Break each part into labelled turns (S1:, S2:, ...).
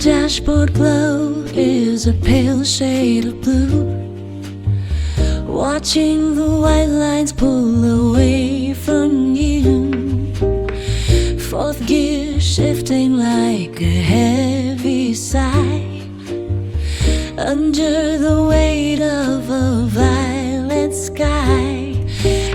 S1: dashboard glow is a pale shade of blue. Watching the white lines pull away from you. Fourth gear shifting like a heavy sigh. Under the weight of a violet sky.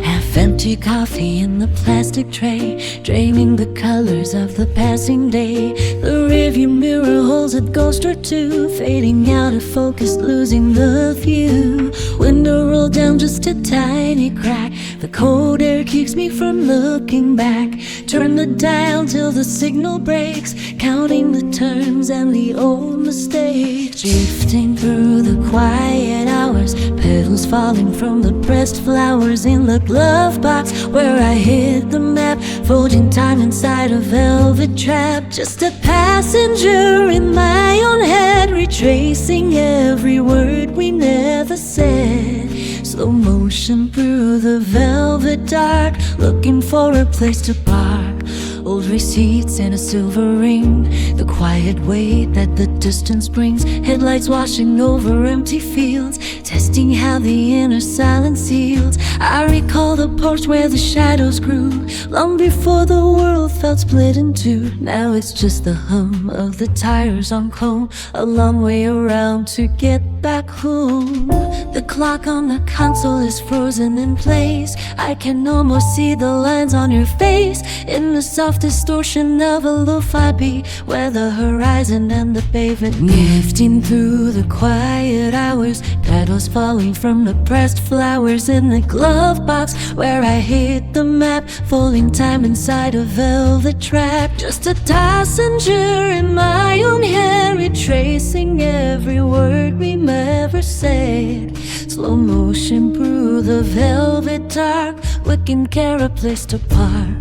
S1: Half-empty coffee in the plastic tray, draining the colors of the passing day. The rearview mirror holds a ghost or two, fading out of focus, losing the view. Window rolled down just a tiny crack. The cold air keeps me from looking back. Turn the dial till the signal breaks, counting the turns and the old mistakes. Drifting through the quiet hours, petals falling from the pressed flowers in the glove box where I hid the map, folding time inside a velvet trap. Just a passenger in my own head, retracing every word we never said. Slow motion through the velvet dark, looking for a place to park. Old receipts and a silver ring, the quiet weight that the distance brings. Headlights washing over empty fields, testing how the inner silence yields. I recall the porch where the shadows grew, long before the world felt split in two. Now it's just the hum of the tires on cone, a long way around to get back home. The clock on the console is frozen in place. I can almost see the lines on your face in the soft distortion of a lo-fi beat, where the horizon and the pavement drifting through the quiet hours, petals falling from the pressed flowers in the glove box where I hid the map, folding time inside a velvet trap. Just a passenger in my own head, retracing every word we never said. Slow motion through the velvet dark, looking for a place to park.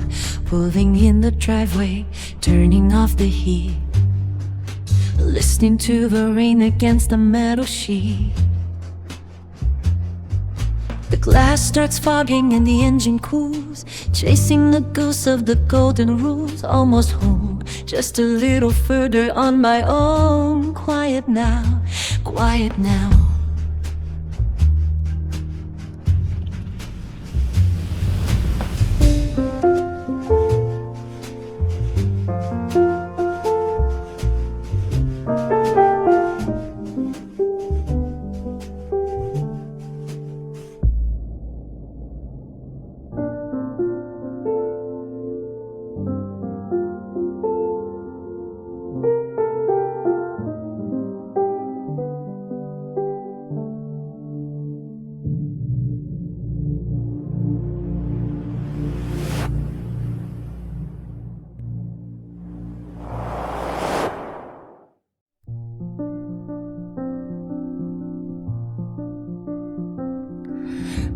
S1: Pulling in the driveway, turning off the heat, listening to the rain against the metal sheet. The glass starts fogging and the engine cools, chasing the ghosts of the golden rules. Almost home, just a little further on my own. Quiet now, quiet now.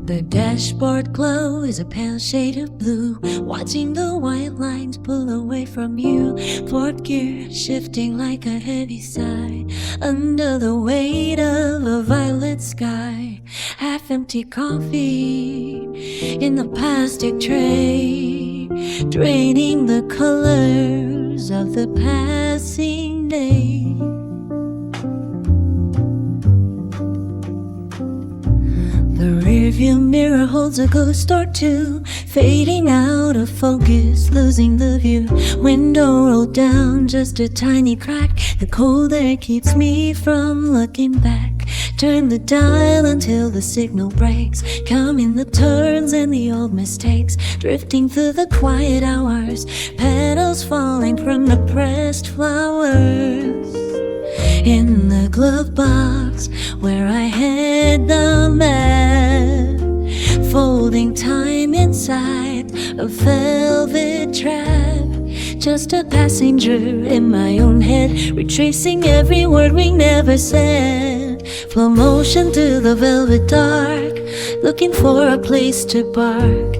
S1: The dashboard glow is a pale shade of blue, watching the white lines pull away from you. Fourth gear shifting like a heavy sigh, under the weight of a violet sky. Half-empty coffee in the plastic tray, draining the colors of the passing day. The rearview mirror holds a ghost or two, fading out of focus, losing the view. Window rolled down just a tiny crack. The cold air keeps me from looking back. Turn the dial until the signal breaks, counting the turns and the old mistakes. Drifting through the quiet hours, petals falling from the pressed flowers in the glove box where I hid the map, folding time inside a velvet trap. Just a passenger in my own head, retracing every word we never said. Slow motion through the velvet dark, looking for a place to park.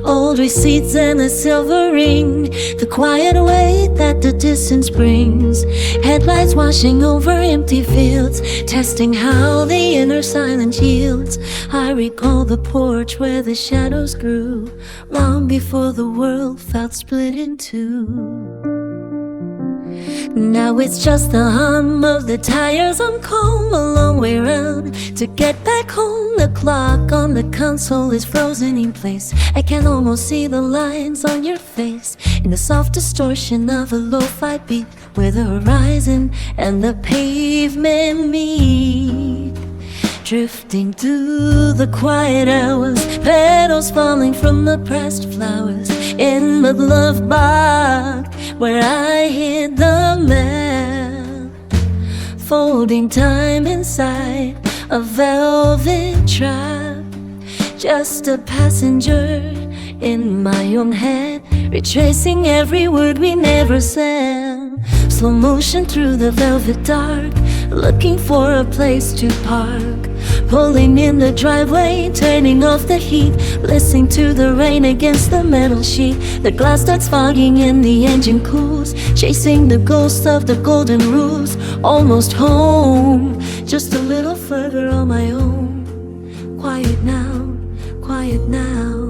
S1: Old receipts and a silver ring, the quiet weight that the distance brings. Headlights washing over empty fields, testing how the inner silence yields. I recall the porch where the shadows grew, long before the world felt split in two. Now it's just the hum of the tires on comb, a long way round to get back home. The clock on the console is frozen in place. I can almost see the lines on your face in the soft distortion of a lo-fi beat, where the horizon and the pavement meet. Drifting through the quiet hours, petals falling from the pressed flowers in the glove box where I hid the map, folding time inside a velvet trap. Just a passenger in my own head, retracing every word we never said. Slow motion through the velvet dark, looking for a place to park. Pulling in the driveway, turning off the heat, listening to the rain against the metal sheet. The glass starts fogging and the engine cools, chasing the ghost of the golden rules. Almost home, just a little further on my own. Quiet now, quiet now.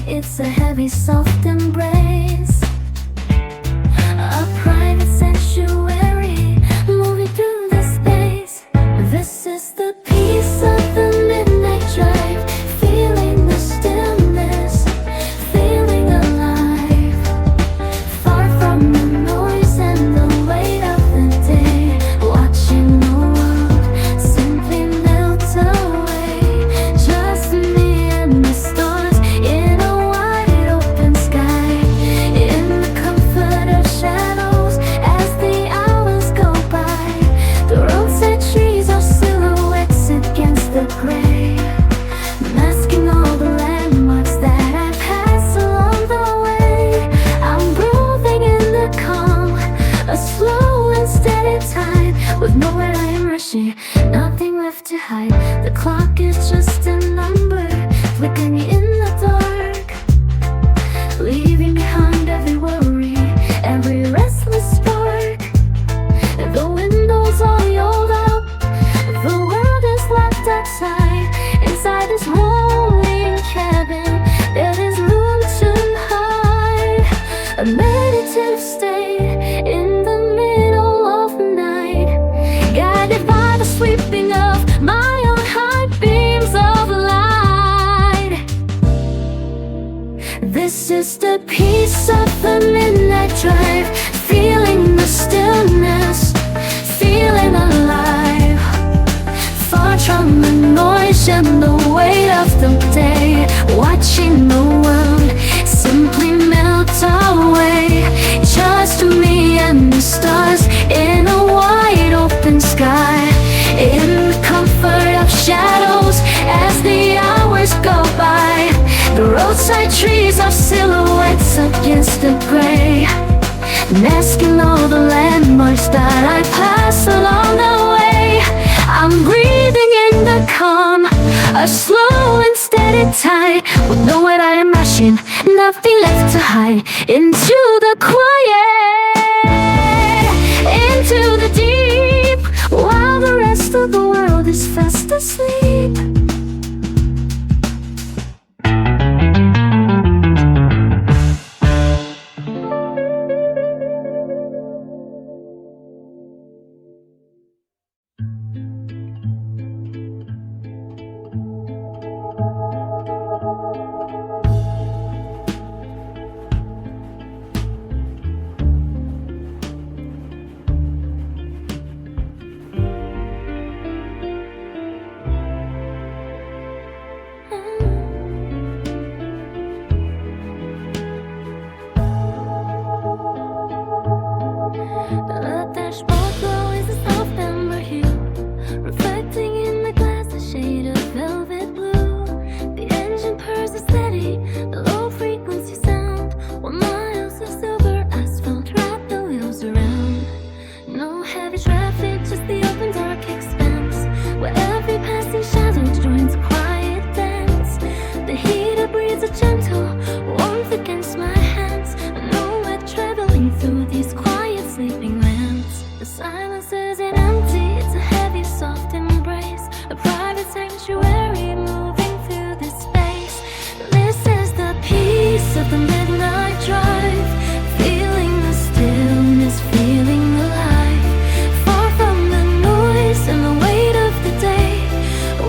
S2: It's a heavy, soft embrace, a private sanctuary, moving through the space. This is the peace of the midnight drive, feeling the stillness, feeling alive, far from the noise and the weight of the day, watching the world simply melt away. Just me and the stars in a wide open sky, in the comfort of shadows as the hours go by. The roadside trees are silhouettes against the gray, masking all the landmarks that I pass along the way. I'm breathing in the calm, a slow and steady tide, with nowhere I am rushing, nothing left to hide. The clock is just a number, flickering in the dark, leaving behind every worry, every restless spark. The windows all rolled up, the world is left outside. Inside this rolling cabin, there is room to hide, a meditative state in the middle of the night, guided by the sweeping of my own high beams of light. This is the peace of the midnight drive, feeling the stillness, feeling alive, far from the noise and the weight of the day, watching the world simply melt away. Just me and the stars in a wide open sky, in the comfort of shadows as the hours go by. The roadside trees are silhouettes against the gray, masking all the landmarks that I pass along the way. I'm breathing in the calm, a slow and steady steady tide with nowhere I am rushing, nothing left to hide. Into the quiet, into the deep, while the rest of the world is fast asleep. The dashboard glow is a soft amber hue, reflecting in the glass a shade of velvet blue. The engine purrs is steady, the low frequency sound, while miles of silver asphalt wrap the wheels around. No heavy traffic, just the open dark expanse, where every passing shadow joins a quiet dance. The heater breathes a gentle warmth against my hands. I know we're traveling through these quiet sleeping lands. The silence isn't empty, it's a heavy soft embrace, a private sanctuary moving through this space. This is the peace of the midnight drive, feeling the stillness, feeling alive, far from the noise and the weight of the day,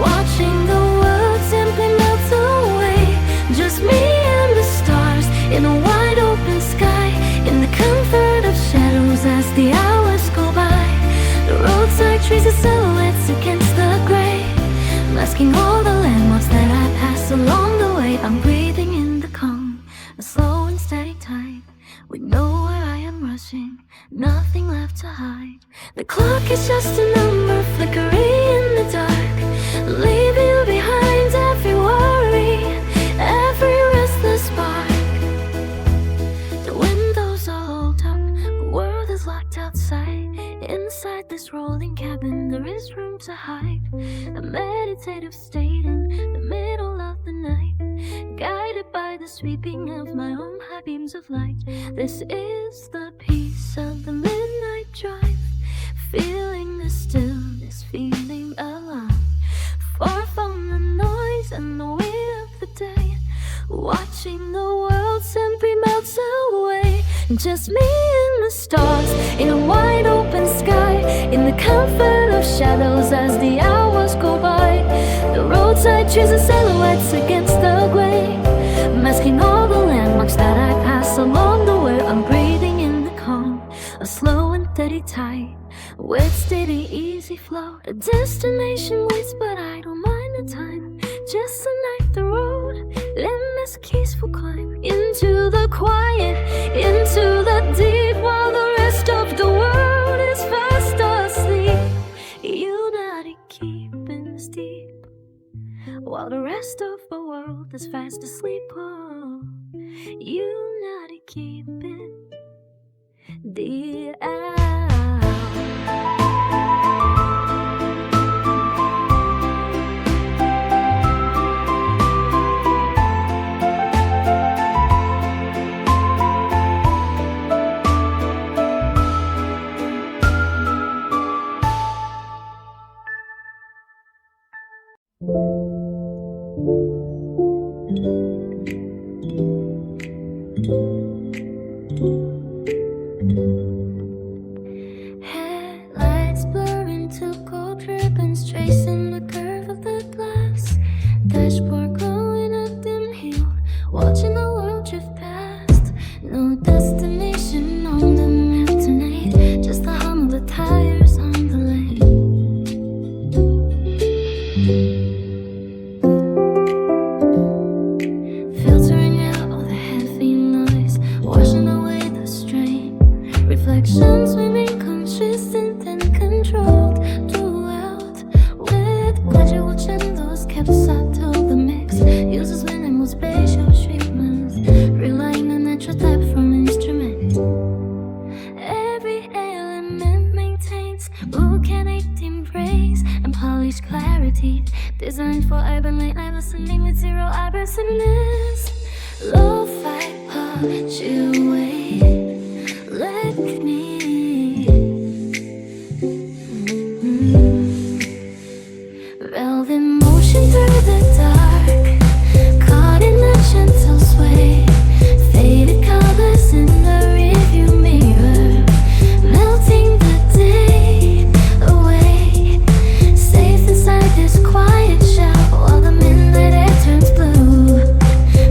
S2: watching the world simply melt away. Just me and the stars in a wide open sky, in the comfort of shadows as the hours go by. The roadside trees are silhouettes against the gray, masking all the landmarks that I pass along the way. I'm breathing in the calm, a slow and steady tide, with nowhere I am rushing, nothing left to hide. The clock is just a number flickering in the dark, leaving behind every worry, every restless spark. The windows are rolled up, the world is locked outside. Inside this rolling cabin there is room to hide, a meditative state in the middle of the night, guided by the sweeping of my own high beams of light. This is the peace of the midnight drive, feeling the stillness, feeling alive, far from the noise and the weight of the day, watching the world simply melt away. Just me and the stars in a wide open sky, in the comfort of shadows as the hours go by. The roadside trees are silhouettes against the gray, masking all the landmarks that I pass along the way. I'm breathing in the calm, a slow and steady tide, with steady easy flow. A destination waits but I don't mind the time, just a night the road, limitless peaceful climb, into the quiet, into the deep, while the rest of the world is fast asleep. United keeping us deep, while the rest of the world is fast asleep. Oh, united keeping deep. Headlights blur into gold ribbons, tracing the curve of the glass. Dashboard glowing a dim hue, watching the world drift past. No destination on the map tonight, just the hum of the tires on the lane. Filtering out all the heavy noise, washing away the strain. Reflections remain consistent and controlled throughout, with 𝐏𝐥𝐚𝐲𝐥𝐢𝐬𝐭 the mix uses minimal spatial treatments, relying on natural depth from instruments. Every element maintains volcanic embrace and polished clarity, designed for urban late night listening with zero aggressiveness. Lo-fi punctuate, let me velvet motion through the dark, caught in a gentle sway, faded colors in the rearview mirror, melting the day away, safe inside this quiet shell while the midnight air turns blue,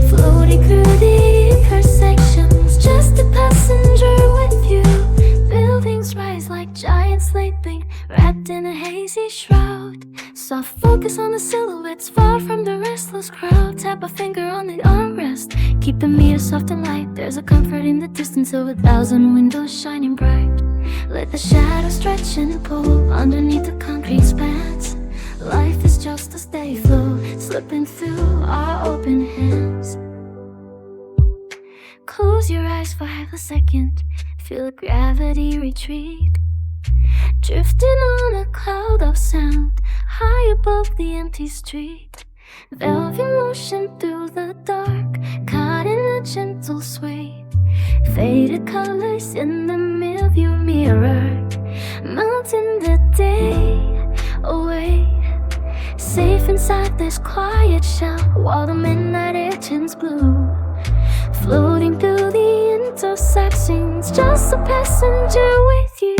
S2: floating through the intersections, just a passenger with you. Buildings rise like giants sleeping, wrapped in a hazy shroud. Soft focus on the silhouettes, far from the restless crowd. Tap a finger on the armrest, keep the meter soft and light. There's a comfort in the distance of 1,000 windows shining bright. Let the shadows stretch and pull underneath the concrete spans. Life is just a steady flow, slipping through our open hands. Close your eyes for half a second, feel gravity retreat, drifting on a cloud of sound, high above the empty street. Velvet motion through the dark, caught in a gentle sway, faded colors in the rearview mirror, melting the day away, safe inside this quiet shell while the midnight air turns blue, floating through the intersections, just a passenger with you.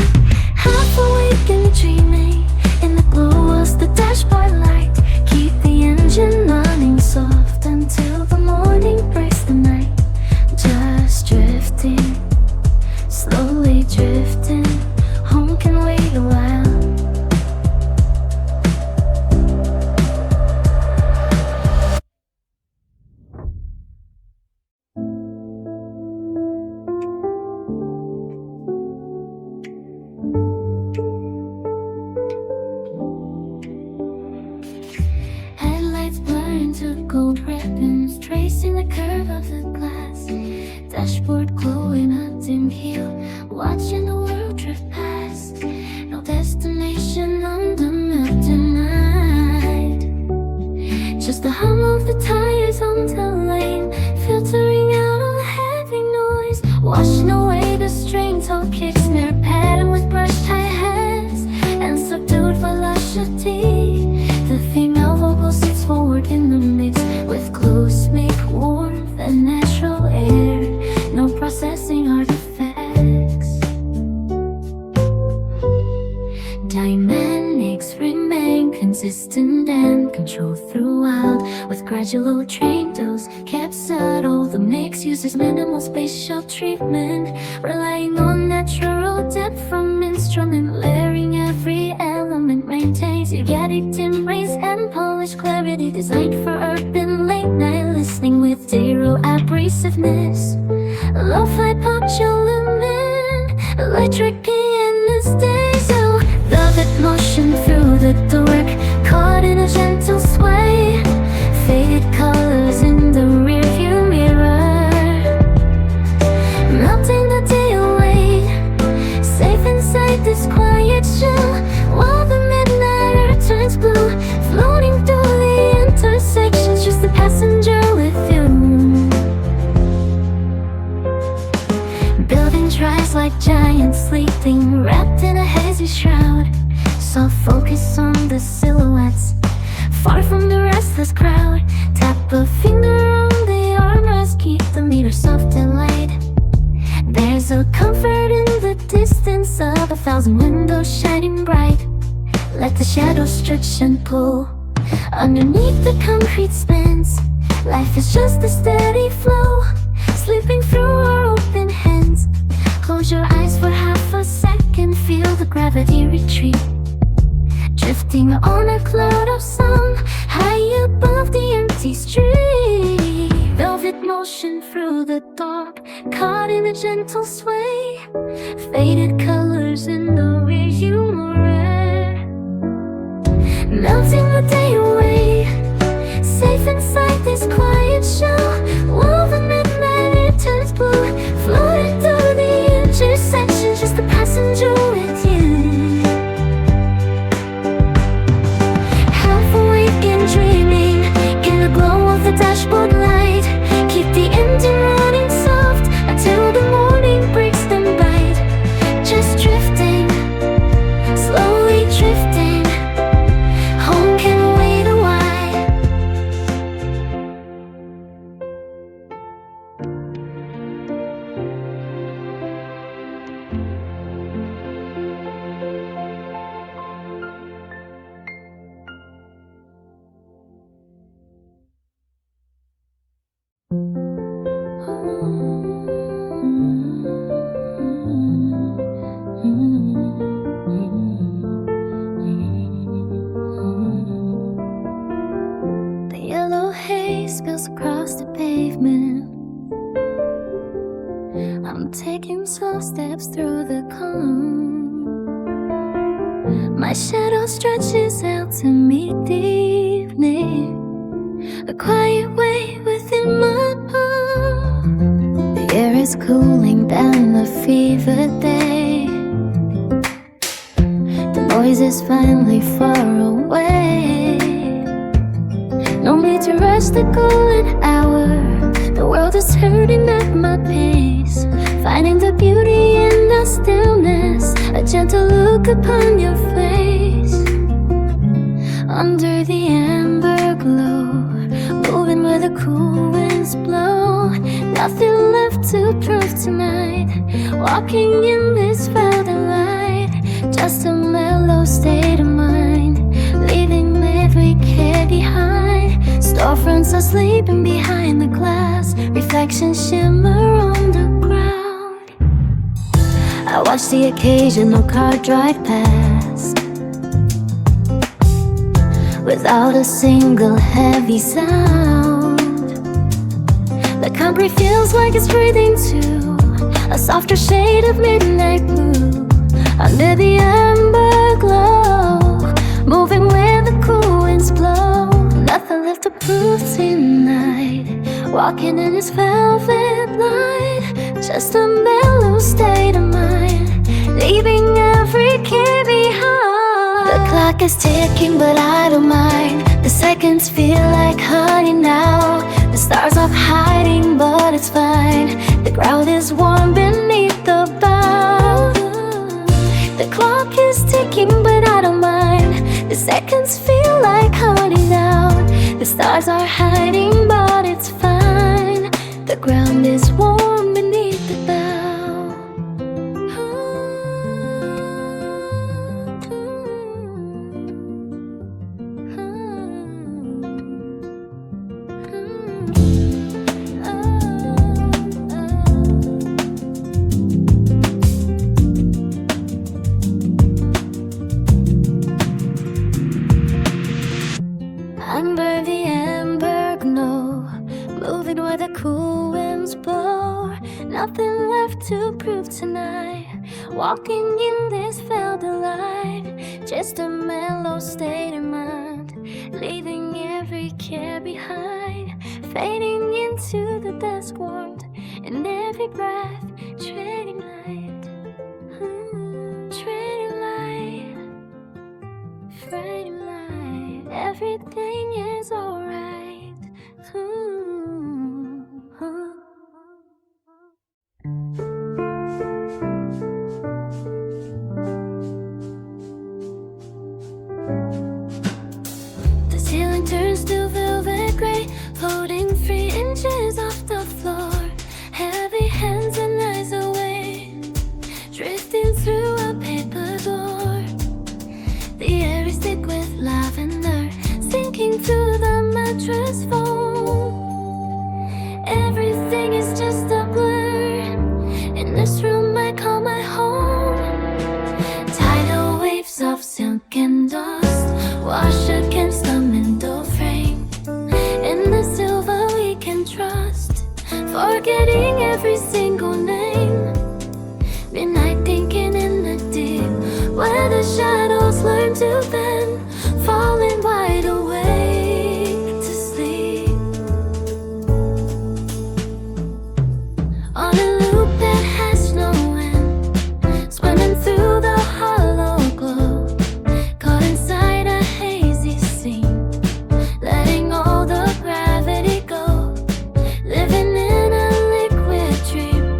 S2: Half awake and dreaming, in the glow was the dashboard light. Keep the engine running soft until the morning breaks the night. Just drifting, slowly drifting, home can wait a while. Gold ribbons tracing the curve of the glass, dashboard glowing a dim hue, watching the world drift past. No destination on the mountain night, just the hum of the tires on the lane, filtering out all the heavy noise, washing away the strings of kicks, snare pattern with brushed high heads and subdued velocity. The female vocal sits forward in the mix with close make warmth and natural air, no processing artifacts. Dynamics remain consistent and controlled throughout, with gradual train dose kept subtle. The mix uses minimal spatial treatment, relying on natural depth from instrument, layering every element maintains erratic timbrace and polished clarity, designed for urban late night listening with zero abrasiveness. Lo-fi punctuate, electric pianist days. Oh, velvet motion through the dark, caught in a gentle sway, faded colors in the rearview mirror, melting the day away, safe inside this quiet shell while the midnight air turns blue, floating through the intersections, just a passenger with you. Buildings rise like giants sleeping, wrapped in a hazy shroud. Soft focus on the silhouettes, far from the restless crowd. Tap a finger on the armrest, keep the meter soft and light. There's a comfort in the distance of 1,000 windows shining bright. Let the shadows stretch and pull underneath the concrete spans. Life is just a steady flow, slipping through our open hands. Close your eyes for half a second, feel the gravity retreat, drifting on a cloud of sound, high above the empty street. Velvet motion through the dark, caught in a gentle sway, faded colors in the rearview mirror, melting the day away, safe inside this quiet shell while the midnight air turns blue, floating through the intersections, just a passenger with you. My shadow stretches out to meet the evening, a quiet way within my palm. The air is cooling down a fever day. The noise is finally far away. No need to rush the golden hour. The world is hurting at my pace, finding the beauty in the stillness, a gentle look upon your face. Under the amber glow, moving where the cool winds blow. Nothing left to prove tonight, walking in this foul light. Just a mellow state of mind, leaving every care behind. Storefronts are sleeping behind the glass, reflections shimmer on the ground. I watch the occasional car drive past, without a single heavy sound. The country feels like it's breathing too, a softer shade of midnight blue. Under the amber glow, moving where the cool winds blow. Nothing left to prove tonight, walking in this velvet light. Just a mellow state of mind, leaving every care behind. The clock is ticking but I don't mind. The seconds feel like honey now. The stars are hiding but it's fine. The ground is warm beneath the bow. The clock is ticking but I don't mind. The seconds feel like honey now. The stars are hiding but it's fine. The ground is warm beneath the bow. Under the amber glow, moving where the cool winds blow. Nothing left to prove tonight, walking in this velvet light. Just a mellow state of mind, leaving every care behind. Fading into the dusk warmth, in every breath, trading light. Trading light, trading light. Everything is alright. The ceiling turns to velvet gray, floating 3 inches off the floor. Heavy hands and eyes away, drifting through a paper door. The air is thick with lavender, sinking through the mattress foam. Everything is just a blur. In this room I call my home. Tidal waves of silk and dust wash against the window frame. In the silver we can trust, forgetting every single name. Midnight thinking in the deep, where the shadows learn to bend, falling wide awake to sleep. On a loop that has no end, swimming through the hollow glow, caught inside a hazy scene, letting all the gravity go, living in a liquid dream,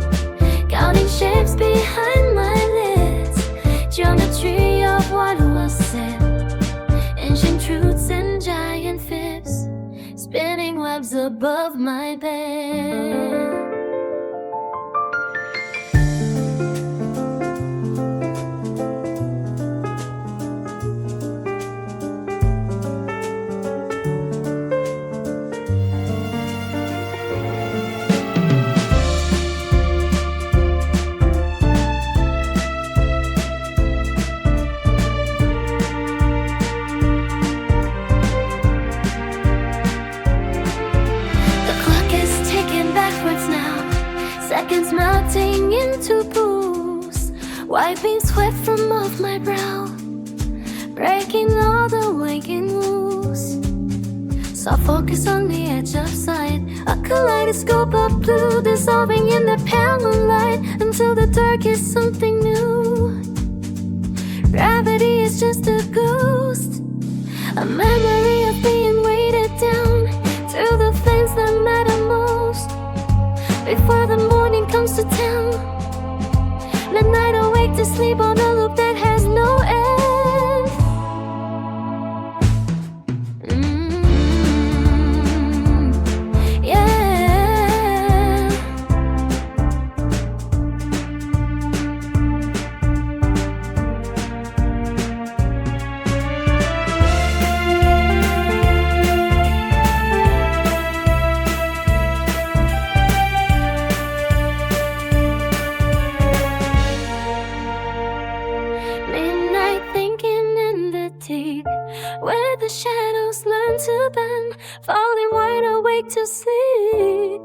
S2: counting shapes behind my lids, geometry of what was said, ancient truths and giant fibs, spinning webs above my bed. Seconds melting into pools, wiping sweat from off my brow. breaking all the waking rules. So focus on the edge of sight, a kaleidoscope of blue dissolving in the pale light until the dark is something new. Gravity is just a ghost, a memory of being weighted down to the things that matter most. Before the morning comes to town, midnight awake to sleep on a loop that has no end. Where the shadows learn to bend, falling wide awake to sleep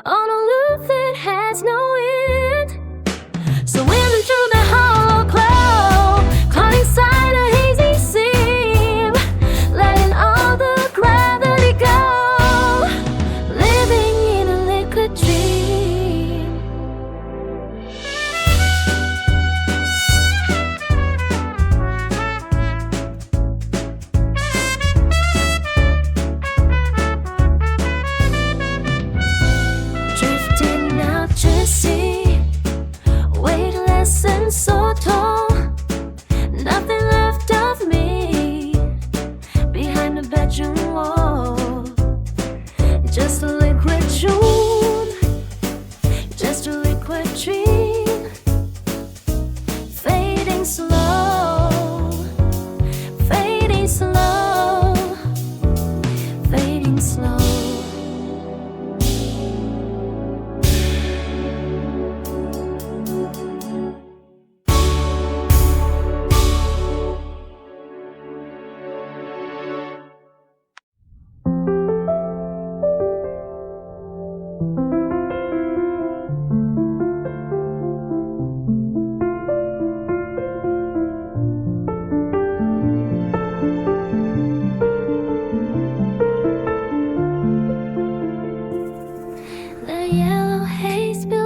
S2: on a loop that has no end. So winning through the hollow cloud, caught inside a hazy seam, letting all the gravity go, living in a liquid dream. So tall, nothing left of me behind the bedroom wall. Just a liquid dream, just a liquid dream, fading slow, fading slow, fading slow.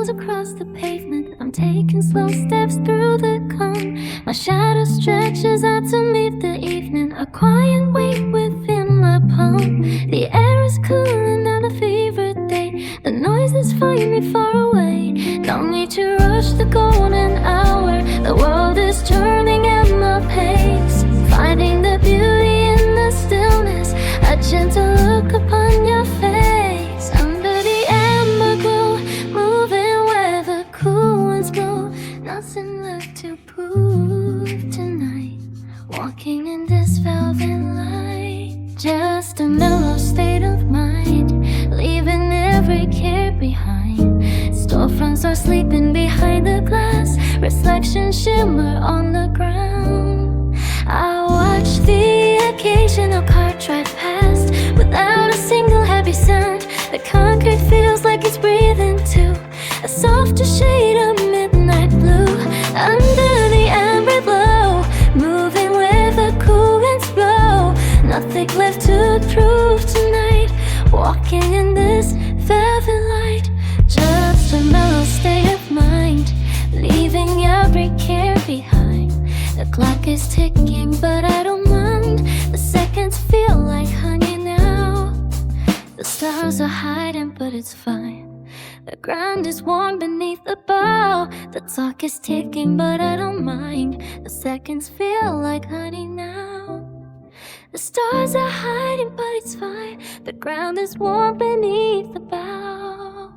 S2: Across the pavement, I'm taking slow steps through the calm. My shadow stretches out to meet the evening, a quiet weight within my palm. The air is cooling on a favorite day, the noise is finally far away. No need to rush the golden hour, the world is turning at my pace. Finding the beauty in the stillness, a gentle look upon your face. Under the amber glow, moving where the cool winds blow, nothing left to prove tonight. Walking in this velvet light, just a mellow state of mind, leaving every care behind. Storefronts are sleeping behind the glass, reflections shimmer on the ground. I watch the occasional car drive past without a single happy sound. The concrete feels like it's breathing too, a softer shade of midnight blue. Under the amber glow, moving where the cool winds blow, nothing left to prove tonight. Walking in this velvet light, just a mellow state of mind, leaving every care behind. The clock is ticking, but I don't mind. The seconds feel like honey now. The stars are hiding, but it's fine. The ground is warm beneath the bow. The clock is ticking, but I don't mind. The seconds feel like honey now. The stars are hiding, but it's fine. The ground is warm beneath the bow.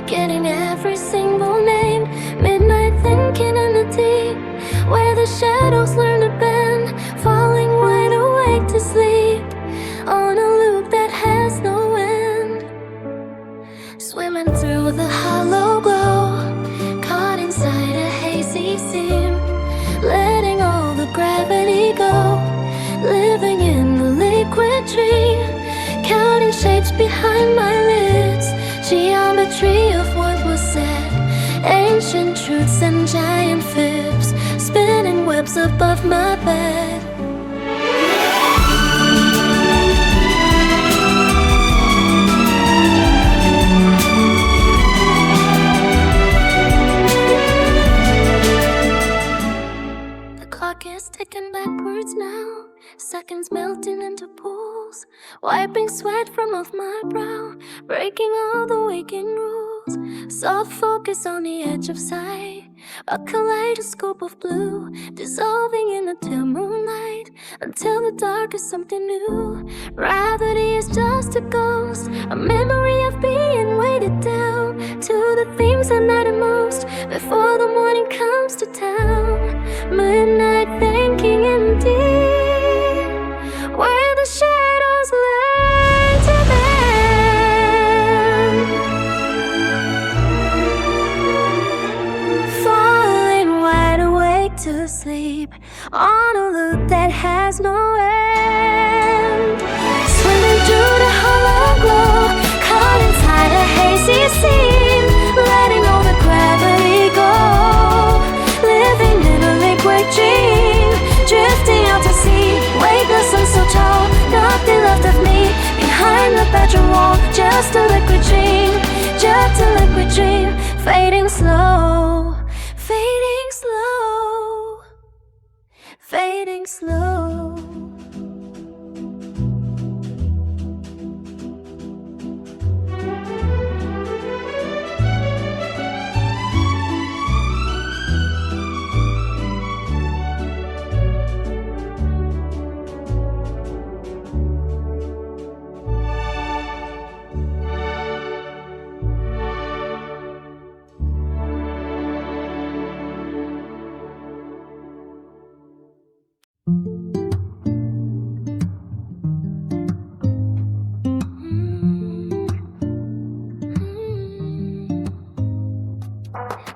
S2: forgetting every single name. Midnight thinking in the deep, where the shadows learn to bend, falling wide awake to sleep on a loop that has no end. Swimming through the hollow glow, caught inside a hazy seam, letting all the gravity go, living in the liquid dream, counting shapes behind my lids, geometry of what was said, ancient truths and giant fibs, spinning webs above my bed. The clock is ticking backwards now, seconds melting into pools, wiping sweat from off my brow, breaking all the waking rules. Soft focus on the edge of sight, a kaleidoscope of blue, dissolving in the dim moonlight, until the dark is something new. Gravity is just a ghost, a memory of being weighted down to the things that matter most, before the morning comes to town. Midnight thinking in deep, where the shadows learn to bend, falling wide awake to sleep on a loop that has no end. Swimming through the hollow glow, caught inside a hazy scene, letting all the gravity go, living in a liquid dream, drifting out to sea, weightless and so tall, nothing left of me behind the bedroom wall, just a liquid dream, just a liquid dream, fading slow, fading slow, fading slow.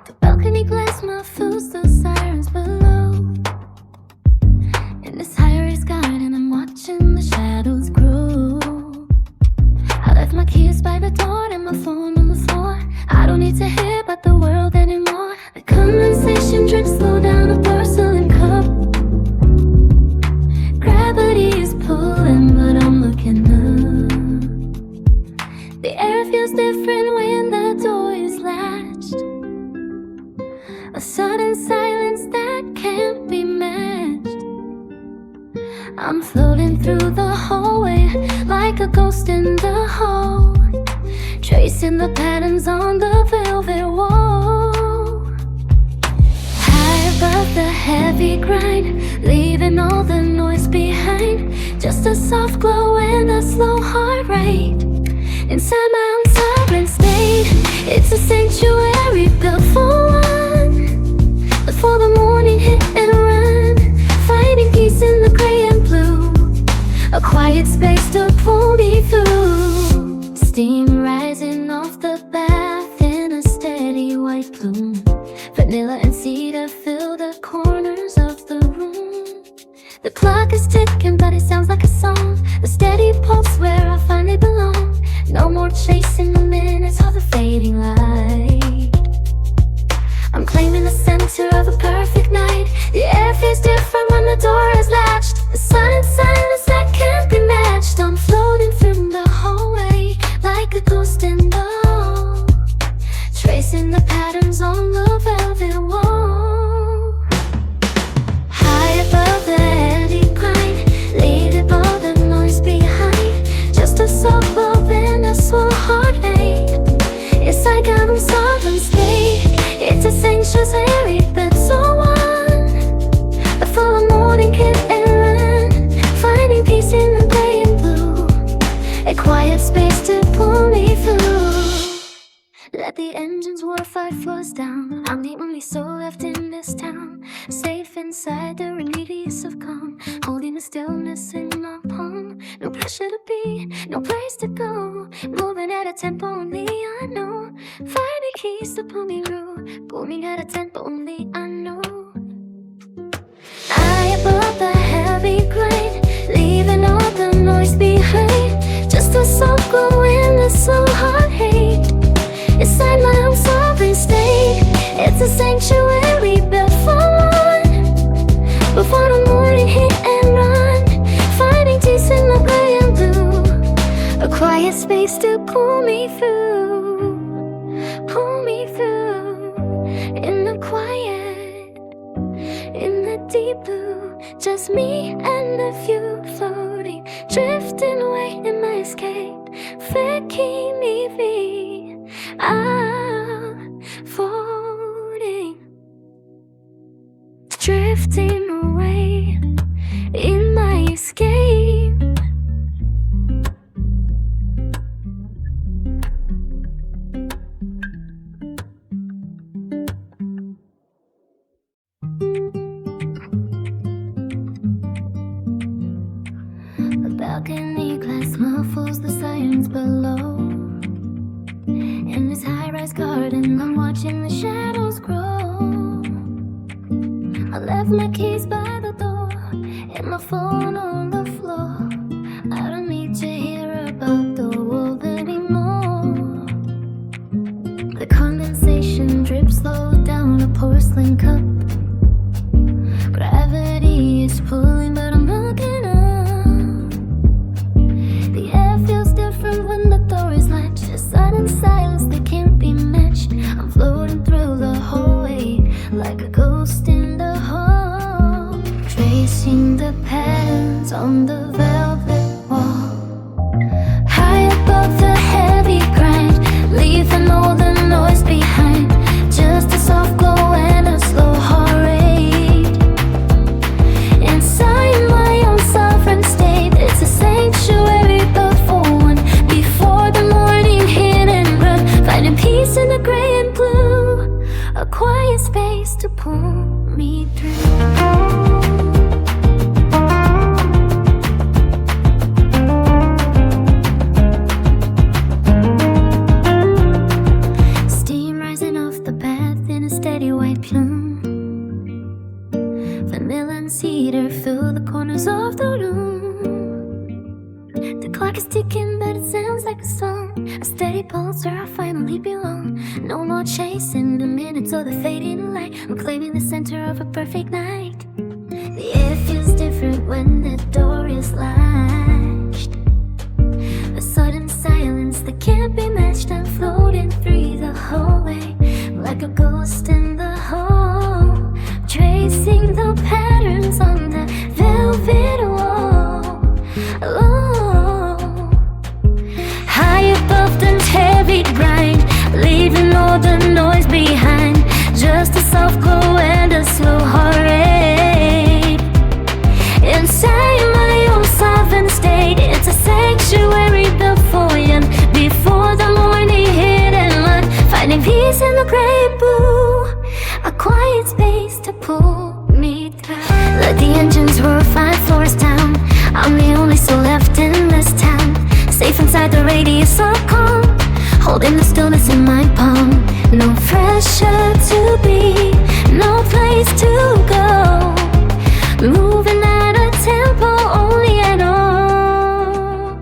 S2: The balcony glass muffles the sirens below. In this high-rise garden, I'm watching the shadows grow. I left my keys by the door and my phone on the floor. I don't need to hear about the world anymore. The condensation drips slow down a porcelain cup. Gravity is pulling, but I'm looking up. The air feels different when the door is latched. A sudden silence that can't be matched. I'm floating through the hallway like a ghost in the hall, tracing the patterns on the velvet wall. High above the heavy grind, leaving all the noise behind, just a soft glow and a slow heart rate. Inside my own sovereign state, it's a sanctuary built for one. Before the morning hit and run, finding peace in the gray and blue, a quiet space to pull me through. Steam rising off the bath in a steady white plume, vanilla and cedar fill the corners of the room. The clock is ticking, but it sounds like a song, a steady pulse where I finally belong. No more chasing the minutes of the fading light. I'm claiming the center of a perfect night. The air feels different when the door is latched. The sudden silence that can't be matched. I'm floating through the hallway like a ghost in the hall, tracing the patterns on the velvet wall. High above the heady grind, leaving all the noise behind, just a soft glow and a slow heart rate. It's like I'm in sovereign state. It's a sanctuary built so one. Before the morning hit and run, finding peace in the gray and blue, a quiet space to pull me through. Let the engines roar 5 floors down. I'm the only soul left in this town, safe inside the radius of calm, holding the stillness in my palm. No pressure to be, no place to go, moving at a tempo only I know. Finding keys to pull me through, booming at a tempo only I know. I above the heavy grind, leaving all the noise behind. Just a soft glow in the so hard hate. Inside my own sovereign state, it's a sanctuary built for one. Before the morning hit and run, finding peace in the gray and blue, a quiet space to pull me through, pull me through. In the quiet, in the deep blue, just me and the view floating, drifting away in my escape. Bikini I'm floating, drifting away in my escape. The balcony glass muffles the silence below. In this high-rise garden, I'm watching the shadows grow. I left my keys by the door and my phone on the floor. I don't need to hear about the world anymore. The condensation drips slow down a porcelain cup. Gravity is pulling, but I'm looking up. The air feels different when the door is latched. A sudden silence that can't be matched. I'm floating through the hallway like a ghost in the hall, tracing the patterns on the velvet wall. High above the heavy grind, leaving all the noise behind. Just a soft glow and a slow heart rate. Inside my own sovereign state, it's a sanctuary built for one. Before the morning hit and run, finding peace in the gray and blue, a quiet space to pull me through. Steam rising off the bath in a steady white plume. Vanilla and cedar fill the corners of the room. The clock is ticking, but it sounds like a song, a steady pulse where I finally belong. No more chasing the minutes or the fading light. I'm claiming the center of a perfect night. The air feels different when the door is latched. A sudden silence that can't be matched. I'm floating through the hallway like a ghost in the hall, tracing the patterns on the velvet wall. Alone, high above the heavy grind, leaving all the noise behind. Just a soft glow and a slow heart rate. Inside my own sovereign state, it's a sanctuary built for you. Before the morning hit and run, finding peace in the gray and blue, a quiet space to pull me through. Let the engines roar 5 floors down. I'm the only soul left in this town, safe inside the radius of calm, holding the stillness in my palm. No pressure to be, no place to go, moving at a tempo only I know.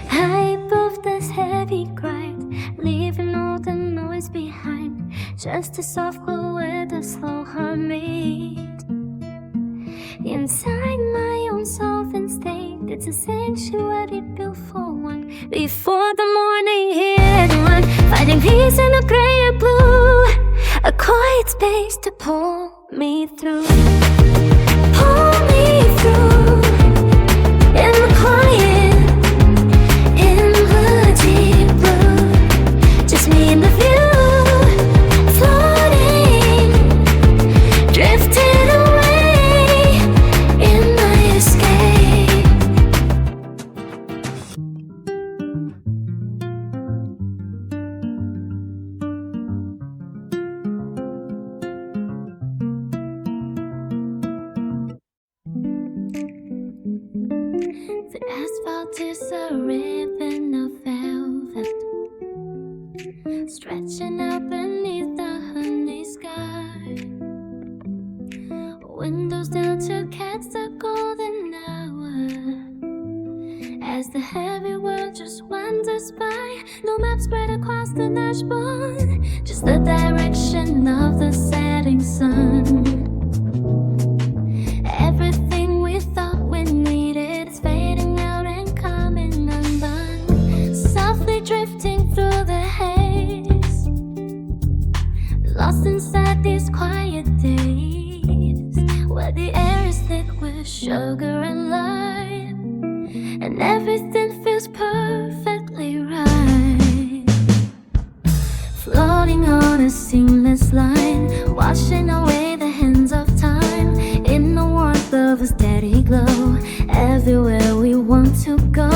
S2: High above this heavy grind, leaving all the noise behind. Just a soft glow with a slow heartbeat. Inside my own sovereign state, it's a sanctuary built for one. Before the morning hit and run, finding peace in the gray and blue, a quiet space to pull me through. Pull me through. In the quiet, in the deep blue, just me and the view, floating, drifting away in my escape. is a ribbon of velvet stretching out beneath the honey sky. Windows down to catch the golden hour as the heavy world just wanders by. No map spread across the dashboard, just the direction of the setting sun. Everything we thought we needed is fading out and coming undone, softly drifting through the haze, lost inside these quiet days where the air is thick with sugar and light, and everything feels perfectly right. Floating on a seamless line, washing away the hands of time, in the warmth of a steady glow. Everywhere we want to go,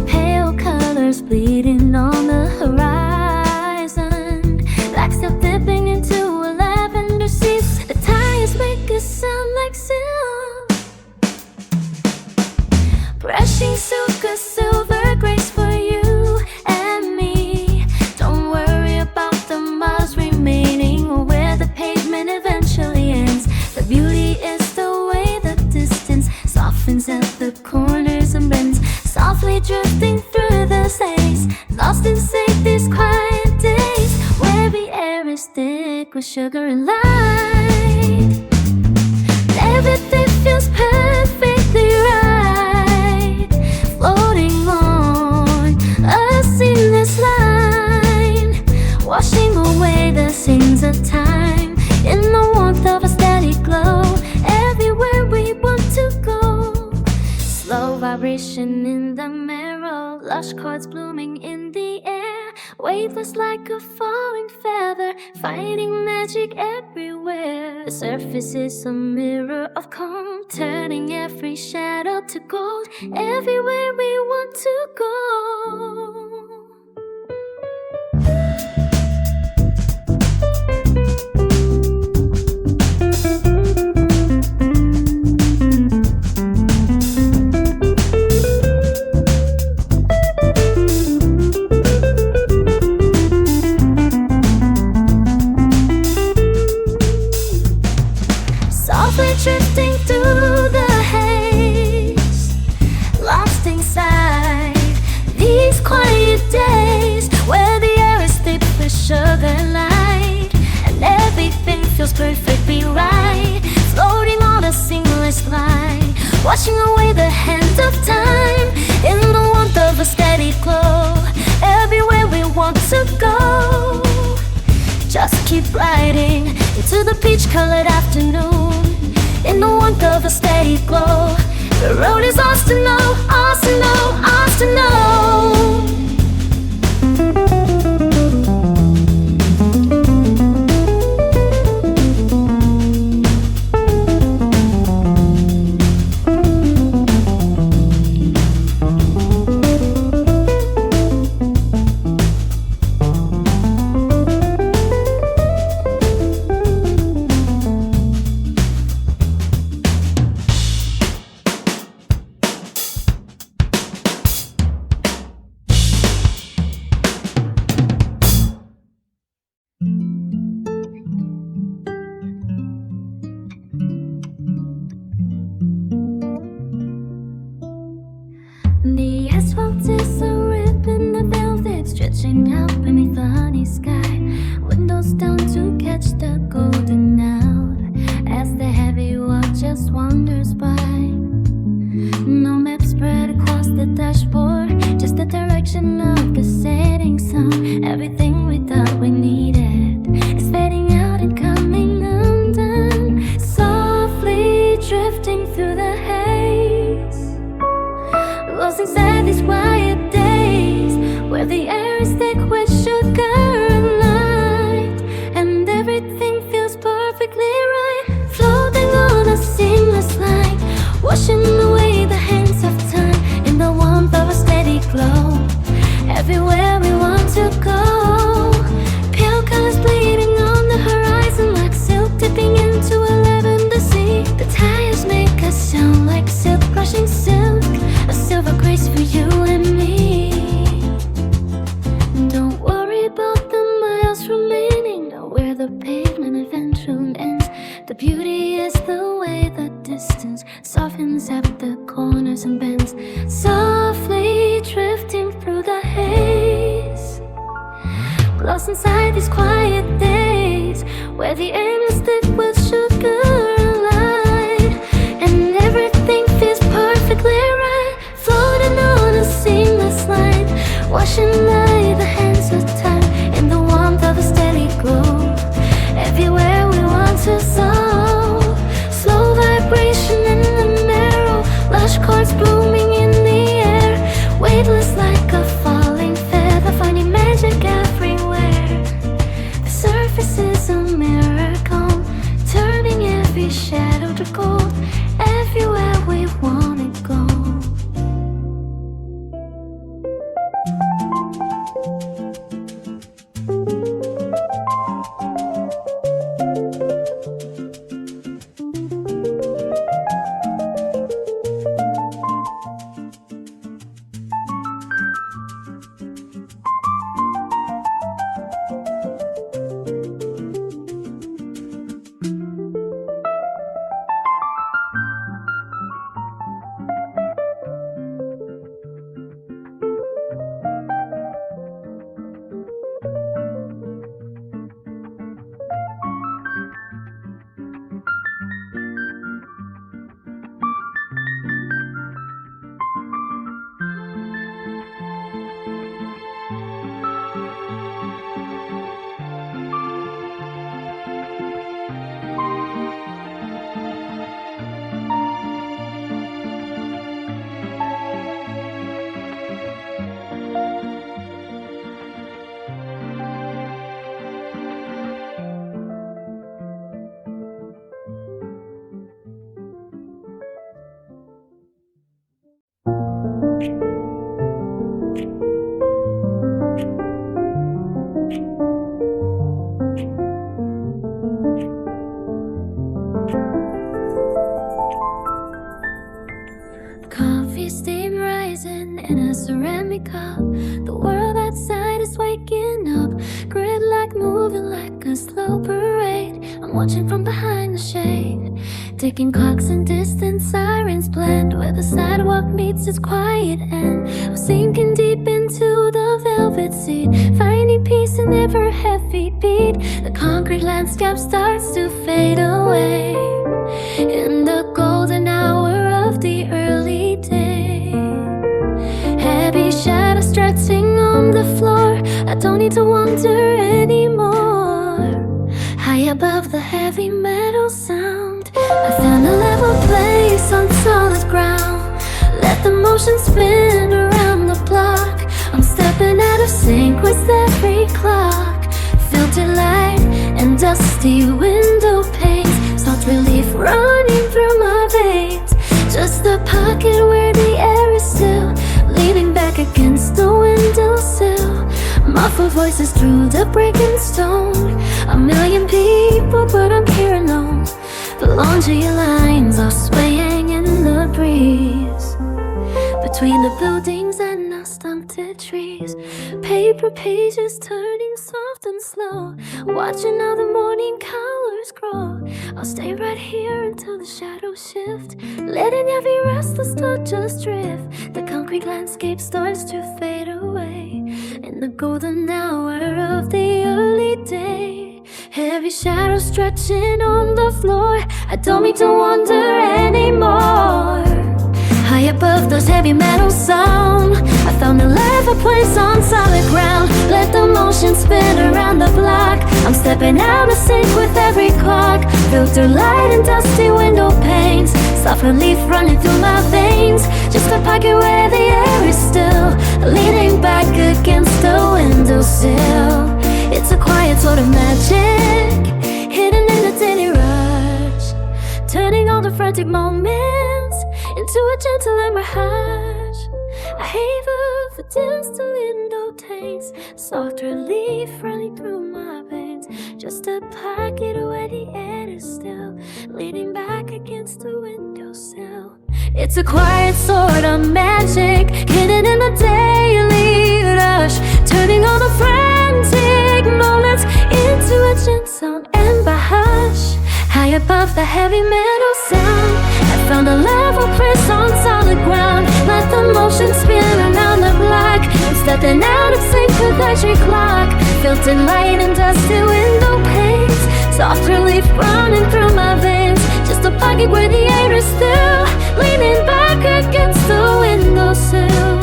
S2: pale colors bleeding on the horizon, black silk dipping into a lavender sea. The tires make a sound like silk, brushing silver grace for you and me. Don't worry about the miles remaining or where the pavement eventually ends. The beauty is the way the distance softens at the corners and bends, softly drifting through the haze, lost inside these quiet days where the air is thick with sugar and light. Everything feels perfectly right, floating on a seamless line, washing away the stains of time, in the warmth of a steady glow. Everywhere we want to go, slow vibration in the mirror, lush chords blooming in the air, waveless like a falling feather, finding magic everywhere. The surface is a mirror of calm, turning every shadow to gold. Everywhere we want to go. Drifting through the haze, lost inside these quiet days where the air is thick with sugar and light, and everything feels perfectly right, floating on a seamless line, washing away the hand of time, in the warmth of a steady glow. Everywhere we want to go, just keep riding into the peach-colored afternoon, in the warmth of a steady glow. The road is ours to know, ours to know, ours to know. The asphalt is a ribbon of velvet stretching out beneath the honey sky. Windows down to catch the golden hour as the heavy world just wanders by. No map spread across the dashboard, just the direction of the setting sun. Everything we thought we needed is fading out and coming undone, softly drifting through the haze, lost inside these quiet days where the air is thick with sugar and light, and everything the pavement eventually ends. The beauty is the way the distance softens at the corners and bends, softly drifting through the haze. Lost inside these quiet days where the air is thick with sugar and light, and everything feels perfectly right, floating on a seamless line, washing by the hands of time in the warmth of a steady glow. Everywhere we want to soar, slow vibration in the marrow, lush chords blooming in the air, weightless like a falling feather, finding magic everywhere. The surface is a miracle, turning every shadow to gold. Everywhere we wanna go. Coffee steam rising in a ceramic cup. The world outside is waking up, gridlock moving like a slow parade. I'm watching from behind the shade, ticking clocks and distant sirens blend, where the sidewalk meets its quiet end. I'm sinking deep into the velvet seat, finding peace in every heavy beat. The concrete landscape starts to fade away in the golden hour of the early day. Heavy shadows stretching on the floor, I don't need to wonder anymore. High above the heavy metal sound, I found a level place on solid ground. Let the motion spin around the block. I'm stepping out of sync with every clock. Filtered light and dusty window panes, soft relief running through my veins. Just a pocket where the air is still, leaning back against the windowsill. Muffled voices through the breaking stone. A million people, but I'm here alone. The laundry lines are swaying in the breeze, between the buildings and the stunted trees. Paper pages turning soft and slow, watching how the morning colors grow. I'll stay right here until the shadows shift, letting every restless thought just drift. The concrete landscape starts to fade away in the golden hour of the early day. Heavy shadows stretching on the floor, I don't need to wonder anymore. High above those heavy metal sound, I found a level place on solid ground. Let the motion spin around the block. I'm stepping out of sync with every clock. Filter light and dusty window panes, soft relief running through my veins. Just a pocket where the air is still, leaning back against the windowsill. It's a quiet sort of magic, hidden in the daily rush, turning all the frantic moments into a gentle mirage. A haven for dim still window taints, soft relief running through my veins. Just a pocket where the air is still, leaning back against the windowsill. It's a quiet sort of magic, hidden in the daily rush, turning all the frantic moments into a gentle High above the heavy metal sound, I found a level place on solid ground. Let the motion spin around the block. I'm stepping out of sync with every clock. Filtered light and dusty window panes. Soft relief running through my veins. Just a pocket where the air is still. Leaning back against the windowsill.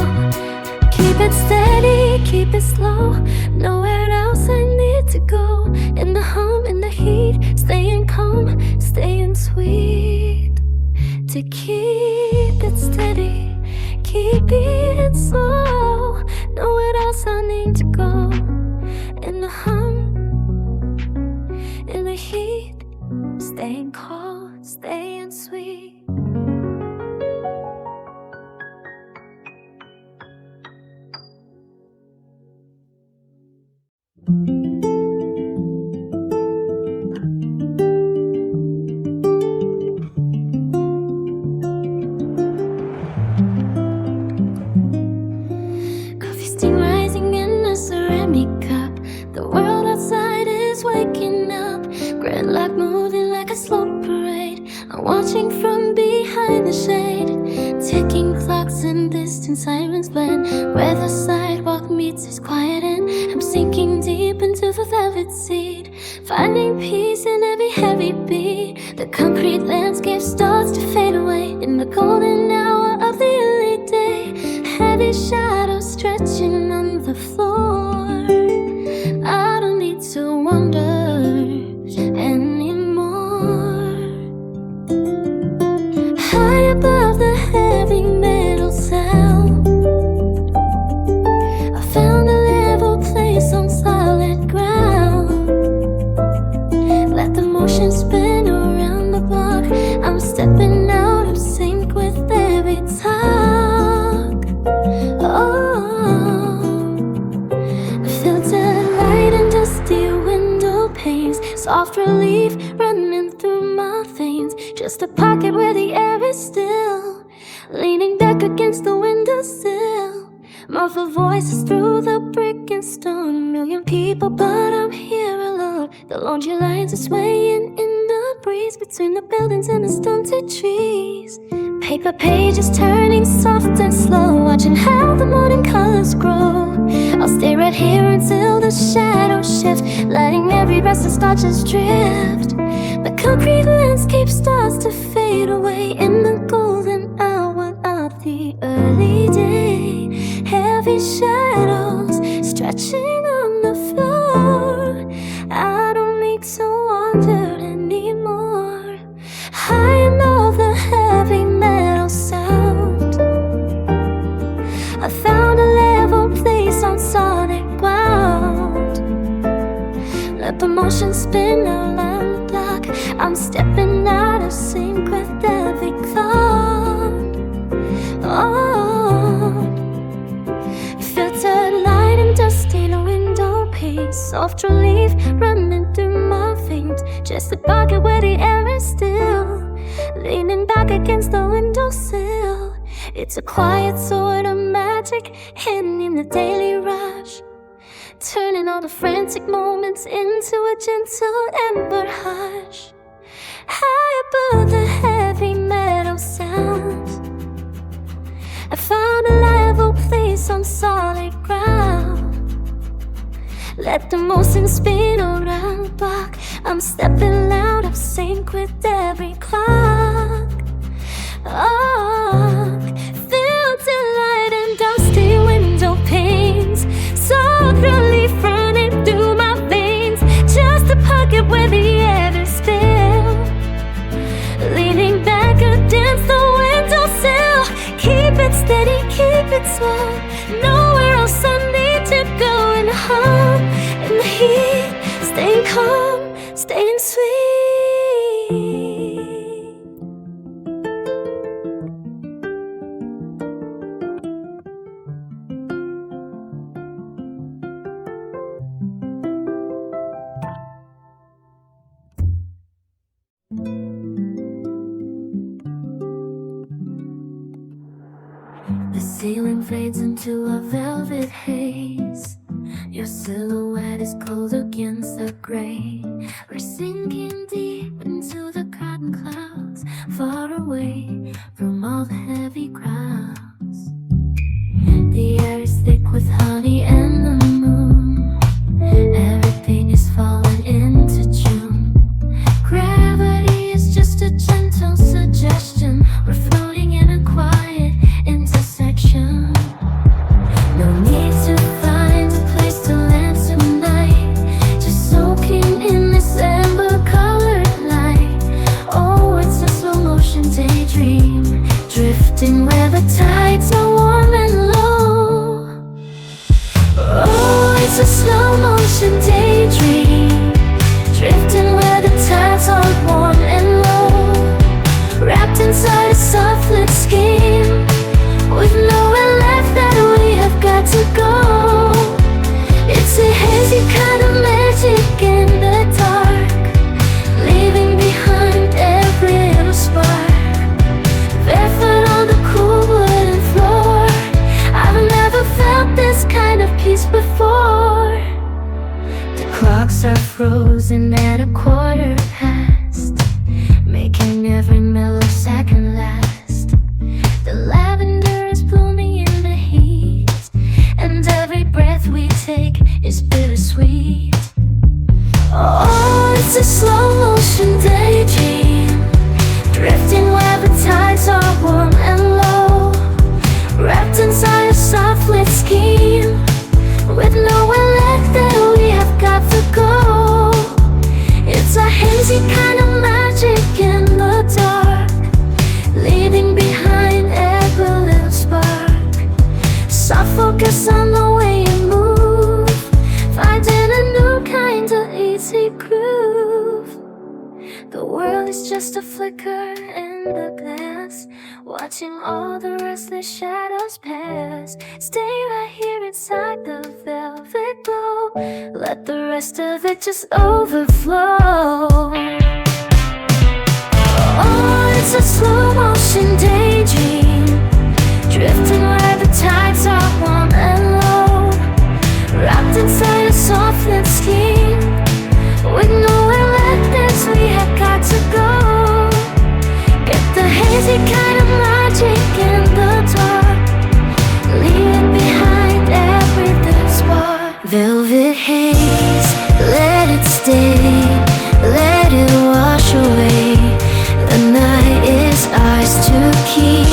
S2: Keep it steady, keep it slow. Nowhere else I need to go. In the hum, in the heat. Staying calm, staying sweet. To keep it steady, keep it slow. Nowhere else I need to go. In the hum, in the heat. Staying cold, staying sweet. Coffee steam rising in a ceramic cup. The world outside is waking up. Grand light moving like a slow parade. I'm watching from behind the shade. Ticking clocks and distant sirens blend. Where the sidewalk meets is quiet and I'm sinking deep into the velvet seat. Finding peace in every heavy beat. The concrete landscape starts to fade away in the golden hour of the early day. Heavy shadows stretching on the floor. I don't need to wonder anymore. High above the heavy metal sound, I found a level place on solid ground. Let the motion spin around the block. I'm stepping out of sync with every talk. Oh, filtered light and dusty window panes. Soft relief running through my veins. Just a pocket where the air is still. Leaning back against the windowsill. Muffled voices through the brick and stone. Million people, but I'm here alone. The laundry lines are swaying in the breeze between the buildings and the stunted trees. Paper pages turning soft and slow, watching how the morning colors grow. I'll stay right here until the shadows shift, letting every restless thought just drift. The concrete landscape starts to fade away in the golden hour of the early day. Heavy shadows stretching on the floor. I don't need to wonder anymore. High above the heavy metal sound, I found a level place on solid ground. Let the motion spin around the block. I'm stepping out of sync with every clock. Oh, filtered light and dusty window panes. Soft relief running through my veins. Just a pocket where the air is still. Leaning back against the windowsill. It's a quiet sort of magic hidden in the daily rush, turning all the frantic moments into a gentle ember hush. High above the heavy metal sounds, I found a level place on solid ground. Let the motion spin around the block. I'm stepping out of sync with every clock. Oh, filtered light and dusty window panes. Soft relief running through my veins. Just a pocket where the air is still. Leaning back against the windowsill. Keep it steady, keep it slow. Nowhere else I need to go. And hum in the heat. Staying calm, staying sweet. The ceiling fades into a velvet haze. Your silhouette is cold against the gray. We're sinking deep into the cotton clouds, far away from all the heavy crowds. The air is thick with honey and the moon. Everything is falling into June. Gravity is just a gentle suggestion. We're floating in a quiet intersection. No need to find a place to land tonight. Just soaking in this amber-colored light. Oh, it's a slow-motion daydream, drifting where the tides are warm and low. Oh, it's a slow-motion daydream, drifting where the tides are warm and low. Wrapped inside a soft-lit scheme, with nowhere left that we have got to go. It's a hazy kind of magic in the dark, leaving behind every little spark. Barefoot on the cool wooden floor, I've never felt this kind of peace before. The clocks are frozen at 1:15, making every millisecond last. The lavender is blooming in the heat, and every breath we take is bittersweet. Oh, it's a slow-motion daydream, drifting where the tides are warm and low. Wrapped inside a soft-lit scheme, with nowhere left that we have got to go. It's a hazy kind of magic in the dark, leaving behind every little spark. Soft focus on the way you move, finding a new kind of easy groove. The world is just a flicker in the glass, watching all the restless shadows pass. Stay right here inside the velvet glow, let the rest of it just overflow. Oh, it's a slow-motion daydream, drifting where the tides are warm and low. Wrapped inside a soft-lit scheme, with nowhere left as we have got to go. Get the hazy kind of magic in the dark, leaving behind every little spark. Velvet haze, let it stay, let it wash away. The night is ours to keep,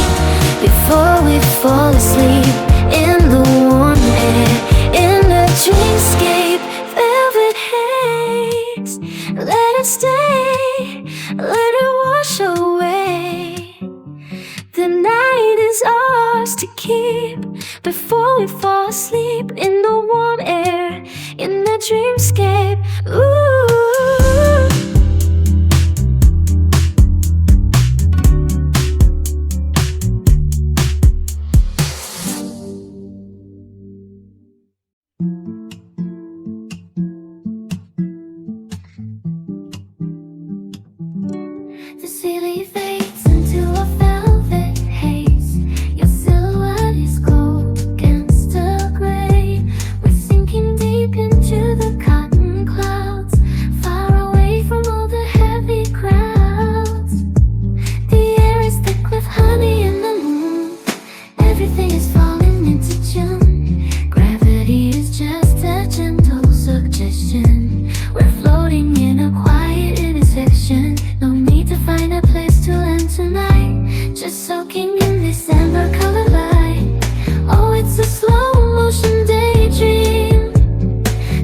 S2: before we fall asleep in the warm air, in the dreamscape. Velvet haze, let it stay, let it wash away. The night is ours to keep, before we fall asleep in the warm air, in the dreamscape. Ooh. The city fades into a velvet haze. Your silhouette is cold against the gray. We're sinking deep into the cotton clouds, far away from all the heavy crowds. The air is thick with honey and the moon. Everything is falling into June. Gravity is just a gentle suggestion. We're floating in a quiet intersection. No need to find a place to land tonight, just soaking in this amber-colored light. Oh, it's a slow-motion daydream,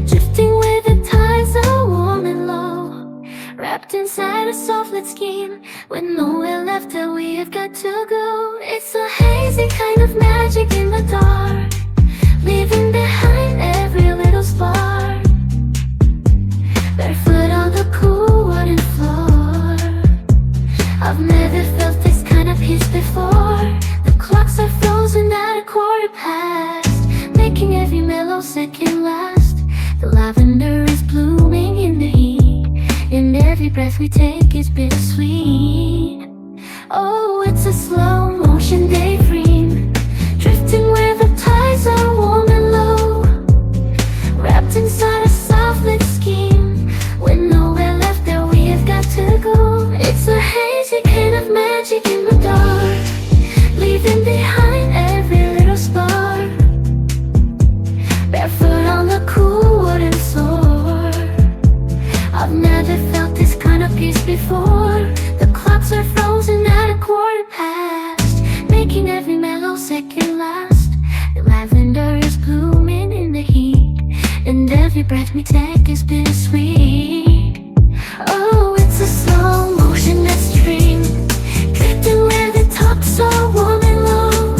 S2: drifting where the tides are warm and low. Wrapped inside a soft-lit scheme, with nowhere left that we have got to go. It's a hazy kind of magic in the dark, leaving behind every little spark. Barefoot on the cool wooden floor, I've never felt this kind of peace before. The clocks are frozen at 1:15, making every millisecond last. The lavender is blooming in the heat, and every breath we take is bittersweet. Oh, it's a slow-motion daydream, drifting where the tides are warm and low. never felt this kind of peace before. The clocks are frozen at 1:15, making every mellow second last. The lavender is blooming in the heat, and every breath we take is bittersweet. Oh, it's a slow motion that's dream, drifting where the tops are warm and low,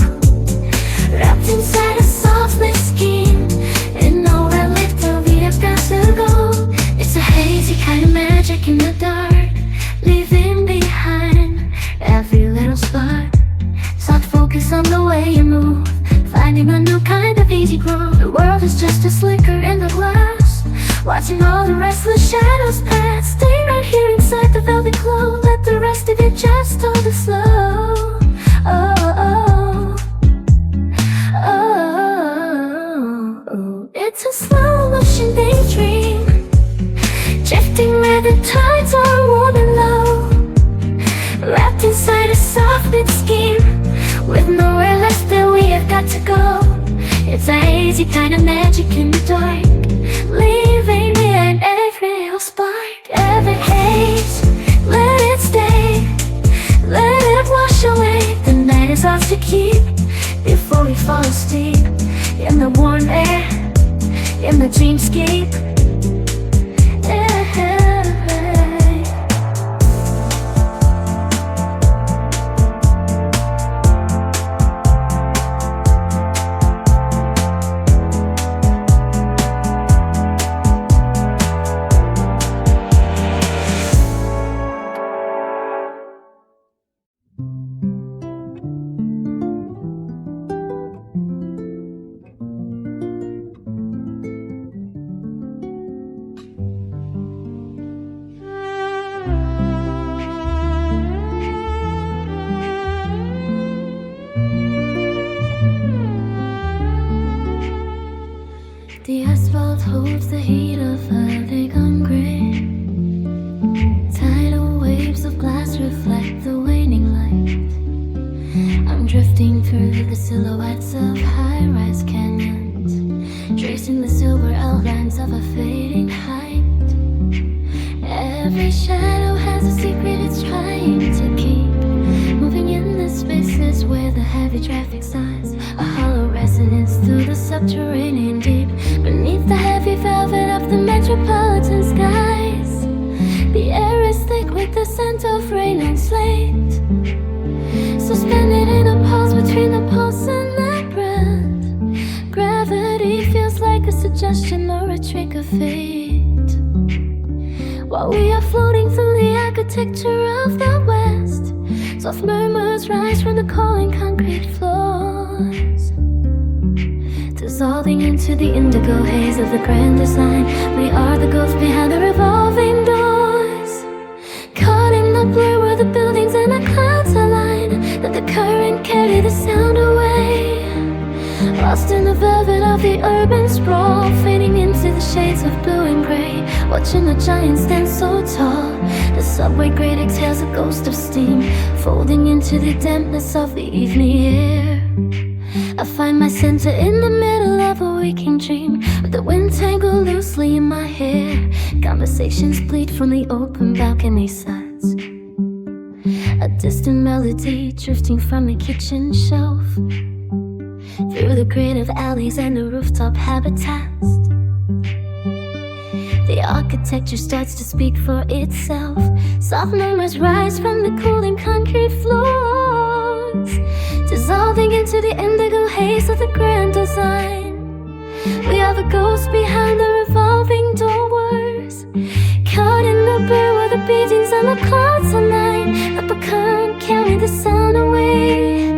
S2: wrapped inside a soft lit skin, and nowhere left till we have got to go. It's a hazy kind of magic in the dark, leaving behind every little spark. Soft focus on the way you move, finding a new kind of easy groove. The world is just a slicker in the glass, watching all the restless shadows pass. Stay right here inside the velvet glow, let the rest of it just hold it slow. Oh, oh, oh, oh. It's a slow motion daydream, drifting where the tides are warm and low, wrapped inside a soft knit skin, with nowhere left that we have got to go. It's a hazy kind of magic in the dark, leaving behind every little spark. Every haze, let it stay, let it wash away. The night is ours to keep before we fall asleep, in the warm air, in the dreamscape. The asphalt holds the heat of a vegan grid. Tidal waves of glass reflect the waning light. I'm drifting through the silhouettes of high-rise canyons, tracing the silver outlines of a fading height. Every shadow has a secret it's trying to keep, moving in the spaces where the heavy traffic sighs, a hollow resonance through the subterranean deep. Beneath the heavy velvet of the metropolitan skies, the air is thick with the scent of rain and slate, suspended in a pulse between the pulse and the breath. Gravity feels like a suggestion or a trick of fate, while we are floating through the architecture of the West. Soft murmurs rise from the calling concrete floors, dissolving into the indigo haze of the grand design. We are the ghosts behind the revolving doors, caught in the blur where the buildings and the clouds align. Let the current carry the sound away, lost in the velvet of the urban sprawl, fading into the shades of blue and gray. Watching the giant stand so tall, the subway grate exhales a ghost of steam, folding into the dampness of the evening air. I find my center in the middle of a waking dream, with the wind tangled loosely in my hair. Conversations bleed from the open balcony sides, a distant melody drifting from the kitchen shelf, through the grid of alleys and the rooftop habitats. The architecture starts to speak for itself. Soft murmurs rise from the cooling concrete floors, dissolving into the indigo haze of the grand design. We are the ghosts behind the revolving doors, caught in the blur where the beatings and the clouds align. Up a current carry the sound away,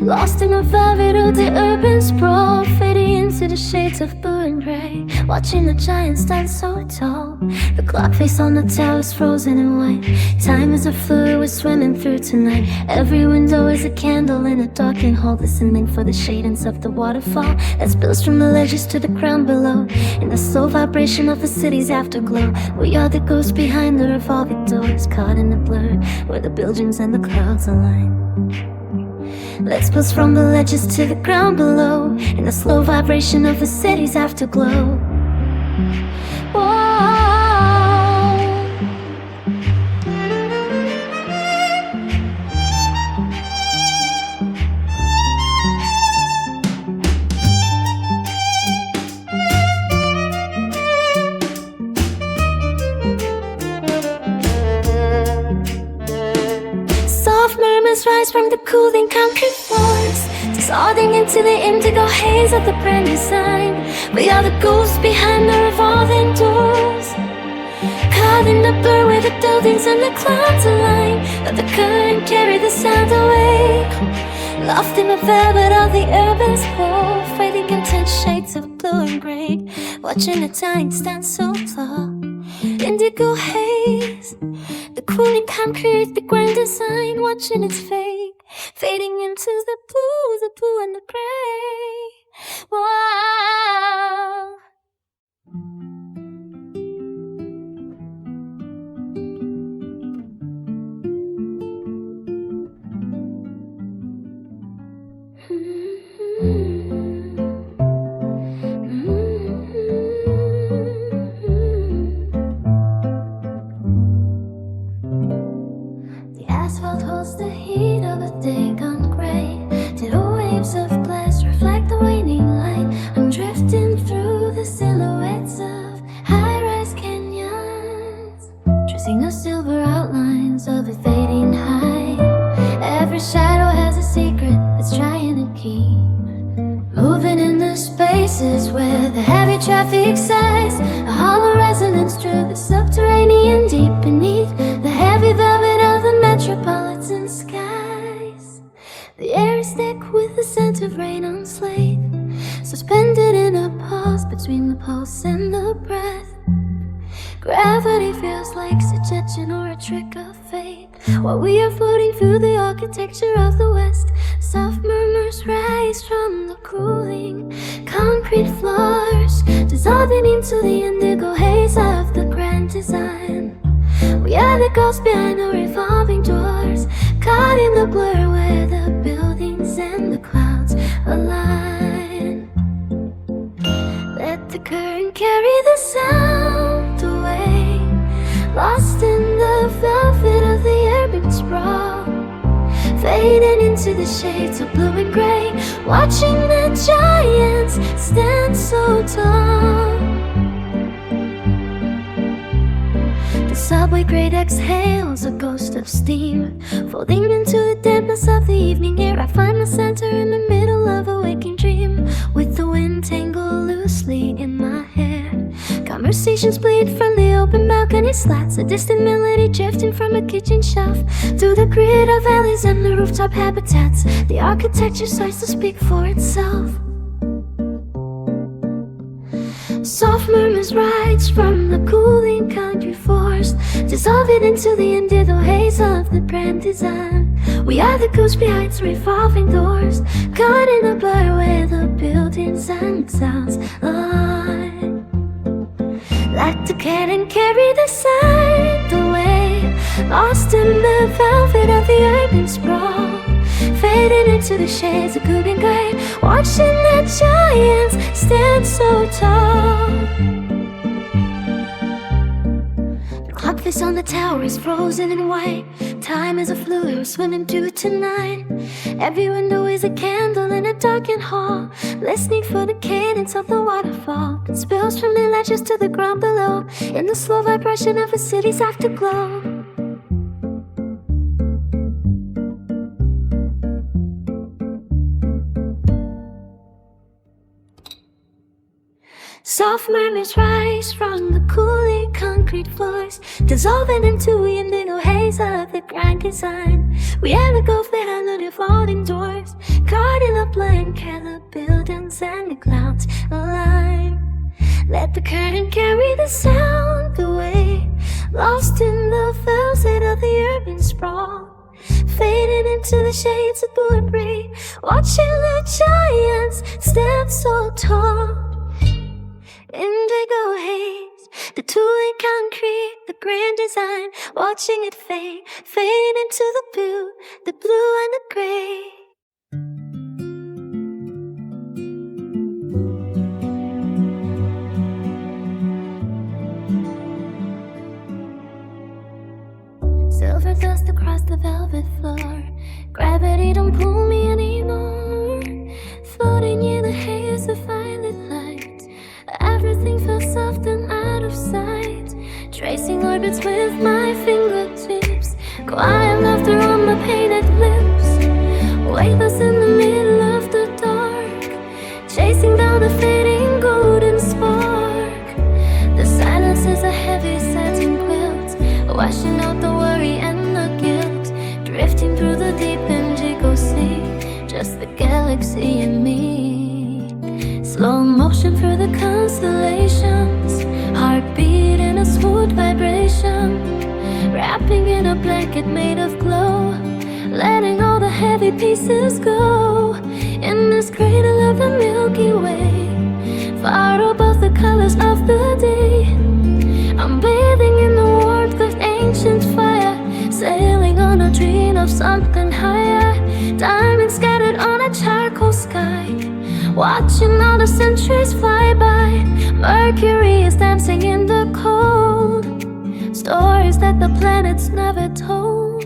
S2: lost in the velvet of the urban sprawl, fading into the shades of blue and gray. Watching the giant stand so tall, the clock face on the tower is frozen in white. Time is a fluid we're swimming through tonight. Every window is a candle in a darkened hall, listening for the shadings of the waterfall that spills from the ledges to the ground below. In the slow vibration of the city's afterglow, we are the ghosts behind the revolving doors, caught in the blur where the buildings and the clouds align. Let's pulse from the ledges to the ground below, in the slow vibration of the city's afterglow. Whoa. concrete floors, dissolving into the indigo haze of the brand design. We are the ghosts behind the revolving doors, caught in the blur where the buildings and the clouds align. Let the current carry the sound away, lost in the velvet of the urban flow, fading intense shades of blue and gray, watching the time stand so tall. Indigo haze, the cooling concrete, the grand design, watching its fade, fading into the blue and the gray. Wow. Asphalt holds the heat of a day gone gray. Tidal waves of glass reflect the waning light. I'm drifting through the silhouettes of high-rise canyons, tracing the silver outlines of a fading height. Every shadow has a secret it's trying to keep, moving in the spaces where the heavy traffic sighs, a hollow resonance through the subterranean deep beneath the heavy velvet of the metropolitan skies. The air is thick with the scent of rain on slate, suspended in a pause between the pulse and the breath. Gravity feels like suggestion or a trick of fate, while we are floating through the architecture of the West. Soft murmurs rise from the cooling concrete floors, dissolving into the indigo haze of the grand design. We are the ghosts behind the revolving doors, caught in the blur where the buildings and the clouds align. Let the current carry the sound away, lost in the velvet of the urban sprawl, fading into the shades of blue and gray, watching the giants stand so tall. The subway grate exhales a ghost of steam, folding into the dampness of the evening air. I find my center in the middle of a waking dream, with the wind tangled loosely in my hair. Conversations bleed from the open balcony slats, a distant melody drifting from a kitchen shelf, through the grid of alleys and the rooftop habitats. The architecture starts to speak for itself. Soft murmurs rise from the cooling concrete floors, dissolving into the indigo haze of the brand design. We are the ghosts behind the revolving doors, caught in the blur where the buildings and sounds align. Like the cat and carry the sound away, lost in the velvet of the urban sprawl, fading into the shades of good and gray, watching the giants stand so tall. The clock face on the tower is frozen in white. Time is a fluid we're swimming through tonight. Every window is a candle in a darkened hall, listening for the cadence of the waterfall that spills from the ledges to the ground below, in the slow vibration of a city's afterglow. Soft murmurs rise from the cooling concrete floors, dissolving into the indigo haze of the grand design. We are the ghosts behind the revolving doors, caught in the blank of the buildings and the clouds align. Let the curtain carry the sound away, lost in the velvet of the urban sprawl, fading into the shades of blue and gray, watching the giants stand so tall. Indigo haze, the tooling concrete, the grand design, watching it fade, fade into the blue and the gray. Silver dust across the velvet floor, gravity don't pull me anymore, floating in the haze of violet light. Everything feels soft and out of sight, tracing orbits with my fingertips, quiet laughter on my painted lips, wave washing out the worry and the guilt, drifting through the deep indigo sea, just the galaxy and me. Slow motion through the constellations, heartbeat in a smooth vibration, wrapping in a blanket made of glow, letting all the heavy pieces go. In this cradle of the Milky Way, far above the colors of the day, I'm bathing in the warmth of ancient fire, sailing on a dream of something higher. Diamonds scattered on a charcoal sky, watching all the centuries fly by. Mercury is dancing in the cold, stories that the planets never told.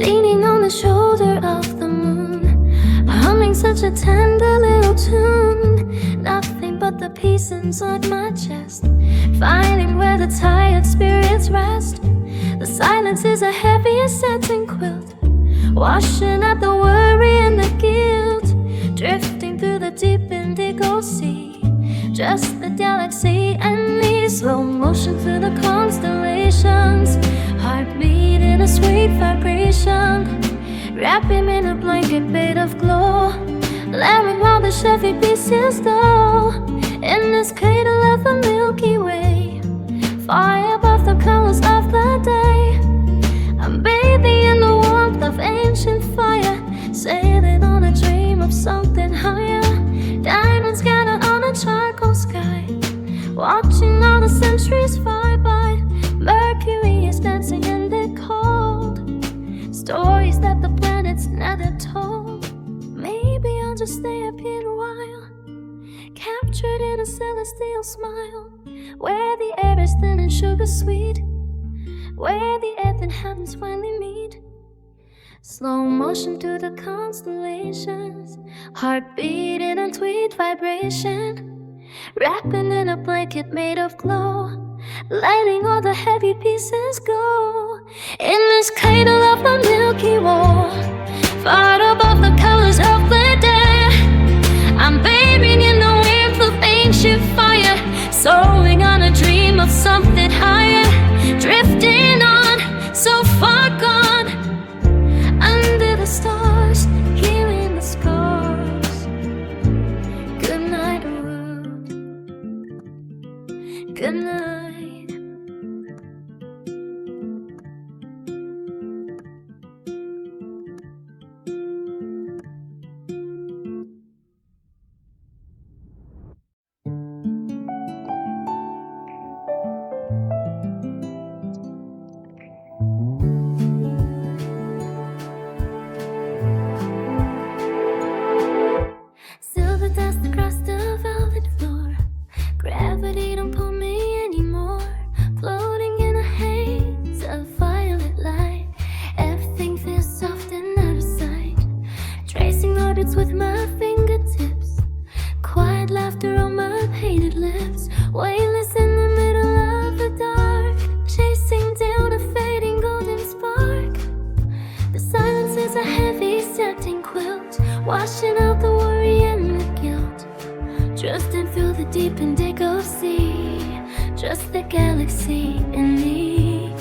S2: Leaning on the shoulder of the moon, humming such a tender little tune. Nothing but the peace inside my chest, finding where the tired spirits rest. The silence is a heavy satin quilt, washing out the worry and the guilt, drifting through the deep indigo sea, just the galaxy and me. Slow motion through the constellations, heartbeat in a sweet vibration, wrap him in a blanket made of glow, letting all the heavy pieces go. In this cradle of the Milky Way, far above the colors of the day, I'm bathing in the warmth of ancient fire, sailing on a dream of something higher. Diamonds scattered on a charcoal sky, watching all the centuries fly by. Mercury is dancing in the cold, stories that the planets never told. Maybe I'll just stay up here a while, captured in a celestial smile, where the air is thin and sugar sweet, where the earth and heavens finally meet. Slow motion through the constellations, heartbeat in a sweet vibration, wrapping in a blanket made of glow, letting all the heavy pieces go. In this cradle of the Milky Way, far above the colors of the day, I'm bathing in the warmth of ancient fire, soaring on a dream of something higher, drifting on, so far gone, under the stars, healing the scars. Good night, world. Good night. Silver dust across the velvet floor, gravity don't pull me anymore, floating in a haze of violet light, everything feels soft and out of sight, tracing orbits with my fingertips, quiet laughter on my painted lips, weightless in the middle of the dark, chasing down a fading golden spark. The silence is a heavy satin quilt, washing out the worry and the guilt, drifting through the deep indigo sea, just the galaxy and me.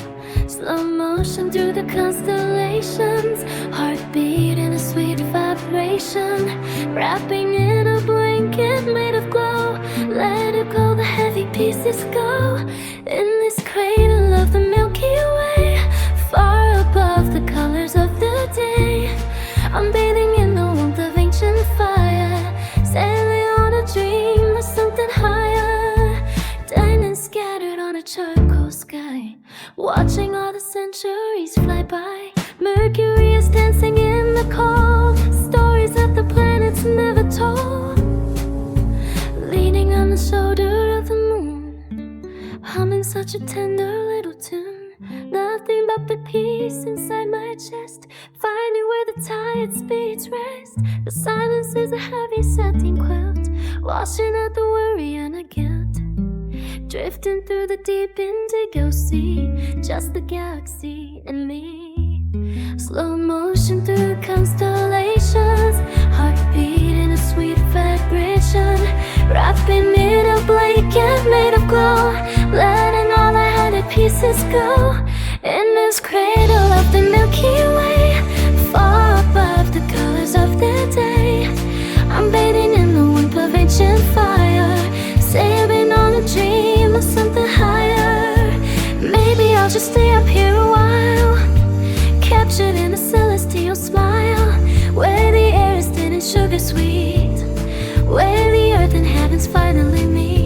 S2: Slow motion through the constellations, heartbeat in a sweet vibration, wrapping in a blanket made of glow, let it go, the heavy pieces go. In this cradle of the Milky Way, far above the colors of the day, I'm bathing in the warmth of ancient fire, sailing on a dream of something higher. Diamonds scattered on a charcoal sky, watching all the centuries fly by. Mercury is dancing in the cold, stories that the planets never told. Leaning on the shoulder of the moon, humming such a tender little tune. Nothing but the peace inside my chest, finding where the tired spirits rest. The silence is a heavy satin quilt, washing out the worry and the guilt, drifting through the deep indigo sea, just the galaxy and me. Slow motion through the constellations, heartbeat in a sweet vibration, wrapping in a blanket made of glow, letting all the headed pieces go in this cradle of the Milky Way, far above the colors of the day. I'm bathing in the warmth of ancient fire, sailing on a dream of something higher. Maybe I'll just stay up here a while, captured in a celestial smile, where the air is thin and sugar sweet, where the earth and heavens finally meet.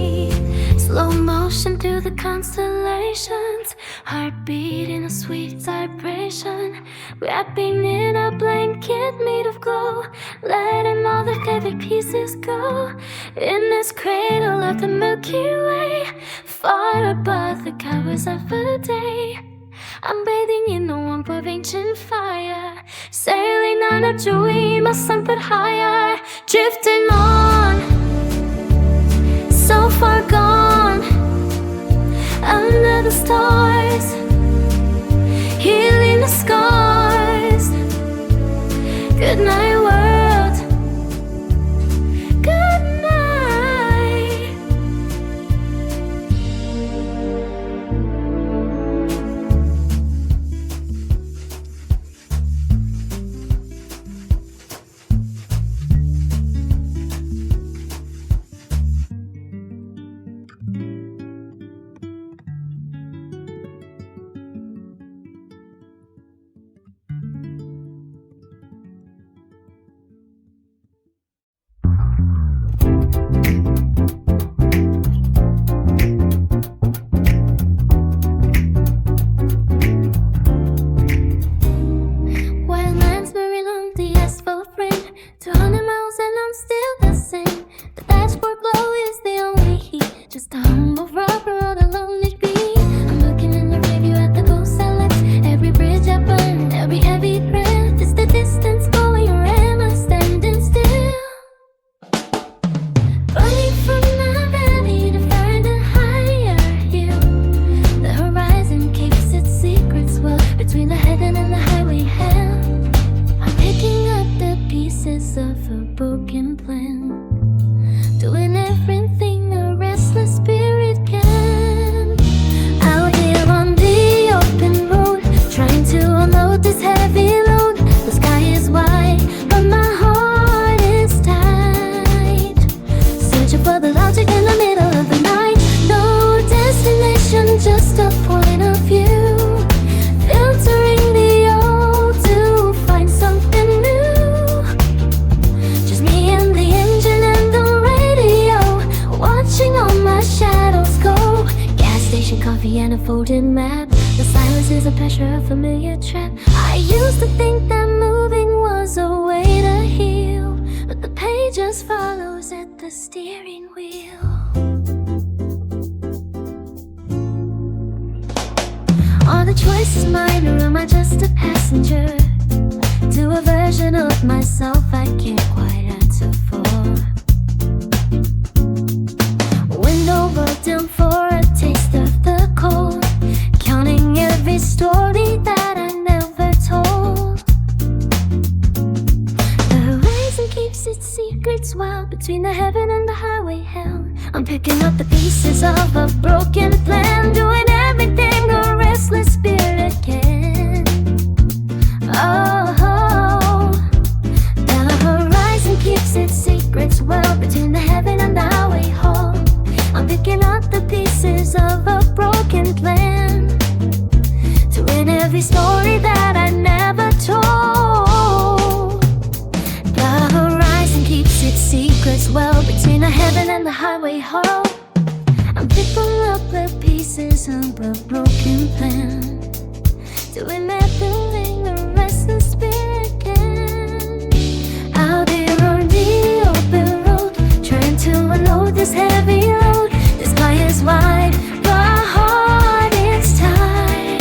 S2: Slow motion through the constellations, heartbeat in a sweet vibration, wrapping in a blanket made of glow, letting all the heavy pieces go in this cradle of the Milky Way, far above the covers of a day. I'm bathing in the warmth of ancient fire, sailing on a dream of something higher, drifting on, so far gone, under the stars, healing the scars. Good night, world. Good night. Wildlands very long, the asphalt ring, 200 miles and I'm still the same. The dashboard glow is the only heat, just a humble rubber on a lonely beat. I'm looking in the review at the ghosts I left, every bridge I burned, every heavy breath. Is the distance going or am I standing still? Running from the valley to find a higher hill. The horizon keeps its secrets well between the heaven and the highway hell. I'm picking up the pieces of a broken plan, doing everything a restless spirit can. Out here on the open road, trying to unload this heavy load. The sky is wide, but my heart is tight. Searching for the logic in the middle of the night. No destination, just a point of view. Filtering the old to find something new. Just me and the engine and the radio, watching all my shadows go. Gas station coffee and a folded map. The silence is a pressure, a familiar trap. I used to think that moving was a way to heal, but the pain just follows at the steering wheel. Are the choices mine or am I just a passenger to a version of myself I can't quite answer for? Window rolled down for a taste of the cold, counting every story that I never told. The horizon keeps its secrets wild between the heaven and the highway hell. I'm picking up the pieces of a broken plan, doing everything a restless spirit can. Oh, the horizon keeps its secrets well between the heaven and the highway hall. I'm picking up the pieces of a broken plan, doing every story that I never told. The horizon keeps its secrets well between the heaven and the highway hall. I'm picking up the pieces of a broken plan, doing everything a restless spirit can. Out here on the open road, trying to unload this heavy load. The sky is wide, but heart is tight.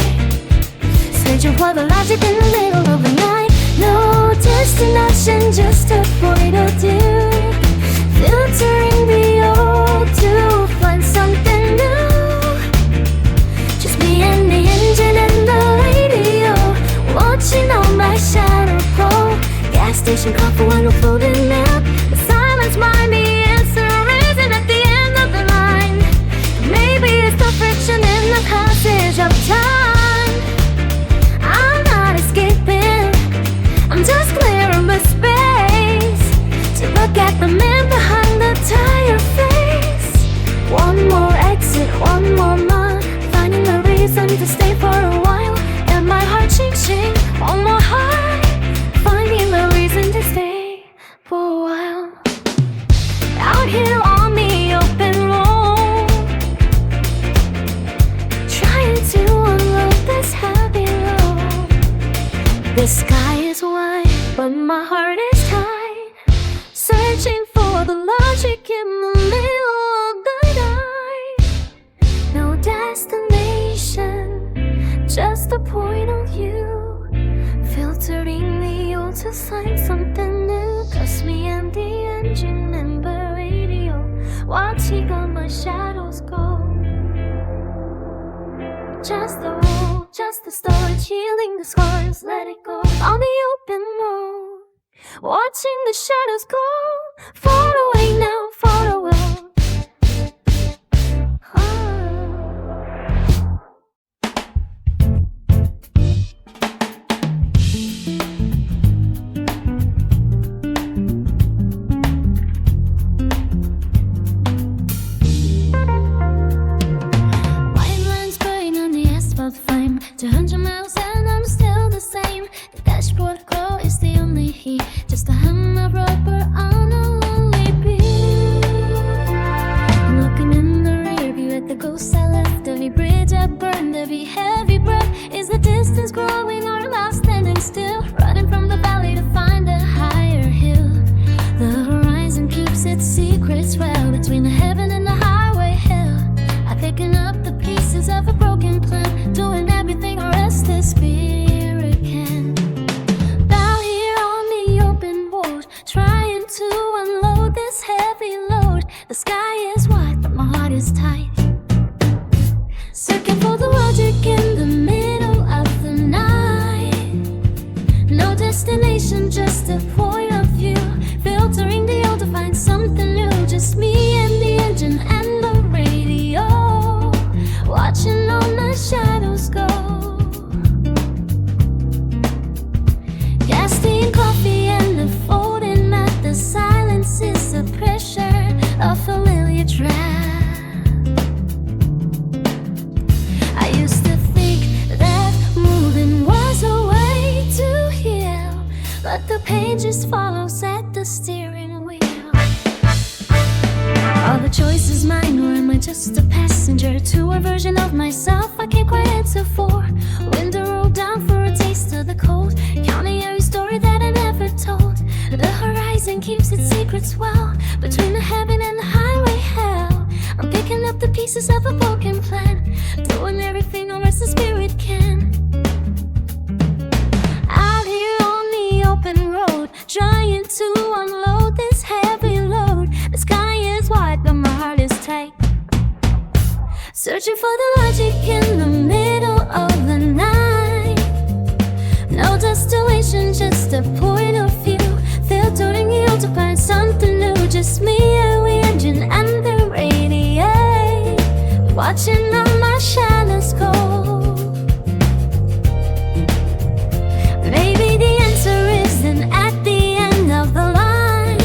S2: Searching for the logic in the middle of the night. No destination, just a point of view. Filtering the old to find something new. Just me and the engine and the radio, watching all my shadow grow. Gas station coffee and a folded map. The silence might be the answer, isn't at the end of the line. Maybe it's the friction in the passage of The sky is wide, but my heart is tight, searching for the logic in the middle of the night. No destination, just a point of view, filtering the old to find something new. Just me and the engine and the radio, watching all my shadows go. Just the road, just the storage, healing the scars, let it go on the open road, watching the shadows go far away now, far away. White lines burning on the asphalt flame, 200 miles and I'm still the same. The dashboard glow is the only heat, just a hum of rubber on a lonely beat. Looking in the rear view at the ghosts I left, every bridge I burned, every heavy breath. Is the distance growing or am I standing still, running from the valley to find a higher hill? The horizon keeps its secrets well, between the heaven and the highway hell. I'm picking up the pieces of a broken plan, doing everything our restless spirit can. Down here on the open road, trying to unload this heavy load. The sky is wide, but my heart is tight, searching for the logic in the middle of the night. No destination, just a point of view, filtering the old to find something new. Just me and the engine and the radio, watching all my shadows go. Casting coffee and the folding mat, the silence is the pressure of familiar trap. I used to think that moving was a way to heal, but the pages follows at the steering wheel. Are the choices mine, or am I just a passenger to a version of myself I can't quite answer for? Window rolled down for a taste of the cold, counting every story that I never told. The horizon keeps its secrets well, between the heaven and the highway hell. I'm picking up the pieces of a broken plan, doing everything a restless spirit can. Out here on the open road, trying to unload this heavy load. The sky is wide, but my heart is tight, searching for the logic in the middle of the night. No destination, just a point of view, filtering the old to find something new. Just me and the engine and the radio, watching all my shadows go. Maybe the answer isn't at the end of the line.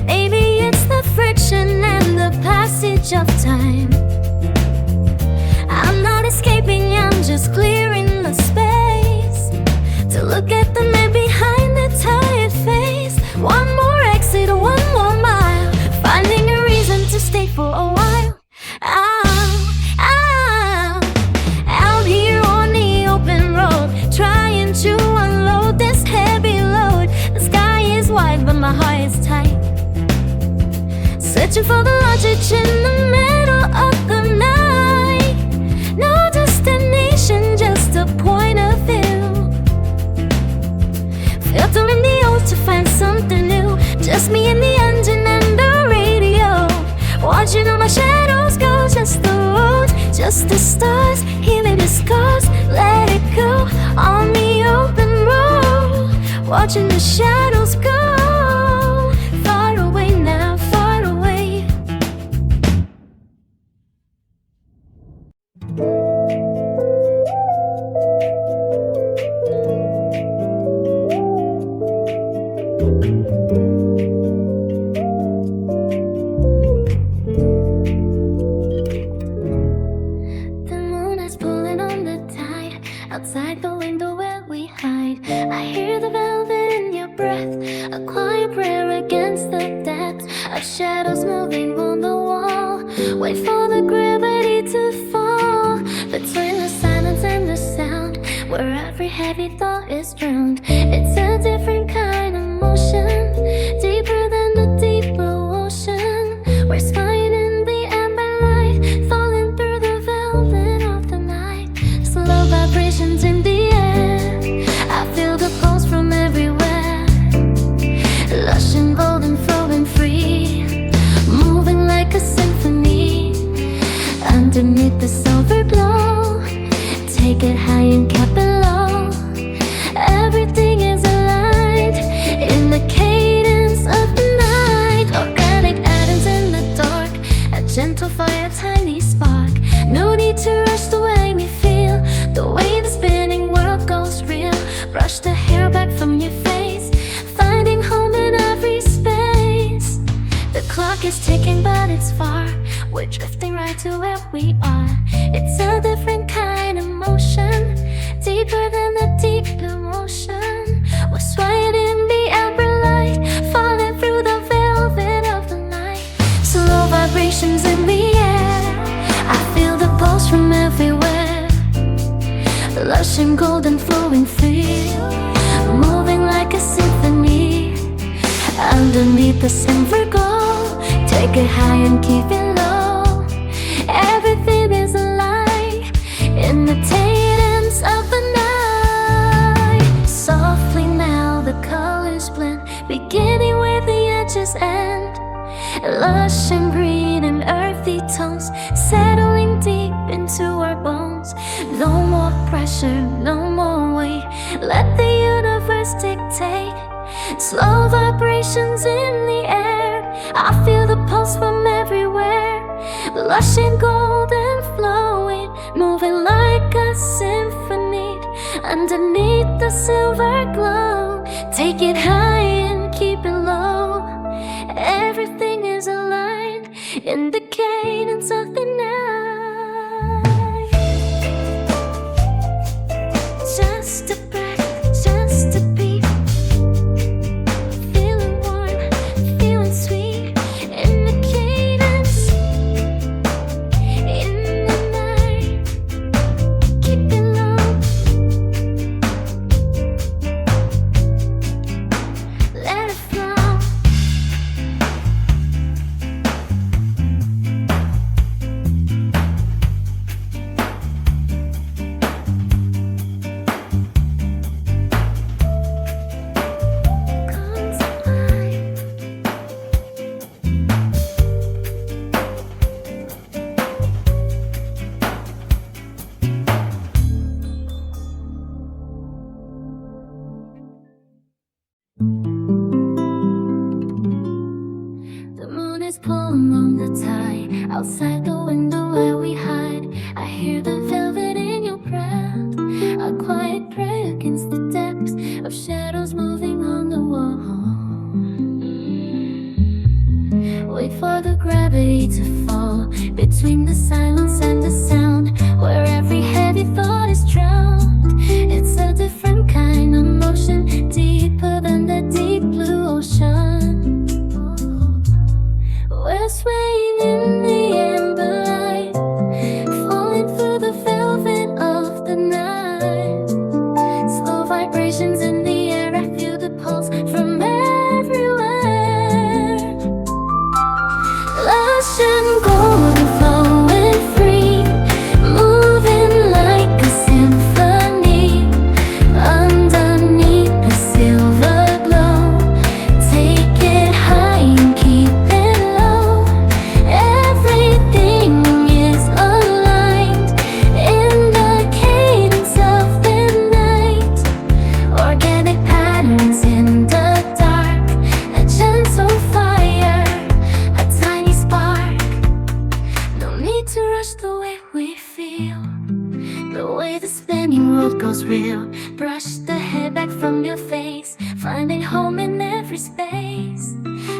S2: Maybe it's the friction and the passage of time. I'm not escaping, I'm just clearing the space to look at the man behind the tired face. One more exit, one more mile, finding a reason to stay for a while. Out here on the open road, trying to unload this heavy load. The sky is wide, but my heart is tight, searching for the logic in the middle of the night. No destination, just a point of view, filtering the old to find something new. Just me and the engine and the radio, watching all my shadows go. Just the road, just the stars, healing the scars, let it go on the open road, watching the shadows go far away now, far away. The moon is pulling on the tide, outside the window where we hide. I hear the velvet in your breath, a quiet prayer against the depths of shadows moving on the wall. Wait for the gravity to fall, between the silence and the sound, where every heavy thought is drowned. it high and keep it low. Everything is aligned in the cadence of the night. Organic atoms in the dark, a gentle fire, tiny spark. No need to rush the way we feel, the way the spinning world goes real. Brush the hair back from your face, finding home in every space. The clock is ticking but it's far, we're drifting right to where we are. It's a different kind of motion, deeper than the deep emotion. We're swaying in the amber light, falling through the velvet of the night. Slow vibrations in the air, I feel the pulse from everywhere. Lush and golden flowing free, moving like a symphony. Underneath the silver gold, take it high and keep it low. Everything is alive in the cadence of the night. Softly now the colors blend, beginning where the edges end. Lush and green and earthy tones, settling deep into our bones. No more pressure, no more weight, let the universe dictate. Slow vibrations in the air, I feel the pulse from everywhere. Lush and golden flowing, moving like a symphony. Underneath the silver glow, take it high and keep it low. Everything is aligned in the cadence of the night. Just a breath, just a beat, feeling warm, feeling sweet in the cadence, in the night. Keep it low, let it flow. The moon is pulling on the tide, outside the window where we hide. I hear the velvet in your breath, a quiet prayer against the depths of shadows moving on the wall. Wait for the gravity to fall, between the silence and the sound, where every heavy thought is drowned. It's a different kind of motion, deeper than the deep blue ocean. We're swaying in the amber light, falling through the velvet of the night. Slow vibrations in the air, I feel the pulse from everywhere. Lush and golden flowing free, moving like a symphony. Underneath the silver glow, take it high and keep it low. Everything is aligned in the cadence of the night. Organic patterns in the dark, a gentle fire, a tiny spark. No need to rush the way we feel, the way the spinning world goes real. Brush the hair back from your face, finding home in every space.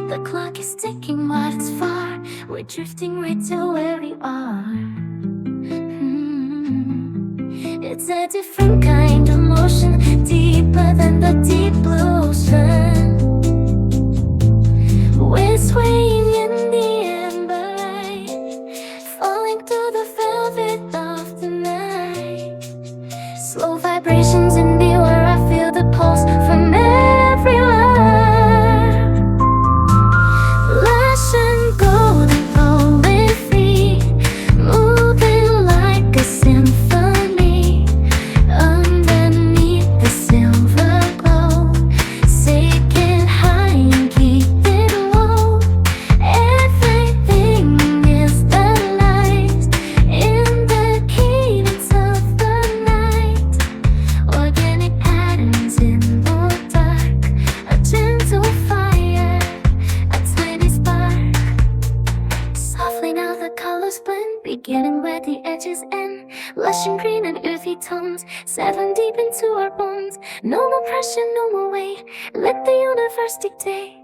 S2: The clock is ticking but it's far, we're drifting right to where we are. It's a different kind of motion, deeper than the deep blue ocean. We're swaying in the amber light, falling through the velvet of the night. Slow vibrations in the air, I feel the pulse from everywhere. Lush and golden flowing free, moving like a symphony. Underneath the silver glow, take it high and keep it low. Everything is alive in the cadence of the night. settling deep into our bones. No more pressure, no more weight. Let the universe dictate.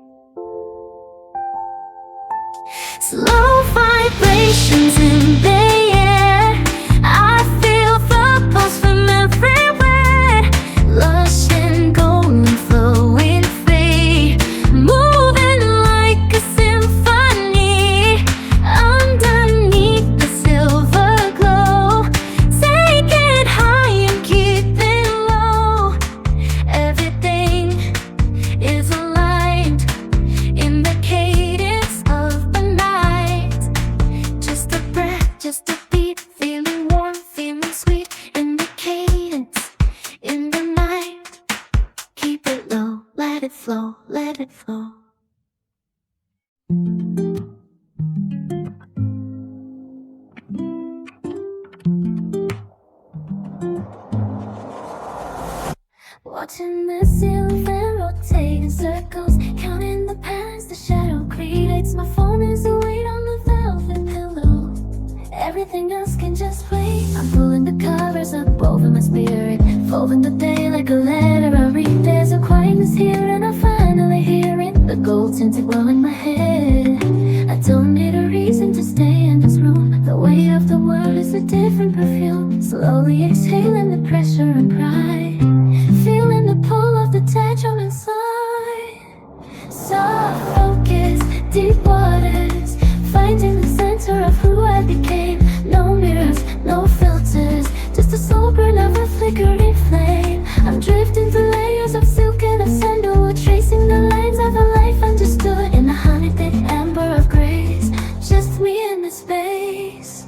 S2: Slow vibrations in the air. I feel the pulse from everywhere. Lush and golden, flowing free, moving like a symphony underneath the silver glow. Take it high and keep it low. Everything is aligned in the cadence of the night. Just a breath, just a beat, feeling warm, feeling sweet in the cadence, in the night. Keep it low, let it flow, let it flow. Watching the silver rotate in circles, counting the past, the shadow creates my phone as a weight on the velvet pillow. Everything else can just wait. I'm pulling the covers up over my spirit, folding the day like a letter I read. There's a quietness here and I finally hear it. The gold tinted glow in my head. I don't need a reason to stay in this room. The weight of the world is a different perfume. Slowly exhaling the pressure and pride, feeling the pull of the tide from inside. Soft focus, deep waters, finding the center of who I became. No mirrors, no filters, just a slow burn of a flickering flame. I'm drifting through layers of silk and of sandalwood, tracing the lines of a life understood in a honey-thick amber of grace. Just me in the space.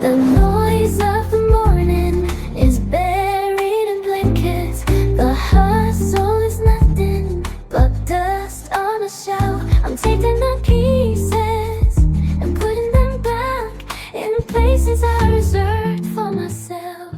S2: The noise of the morning is buried in blankets. The hustle is nothing but dust on a shelf. I'm taking the pieces and putting them back in places I reserved for myself.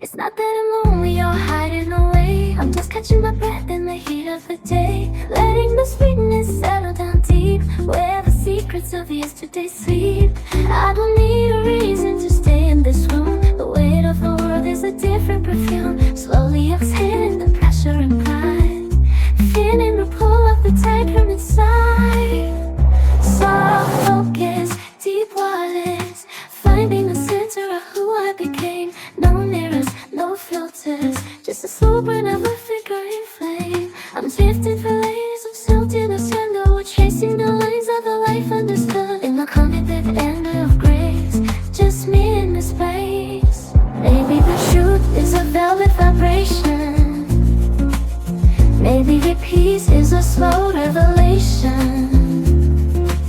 S2: It's not that I'm lonely or hiding away. I'm just catching my breath in the heat of the day, letting the sweetness settle down deep where the secrets of yesterday sleep. I don't need a reason to stay in this room. The weight of the world is a different perfume. Slowly exhaling the pressure and pride, feeling the pull of the tide from inside. Soft focus, deep waters, finding the center of who I became. No mirrors, no filters, just a slow burn of a flickering flame. I'm drifting through layers of silt in a sandalwood, chasing the lines of a life understood in the cognitive anger of grace. Just me in the space. Maybe the truth is a velvet vibration. Maybe the peace is a slow revelation.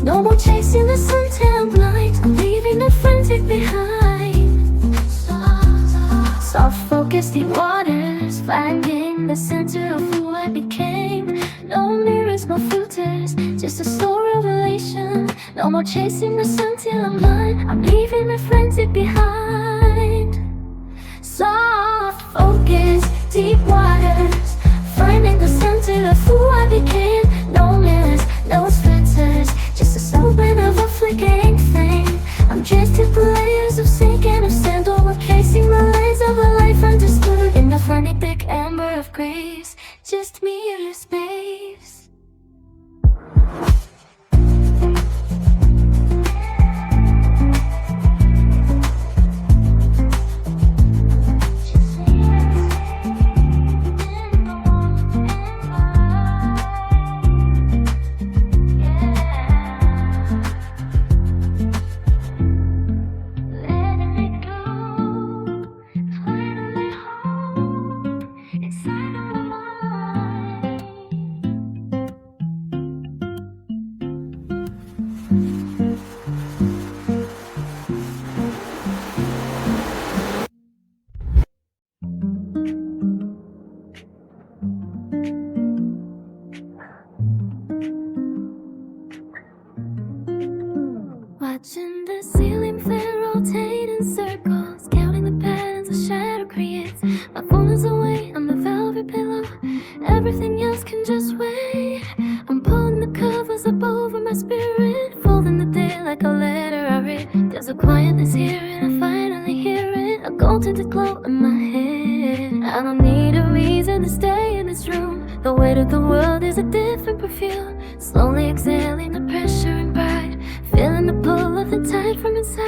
S2: No more chasing the sun till I'm blind. I'm leaving the frantic behind. Soft focus, deep waters, finding the center of who I became. No mirrors, no filters, just a slow revelation. No more chasing the sun till I'm blind. I'm leaving the frantic behind. Soft focus, deep waters, finding the center of who I became. No mirrors, no filters, just a slow burn of a flickering flame. I'm drifting through layers of sink and of sandalwood, casing the lines of a life understood in the funny thick amber of grace. Just me in a space. tinted glow in my head. I don't need a reason to stay in this room. The weight of the world is a different perfume. Slowly exhaling the pressure and pride, feeling the pull of the tide from inside.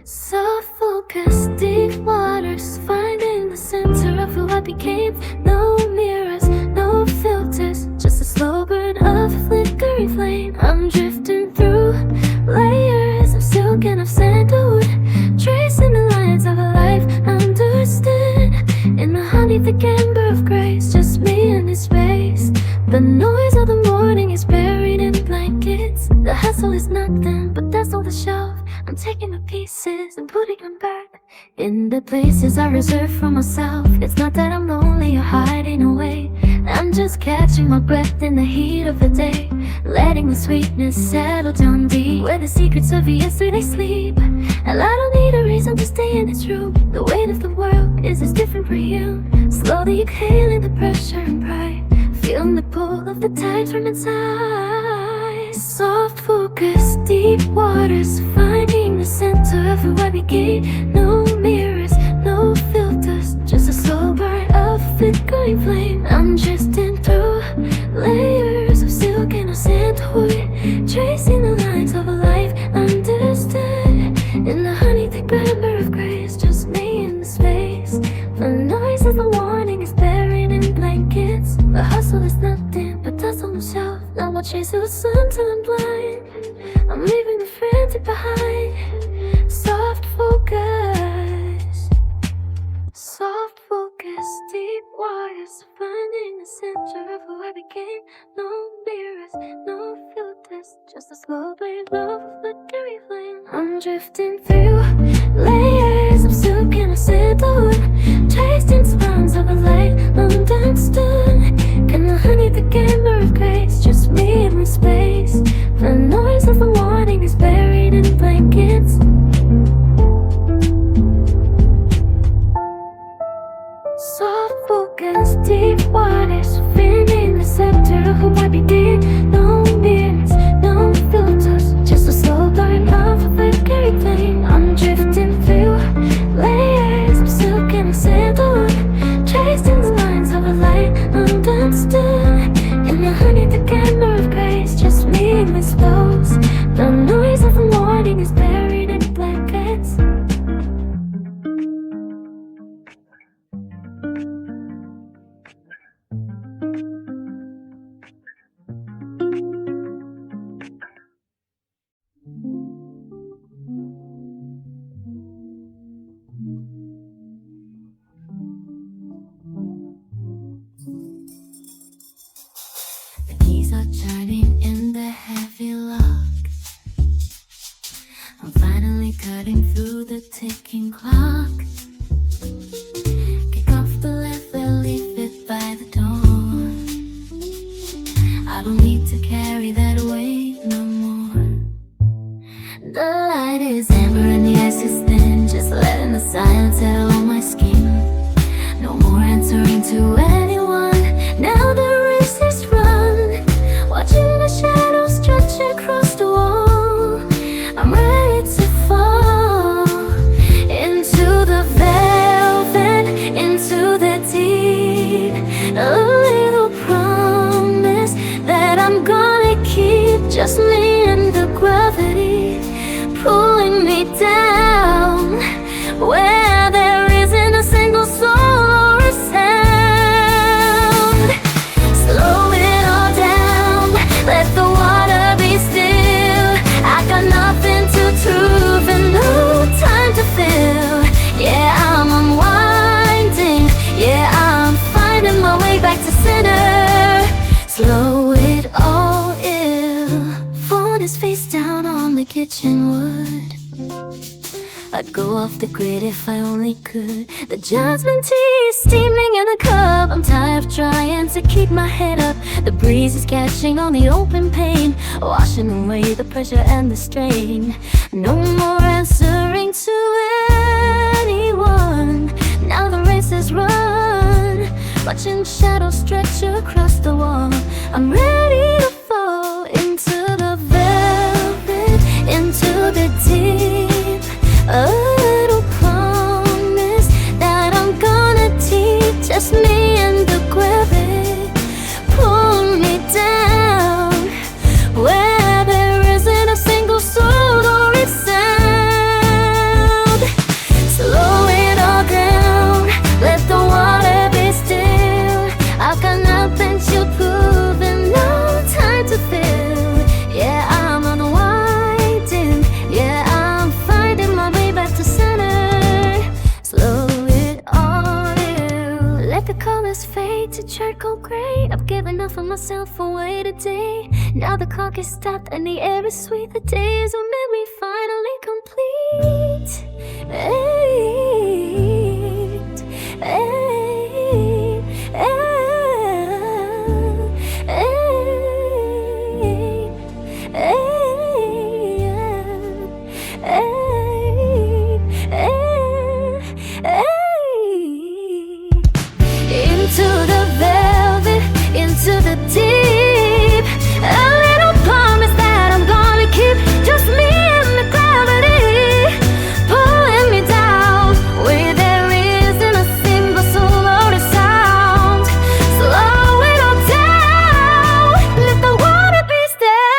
S2: Soft focus, deep waters, finding the center of who I became. No mirrors, no filters, just a slow burn of a flickering flame. I'm drifting through layers of silk and of sandalwood, tracing the lines of a life understood. In the honey, thick amber of grace, just me and this space. The noise of the morning is buried in blankets. The hustle is nothing, but that's all the shelf. I'm taking the pieces and putting them back in the places I reserve for myself. It's not that I'm lonely or hiding away. I'm just catching my breath in the heat of the day, letting the sweetness settle down deep, where the secrets of yesterday sleep. And I don't need a reason to stay in this room. The weight of the world is as different for you. Slowly exhaling the pressure and pride, feeling the pull of the tide from inside. Soft focus, deep waters, finding the center of who I became. No mirrors, no filters, just a slow burn of flickering flame. I'm drifting through layers of silk and of sandalwood, tracing the lines of a life understood. In the honey, thick amber of grace, just me in the space. The noise of the warning is buried in blankets. The hustle is nothing, but that's on the shelf. Now I chase the sun till I'm blind. I'm leaving the frantic behind. Soft focus, soft focus, deep waters, finding the center of who I became. No mirrors, no filters, just a slow blade of a flickering flame. I'm drifting through layers of silk and of sandalwood, tasting sounds of a light understood. Can the honey, the amber of grace, just me in this space. The noise of the warning is buried in blankets. Soft focus, deep waters, feeling the center of who I became. No mirrors, no filters, just a slow burn of a flickering flame. I'm drifting through layers of silk and of sandalwood, tracing the lines of a light understood. In the honey, the amber of grace, just me and my clothes. The noise of the morning is buried in blankets. The keys are turning in the heavy lock. I'm finally cutting through the ticking clock. Kick off the leather, leave it by the door. I don't need to carry that weight no more. The light is amber and the ice is thin, just letting the silence settle on my skin. No more answering to anyone, now the race is run. Watching the shadows stretch across the wall, I'm ready to fall into the velvet, into the deep. A little promise that I'm gonna keep, just me and the gravity pulling me down, where there isn't a single soul or a sound. Slow it all down, let the water be still. I got nothing to prove and no time to fill. Yeah, I'm unwinding, yeah, I'm finding my way back to center. Slow it all in, phone is face down on the kitchen wood. I'd go off the grid if I only could. The jasmine tea is steaming in the cup. I'm tired of trying to keep my head up. The breeze is catching on the open pane, washing away the pressure and the strain. No more answering to anyone, now the race is run. Watching shadows stretch across the wall, I'm ready to fall into the velvet, into the deep. A little colors fade to charcoal gray. I've given up on myself away today. Now the clock is stopped and the air is sweet. The days will make me finally complete. Into the velvet, into the deep. A little promise that I'm gonna keep. Just me and the gravity pulling me down where there isn't a single soul or a sound. Slow it all down, let the water be still.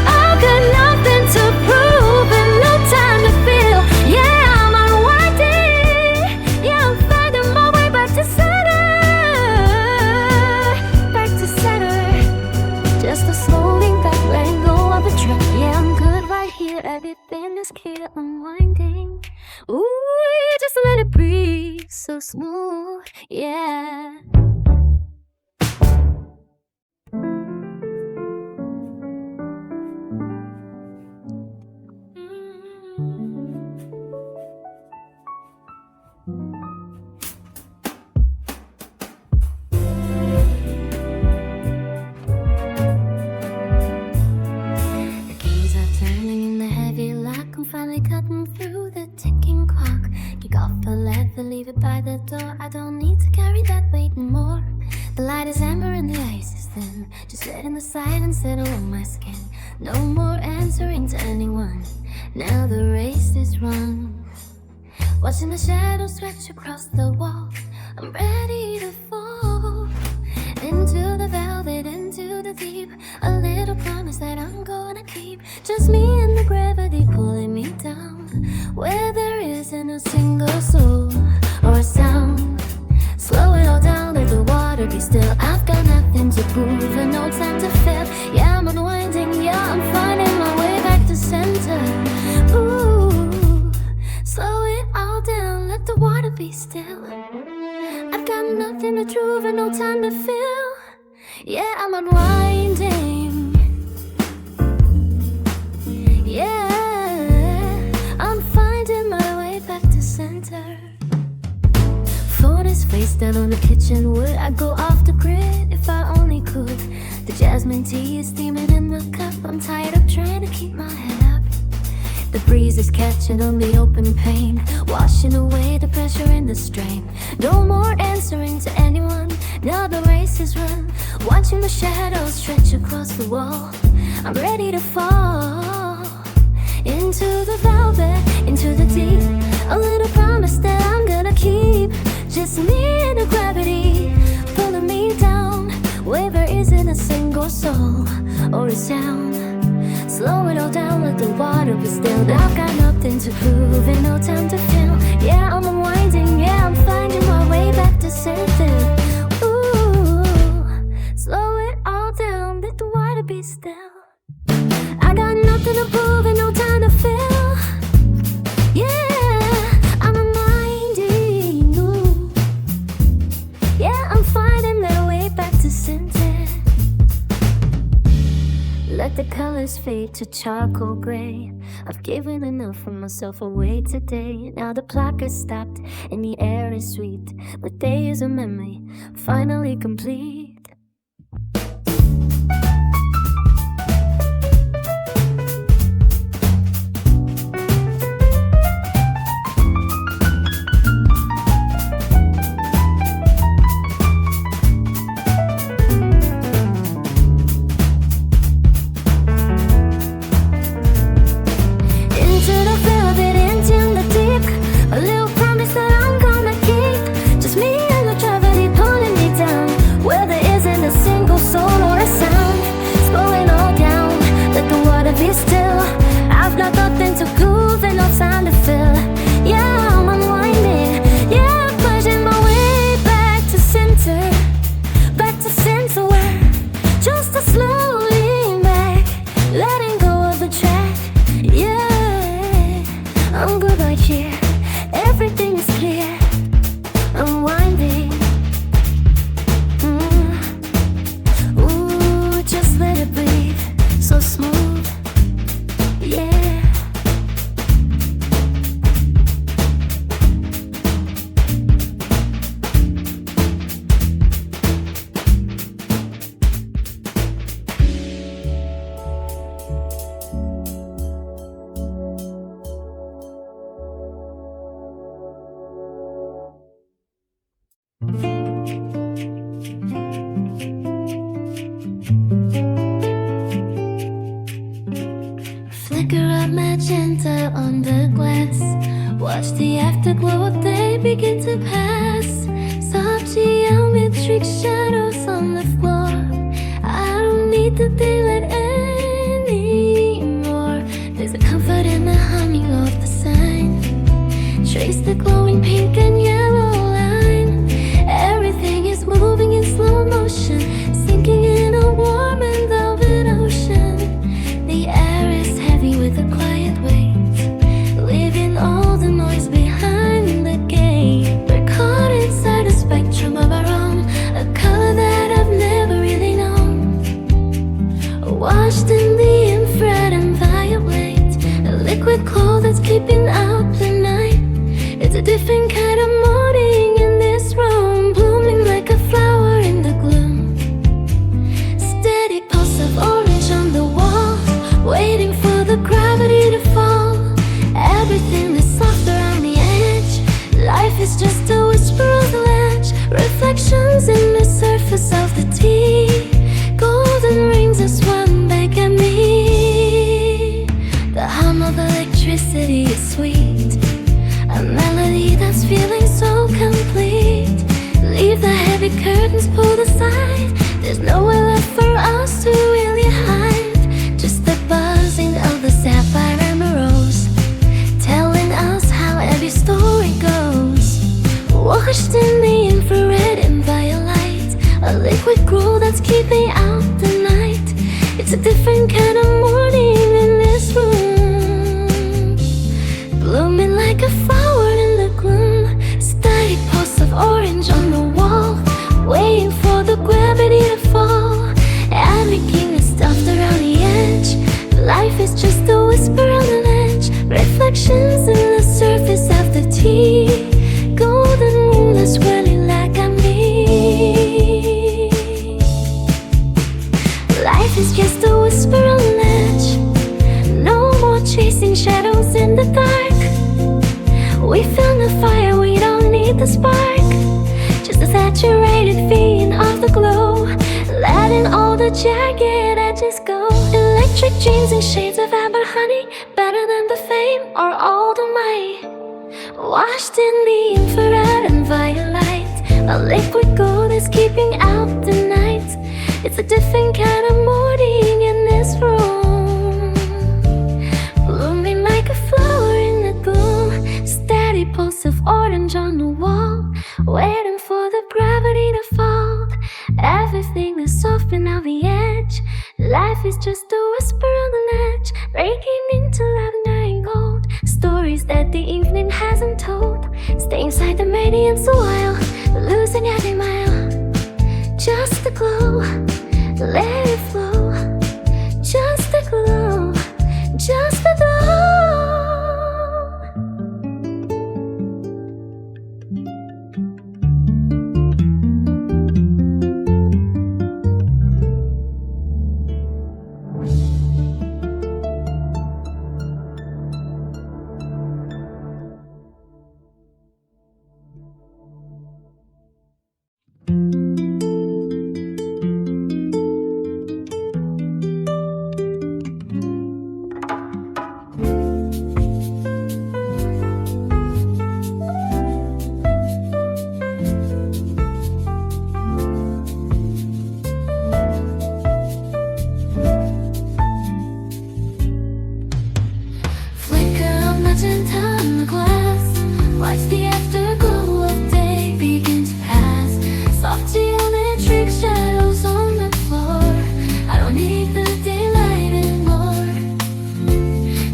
S2: I've got nothing to prove and no time to feel. Yeah, I'm unwinding. Yeah, I'm finding my way back to center. Back to center. Just a slowing back, letting go of the track. Yeah, I'm good right here. Everything is clear, unwinding. Ooh, just let it breathe, so smooth. Yeah. The keys are turning in the heavy lock. I'm finally cutting through the ticking clock. Kick off the leather, leave it by the door. I don't need to carry that weight anymore. The light is amber and the ice is thin. Just letting the silence settle on my skin. No more answering to anyone. Now the race is run. Watching the shadows stretch across the wall. I'm ready to fall into the velvet, into the deep. A little promise that I'm gonna keep. Just me and the gravity pulling me down where there isn't a single soul or a sound. Slow it all down, let the water be still. I've got nothing to prove and no time to fail. Yeah, I'm unwinding, yeah, I'm finding my way back to center. Ooh, slow it all down, let the water be still. I've got nothing to prove and no time to feel. Yeah, I'm unwinding. Yeah, I'm finding my way back to center. Phone is face down on the kitchen wood. I go off the grid if I only could. The jasmine tea is steaming in the cup. I'm tired of trying to keep my head up. The breeze is catching on the open pane, washing away the pressure and the strain. No more answering to anyone, now the race is run. Watching the shadows stretch across the wall. I'm ready to fall into the velvet, into the deep. A little promise that I'm gonna keep. Just me and the gravity pulling me down where there isn't a single soul or a sound. Slow it all down, let the water be still. I've got nothing to prove and no time to feel. Yeah, I'm unwinding, yeah, I'm finding my way back to center. Ooh, slow it all down, let the water be still. I got nothing to prove and no time to feel. Yeah, I'm unwinding. Ooh. Yeah, I'm finding my way back to center. Let the colors fade to charcoal gray. I've given enough of myself away today. Now the clock has stopped and the air is sweet. The day is a memory, finally complete. Where the Watch the afterglow of day begin to pass. Soft geometric shadows on the floor. I don't need the daylight anymore. There's a comfort in the humming of the sign. Trace the glowing pink and yellow line. Everything is moving in slow motion, sinking in a warm and velvet ocean. The air is heavy with a quiet weight, leaving all the noise behind the gate. We're caught inside a spectrum of our own, a color that I've never really known. Washed in the infrared and violet, a liquid glow that's keeping out the night. It's a different kind of morning in this room, blooming like a flower in the gloom. Steady pulse of orange on the wall, waiting for the gravity to fall. Everything is soft around the edge. Life is just a whisper on the ledge. Reflections in the surface of the tea. Golden rings are swirling back at me. The hum of electricity is sweet, a melody that's feeling so complete. Leave the heavy curtains pulled aside. There's nowhere left for us to really hide. Just the buzzing of the sapphire and the rose, telling us how every story goes. Washed in the infrared and violet, a liquid glow that's keeping out the night. It's a different kind of morning in this room, blooming like a flower in the gloom. Steady pulse of orange on the wall, waiting for the gravity to fall. Everything is stuffed around the edge. Life is just a whisper on the ledge. Reflections in the surface of the tea. Golden moonlight swirling like at me. Life is just a whisper on the ledge. No more chasing shadows in the dark. We found the fire, we don't need the spark. Just a saturated feeling of the glow, letting all the jagged edges go. Electric dreams and shades of amber honey, better than the fame or all the might. Washed in the infrared and violet, a liquid gold is keeping out the night. It's a different kind of morning in this room, blooming like a flower in the gloom. Steady pulse of orange on the wall, waiting for the gravity to fall. Everything is soft and on the edge. Life is just a whisper on the ledge, breaking into lavender and gold. Stories that the evening hasn't told, stay inside the radiance a while, losing every mile. Just the glow, let it flow. Just the glow, just the glow. Watch the afterglow of day begin to pass. Soft geometric shadows on the floor. I don't need the daylight anymore.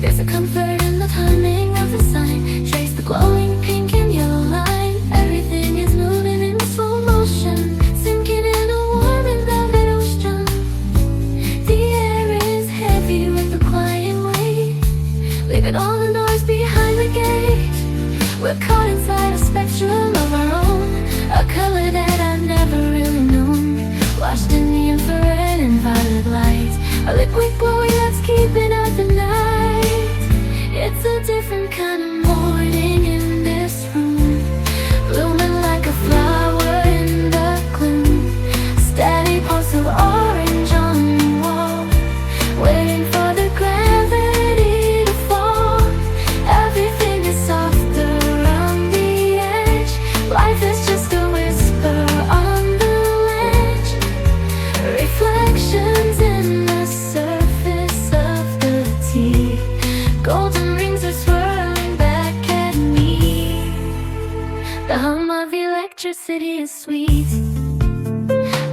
S2: There's a comfort in the timing of the sign. Trace the glowing pink and yellow line. Everything is moving in slow motion, sinking in a warm and velvet ocean. The air is heavy with a quiet weight, leaving all the noise behind the gate. We're caught inside a spectrum of our own, a color that I've never really known. Washed in the infrared and violet light, a liquid glowing that's keeping out the night. It's a different kind of morning in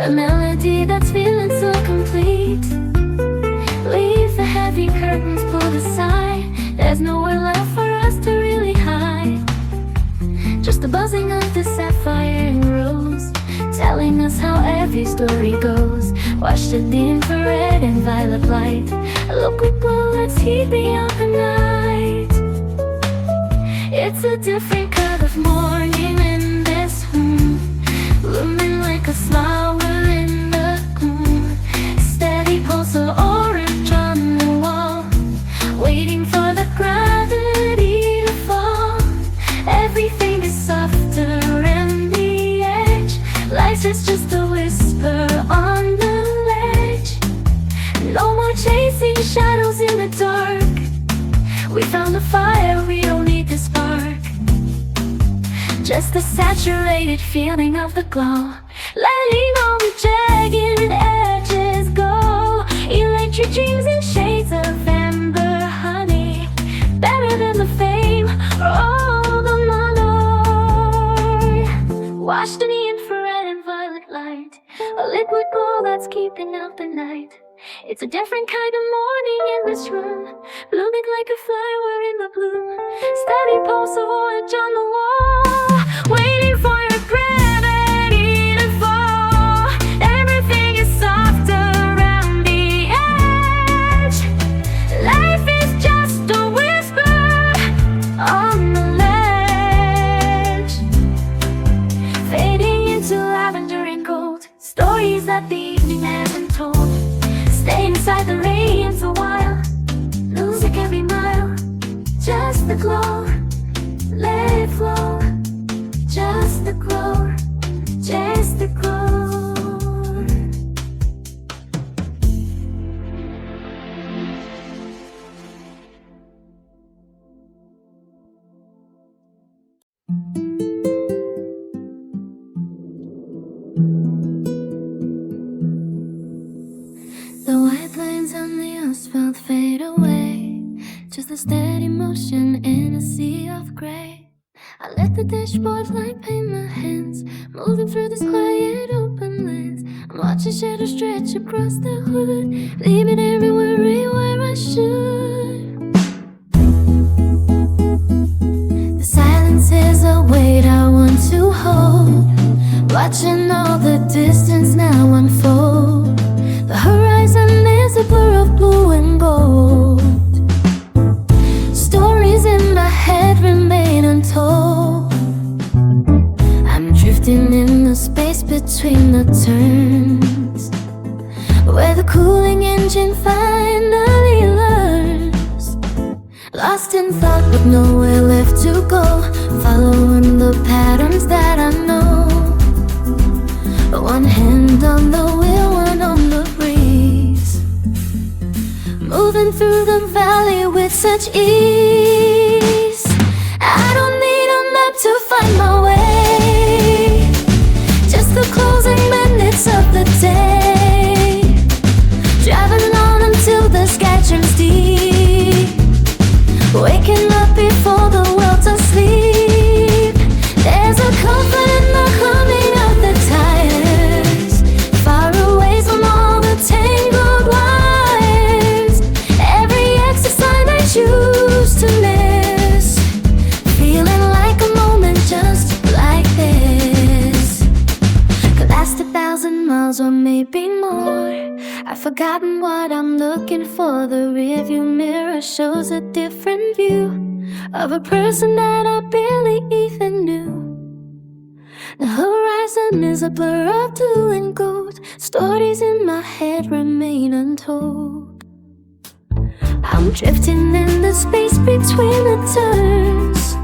S2: a melody that's feeling so complete. Leave the heavy curtains pulled aside. There's nowhere left for us to really hide. Just the buzzing of the sapphire and rose, telling us how every story goes. Washed in the infrared and violet light. Look what bullets heat beyond the night. It's a different kind of morning in this room, blooming like a flower in the gloom. Steady pulse of orange on the wall, waiting for the gravity to fall. Everything is softer in the edge. Life is just a whisper on the ledge. No more chasing shadows in the dark. We found the fire, we don't need the spark. Just the saturated feeling of the glow, letting all the jagged edges go. Electric dreams and shades of amber honey, better than the fame or all the money. Washed in the infrared and violet light, a liquid glow that's keeping out the night. It's a different kind of morning in this room, blooming like a flower in the bloom. Steady pulse of orange on the wall, waiting for your gravity to fall. Everything is soft around the edge. Life is just a whisper on the ledge, fading into lavender and gold. Stories that the evening hasn't told. Stay inside the rain for a while, music every mile. Just the glow, let it flow. Just the glow, just the glow. The white lines on the asphalt fade away, just a steady motion in a sea of grey. I let the dashboard light paint my hands, moving through this quiet open lands. I'm watching shadows stretch across the hood, leaving everywhere where I should. The silence is a weight I want to hold, watching all the distance now unfold. The horizon is a blur of blue and gold. Stories in my head remain untold. I'm drifting in the space between the turns, where the cooling engine finally learns. Lost in thought with nowhere left to go, following the patterns that I know. One hand on the wheel, one on the breeze, moving through the valley with such ease. I don't need a map to find my way, just the closing minutes of the day, driving on until the sky turns deep, waking up before the world's asleep. There's a comfort in the humming of the tires, far away from all the tangled wires. Every exit sign I choose to miss, feeling like a moment just like this could last 1,000 miles or maybe more. I've forgotten what I'm looking for. The rearview mirror shows a different view of a person that I barely even knew. The horizon is a blur of blue and gold. Stories in my head remain untold. I'm drifting in the space between the turns,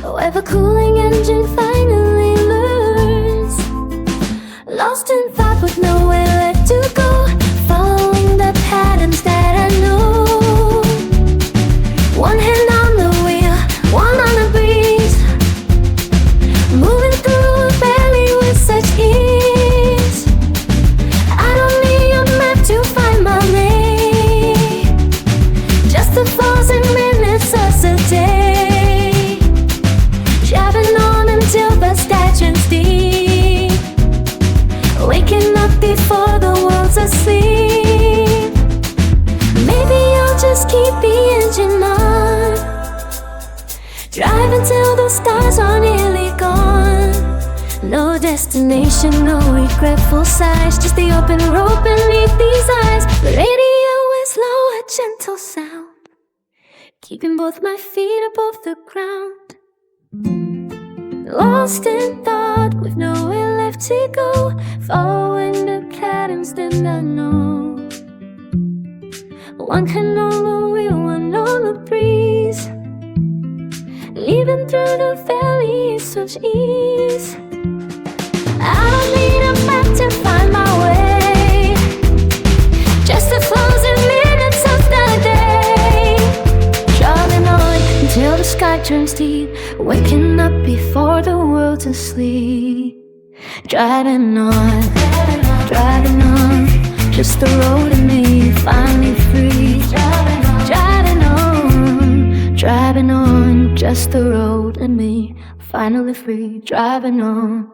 S2: where the cooling engine finally learns. Lost in thought with nowhere left to go, following the patterns that I know. One hand on the wheel, one on the breeze, moving through a valley with such ease. I don't need a map to find my way, just the closing minutes of the day, driving on until the sky turns deep, waking Drive until the stars are nearly gone. No destination, no regretful sighs, just the open road beneath these eyes. The radio is low, a gentle sound, keeping both my feet above the ground. Lost in thought, with nowhere left to go, following the patterns that I know. One hand on the wheel, one on the breeze, leaving through the valley is such ease. I don't need a map to find my way, just the closing minutes of the day. Driving on until the sky turns deep, waking up before the world's asleep. Driving on, just the road and me, finally free. Driving on, just the road and me, finally free. Driving on.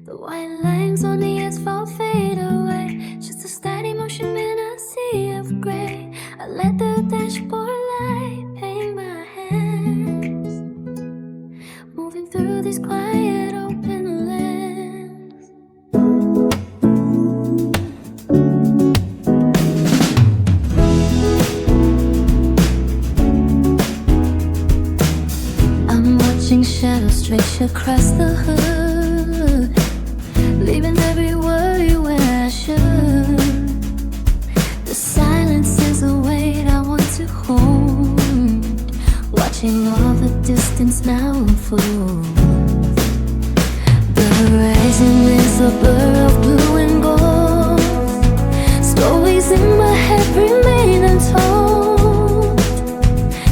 S2: The white lines on the asphalt fade away, just a steady motion in a sea of gray. I let the dashboard light paint my hands, moving through these quiet open lands. I'm watching shadows stretch across the hood, leaving every worry where I should. The silence is a weight I want to hold, watching all the distance now unfold. The horizon is a blur of blue and gold, stories in my head remain untold.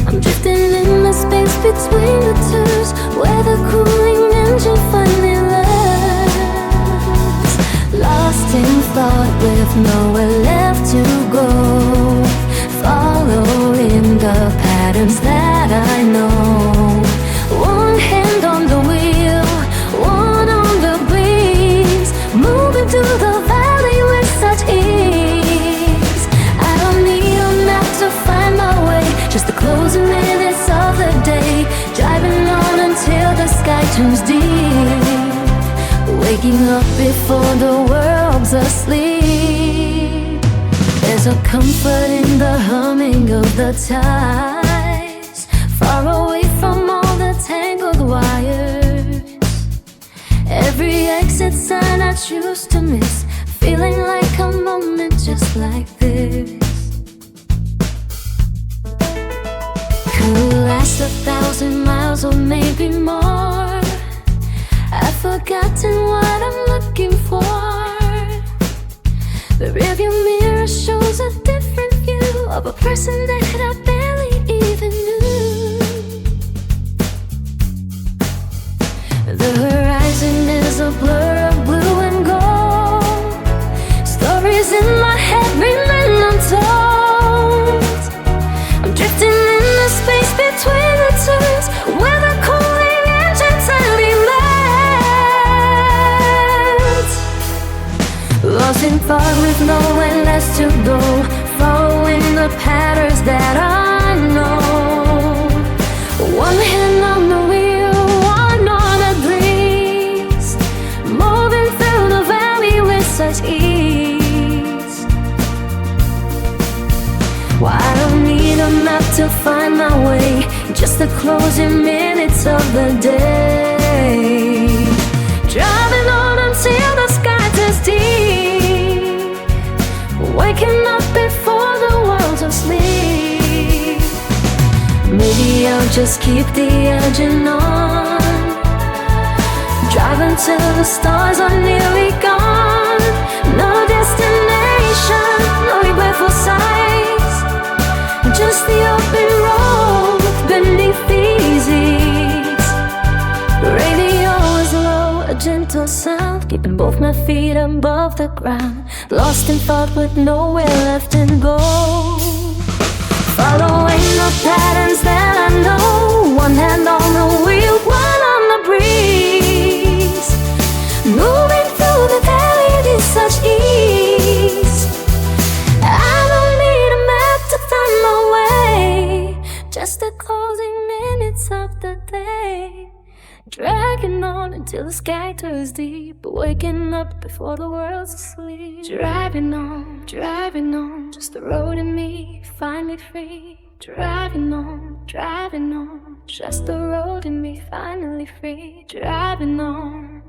S2: I'm drifting in the space between the twos, where the cooling engine finally lands. Lost in thought with nowhere left to go, following the patterns that I know. One hand on the wheel, one on the breeze, moving through the valley with such ease. I don't need a map to find my way, just the closing minutes of the day. Driving on until the sky turns deep, waking up before the world's asleep. There's a comfort in the humming of the tides, far away from all the tangled wires. Every exit sign I choose to miss, feeling like a moment just like this could last 1,000 miles or maybe more. I've forgotten what I'm looking for. The rearview mirror shows a different view of a person that I barely even knew. The horizon is a blur of blue and gold, stories in my head remain untold. I'm drifting in the space between the twos, where the cooling engine tightly lands. Lost in thought with nowhere less to go, following the patterns that I know. One hand on the wheel, one on the breeze, moving through the valley with such ease. Well, I don't need a map to find my way, just the closing minutes of the day. Driving on until the sky turns deep, waking up before the world's asleep. Maybe I'll just keep the engine on, drive until the stars are nearly gone. No destination, no regretful sights, just the open road beneath these eaves. Radio is low, a gentle sound, keeping both my feet above the ground. Lost in thought with nowhere left to go, following the patterns that I know. One hand on the wheel, one on the breeze, moving through the valley with such ease. until the sky turns deep, waking up before the world's asleep. Driving on, just the road and me, finally free. Driving on, just the road and me, finally free. Driving on.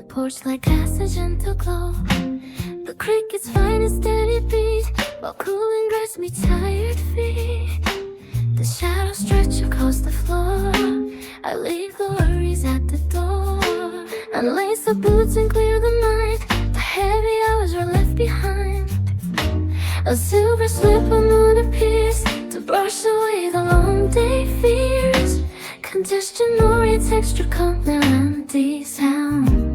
S2: Porch light casts a gentle glow. The crickets find a steady beat while cooling grabs me tired feet. The shadows stretch across the floor. I leave the worries at the door. Unlace the boots and clear the mind. The heavy hours are left behind. A silver slip of moon appears to brush away the long day fears. Congestion or its extra calm now empty sound.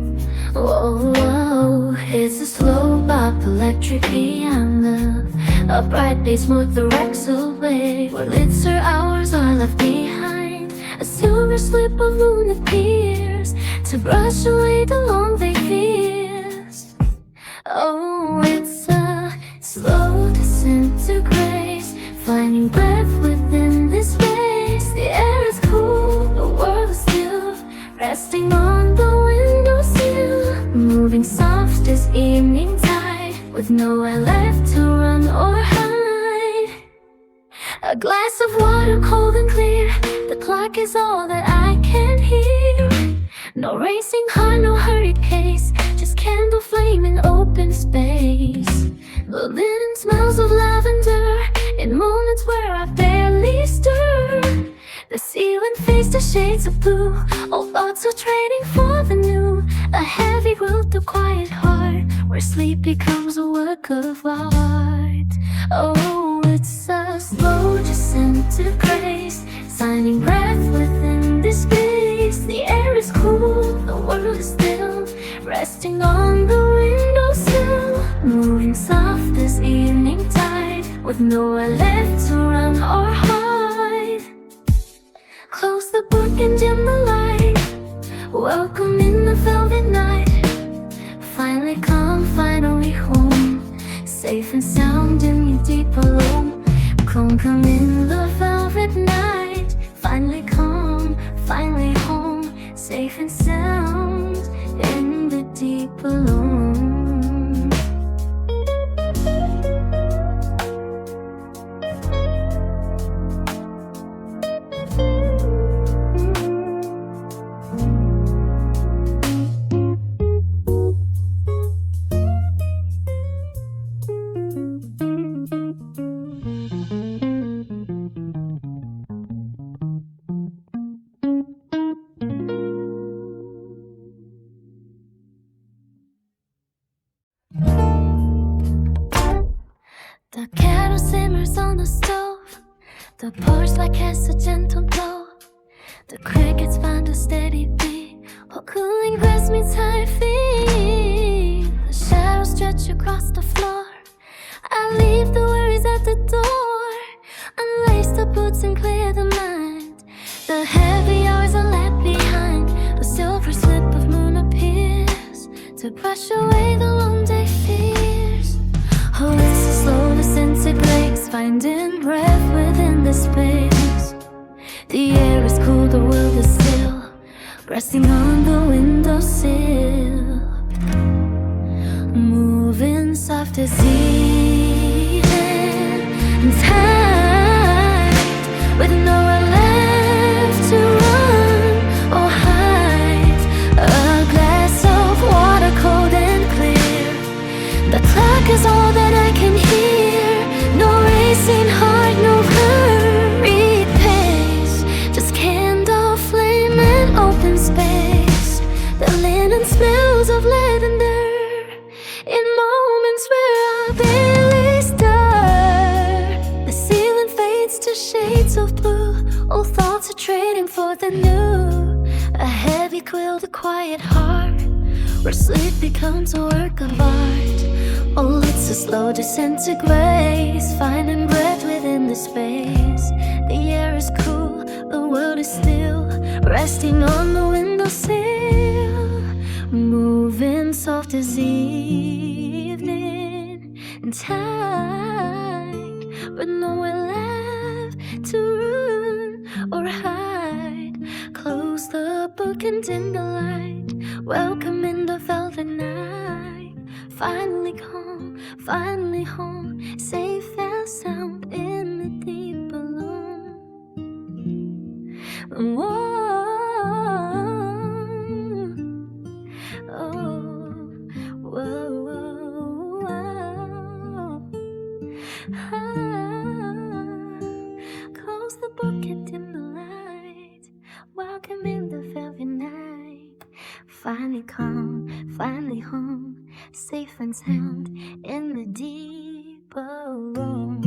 S2: Whoa, whoa, it's a slow bop, electric piano. A bright day smooth the wrecks away. Where lids or hours are left behind. A silver slip of moon appears to brush away the long day fears. Oh, it's a slow descent to grace, finding breath within this space. The air is cool, the world is still, resting on the windowsill, moving soft as evening tide, with nowhere left to run or hide. A glass of water, cold and clear. The clock is all that I can hear. No racing heart, no hurried pace, just candle flame in open space. The linen smells of lavender in moments where I barely stir. The ceiling fades to shades of blue. Old thoughts are trading for the new. A heavy quilt, a quiet heart, where sleep becomes a work of art. Oh, it's a slow descent to grace, signing breath within this space. The air is cool, the world is still, resting on the windowsill, moving soft as evening tide, with nowhere left to run or hide. Close the book and dim the light. Welcome in the velvet night. Finally come, finally home, safe and sound in your deep alone. Come in the velvet night. Finally come, finally home, safe and sound in the deep alone. The kettle simmers on the stove. The porch light casts a gentle glow. The crickets find a steady beat while cooling grabs me tired feet. The shadows stretch across the floor. I leave the worries at the door. Unlace the boots and clear the mind. The heavy hours are left behind. A silver slip of moon appears to brush away the long day fears. Oh, it's a slow descent to grace, finding breath within this space. The air is cool, the world is still, resting on the windowsill, moving soft as evening tide, with nowhere left to run or hide. A glass of water, cold and clear. The clock is all that I can hear. No racing heart, no hurried pace, just candle flame and open space. The linen smells of lavender in moments where I barely stir. The ceiling fades to shades of blue. Old thoughts are trading for the new. A heavy quilt, a quiet heart, where sleep becomes a work of art. Oh, it's a slow descent to grace, finding breath within the space. The air is cool, the world is still, resting on the windowsill, moving soft as evening tide, with nowhere left to run or hide. Close the book and dim the light, welcome in the velvet night. Finally home, safe and sound in the deep alone. Whoa, oh, whoa, whoa, whoa. Close the book and dim the light, welcome in the velvet night. Finally home, safe and sound in the deep alone.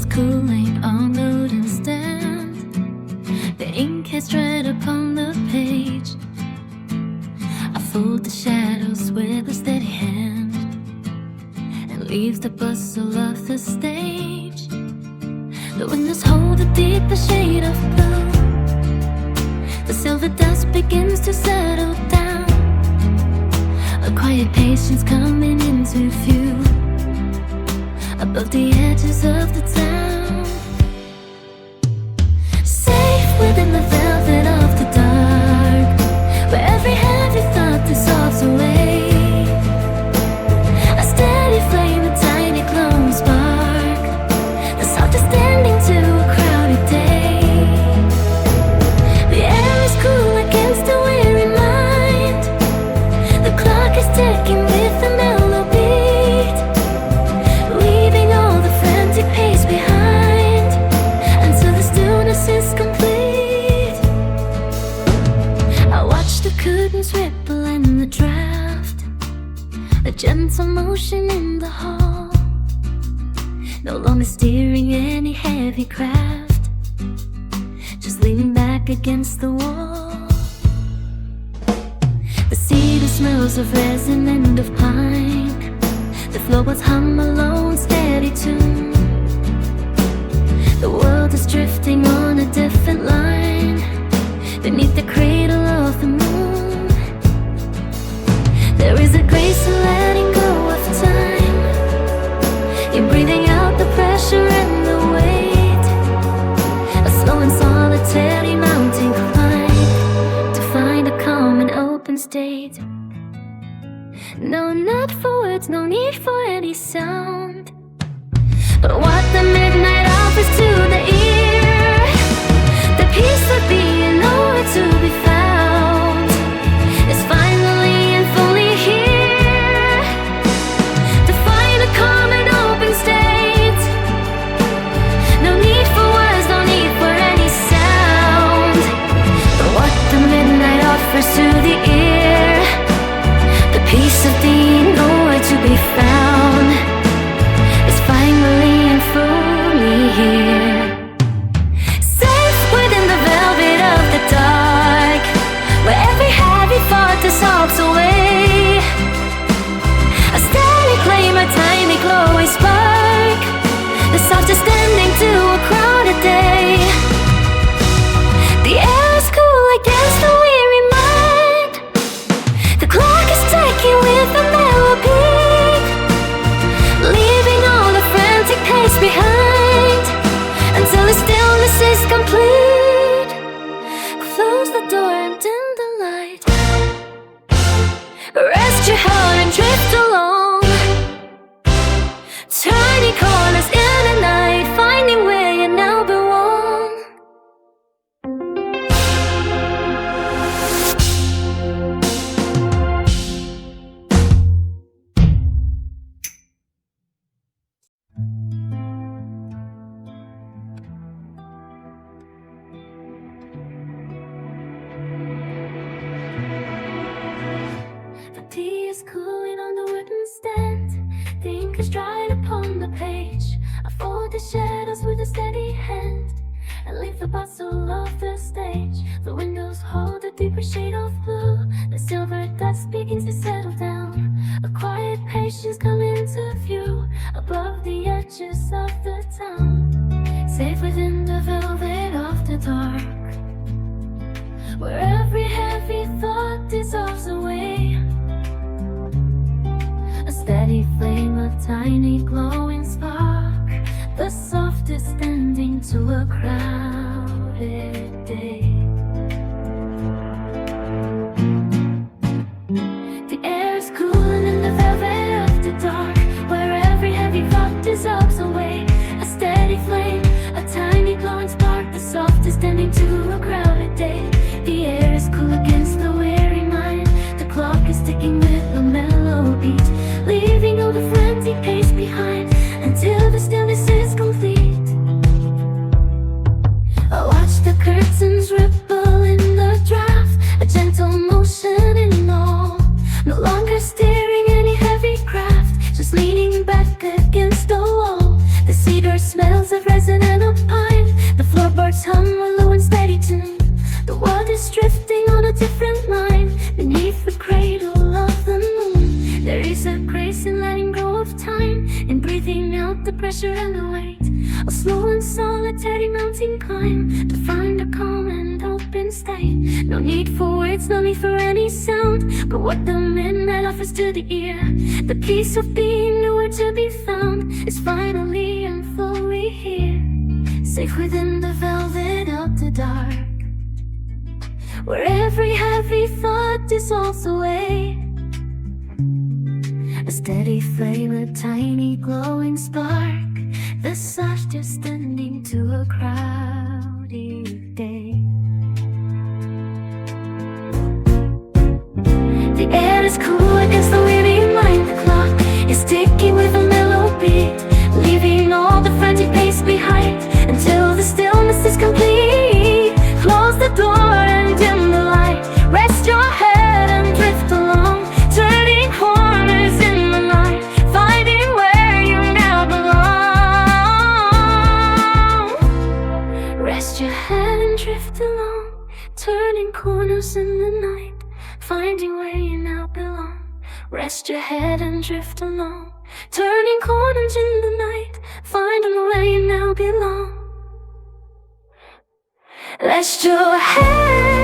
S2: Cooling on the wooden stand, the ink has dried upon the page. I fold the shadows with a steady hand and leave the bustle of the stage. The windows hold a deeper shade of blue, the silver dust begins to settle down, a quiet patience coming into view above the edges of the town. Safe within the velvet of the dark, where every heavy thought dissolves away. A steady flame, a tiny glowing spark, the softest ending to a crowded day. The air is cool against a weary mind, the clock is ticking with a mellow beat, leaving all the frantic pace behind until the stillness is complete. I watch the curtains ripple in the draft, a gentle motion in the hall, no longer steering any heavy craft, just leaning back against the wall. The cedar smells of resin and of pine, the floorboards hum a low steady tune. The world is drifting on a different line beneath the cradle of the moon. There is a grace in letting go of time, in breathing out the pressure and the weight, a slow and solitary mountain climb to find a calm and open state. No, not for words, no need for any sound, but what the midnight offers to the ear, the peace of being nowhere to be found, is finally and fully here to find a calm and open state. No need for words, no need for any sound, but what the midnight offers to the ear, the peace of being nowhere to be found, ink is dried upon the page. I fold the shadows with a steady hand and leave the bustle of the stage. The windows hold a deeper shade of blue. The silver dust begins to settle down. A quiet patience comes into view above the edges of the town. Safe within the velvet of the dark, where every heavy thought dissolves away. A steady flame, a tiny glowing spark, the softest ending to a crowded day. The air is cool in the velvet of the dark, where every heavy thought dissolves away. A steady flame, a tiny glowing spark, the softest ending to a crowded day. The air is cool against the weary mind. The clock is ticking with a mellow beat, leaving all the frantic pace behind until the stillness is complete. I watch the curtains ripple in the draft, a gentle motion in all. No longer steering any heavy craft, just leaning back against the wall. The cedar smells of resin and of pine. The floorboards hum a low and steady tune. The world is drifting on a different line beneath the cradle of the moon. There is a grace in letting go of time, in breathing out the pressure and the weight. A slow and solitary mountain climb to find a calm and open state. No need for words, no need for any sound, but what the midnight offers to the ear. The peace of being nowhere to be found is finally and fully here. Safe within the velvet of the dark, where every heavy thought dissolves away. A steady flame, a tiny glowing spark, the softest ending to a crowded day. The air is cool against the weary mind. The clock is ticking with a mellow beat, leaving all the frantic pace behind until the stillness is complete. Close the door and dim the light. Rest your head and drift along, turning corners in the night, finding where you now belong. Rest your head and drift along, turning corners in the night, finding where you now belong. Rest your head and drift along, turning corners in the night, finding where you now belong. Rest your head.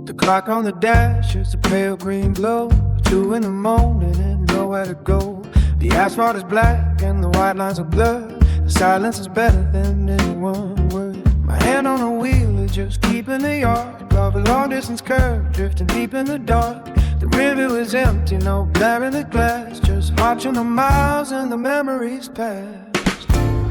S3: The clock on the dash is a pale green glow. 2 in the morning and nowhere to go. The asphalt is black and the white lines are blurred. The silence is better than any one word. My hand on the wheel is just keeping the yard above a long distance curve, drifting deep in the dark. The river is empty, no glare in the glass, just watching the miles and the memories pass.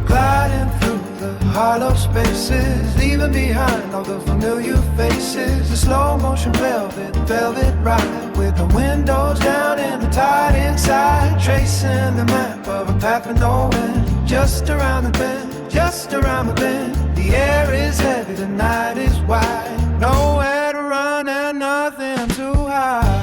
S3: Gliding through the hollow spaces, leaving behind all the familiar faces. The slow motion velvet ride, with the windows down and the tide inside, tracing the map of a path with no end. Just around the bend, just around the bend. The air is heavy, the night is wide. Nowhere to run and nothing to hide.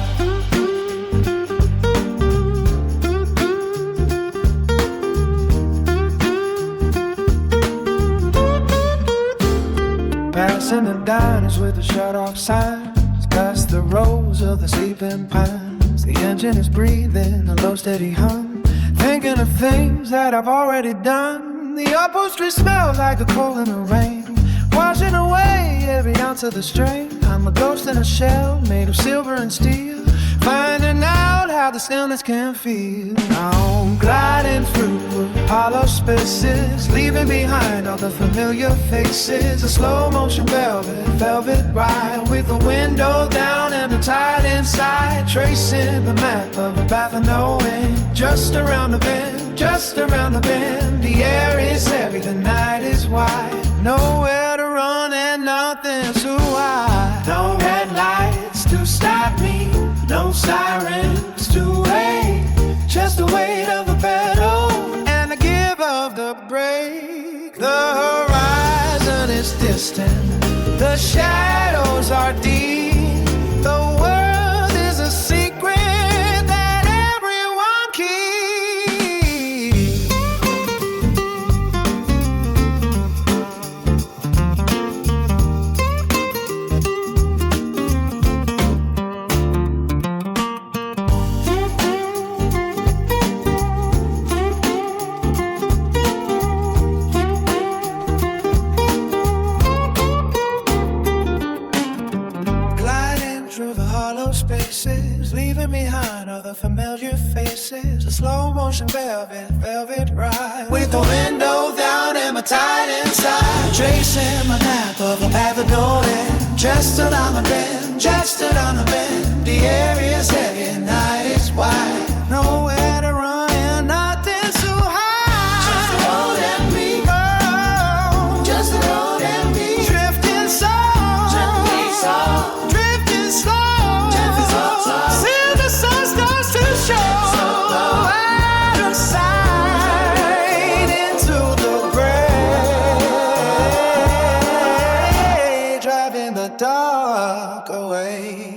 S3: Passing the diners with the shut-off signs, past the rows of the sleeping pines. The engine is breathing a low steady hum, thinking of things that I've already done. The upholstery smells like the cold in the rain, washing away every ounce of the strain. I'm a ghost in a shell made of silver and steel, finding out how the stillness can feel. Now I'm gliding through hollow spaces, leaving behind all the familiar faces. A slow motion velvet ride, with the window down and the tide inside, tracing the map of a path of no end. Just around the bend, just around the bend. The air is heavy, the night is wide. nowhere to run and nothing to hide. No headlights to stop me, no sirens to wait. Just the weight of the pedal and the give of the brake. The horizon is distant, the shadows are deep. The world is a secret that everyone keeps. Leaving behind all the familiar faces, a slow motion velvet ride, with the window down and my tide inside, tracing my map of a path of no end. Just around the bend, just around the bend. The area is heavy, night is wide. Nowhere to run and nothing to hide. Just the road and me, oh, just the road and me. Drifting slow, gently slow, drifting slow. Till the sun starts to show out of sight into the gray, driving the dark away.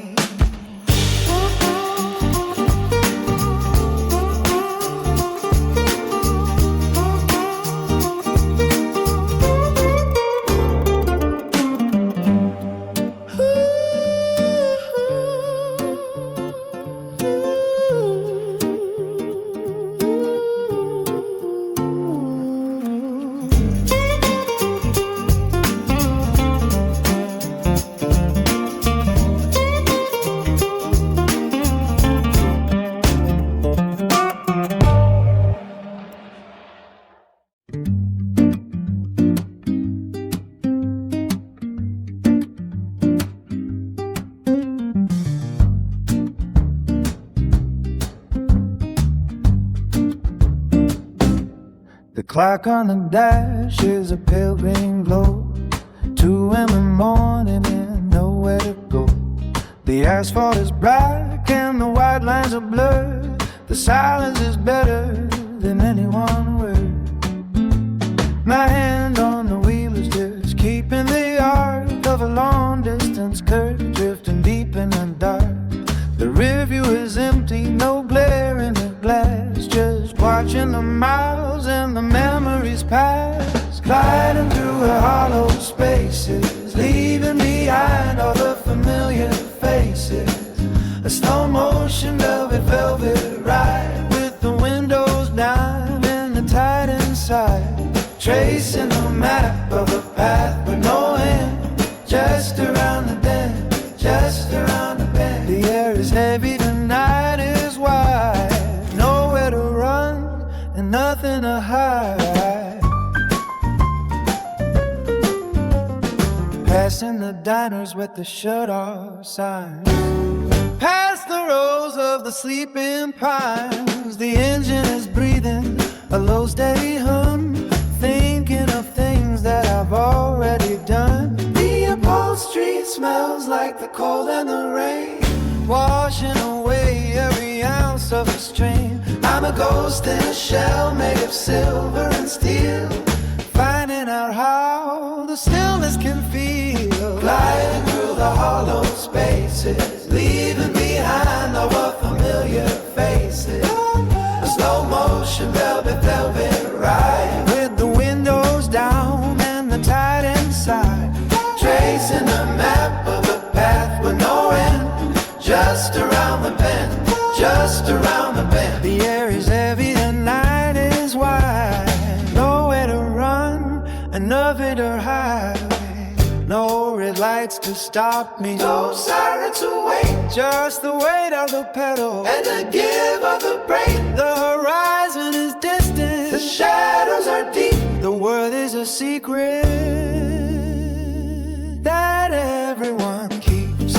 S3: The clock on the dash is a pale green glow. 2 in the morning and nowhere to go. The asphalt is black and the white lines are blurred. The silence is better than any one word. My hand on the wheel is just keeping the arc of a long distance curve, drifting deep in the dark. The rear view is empty, no glare in the glass, just watching the miles and the memories pass, gliding through the hollow spaces, leaving behind all the familiar faces. A slow motion velvet ride, with the windows down and the tide inside, tracing the map of a path with no end, just around the bend, just around the bend. The air is heavy, the night is wide, nowhere to run and nothing to hide. Passing the diners with the shut-off signs, past the rows of the sleeping pines. The engine is breathing a low steady hum, thinking of things that I've already done. The upholstery smells like the cold and the rain, washing away every ounce of the strain. I'm a ghost in a shell made of silver and steel, finding out how the stillness can feel, gliding through the hollow spaces, leaving behind all the familiar faces. A slow motion velvet ride, with the windows down and the tide inside, tracing a map of a path with no end, just around the bend, just around the bend. The air is heavy, the night is wide, nowhere to run and nothing to hide. No red lights to stop me, no siren to wait, just the weight of the pedal and the give of the brake. The horizon is distant, the shadows are deep. The world is a secret that everyone keeps.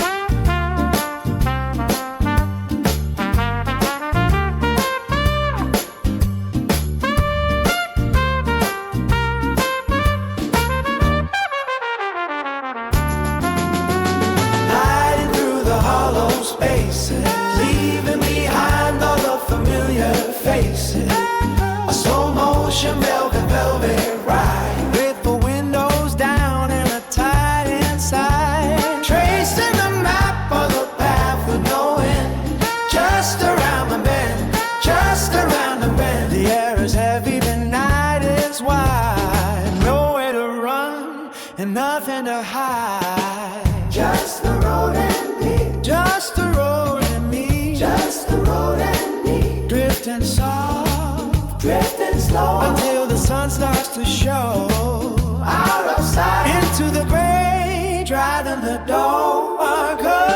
S3: and nothing to hide. Just the road and me. Just the road and me. Just the road and me. Drifting soft, drifting slow, until the sun starts to show. Out of sight, into the gray, driving the door away.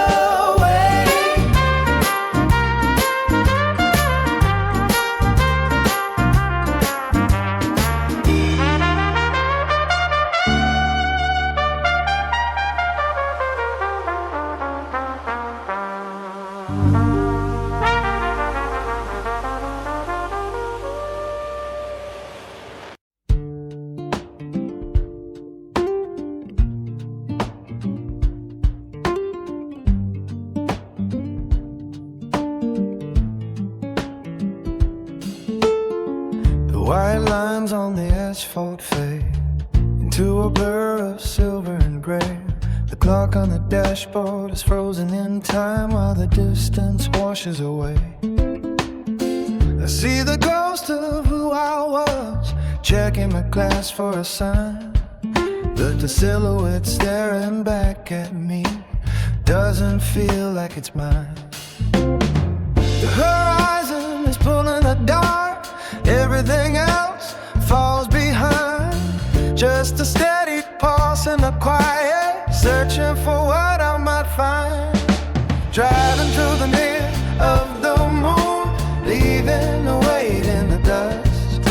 S3: White lines on the asphalt fade into a blur of silver and gray. The clock on the dashboard is frozen in time while the distance washes away. I see the ghost of who I was, checking my glass for a sign. But the silhouette staring back at me doesn't feel like it's mine. The horizon is pulling the dark, everything else falls behind. Just a steady pulse in the quiet, searching for what I might find. Driving through the near of the moon, leaving a weight in the dust.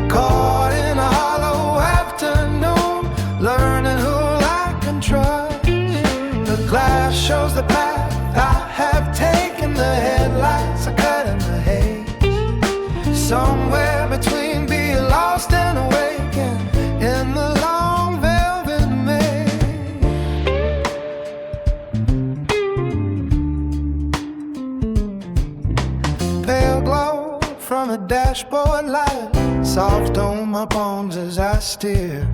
S3: Caught in a hollow afternoon, learning who I can trust. The glass shows the path I have taken, the headlights are cutting the haze. Somewhere between being lost and awakened in the long velvet maze. Pale glow from a dashboard light, soft on my bones as I steer.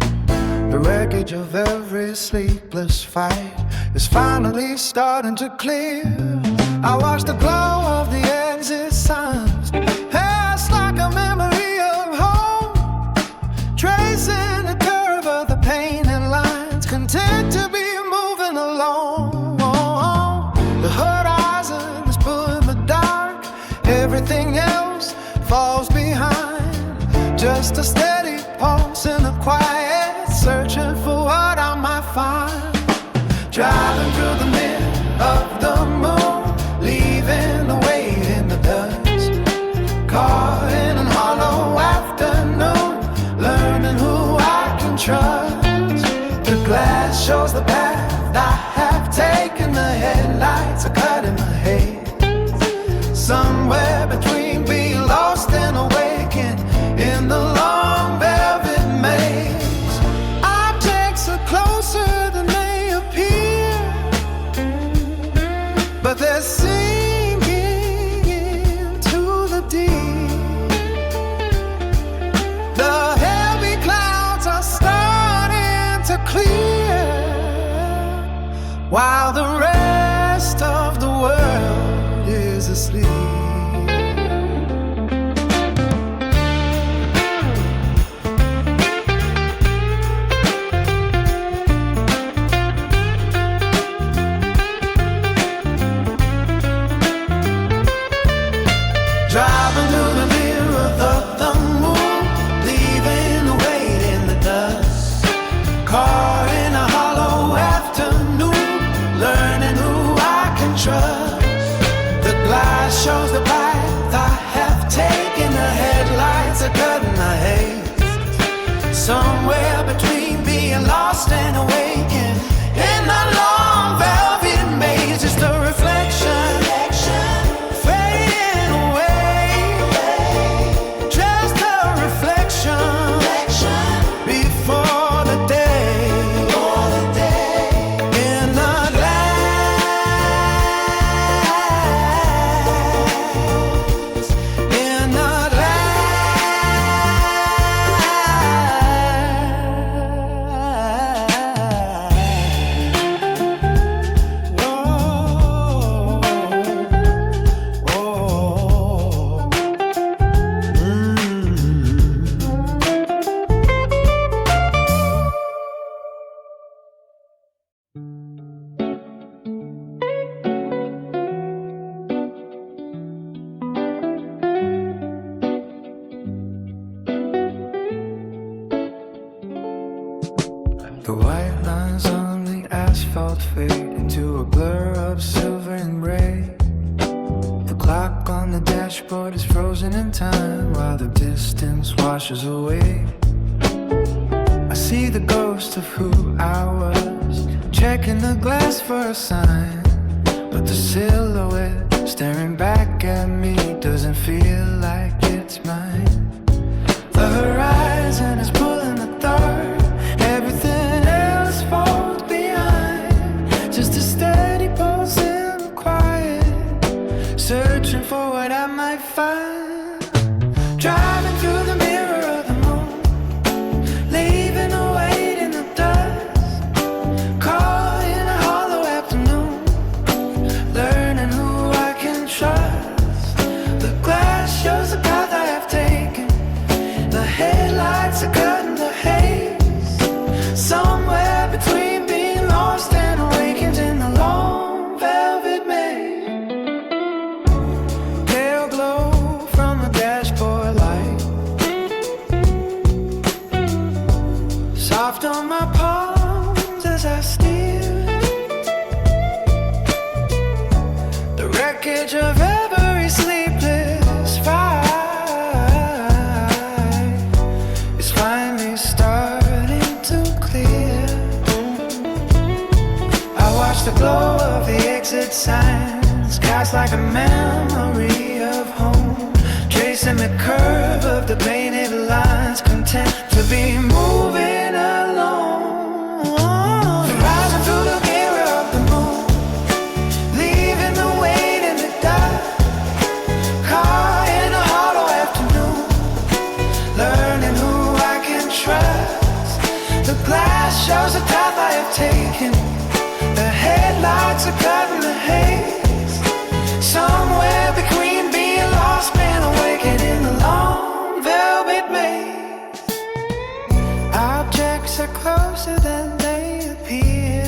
S3: The wreckage of every sleepless fight is finally starting to clear. I watch the glow of the exit signs pass like a memory of home, tracing the curve of the painted lines, content to be moving along. The horizon is pulling the dark, everything else falls behind. Just a steady pulse in the quiet, searching for what I might find. Driving through the middle of the moon, leaving a weight in the dust. Caught in an hollow afternoon, learning who I can trust. The glass shows the path I have taken, the headlights are cutting my haze. Somewhere between being lost and awakened in the long velvet maze. Objects are closer than they appear, but they're sinking into the deep. The heavy clouds are starting to clear, while the rest of the world is asleep. Driving through the mirror of the moon, leaving a weight in the dust. Caught in a hollow afternoon, learning who I can trust. The glass shows the path I have taken, the headlights are cutting the haze. Somewhere between being lost and awakened in the long velvet maze, just a reflection fading away. Just a reflection before the day. In the glass, in the glass. The white lines on the asphalt fade into a blur of silver and gray. The clock on the dashboard is frozen in time while the distance washes away. I see the ghost of who I was, checking the glass for a sign, but the silhouette staring back at me doesn't feel like it's mine. The horizon is pulling the third, everything else falls behind. Just a steady pulse in the quiet, searching for what I might find. Driving through the mirror of the moon, leaving a weight in the dust. Caught in a hollow afternoon, learning who I can trust. The glass shows the path I have taken, the headlights are cutting the haze. Somewhere between being lost and awakened in the long velvet maze. Pale glow from the dashboard light, soft on my palms as I steer. The wreckage of every sleepless fight is finally starting to clear. I watch the glow of the exit signs cast like a memory of home, tracing the curve of the painted lines, content to be moving alone. Rising through the mirror of the moon, leaving the weight in the dark. Caught in a hollow afternoon, learning who I can trust. The glass shows the path I have taken, the headlights are cutting the haze. Somewhere between being lost and awakened in the long velvet maze. Objects are closer than they appear,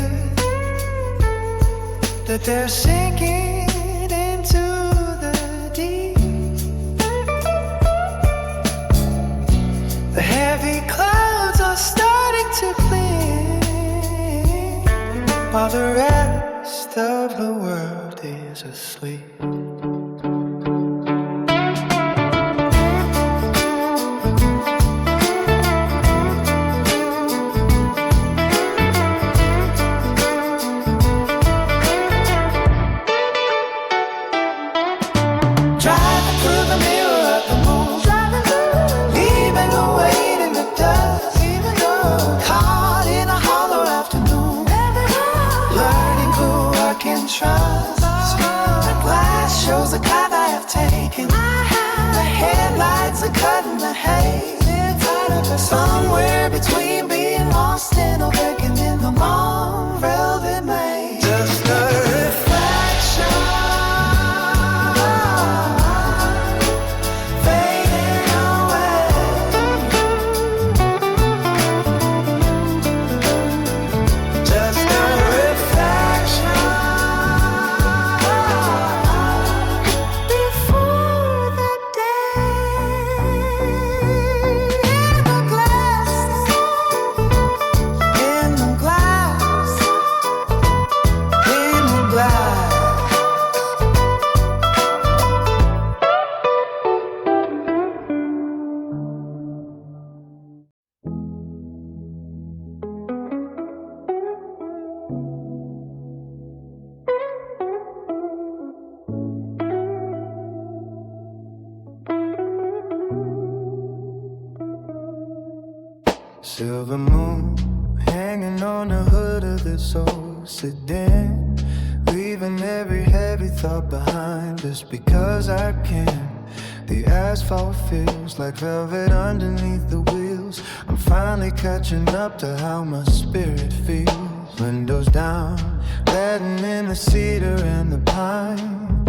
S3: that they're sinking into the deep. The heavy clouds are starting to clear, while the rest of the world is asleep. Driving through the mirror of the moon, leaving a weight in the dust. Caught in a hollow afternoon, learning who I can trust. The glass shows the path I have taken, the headlights are cutting the haze. Somewhere between being lost and awakened in the long velvet maze. Just a reflection fading away. Just a reflection before the day. In the glass, in the glass, in the glass. Silver moon hanging on the hood of this old sedan, leaving every heavy thought behind just because I can. The asphalt feels like velvet underneath the wheels. I'm finally catching up to how my spirit feels. Windows down, letting in the cedar and the pine,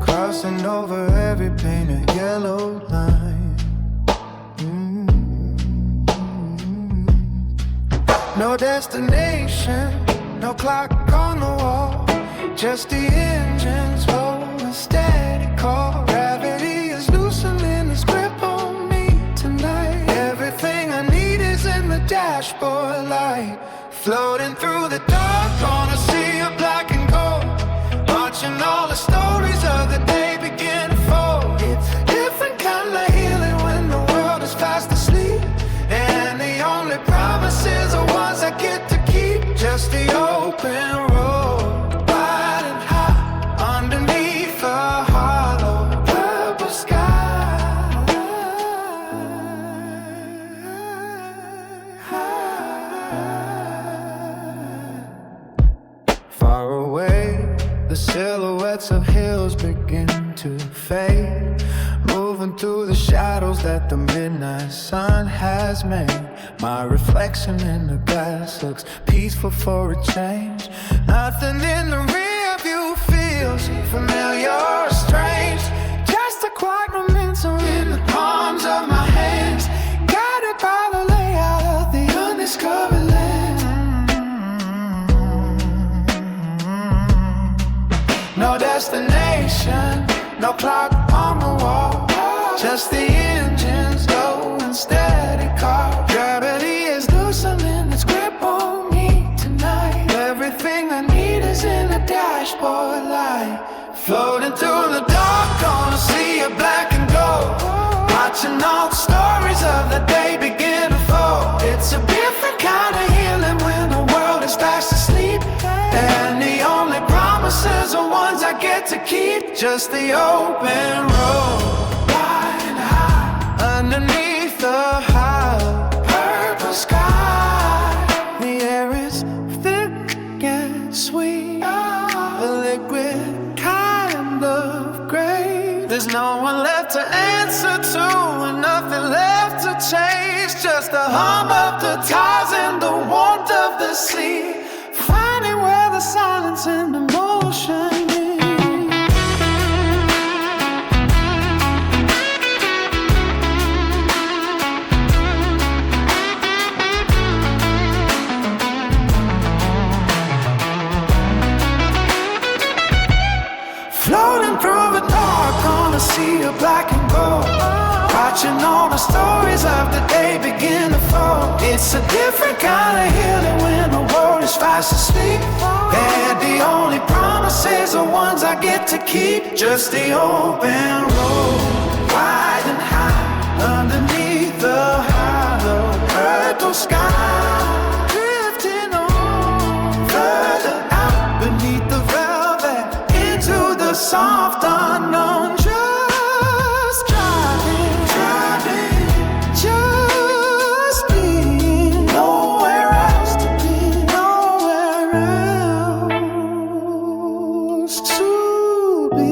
S3: crossing over every painted yellow line. No destination, no clock on the wall, just the engines hold a steady call. Gravity is loosening its grip on me tonight. Everything I need is in the dashboard. dashboard light. Floating through the dark on a sea of black and gold. Watching all the stories of the day begin to fold. It's a different kind of healing when the world is fast asleep. And the only promises are ones I get to keep. Just the open road, wide and high, underneath a hollow purple sky. Far away, the silhouettes of hills begin to fade, moving through the shadows that the midnight sun has made. My reflection in the glass looks peaceful for a change. Nothing in the rear view feels familiar or strange. Just a quiet momentum in the palms of my hands, guided by the layout of the undiscovered land. No destination, no clock on the wall, just the engines going steady car. Gravity is loosening its grip on me tonight. Everything I need is in the dashboard light. Floating through the dark on a sea of black and gold. Watching all the stories of the day begin to fold. It's a different kind of healing when the world is fast asleep. And the only promises are ones I get to keep. Just the open road, wide and high, underneath the hollow purple sky. The air is thick and sweet, a liquid kind of gray. There's no one left to answer to and nothing left to change. Just the hum of the tides and the warmth of the sea, finding where the silence and the motion is. Floating through the dark on a sea of black and gold. Watching all the stories of the day begin to fold. It's a different kind of healing when the world is fast asleep. And the only promises are ones I get to keep. Just the open road, wide and high, underneath the hollow purple sky. Drifting on further out beneath the velvet, into the soft unknown. Just driving, just being, nowhere else to be, nowhere else to be.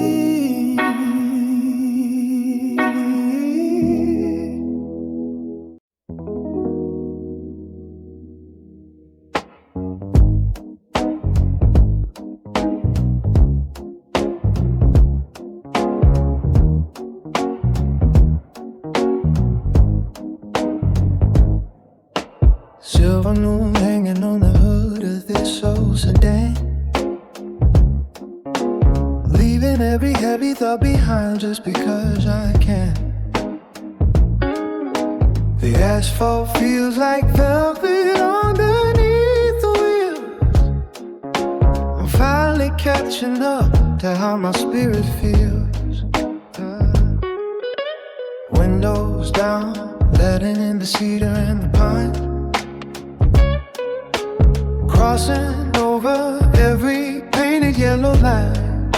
S3: Silver moon hanging on the hood of this old sedan, leaving every heavy thought behind just because I can. The asphalt feels like velvet underneath the wheels. I'm finally catching up to how my spirit feels. Windows down, letting in the cedar and the pine, crossing over every painted yellow line.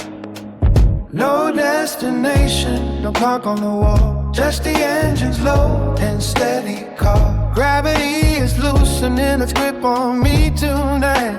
S3: No destination, no clock on the wall, just the engines low and steady car. Gravity is loosening its grip on me tonight.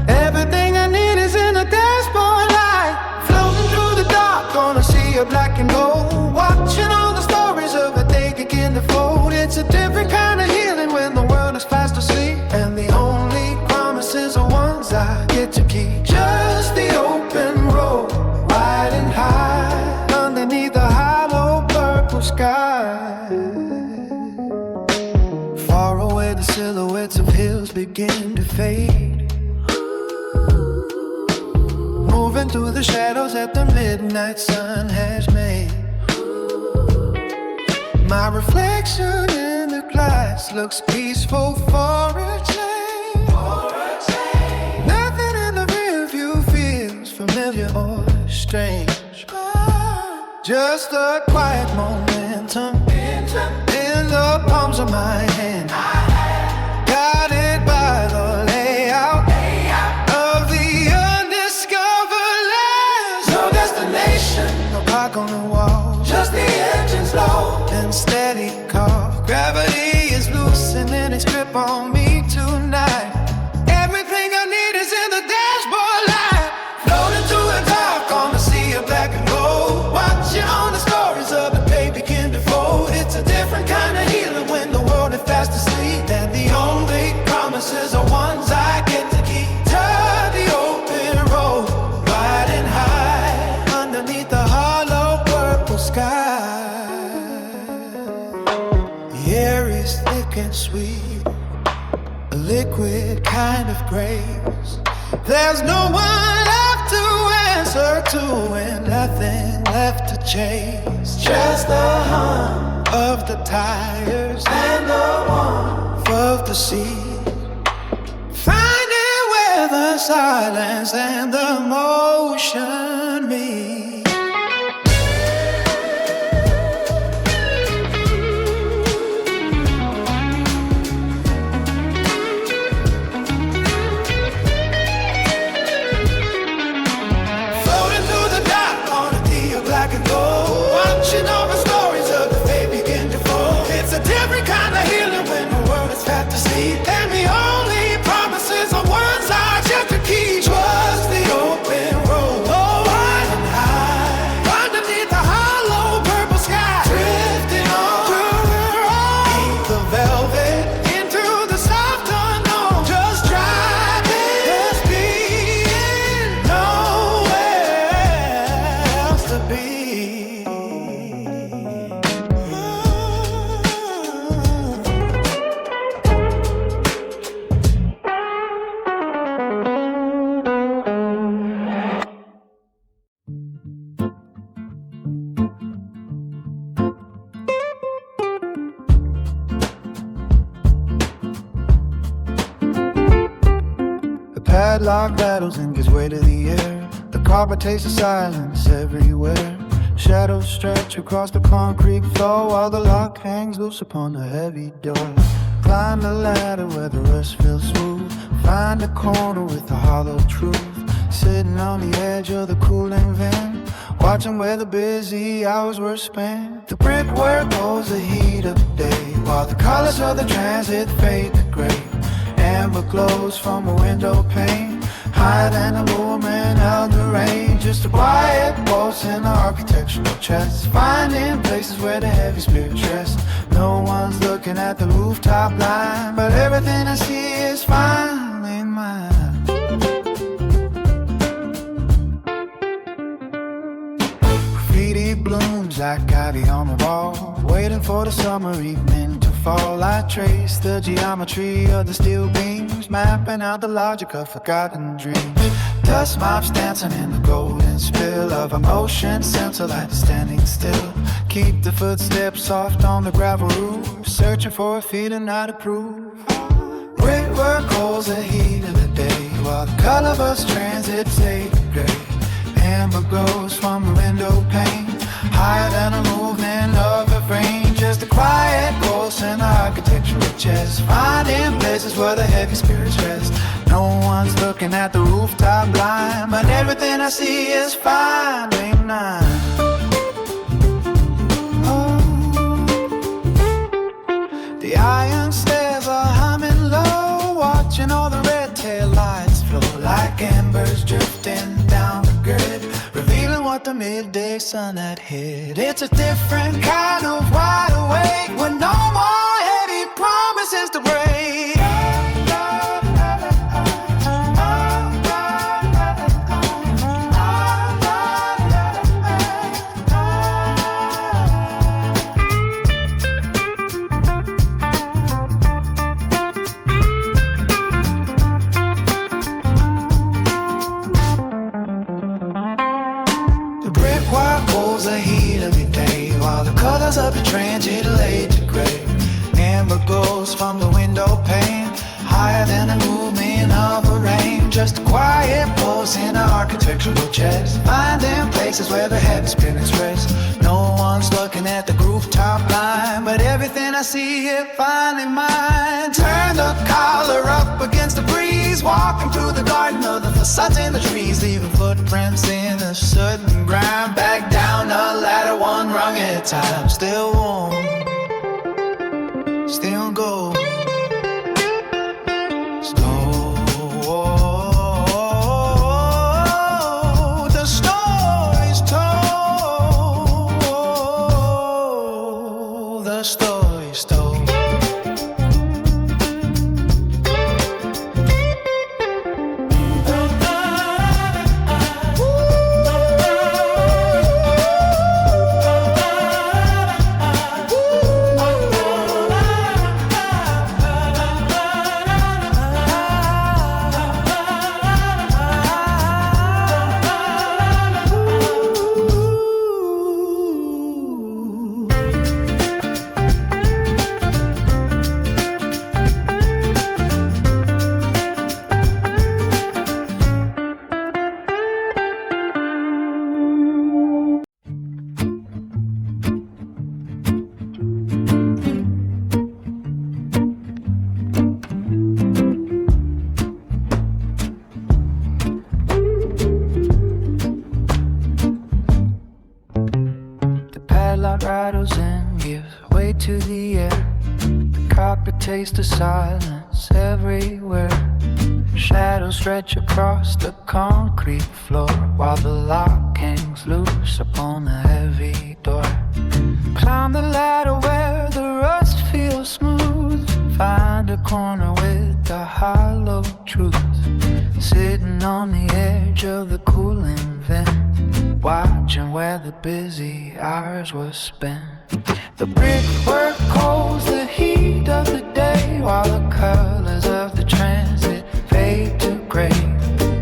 S3: Everything I need is in the dashboard light. Floating through the dark on a sea of black and gold. Watching all the stories of a day begin to fold. It's a different kind of healing when the world is fast asleep. And the only promises are ones I get to keep. Just the open road, wide and high, underneath the hollow purple sky. Far away, the silhouettes of hills begin to fade, moving through the shadows that the midnight sun has made. My reflection in the glass looks peaceful for a change. Nothing in the rear view feels familiar or strange. Just a quiet momentum in the palms of my hand, guided by the layout of the undiscovered lands. No destination, no clock on the wall, just the engines low and steady call. Gravity is loosening its grip on me tonight. Everything I need is in the dashboard light. Floating through the dark on the sea of black and gold, watching all the stories of the day begin to fold. It's a different kind of healing when the world is fast asleep, and the only promises are ones I get to keep. To the open road, riding high underneath the hollow purple sky. The air is thick and sweet, a liquid kind of grace. There's no one left to answer to and nothing left to chase. Just the hum of the tires and the warmth of the sea, finding where the silence and the motion meet. Watching all the stories of the faith begin to fold. It's a different kind of healing when the world is fast asleep, and the only promises are ones I just to keep. Trust the open road, oh, wide and high, underneath the hollow purple sky, drifting on beneath the velvet into the soft unknown. Just driving the speed, nowhere else to be. The padlock rattles and gives way to the air. The carpet tastes of silence everywhere. Shadows stretch across the concrete floor while the lock hangs loose upon the heavy door. Climb the ladder where the rust feels smooth. Find a corner with the hollow truth. Sitting on the edge of the cooling vent, watching where the busy hours were spent. The brickwork holds the heat of the day while the colors of the transit fade to gray. Amber glows from a window pane, higher than the movement of the rain. Just a quiet pulse in the architectural chest, finding places where the heavy spirits rest. No one's looking at the rooftop line, but everything I see is finally mine. Graffiti blooms like ivy on the wall, waiting for the summer evening to fall. I trace the geometry of the steel beams, mapping out the logic of forgotten dreams. Dust mops dancing in the golden spill of emotion, sense of life standing still. Keep the footsteps soft on the gravel roof, searching for a feeling not approved. Brickwork holds the heat of the day while the color bus transit fade to gray. Amber glows from the window pane, higher than the movement of the frame. Just a quiet pulse in the architectural chest, finding places where the heavy spirits rest. No one's looking at the rooftop line, but everything I see is finally mine. Oh, the iron stairs are humming low, watching all the red tail lights flow like embers drifting down the grid, revealing what the midday sun had hid. It's a different kind of wide awake, with no more heavy promises to break. The heat of your day while the colors of the transit laid to gray. Amber just a quiet pose in an architectural chest. Finding places where the head's been expressed. No one's looking at the rooftop line, but everything I see here finally mine. Turn the collar up against the breeze, walking through the garden of the facades and the trees, leaving footprints in the soot and grime. Back down the ladder, one rung at a time. Still warm, still gold. Rattles and gives way to the air. The carpet tastes of silence everywhere. Shadows stretch across the concrete floor while the lock hangs loose upon the heavy door. Climb the ladder where the rust feels smooth. Find a corner with the hollow truth. Sitting on the edge of the cooling vent, watching where the busy hours were spent. The brickwork holds the heat of the day while the colors of the transit fade to gray.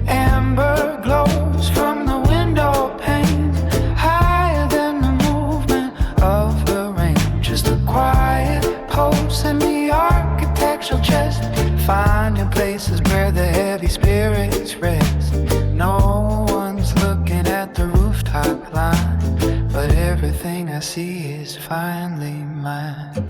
S3: Amber glows from the window panes, higher than the movement of the rain. Just a quiet pulse in the architectural chest, finding places where the heavy spirits rest. No one's looking at the rooftop line, but everything I see is finally mine.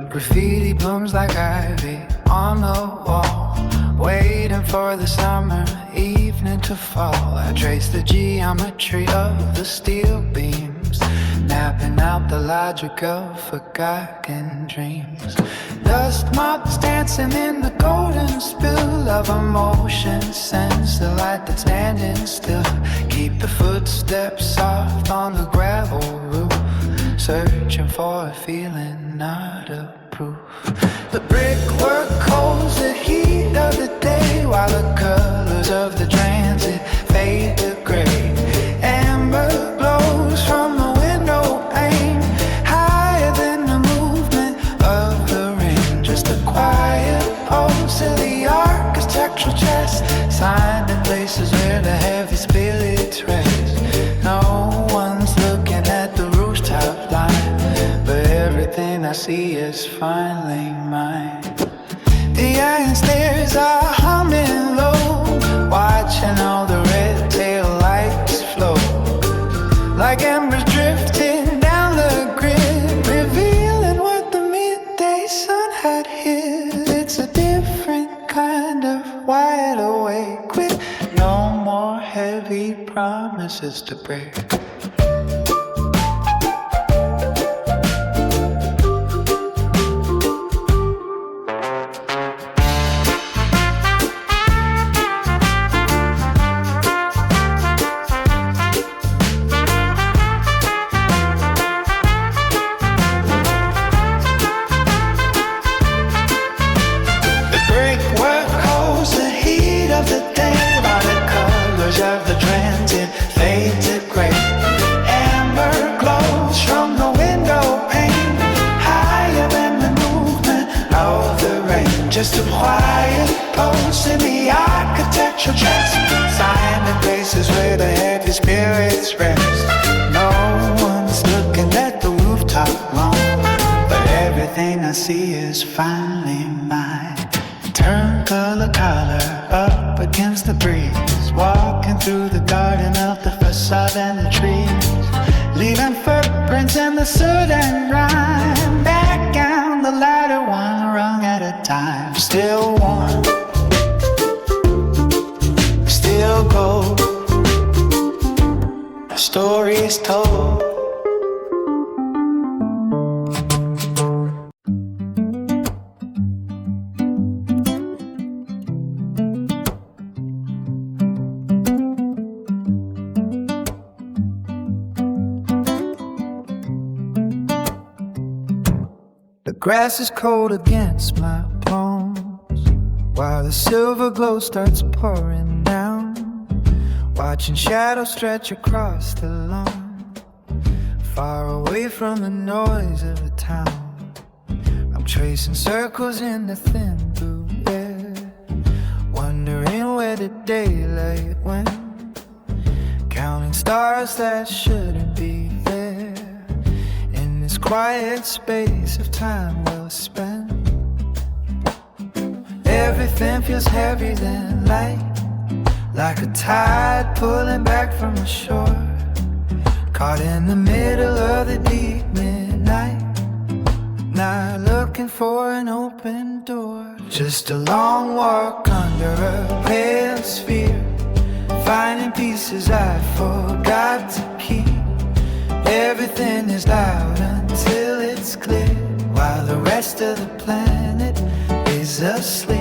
S3: Graffiti blooms like ivy on the wall, waiting for the summer evening to fall. I trace the geometry of the steel beams, mapping out the logic of forgotten dreams. Dust mops dancing in the golden spill of emotion. Sense the light that's standing still. Keep the footsteps soft on the gravel roof, searching for a feeling, not a proof. The brickwork holds the heat of the day while the colors of the transit fade to gray. Amber glows from the window pane, higher than the movement of the rain. Just a quiet pulse in the architectural chest, signed in places where the heavy spirits rest. No one's looking at the rooftop line, but everything I see is finally mine. The iron stairs are humming low, watching all the red tail lights flow, like embers drifting down the grid, revealing what the midday sun had hid. It's a different kind of wide awake, with no more heavy promises to break. Just a quiet pulse in the architectural chest, signed in places where the heavy spirits rest. No one's looking at the rooftop lawn,
S4: everything I see is finally mine. Turn color up against the breeze, walking through the garden of the facade and the trees, leaving footprints in the soot and grime. Back down the ladder, one rung at a time. Still warm, still gold, stories told.
S3: The grass is cold against my palms, while the silver glow starts pouring down. Watching shadows stretch across the lawn, far away from the noise of the town. I'm tracing circles in the thin blue air, wondering where the daylight went, counting stars that shouldn't be there, in this quiet space of time well spent. Everything feels heavier than light, like a tide pulling back from the shore, caught in the middle of the deep midnight, not looking for an open door. Just a long walk under a pale sphere, finding pieces I forgot to keep. Everything is loud until it's clear, while the rest of the planet is asleep.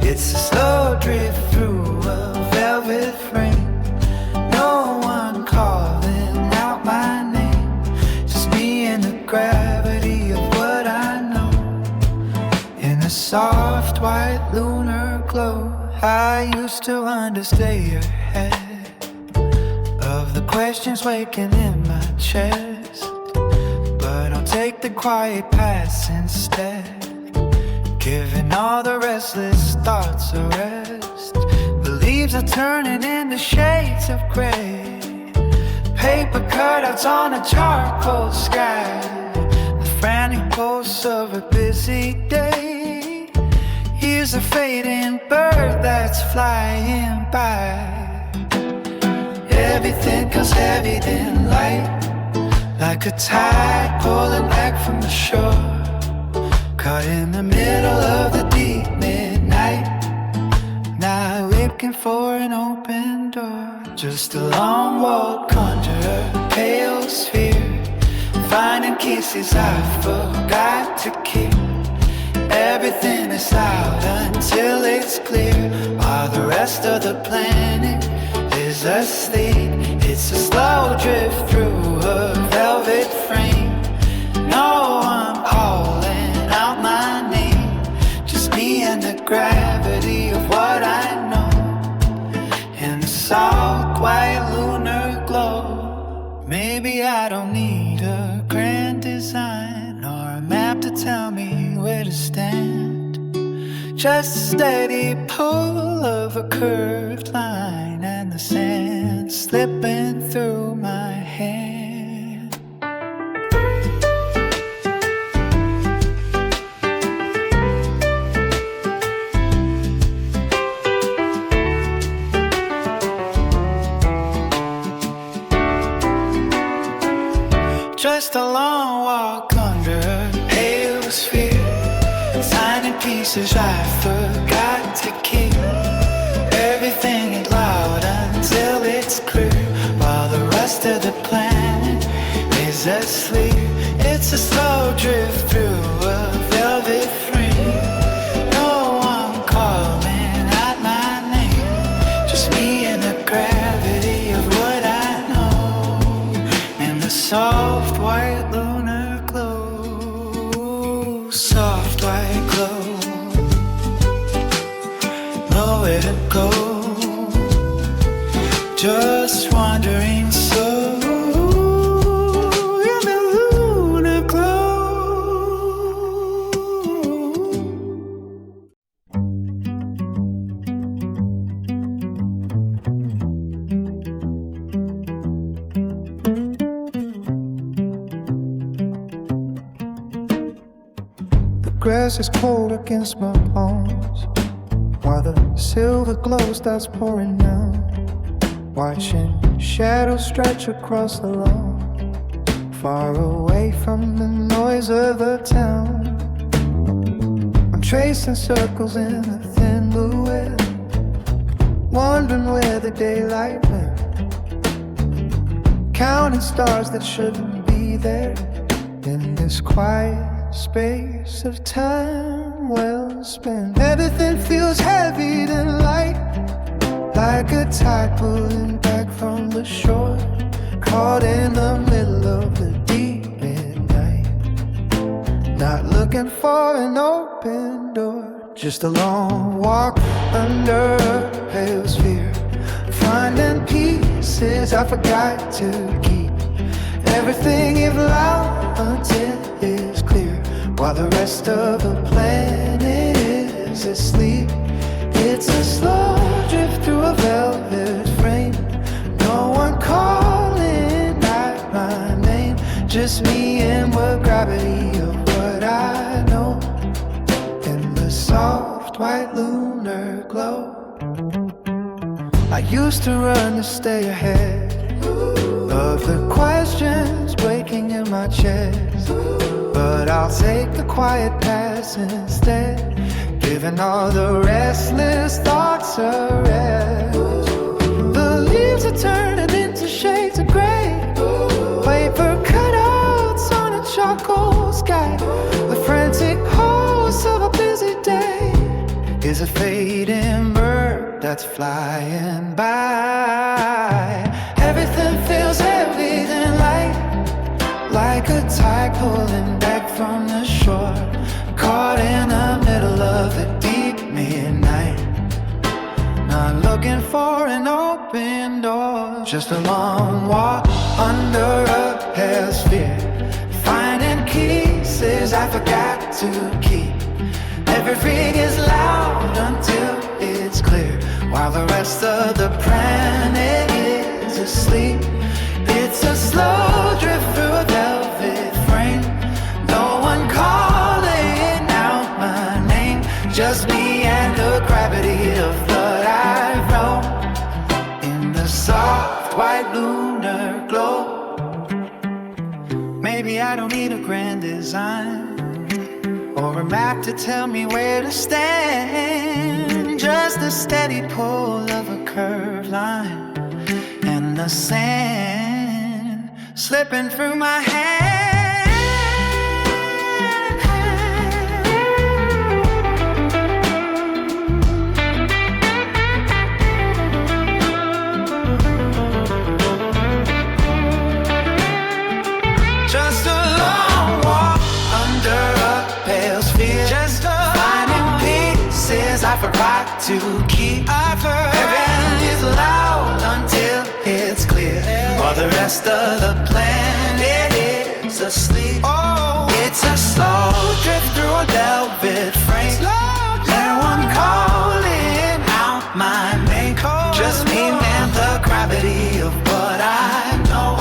S3: It's a slow drift through a velvet frame, no one calling out my name, just me and the gravity of what I know. In a soft white lunar glow, I used to understay ahead of the questions waking in my chest, but I'll take the quiet paths instead, giving all the restless thoughts a rest. The leaves are turning into shades of gray, paper cutouts on a charcoal sky, the frantic pulse of a busy day. Here's a fading bird that's flying by. Everything feels heavy then light, like a tide pulling back from the shore, caught in the middle of the deep midnight, not looking for an open door. Just a long walk under a pale sphere, finding kisses I forgot to keep. Everything is loud until it's clear, while the rest of the planet is asleep. It's a slow drift through a velvet frame, no one calling out my name, just me and the gravity of what I know. In the soft white lunar glow, maybe I don't need a grand design or a map to tell me where to stand, just a steady pull of a curved line and the sand slipping through my hand. Just a long walk under a pale sphere, finding pieces I forgot to keep. Everything is loud until it's clear, while the rest of the planet is asleep. It's a slow drift through a velvet frame, no one calling out my name, just me and the gravity of what I know. And the soft white lunar glow, soft white glow, nowhere to go, just wandering so in the Grass is cold against my palms, while the silver glow starts pouring down. Watching shadows stretch across the lawn, far away from the noise of the town. I'm tracing circles in the thin blue air, wondering where the daylight went, counting stars that shouldn't be there in this quiet space of time well spent. Everything feels heavy then light, like a tide pulling back from the shore, caught in the middle of the deep midnight. Not looking for an open door, just a long walk under a pale sphere, finding pieces I forgot to keep. Everything is loud until it's clear, while the rest of the planet is asleep. It's a slow drift through a velvet frame, no one calling out my name, just me and the gravity of what I know, in the soft white lunar glow. I used to run to stay ahead of the questions waking in my chest, but I'll take the quiet path instead, giving all the restless thoughts a rest. The leaves are turning into shades of gray, paper cutouts on a charcoal sky. The frantic pulse of a busy day is a fading bird that's flying by. Everything feels heavy then light, like a tide pulling back from the shore, caught in the middle of the deep midnight. Not looking for an open door, just a long walk under a pale sphere, finding pieces I forgot to keep. Everything is loud until it's clear, while the rest of the planet is asleep. It's a slow drift through a velvet frame, no one calling out my name, just me and the gravity of what I know, in the soft white lunar glow. Maybe I don't need a grand design or a map to tell me where to stand, just the steady pull of a curved line and the sand slipping through my hands. Just a long walk under a pale sphere, just finding pieces I forgot to keep. Everything is loud until it's clear, while the rest of the planet is asleep. It's a slow drift through a velvet frame, no one calling out my name, just me and the gravity of what I know,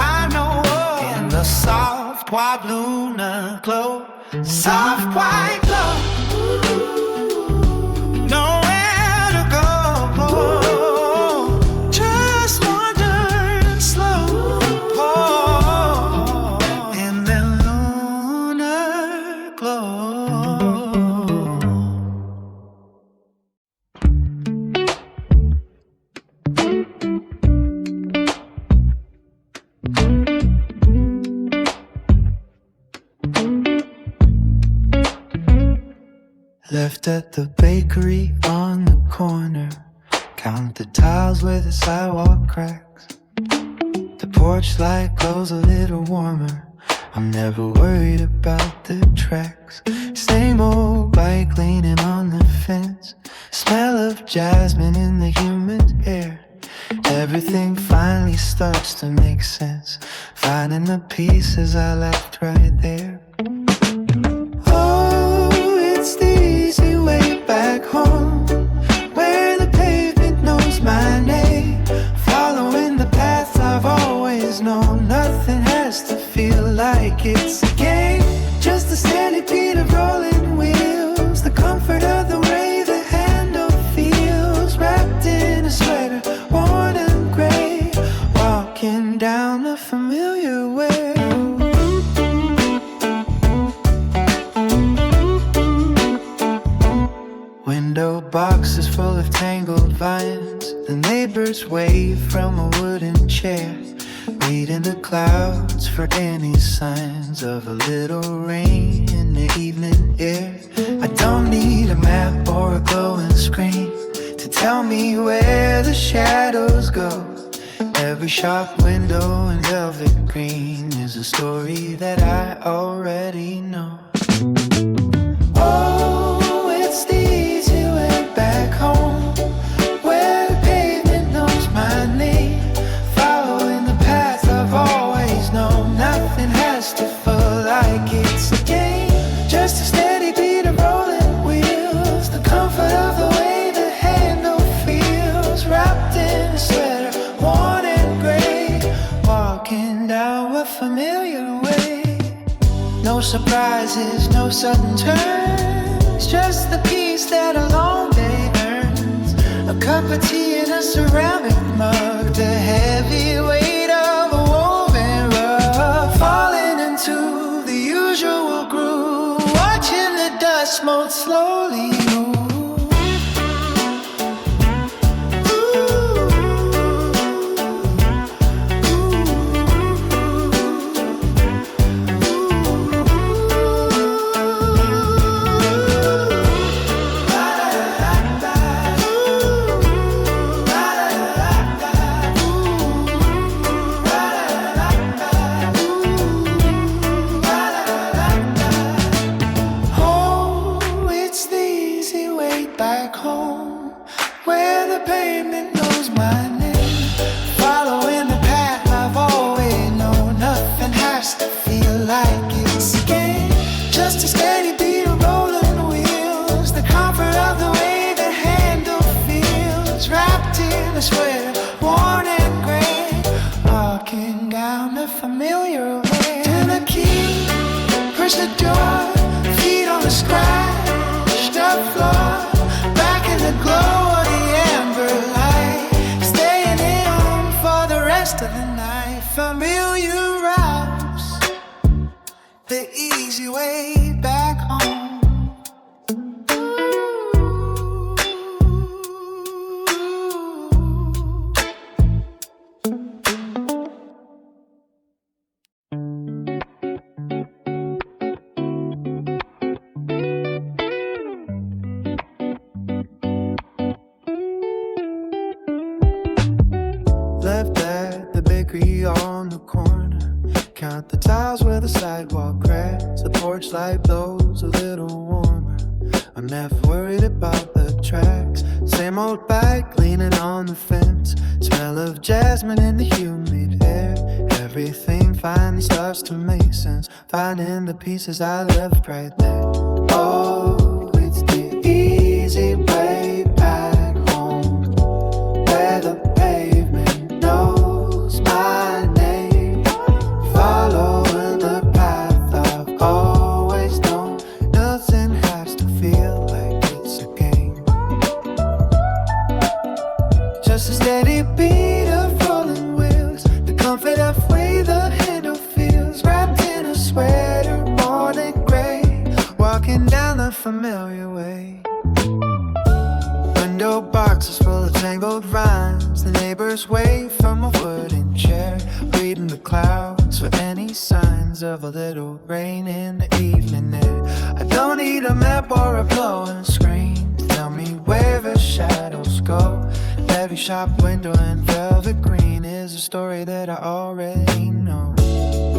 S3: in the soft white lunar glow, soft white glow. Nowhere to go, just wandering slow, in the lunar glow. Left at the bakery on the corner, count the tiles where the sidewalk cracks. The porch light glows a little warmer, I'm never worried about the tracks. Same old bike leaning on the fence, smell of jasmine in the humid air. Everything finally starts to make sense, finding the pieces I left right there. Oh, it's the easy way back home, where the pavement knows my name. Following the path I've always known, nothing has to feel like it's a game, just a steady beat of rolling wheels.
S4: sway from a wooden chair, reading the clouds for any signs of a little rain in the evening air. I don't need a map or a glowing screen to tell me where the shadows go. Every shop window in velvet green is a story that I already know. Oh, it's the easy way back home, where the pavement knows my name. Following the path I've always known, nothing has to feel like it's a game. Just a steady beat of rolling wheels, the comfort of the way the handle feels. Wrapped in a sweater, worn and gray, walking down a familiar way. No surprises, no sudden turns, just the peace that a long day earns. A cup of tea in a ceramic mug, the heavy weight of a woven rug. Falling into the usual groove, watching the dust mold slowly move. Back home, where the pavement knows my name. Following the path I've always known, nothing has to feel like it's a game. Just a steady beat of rolling wheels, the comfort of the way the handle feels. Wrapped in a sweater, worn and gray, walking down the familiar way. Turn the key, push the door, feet on the scratched up floor. The glow of the amber light, staying in for the rest of the night. Familiar routes, the easy way back home. Left at the bakery on the corner, count the tiles where the sidewalk cracks. The porch light blows a little warmer, I'm never worried about the tracks. Same old bike leaning on the fence, smell of jasmine in the humid air. Everything finally starts to make sense, finding the pieces I left right there. Oh, it's the easy way back home, where the pavement knows my name. Following the path I've always known, nothing has to feel like it's a game. Just a steady beat of rolling wheels, the comfort of way the handle feels. Wrapped in a sweater, worn and gray, walking down the familiar way. Window boxes full of tangled rhymes, the neighbors wave from a wooden chair, reading the clouds for any signs of a little rain in the evening air. I don't need a map or a blowing screen to tell me where the shadows go. Every shop window in velvet green is a story that I already know.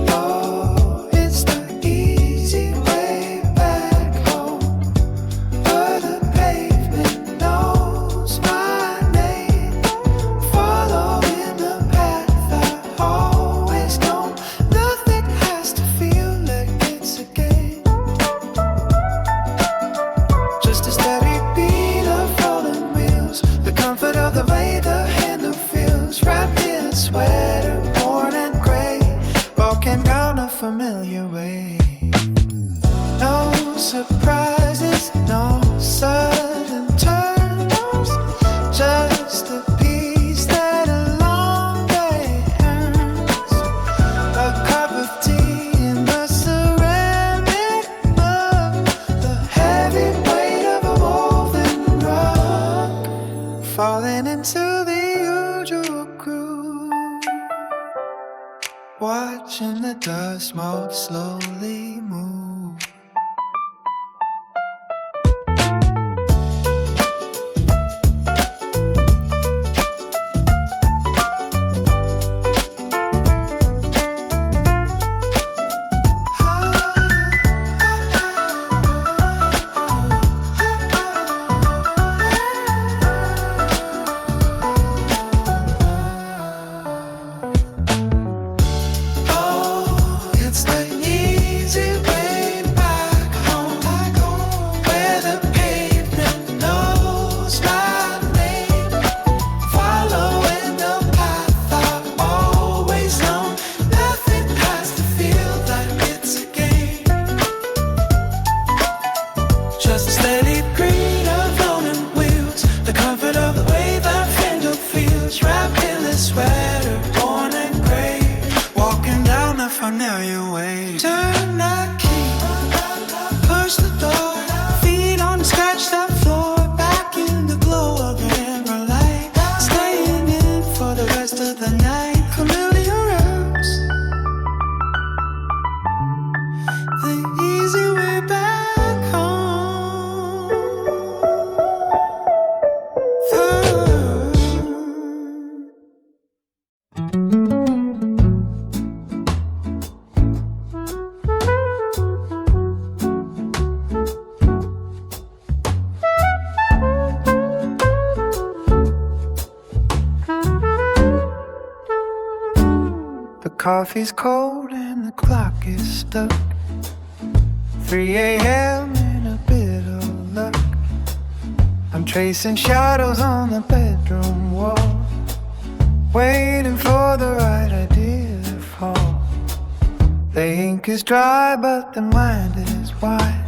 S4: Oh, it's the easy way back home, where the pavement knows my name. Following the path I've always known, nothing has to feel like it's a game. Just a steady beat of rolling wheels, the comfort of the way the handle feels. Wrapped in a sweater, worn and gray, walking down a familiar way. No surprises, no sudden turns, just the peace that a long day earns. A cup of tea in the ceramic mug, the heavy weight of a woven rug. Falling into the usual smoke slowly move. Familiar way. Turn that key, push the door, feet on scratch that floor, back in the glow of your amber light, staying in for the rest of the night. Familiar routes, the easy way back home. The coffee's cold and the clock is stuck. 3 a.m. in a bit of luck. I'm tracing shadows on the bedroom wall, waiting for the right idea to fall. The ink is dry but the mind is wide,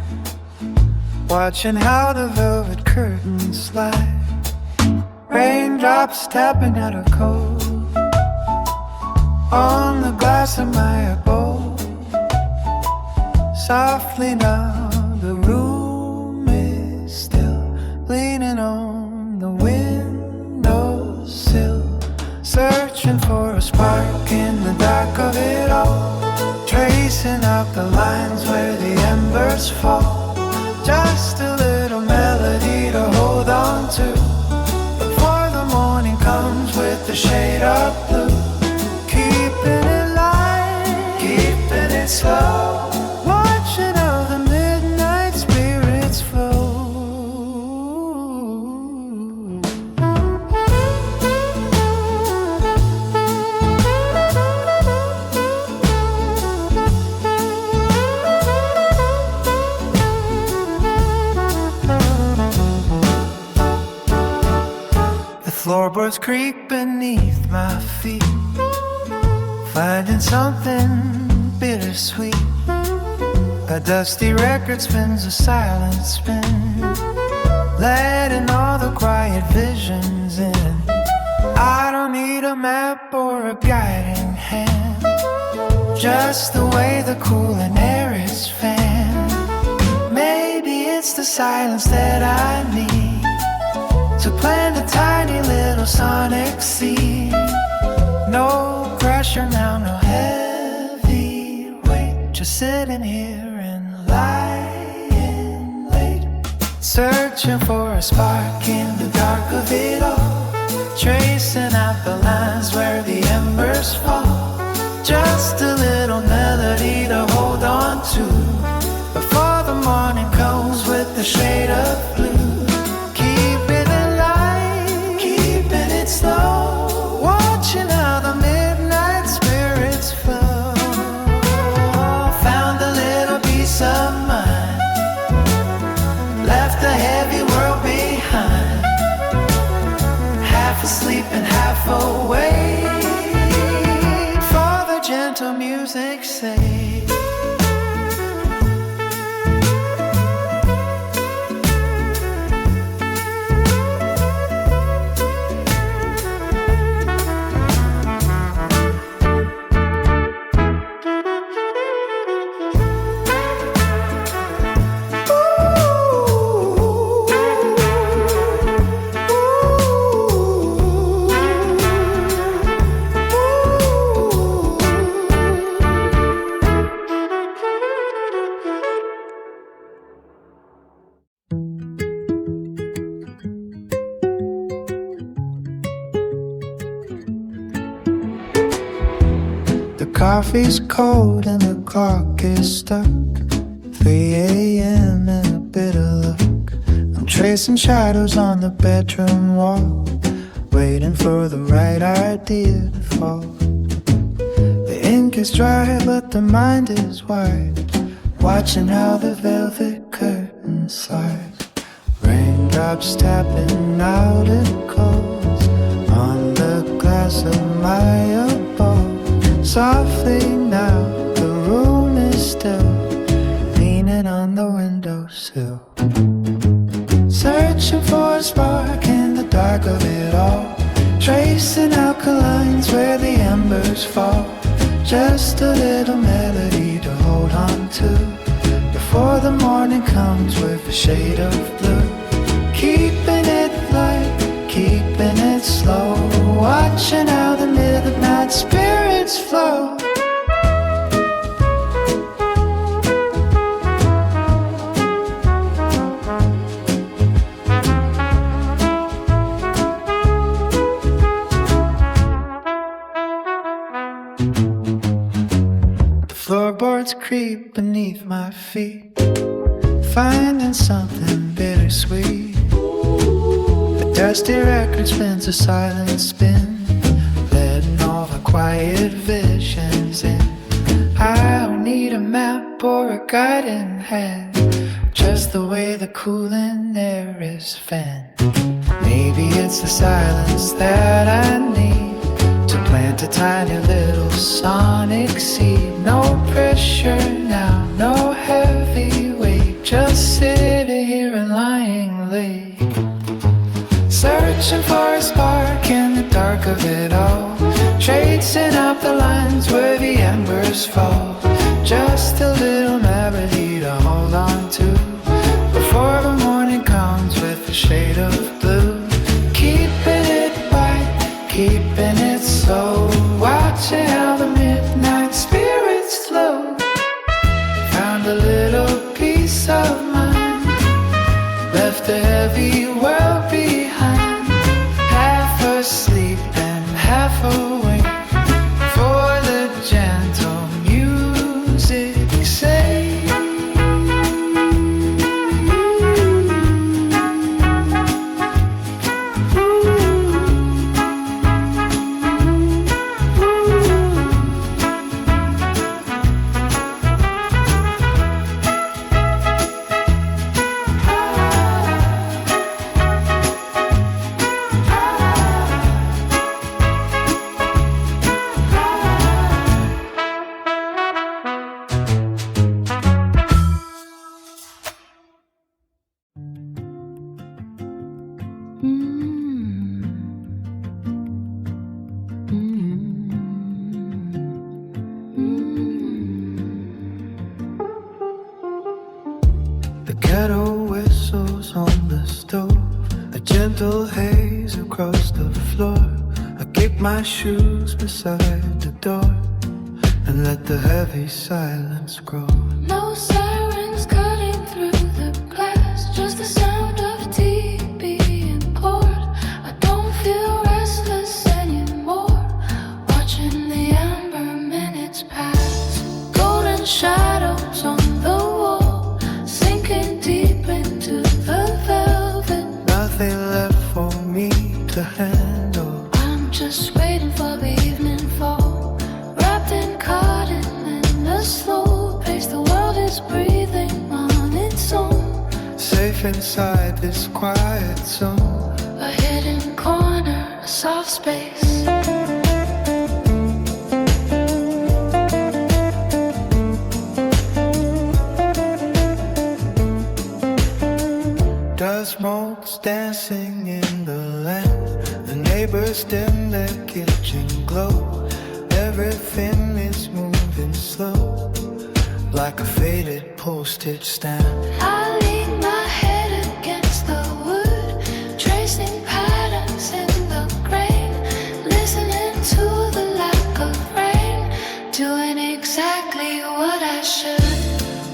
S4: watching how the velvet curtains slide. Raindrops tapping out a cold on the glass of my abode. Softly now the room is still, leaning on the windowsill, searching for a spark in the dark of it all, tracing out the lines where the embers fall. Just a little melody to hold on to before the morning comes with the shade of blue. Keeping it light, keeping it slow, watching how the midnight spirits flow. The floorboards creak beneath my feet, finding something bittersweet. A dusty record spins a silent spin, letting all the quiet visions in. I don't need a map or a guiding hand, just the way the cooling air is fanned. Maybe it's the silence that I need to plant a tiny little sonic seed. No pressure now, no heavy weight, just sitting here and lying late, searching for a spark in the dark of it all, tracing out the lines where the embers fall. Just a little melody to hold on to before the morning comes with the shade of blue. Keeping it light, keeping it slow, watching how the midnight spirits flow. Found a little peace of mind, left the heavy world behind, half asleep and half awake, for the gentle music's sake.
S3: coffee's cold and the clock is stuck. 3 a.m. and a bit of luck. I'm tracing shadows on the bedroom wall, waiting for the right idea to fall. The ink is dry but the mind is wide, watching how the velvet curtains slide. Raindrops tapping out and cold on the glass of my abode. Softly now, the room is still, leaning on the windowsill. Searching for a spark in the dark of it all, tracing out the lines where the embers fall. Just a little melody to hold on to before the morning comes with a shade of blue. Keeping it light, keeping it slow, watching how the midnight spirits flow. The floorboards creep beneath my feet, finding something bittersweet. Dusty record spins a silent spin, letting all the quiet visions in. I don't need a map or a guiding hand, just the way the cooling air is fanned. Maybe it's the silence that I need to plant a tiny little sonic seed. No pressure now, no heavy weight, just sitting here and lying late. Searching for a spark in the dark of it all, tracing out the lines where the embers fall. Just a little melody to hold on to before the morning comes with a shade of blue. Keeping it white, keeping it slow, watching how the midnight spirits flow. Found a little peace of mind, left a heavy world behind. Half asleep and half awake for the gentle music say. The kettle whistles on the stove, a gentle haze across the floor. I kick my shoes beside the door and let the heavy silence grow.
S2: No sirens cutting through the glass, just the sound of tea being poured. I don't feel restless anymore, watching the amber minutes pass. Golden shadows on the wall, sinking deep into the velvet.
S3: Nothing left for me to handle.
S2: I'm just waiting for the evening fall, wrapped in cotton in a slow pace. The world is breathing on its own,
S3: Safe inside this quiet zone.
S2: a hidden corner, a soft space.
S3: Dust motes dancing in the land, the neighbors dim their kitchen glow. Everything is moving slow, like a faded postage stamp.
S2: I lean my head against the wood, tracing patterns in the grain, listening to the lack of rain, doing exactly what I should.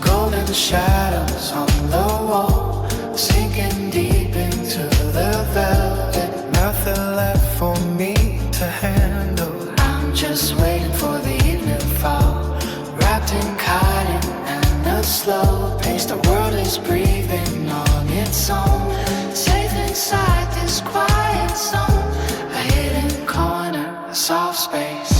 S3: Golden shadows on the wall, sinking deep into the velvet. Nothing left for me to handle.
S2: I'm just waiting for the evening
S4: slow pace. The world is breathing on its own. Safe inside this quiet zone, a hidden corner, a soft space.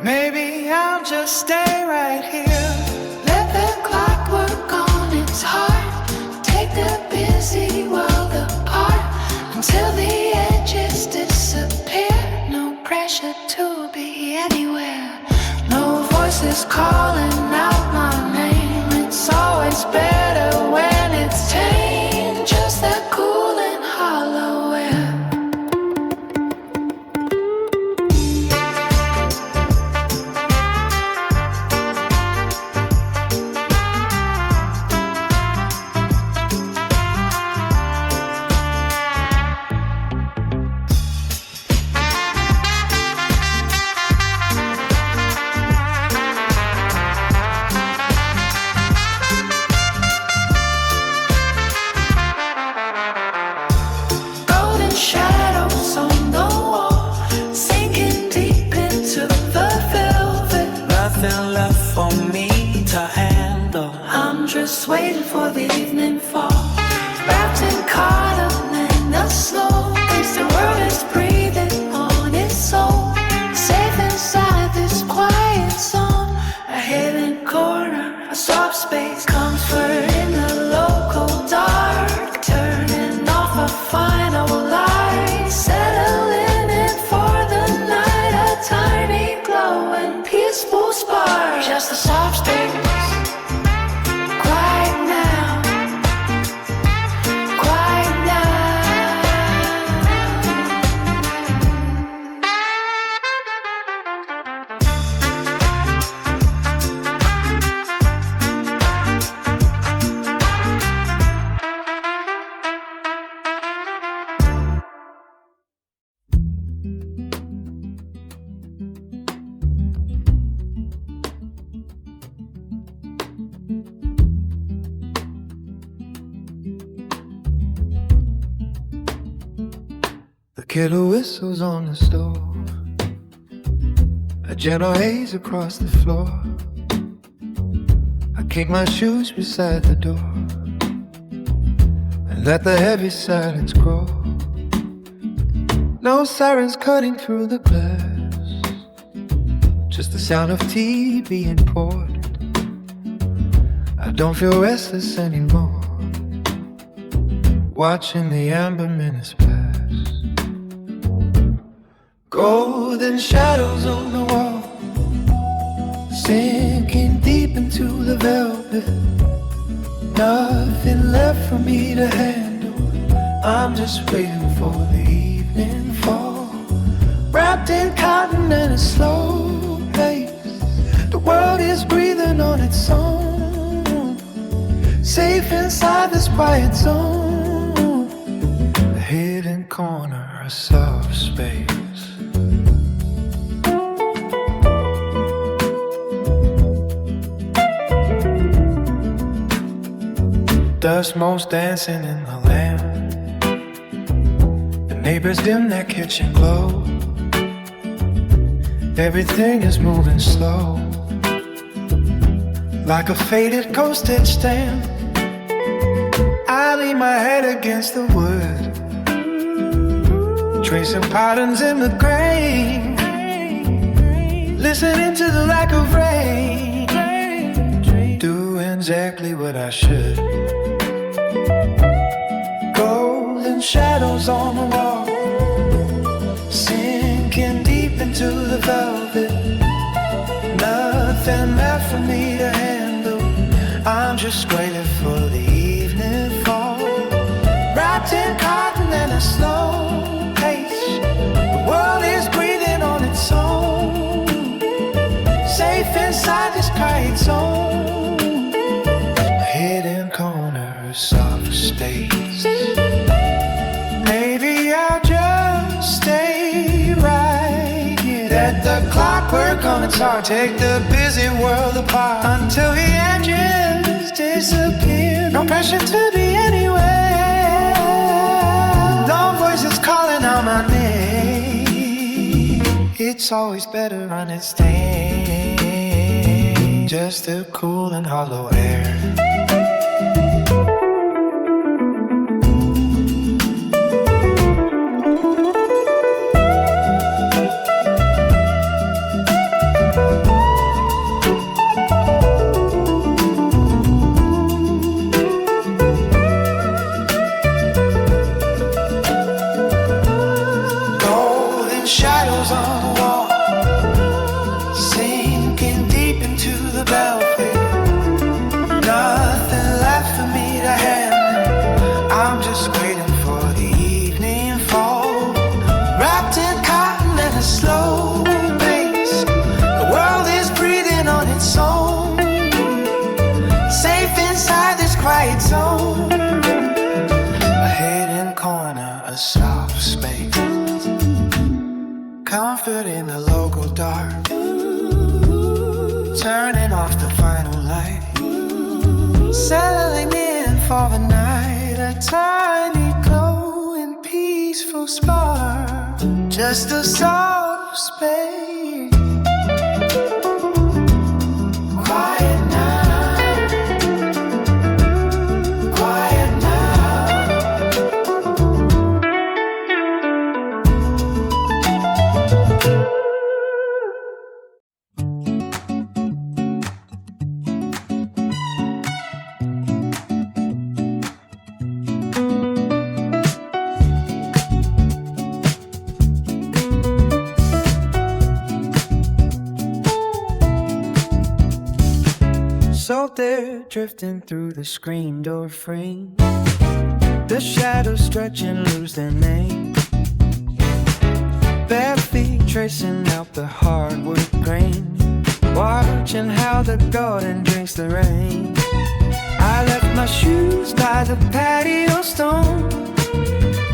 S4: Maybe I'll just stay right here. Let the clock work on its heart. Take the busy world apart until the edges disappear. No pressure to be anywhere. No voices calling out my name. It's always better when it's tame. Just that cool and hollow air. Just waiting for the evening fall. Wrapped in cotton and the snow. Thinks the world is breathing on its own. Safe inside this quiet zone. A hidden corner, a soft space. Comfort in the local dark. Turning off a final light. Settling in for the night. A tiny glow and peaceful spark. Just a soft space.
S3: Killer whistles on the stove, a gentle haze across the floor. I kick my shoes beside the door and let the heavy silence grow. No sirens cutting through the glass, just the sound of tea being poured. I don't feel restless anymore, watching the amber minutes pass. Golden shadows on the wall, sinking deep into the velvet. Nothing left for me to handle. I'm just waiting for the evening fall. Wrapped in cotton and a slow pace. The world is breathing on its own. Safe inside this quiet zone. A hidden corner, a soft space. Dust motes dancing in the lamp. The neighbors dim their kitchen glow. Everything is moving slow, like a faded postage stamp. I lean my head against the wood, tracing patterns in the grain, listening to the lack of rain, doing exactly what I should. Golden shadows on the wall, sinking deep into the velvet. Nothing left for me to handle. I'm just waiting for the evening fall. Wrapped in cotton and a slow pace. The world is breathing on its own. Safe inside this quiet zone. A hidden corner, soft stays. Maybe I'll just stay right here. Let the clockwork on its heart take the busy world apart until the edges disappear. No pressure to be anywhere. No voice
S4: voice is calling out my name. It's always better when it's tame. Just the cool and hollow air. Quiet zone, a hidden corner, a soft space, comfort in the local dark, turning off the final light, settling in for the night, a tiny glowing peaceful spark, just a soft space. Quiet now. So they're drifting through the screen door frame, the shadows stretching, lose their name. Bare feet tracing out the hardwood grain, watching how the garden drinks the rain. I left my shoes by the patio stone,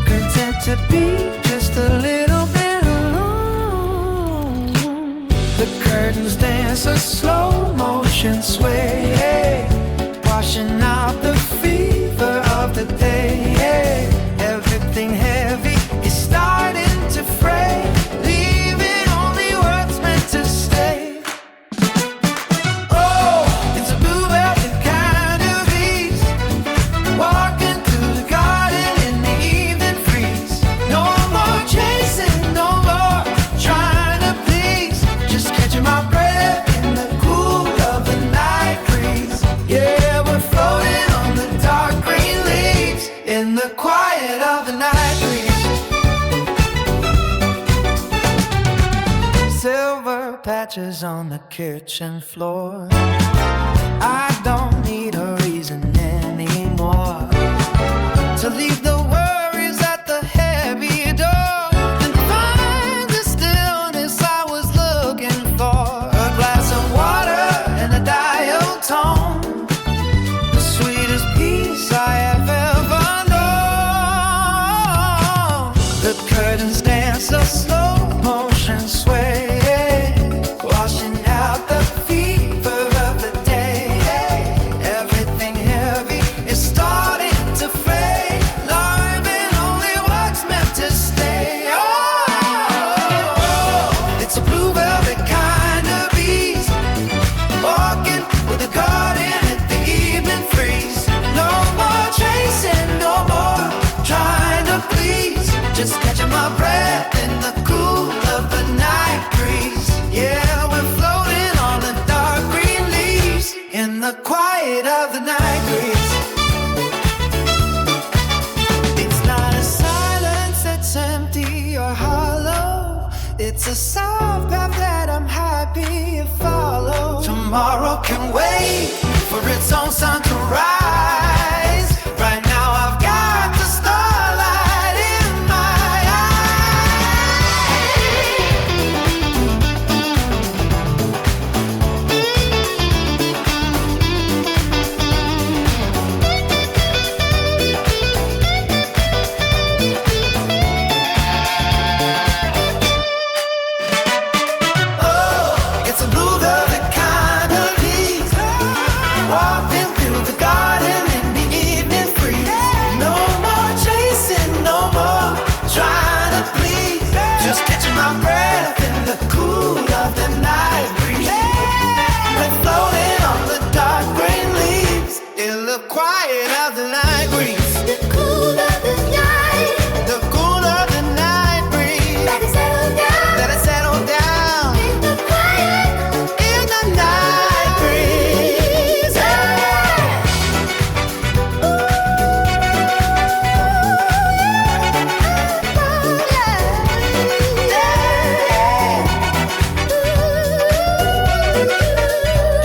S4: content to be just a little bit alone. The curtains dance a slow motion sway, washing out the fever of the day. Everything heavy is starting to fray, leaving only words meant to stay. Oh, it's a blue velvet kind of ease, walking through the garden in the evening freeze. No more chasing, no more trying to please, just catching my breath in the cool of the night breeze. Yeah, we're floating on the dark green leaves in the quiet of the night breeze. Silver patches on the kitchen floor, I don't need a reason anymore to leave the worries at the heavy door and find the stillness I was looking for. A glass of water and a dial tone, the sweetest peace I have ever known. The curtains dance a slow motion sway, washing out the fever of the day. Everything heavy is starting to fade, leaving only what's meant to stay. Oh, it's a blue velvet kind of ease, walking with the garden at the evening freeze. No more chasing, no more trying to please, just catching my breath in the cool of the night breeze. Yeah, we're floating on the dark green leaves in the quiet of the night breeze. It's not a silence that's empty or hollow, it's a soft path that I'm happy to follow. Tomorrow can wait for its own sun to rise. Right now I've got the starlight in my Oh, it's a blue velvet kind of ease, walking through the garden catching my breath in the cool of the night breeze. We're floating on the dark green leaves in the quiet of the night breeze.
S2: The cool of the night,
S4: The cool of the night breeze.
S2: let it settle down.
S4: Let it settle down
S2: In the quiet,
S4: in the night breeze.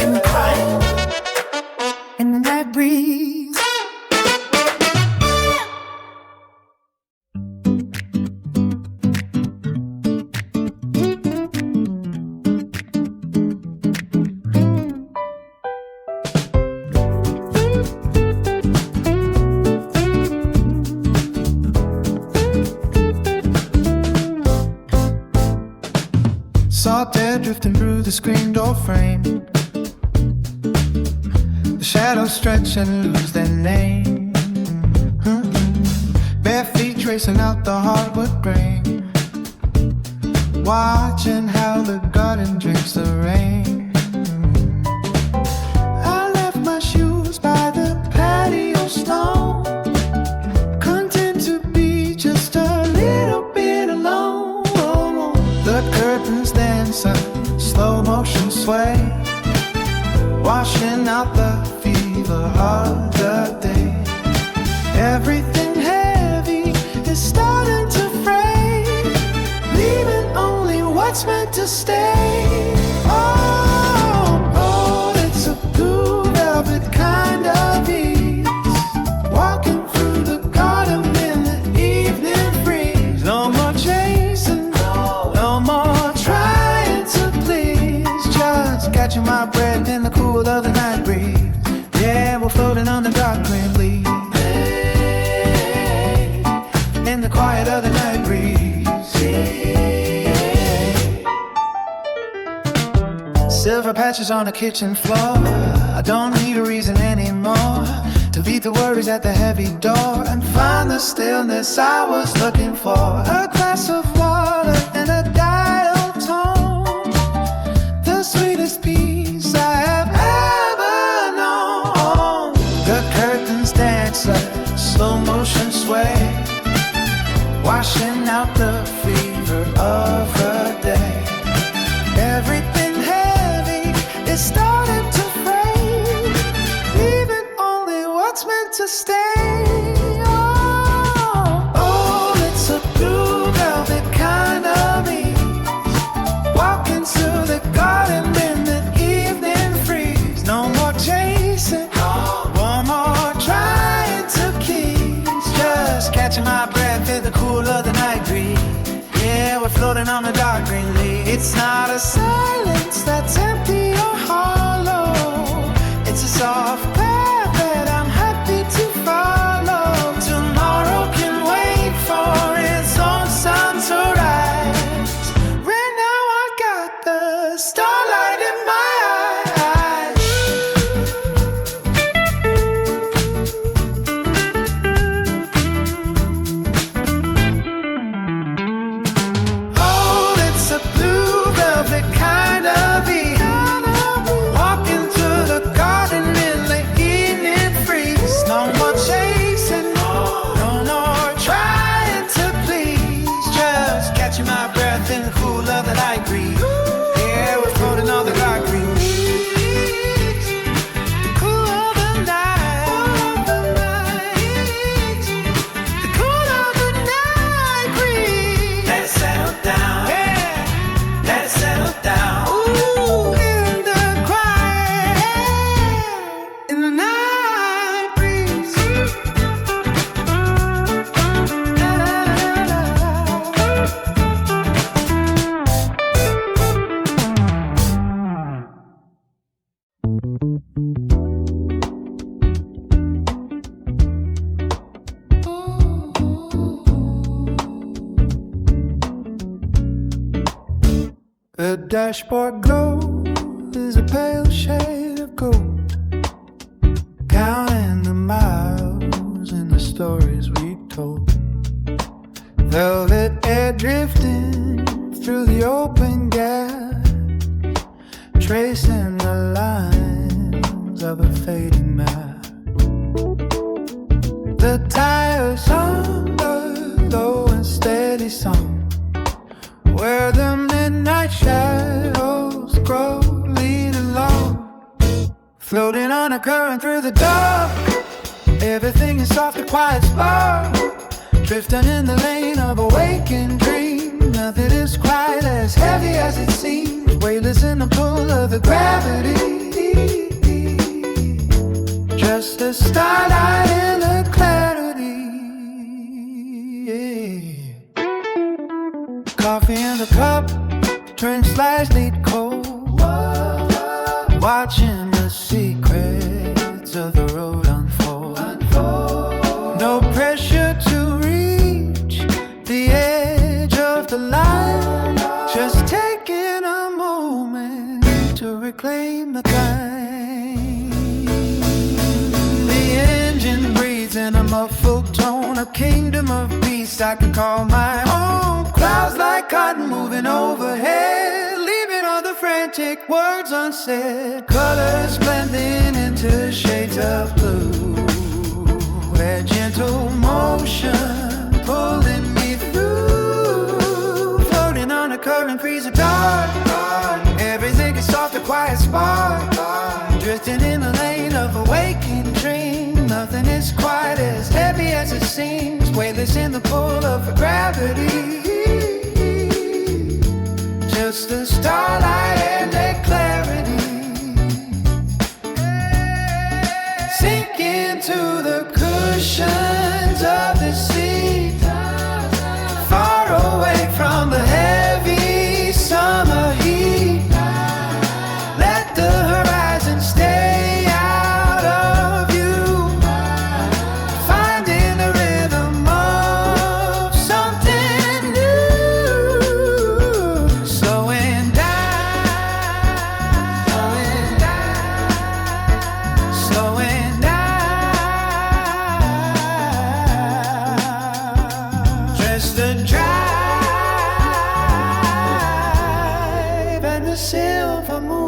S2: in the quiet,
S4: In the night breeze. Salt air drifting through the screen door frame. The shadows stretch and lose their name. Bare feet tracing out the hardwood grain. Watching how the garden drinks the rain. I left my shoes by the patio stone. Content to be just a little bit alone. The curtains dance a slow motion sway, washing out the fever of the day. Everything heavy is starting to fray, leaving only what's meant to stay. Oh, it's a blue velvet kind of ease, walking through the garden in the evening breeze. No more chasing, no more trying to please, just catching my breath in the cool of the night breeze. Yeah, we're floating on the dark green leaves in the quiet of the night breeze. Silver patches on the kitchen floor. I don't need a reason anymore to beat the worries at the heavy door and find the stillness I was looking for. A glass of water and a dial tone, the sweetest peace I have ever known. The curtains dance a slow motion sway, washing out the fever of the day. Everything heavy is starting to fade, leaving only what's meant to stay. Oh, it's a blue velvet kind of ease, walking through the garden in the evening freeze. No more chasing, one more trying to keys, just catching my breath in the cool of the night breeze. Yeah, we're floating on the dark green leaf. It's not a silence that's empty or hollow, it's a soft path that I'm happy to follow. Tomorrow can wait for its own sun to rise. Right now I got the starlight in my eyes. Oh, it's a blue velvet kind of ease, walking through the garden in the evening freeze. No more chasing, no more trying to please, just catching my breath in the cool of the night breeze. Yeah, we're floating on the dark green leaves, the cool of the night, the cool of the night breeze. Let it settle down, yeah, let it settle down. Ooh, in the quiet, in the night breeze. La, la, la, The dashboard glow is a pale shade of gold, counting the miles and the stories we told. Velvet air drifting
S3: through the open gap, tracing the lines of a fading map. The tires hum a low and steady song, where the midnight shadows grow, lead along, floating on a current through the dark. Everything is soft, a quiet spark, drifting in the lane of a waking dream. Nothing is quite as heavy as it seems, weightless in the pull of the gravity. Just a starlight in the clarity. Yeah. Coffee in the cup, drink slightly cold, watching the secrets of the road unfold. No pressure to reach the edge of the line, just taking a moment to reclaim the time. The engine breathes in a muffled tone, a kingdom of peace I can call my own. Clouds like cotton moving overhead, leaving all the frantic words unsaid. Colors blending into shades of blue, where gentle motion pulling me through, floating on a current breeze of dark. Everything is soft, a quiet spark, drifting in the lane of a waking dream. Nothing is quite as heavy as it seems, weightless in the pull of gravity. Just the starlight and the clarity, sink into the cushions of the seat, far away from the heavy summer heat. Let the horizon stay out of view, finding the rhythm of something new. Slowing down, slowing down. Just the drive and the silver moon.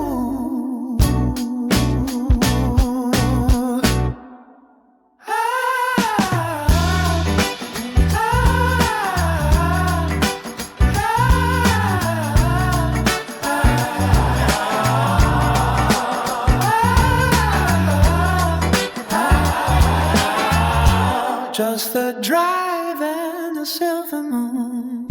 S3: Just the drive and the silver moon.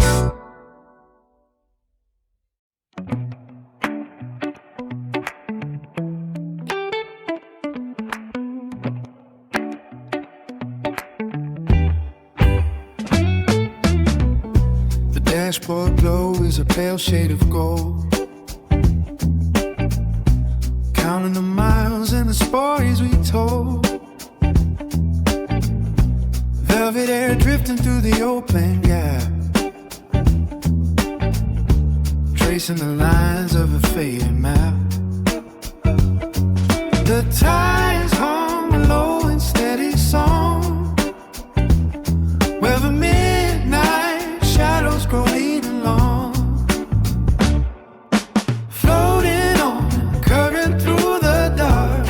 S3: The dashboard glow is a pale shade of gold, counting the miles and the stories we told. Velvet air drifting through the open gap, tracing the lines of a fading map. The tides hum a low and steady song, where the midnight shadows grow leading along, floating on, current through the dark.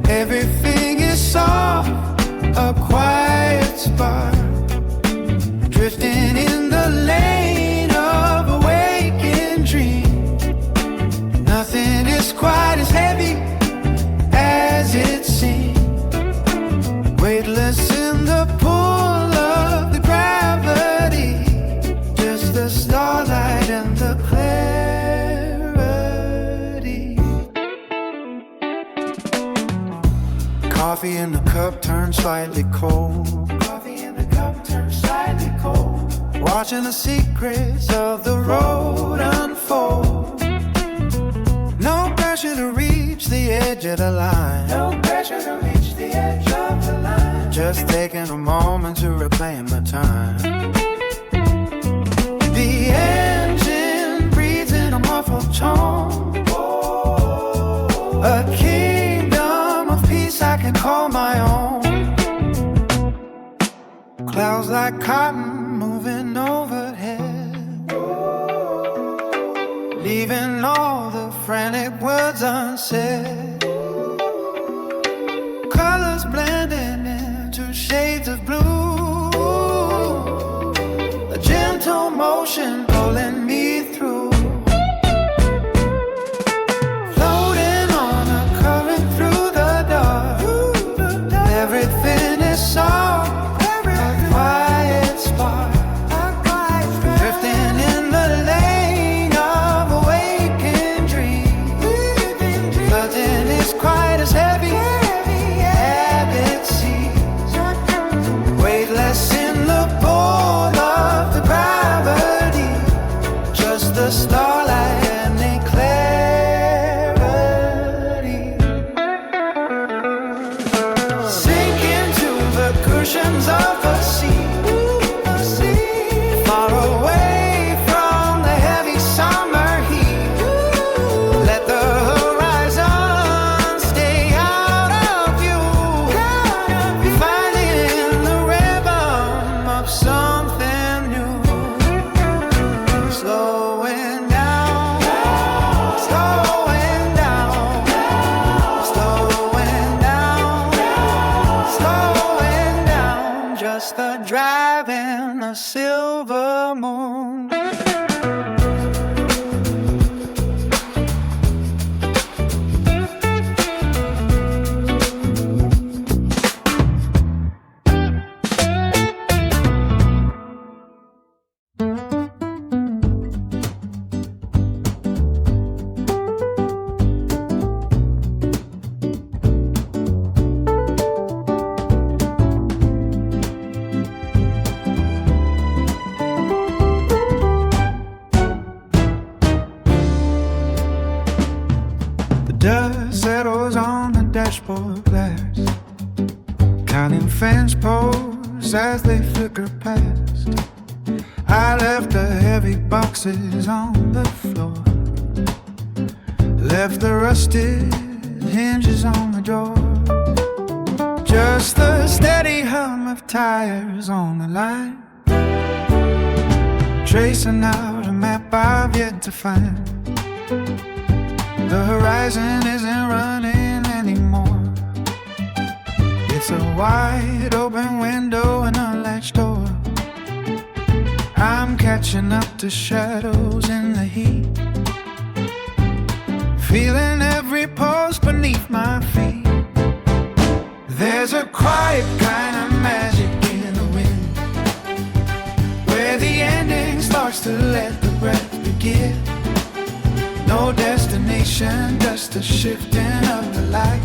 S3: Everything is soft, a quiet spark, drifting in the lane of a waking dream. Nothing is quite as heavy as it seems, weightless in the pull of the gravity. Just the starlight and the clarity. Coffee in the cup turns slightly cold, coffee in the cup turns slightly cold, watching the secrets of the road unfold. No pressure to reach the edge of the line, no pressure to reach the edge of the line, just taking a moment to reclaim the time. The engine breathes in a muffled tone, a kingdom of peace I can call my own. Clouds like cotton moving overhead, ocean pulling me through. Floating on a current through the dark. Everything is soft, a quiet spark. Drifting in the lane of awakened dreams. Nothing is quite as heavy. Habit seas. Weightless in the pull of the gravity. Just the starlight and the clarity. Sink into the cushions of the sea. Far away from the heavy summer heat. Let the horizon stay out of view. Finding the rhythm of something new. Slowing down, slowing down, slowing down, slowing down. Just the driving a silver moon. The dust settles on the dashboard glass, counting fence posts as they flicker past. I left the heavy boxes on the floor, left the rusted hinges on the door. Just the steady hum of tires on the line, tracing out a map I've yet to find. The horizon isn't running anymore. It's a wide open window and a latched door. I'm catching up to shadows in the heat, feeling every pulse beneath my feet. There's a quiet kind of magic in the wind, where the ending starts to let the breath begin. No destination, just a shifting of the light,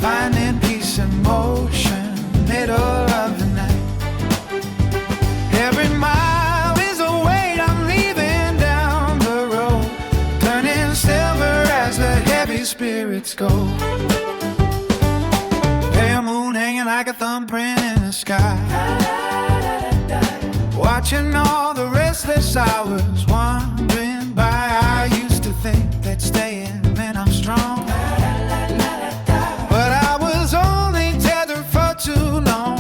S3: finding peace in motion, middle of the night. Every mile is a weight I'm leaving down the road, turning silver as the heavy spirits go. Pale moon hanging like a thumbprint in the sky, watching all the restless hours wandering by. I used to think that staying meant I'm strong, but I was only tethered for too long.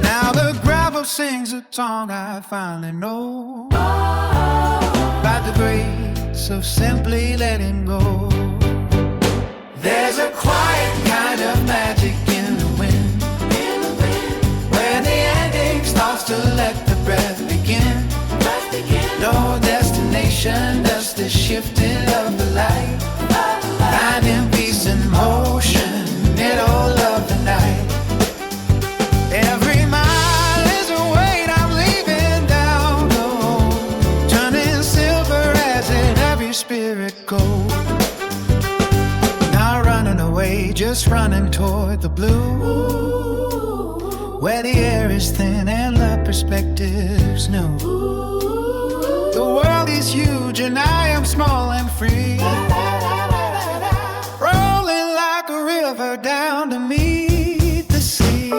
S3: Now the gravel sings a song I finally know, about the grace of simply letting go. There's a quiet kind of magic in the wind, where the ending starts to let the breath begin. No destination, just the shifting of the light, finding peace in motion, middle of the night. Every mile is a weight I'm leaving down the road, turning silver as in every spirit goes. Not running away, just running toward the blue, where the air is thin and the perspective's new. The world is huge and I am small and free, rolling like a river down to meet the sea.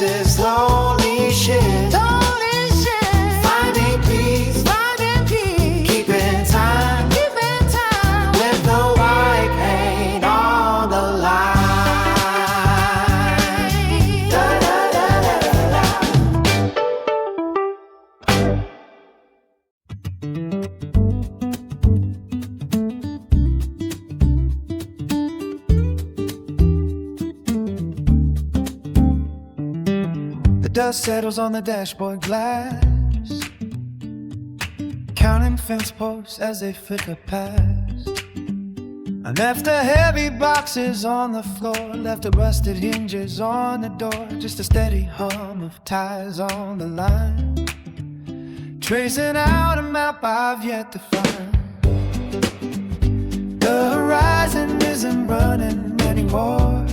S4: senses slowly shift. Finding peace, keeping time with the white paint on the line. Da, da, da, da, da. The dust settles on the dashboard glass, counting fence posts as they flicker past. I left the heavy boxes on the floor, left the rusted hinges on the door, just a steady hum of tires on the line, tracing out a map I've yet to find. The horizon isn't running anymore.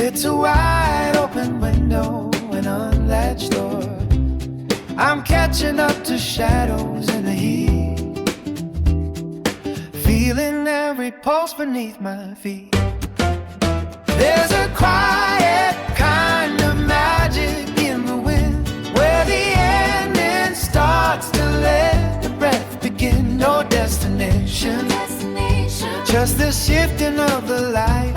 S4: It's a wide open window, an unlatched door. I'm catching up to shadows in the heat, feeling every pulse beneath my feet. There's a quiet kind of magic in the wind, where the ending starts to let the breath begin. No destination, just the shifting of the light,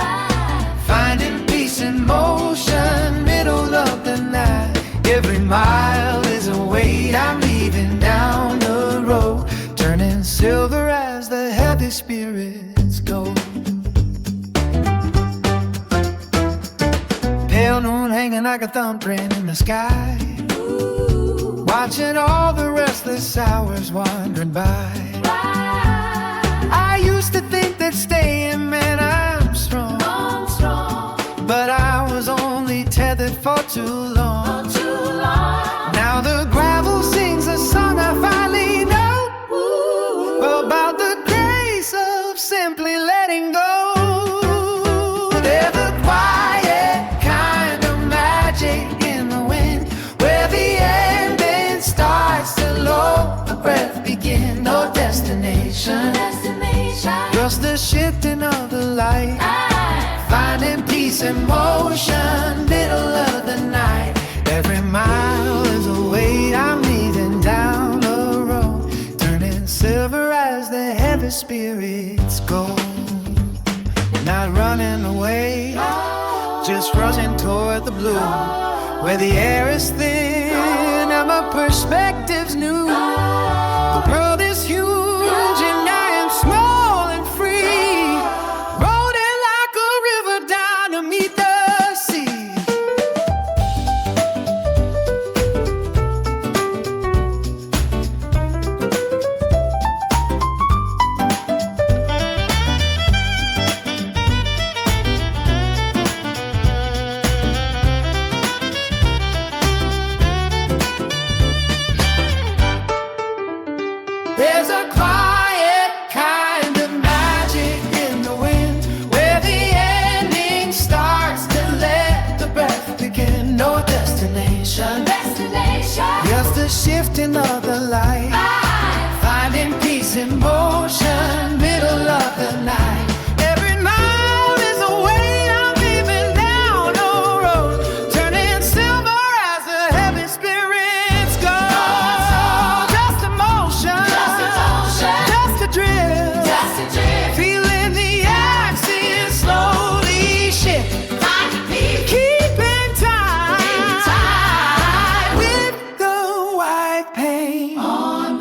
S4: finding peace in motion, middle of the night. Every mile is a weight I'm leaving down the road, turning silver as the heavy spirits go. Pale moon hanging like a thumbprint in the sky, watching all the restless hours wandering by. I used to think that staying meant I'm strong, but I was only tethered for too long. Now the gravel sings a song I finally know, about the grace of simply letting go. There's a quiet kind of magic in the wind, where the ending starts to low, the breath begin. No destination, just the shifting of the light, finding peace in motion, middle of the night. Every mile is a weight I'm leaving down the road, turning silver as the heavy spirits go. Not running away, just rushing toward the blue, where the air is thin and my perspective's new. The world is huge and I am small and free, rolling like a river down to meet the sea. There's a quiet kind of magic in the wind, where the ending starts to let the breath begin. No destination, just the shifting of the light, finding peace in motion, middle of the night. Every mile is a way I'm leaving down the road, turning silver as the heavy spirits go. Just emotion, just a drift, feeling the axis slowly shift, keeping time with the white paint on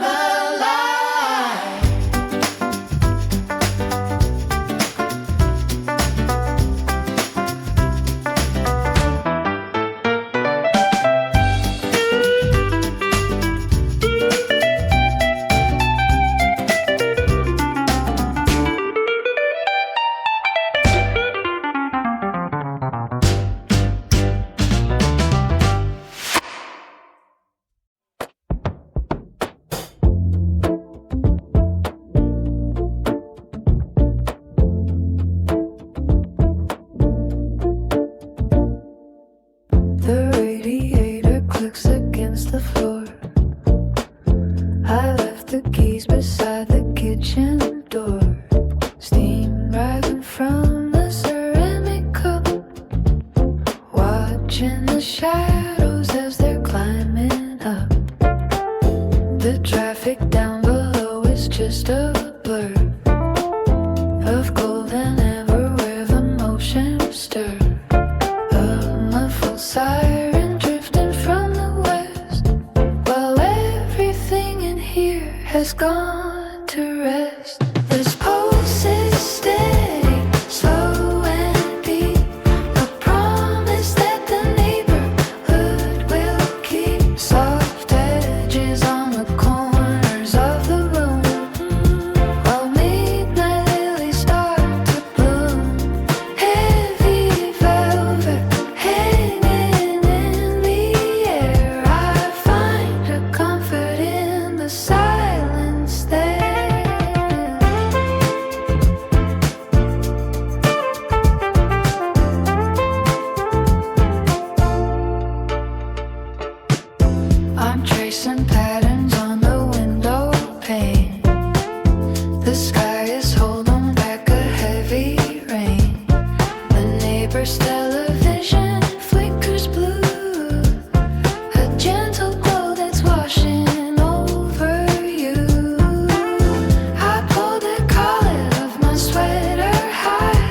S2: shadows as they're climbing up. The traffic down below is just a blur of golden amber where the motion stir. A muffled siren drifting from the west, while everything in here has gone to rest. This pulse is steady, slow and deep, a promise that the neighborhood will keep. Soft edges on the corners of the room, while midnight lilies start to bloom. Heavy velvet hanging in the air, I find a comfort in the silence there. I'm tracing patterns on the window pane. The sky is holding back a heavy rain. The neighbor's television flickers blue, a gentle glow that's washing over you. I pull the collar of my sweater high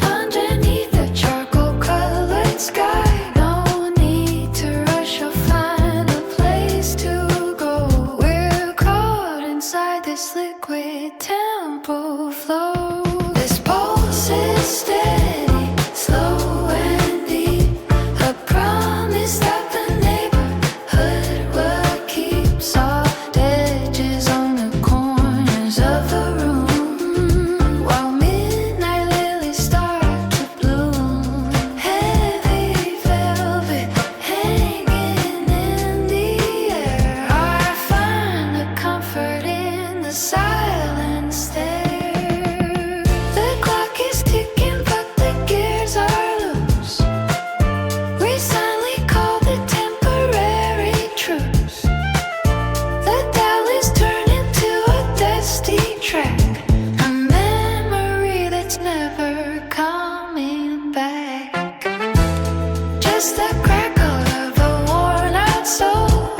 S2: underneath the charcoal colored sky. No need to rush or find a place to go. We're caught inside this liquid tempo flow. This pulse is steady, slow and deep, a promise that the neighborhood will keep. Soft edges on the corners of the room, while midnight lilies start to bloom. Heavy velvet hanging in the air, I find a comfort in the silence there. The clock is ticking but the gears are loose. We silently call the temporary truce. The dial is turning to a dusty track, a memory that's never coming back. Just the crackle of a worn out soul,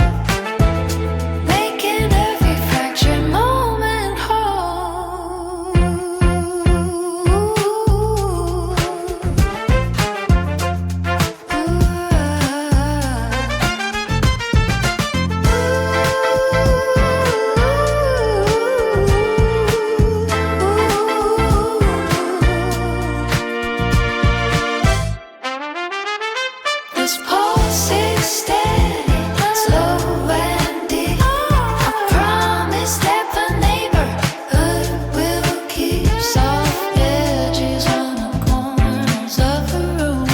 S2: making every fractured moment whole. This pulse is steady, slow and deep, a promise that the neighborhood will keep. Soft edges on the corners of the room,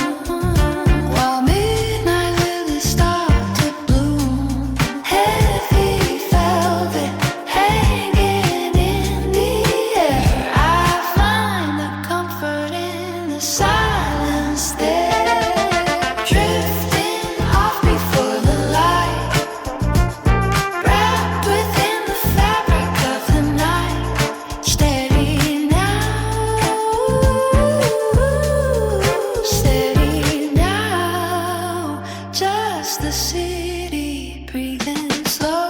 S2: while midnight lilies start to bloom. Heavy velvet hanging in the air, I find a comfort in the silence there. Drifting off before the light, wrapped within the fabric of the night. Steady now, just the city breathing slow.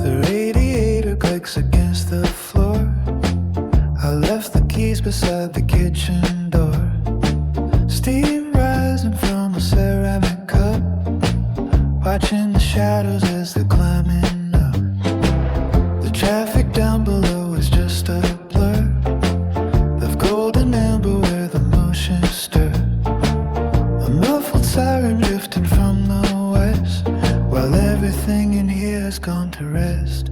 S3: The radiator clicks against the floor. I left the keys beside the kitchen door. Steam rising from a ceramic cup, watching the shadows as they're climbing up. The traffic down below is just a blur of golden amber where the motion stir. A muffled siren drifting from the west, while everything in here has gone to rest.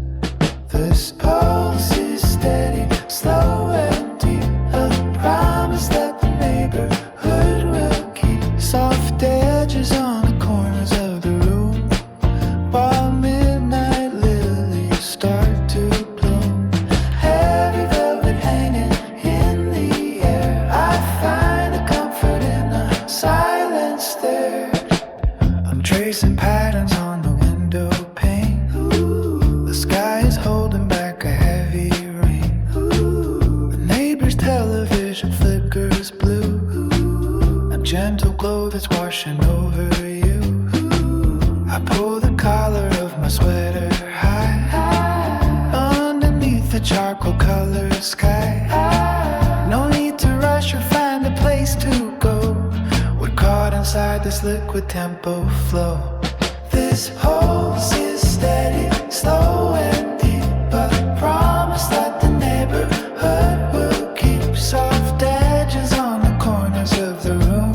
S3: This pulse is steady, slow and deep, a promise that the neighborhood will keep. Soft edges on the
S4: silence there. I'm tracing patterns on the window pane. The sky is holding back a heavy rain. The neighbor's television flickers blue. A gentle glow that's washing over you. I pull the collar of my sweater high underneath the charcoal colored sky. No need to rush or find a place to go. We're caught inside this liquid tempo flow. This pulse is steady, slow and deep, but I promise that the neighborhood will keep soft edges on the corners of the room,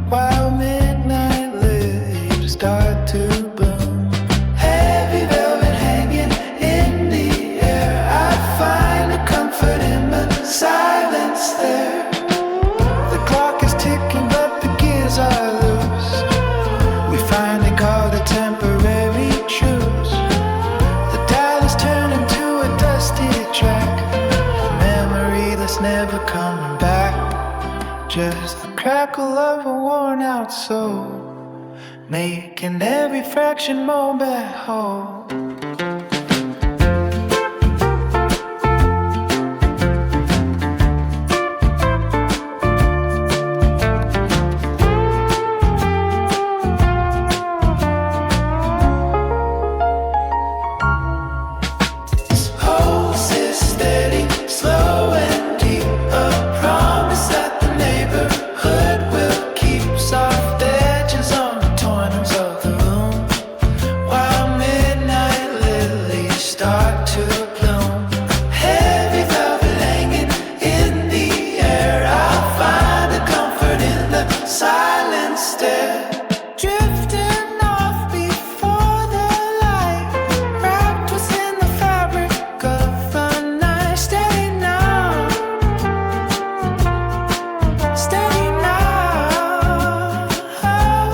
S4: while midnight leaves start to bloom. Heavy velvet hanging in the air, I find a comfort in the silence there. The clock is ticking but the gears are loose. We finally called a temporary truce. The dial is turning to a dusty track, a memory that's never coming back. Just the crackle of a worn out soul, making every fraction more back whole. Pulse is steady, slow and deep. A promise that the neighborhood will keep soft edges on the corners of the room, while midnight lilies start to bloom. Heavy velvet hanging in the air, I'll find a comfort in the silence there. Drifting off before the light, wrapped within the fabric of the night. Steady now,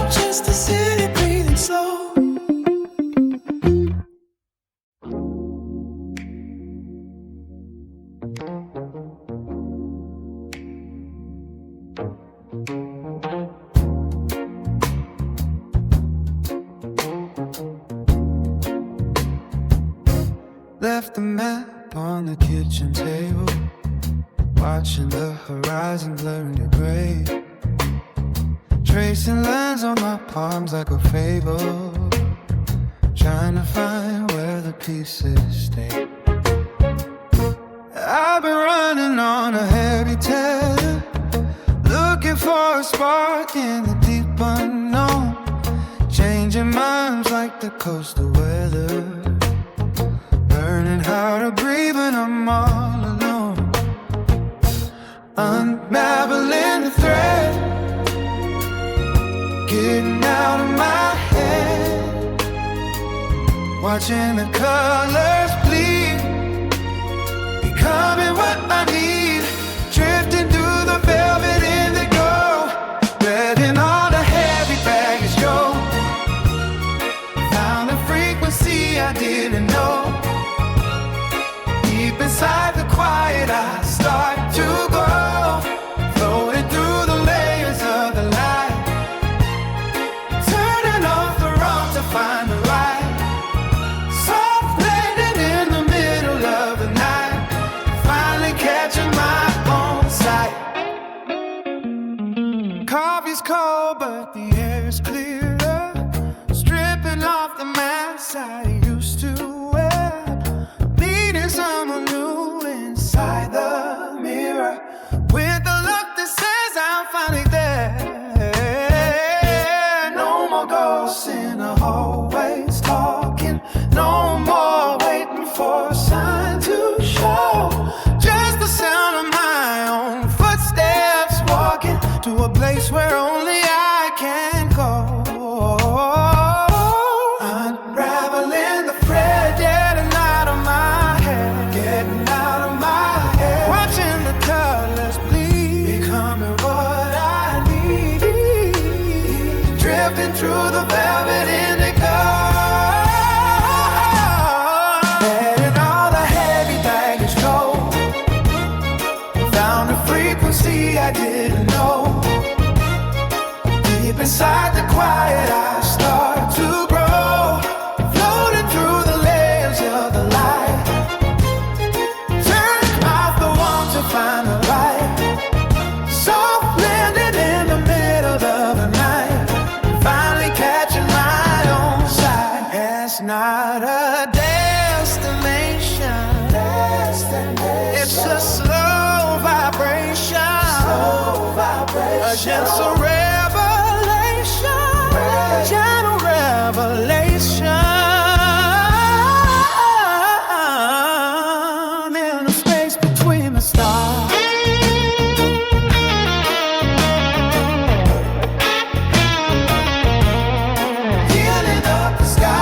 S4: just the city breathing slow. Left the map on the kitchen table, watching the horizon blur into gray. Tracing lines on my palms like a fable, trying to find where the pieces stay. I've been running on a heavy tether, looking for a spark in the deep unknown, changing minds like the coastal weather, learning how to breathe when I'm all alone. Unraveling the thread, getting out of my head, watching the colors bleed, becoming what I need, drifting through the velvet indigo, letting all the heavy baggage go. Found a frequency I didn't know. Deep inside the quiet I start to grow, floating through the layers of the light, turning off the wrong to find the right, soft landing in the middle of the night, finally catching my own sight. Coffee's cold but the air is clearer, stripping off the mask I used to wear, needing someone new inside the mirror, with a look that says I'm finally there. No more ghosts in the hallways talking, no more waiting for a sign to show, just the sound of my own footsteps walking to a place where only I can go. Unraveling the thread, getting out of my head, getting out of my head, watching the colors bleed, becoming what I need, drifting through the velvet indigo, letting all the heavy baggage go. Found a frequency I didn't know. Deep
S3: inside the quiet I start to grow, floating through the layers of the light. Turning off the warmth to find the light. Soft landed in the middle of the night. Finally catching my own sight. It's not a destination. It's a slow vibration. A gentle revelation. Gentle revelation. In the space between the stars. Healing up the sky.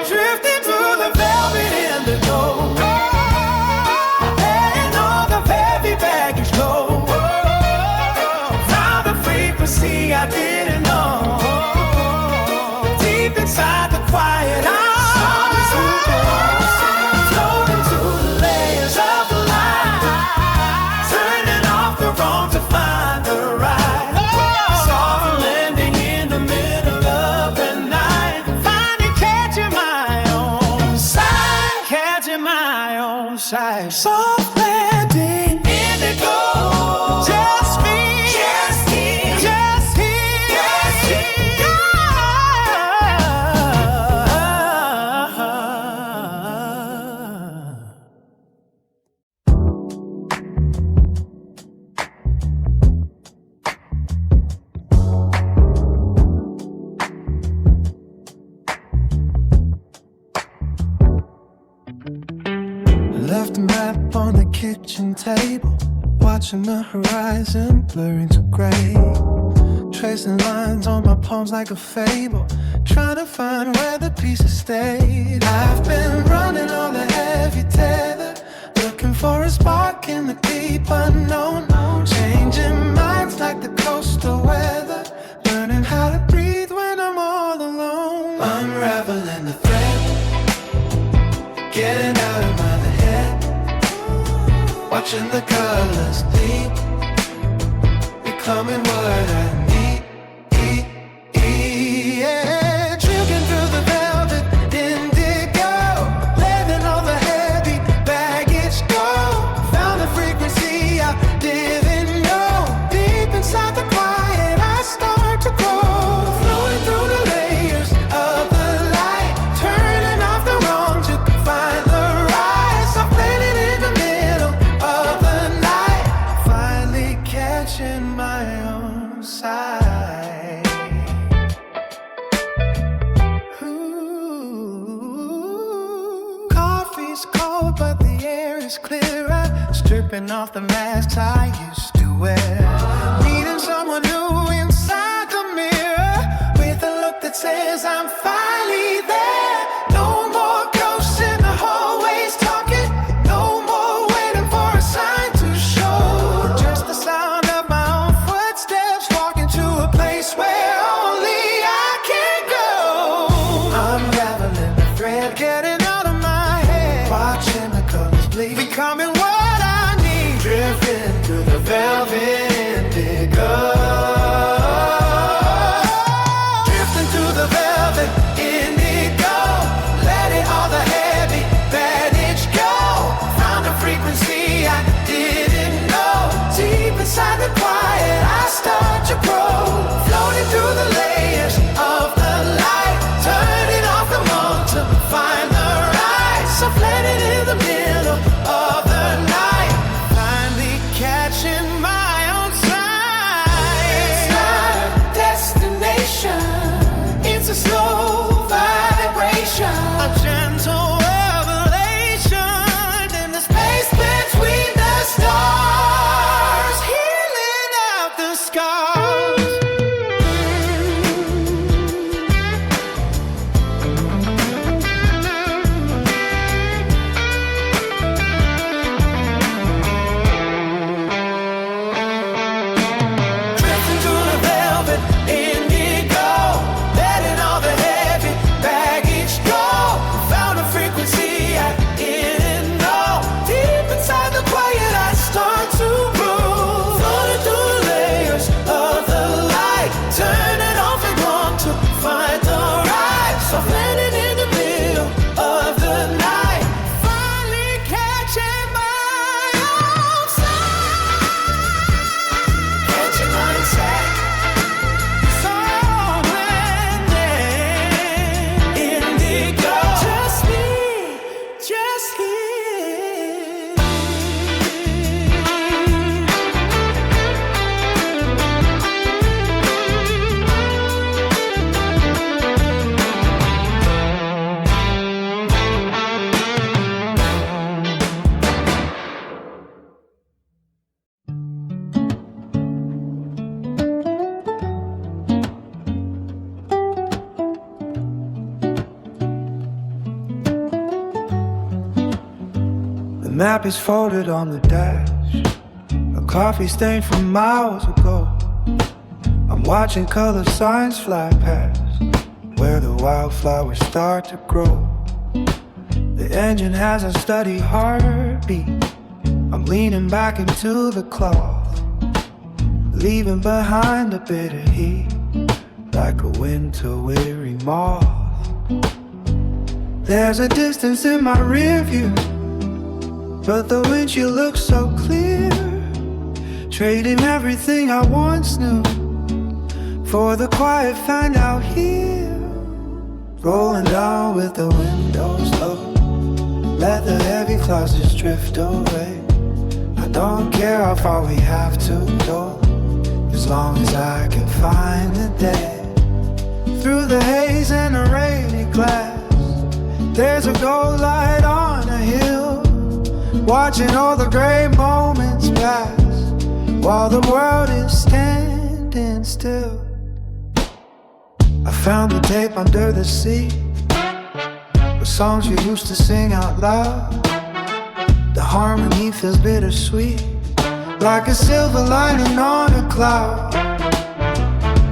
S3: Drifting through the velvet indigo. Letting all the heavy baggage go. Found a frequency I didn't know. Deep inside the quiet hours, floating through the layers of the light. Turning off the wrong to find the right. Soft landing in the middle of the night. Finally catching my own sight. Catching my own sight. Soft landing, indigo. Just me. Just him. Just him. Just him. Left a map on the kitchen table, watching the horizon blurring to gray. Tracing lines on my palms like a fable, trying to find where the pieces stayed. I've been running on the heavy tether, looking for a spark in the deep unknown. Changing minds like the coastal weather, learning how to breathe when I'm all alone. Unraveling the thread, getting out of my head, watching the colors leap, becoming what I need. Yeah, drinking through the velvet indigo, letting all the heavy baggage go. Found a frequency I didn't know. Deep inside the quiet I start to grow, flowing through the layers of the light. Turning off the wrong to find the right. So planted in the middle of the night. Finally catching my own sight. Ooh, coffee's cold but the air is clearer. Stripping off the masks I used to wear. Meeting someone new inside the mirror, with a look that says I'm finally there. No more ghosts in the hallways talking. No more waiting for a sign to show. Just the sound of my own footsteps, walking to a place where only I can go. Unraveling the thread, getting out of my head, watching the colors bleed, becoming what I need. Drifting through the velvet indigo. Drifting through the velvet indigo, letting all the heavy baggage go. Found a frequency I didn't know. Deep inside the quiet I start to grow, floating through the layers of the light. Turning off the wrong to find the right. So flooded in the middle of the night. Finally catching my own sight. map is folded on the dash, a coffee stain from miles ago. I'm watching color signs fly past, where the wildflowers start to grow. The engine has a steady heartbeat. I'm leaning back into the cloth, leaving behind a bitter heat, like a winter-weary moth. There's a distance in my rear view, but the windshield looks so clear, trading everything I once knew for the quiet find out here. Rolling down with the windows low, let the heavy clouds just drift away. I don't care how far we have to go, as long as I can find the day. Through the haze and the rainy glass, there's a gold light on a hill, watching all the gray moments pass, while the world is standing still. I found the tape under the seat, the songs we used to sing out loud. The harmony feels bittersweet, like a silver lining on a cloud.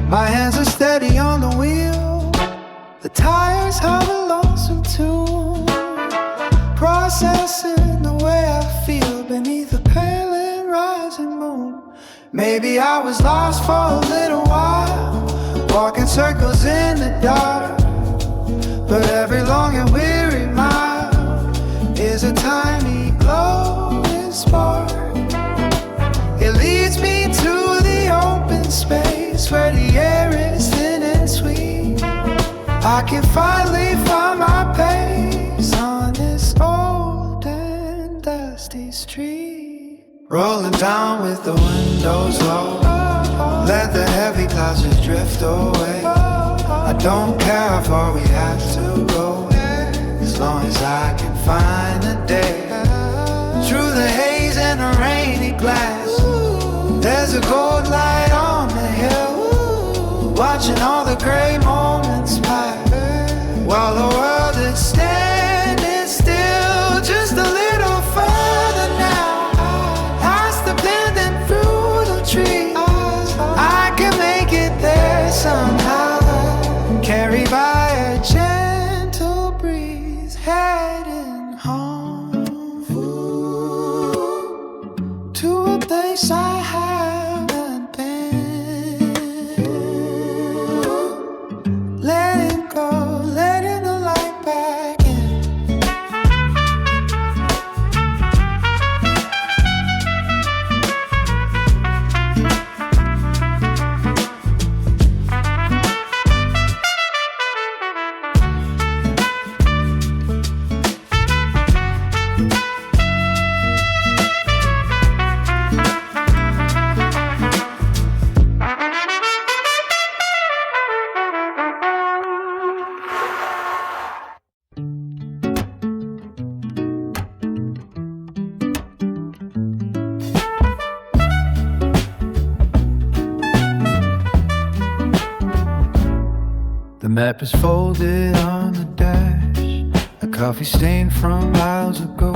S3: My hands are steady on the wheel, the tires have a lonesome tune, processing the way I feel beneath the pale and rising moon. Maybe I was lost for a little while, walking circles in the dark, but every long and weary mile is a tiny glowing spark. It leads me to the open space where the air is thin and sweet. I can finally find my pace on this old and dusty street. Rolling down with the windows low, let the heavy clouds just drift away. I don't care how far we have to go, as long as I can find the day. Through the haze and the rainy glass, there's a gold light on the hill, watching all the gray moments pass, while the world is standing still. Just a little further now, past the bending through the trees. I can make it there somehow, carried by a gentle breeze, heading home to a place I haven't been. Letting go, letting the light back in. The map is folded on the dash, a coffee stain from miles ago.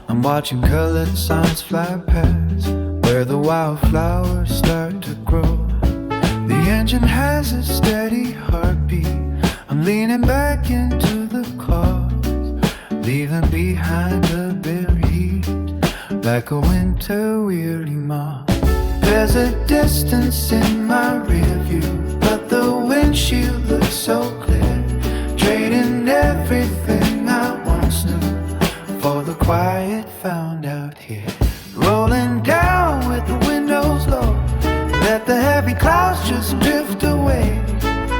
S3: I'm watching colored signs fly past, where the wildflowers start to grow. The engine has a steady heartbeat. I'm leaning back into the cars, leaving behind a bitter heat, like a winter weary moth. There's a distance in my rear view, but the windshield looks so clear, trading everything I once knew for the quiet found out here. Rolling down with the windows low, let the heavy clouds just drift away.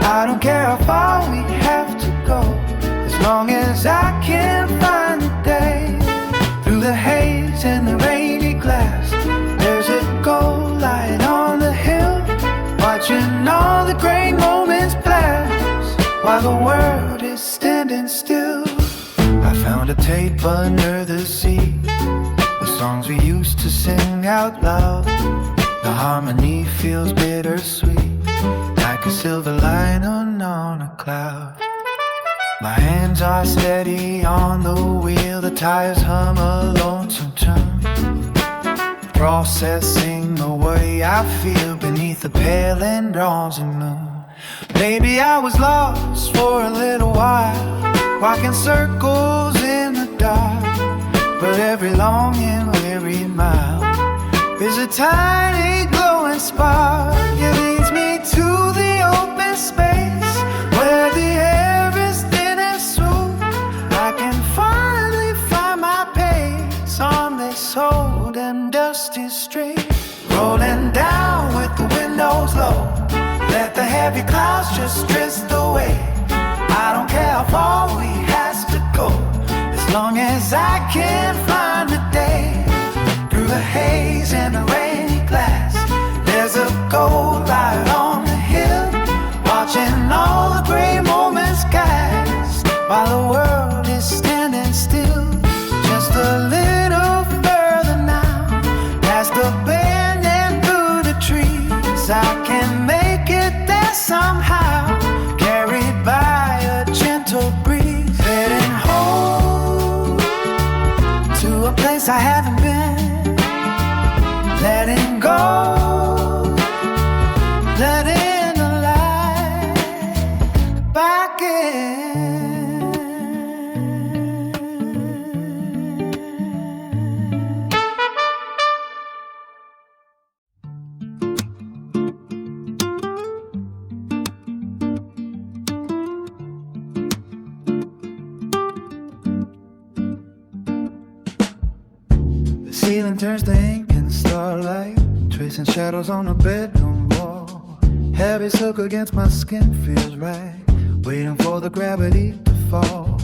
S3: I don't care how far we have to go, as long as I can find the day. Through the haze and the rainy glass, there's a gold light on the hill, watching all the gray moments pass, while the world is standing still. I found a tape under the seat, the songs we used to sing out loud. The harmony feels bittersweet, like a silver lining on a cloud. My hands are steady on the wheel, the tires hum a lonesome tune, processing the way I feel beneath the pale and bronzing moon. Maybe I was lost for a little while, walking circles in the dark, but every long and weary mile is a tiny glowing spark. It leads me to the open space where the air is thin and smooth. I can finally find my pace on this old and dusty street, rolling down with the windows low. Let the heavy clouds just drift away. I don't care how far we has to go, as long as I can find a day. Through the haze and the rainy glass, there's a gold light on the hill, watching all the gray moments cast, while the world is standing still. Just a little further now, past the bend and through the trees, I can make it there somehow, carried by a gentle breeze, heading home to a place I haven't been, letting go, letting the light back in. Ceiling turns to ink and starlight, tracing shadows on the bedroom wall. Heavy silk against my skin feels right, waiting for the gravity to fall.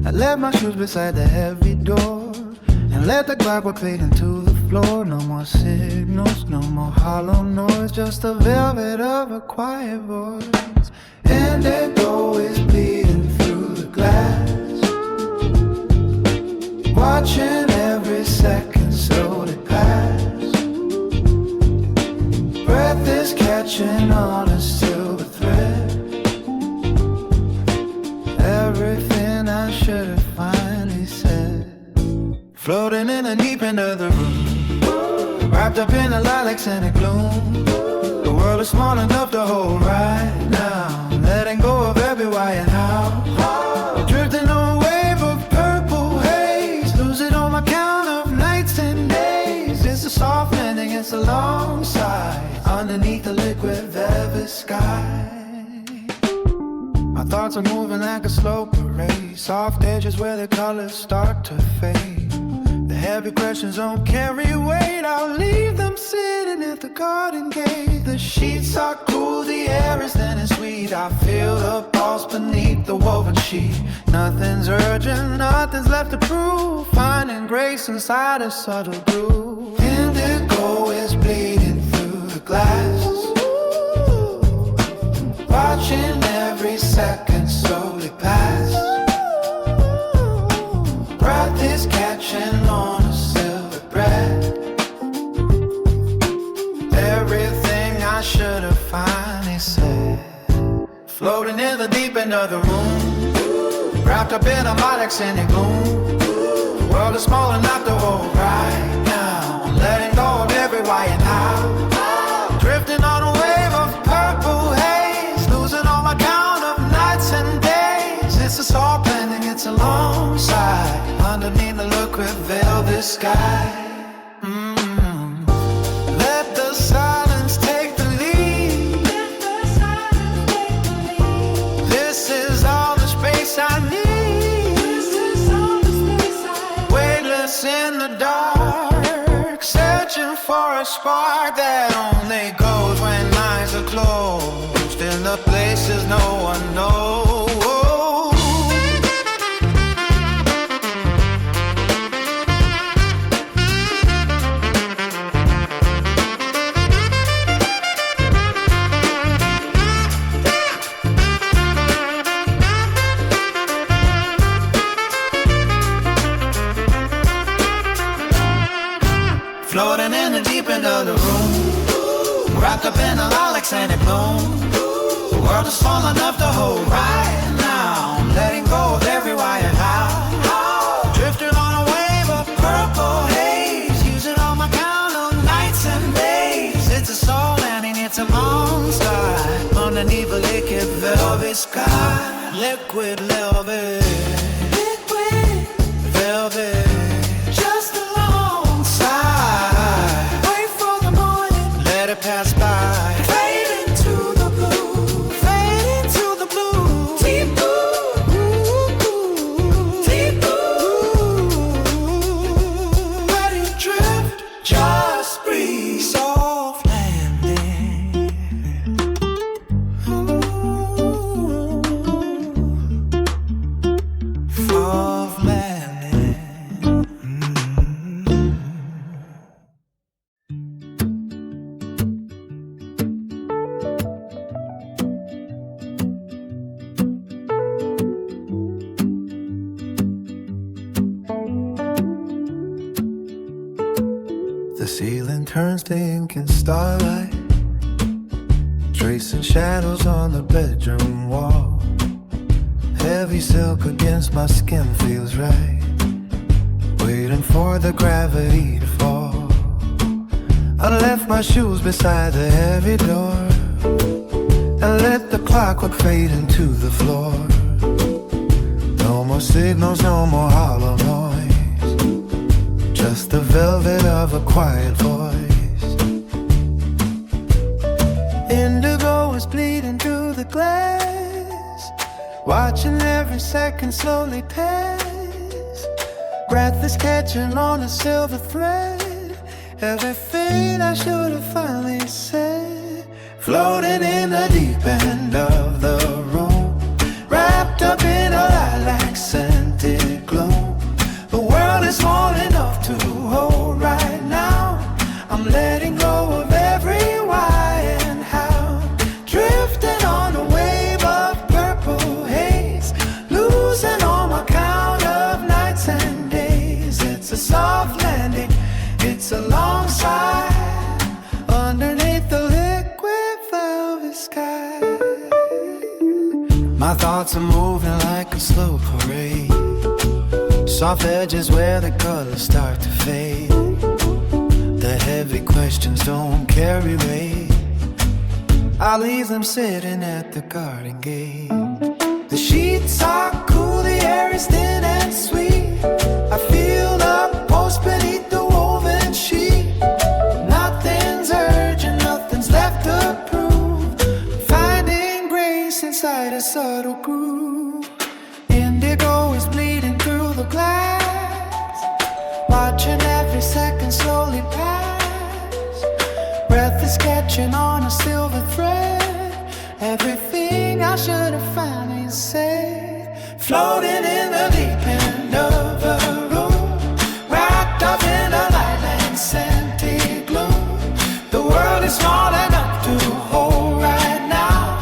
S3: I left my shoes beside the heavy door and let the clockwork fade into the floor. No more signals, no more hollow noise, just the velvet of a quiet voice. Indigo is bleeding through the glass, watching every second slowly pass. Breath is catching on a silver thread. Everything I should have finally said. Floating in the deep end of the room, wrapped up in the lilacs and the gloom. The world is small enough to hold right now, letting go of every why and how. Drifting on a wave of purple haze, losing on my count of nights and days. It's a soft landing, it's a long sigh, underneath the liquid velvet sky. My thoughts are moving like a slow parade, soft edges where the colors start to fade. The heavy questions don't carry weight, I'll leave them sitting at the garden gate. The sheets are cool, the air is thin and sweet, I feel the pulse beneath the woven sheet. Nothing's urgent, nothing's left to prove, finding grace inside a subtle groove. Indigo is bleeding through the glass, watching every second slowly pass. Breath is catching on a silver thread. Everything I should have finally said. Floating in the deep end of the room, wrapped up in a lilacs and the gloom. The world is small enough to hold right now, I'm letting go of every why and how. Drifting on a wave of purple haze, losing all my count of nights and days. It's a soft landing, it's a long sigh, underneath the liquid velvet sky. Let the silence take the lead. This is all the space I need. Weightless in the dark, searching for a spark that only goes when eyes are closed in the places no one knows. Floating in the deep end of the room, wrapped up in the lilacs and the gloom. The world is small enough to hold right now, I'm letting go
S4: underneath a liquid velvet sky. Liquid velvet. Liquid velvet. Just alongside. Wait for the morning. Let it pass by. Fade into the blue. Fade into the blue. Deep blue. Deep blue. Let it drift. Just breathe. Soft landing. Soft landing.
S3: The ceiling turns to ink in starlight, tracing shadows on the bedroom wall. Heavy silk against my skin feels right, waiting for the gravity to fall. I left my shoes beside the heavy door and let the clockwork fade into the floor. No more signals, no more hollow noise, just the velvet of a quiet voice. Indigo is bleeding through the glass, watching every second slowly pass. Breath is catching on a silver thread, everything I should have finally said. Floating in the deep end of the room, wrapped up in a lilac scented gloom. The world is small enough to hold right now. I'm letting go of every why and how, drifting on a wave of purple haze, losing all my count of nights and days. It's a soft landing, it's a long sigh, underneath the liquid velvet sky. My thoughts are moving like a slow parade, soft edges where the colors start to fade. The heavy questions don't carry weight, I leave them sitting at the garden gate. The sheets are cool, the air is thin and sweet. I feel the pulse beneath the woven sheet. Nothing's urgent, nothing's left to prove. Finding grace inside a subtle groove. Indigo is bleeding through the glass, watching every second slowly pass. Breath is catching on a silver thread, everything I should have finally said. Floating in the deep end of a room, wrapped up in a lilac scented gloom. The world is small enough to hold right now.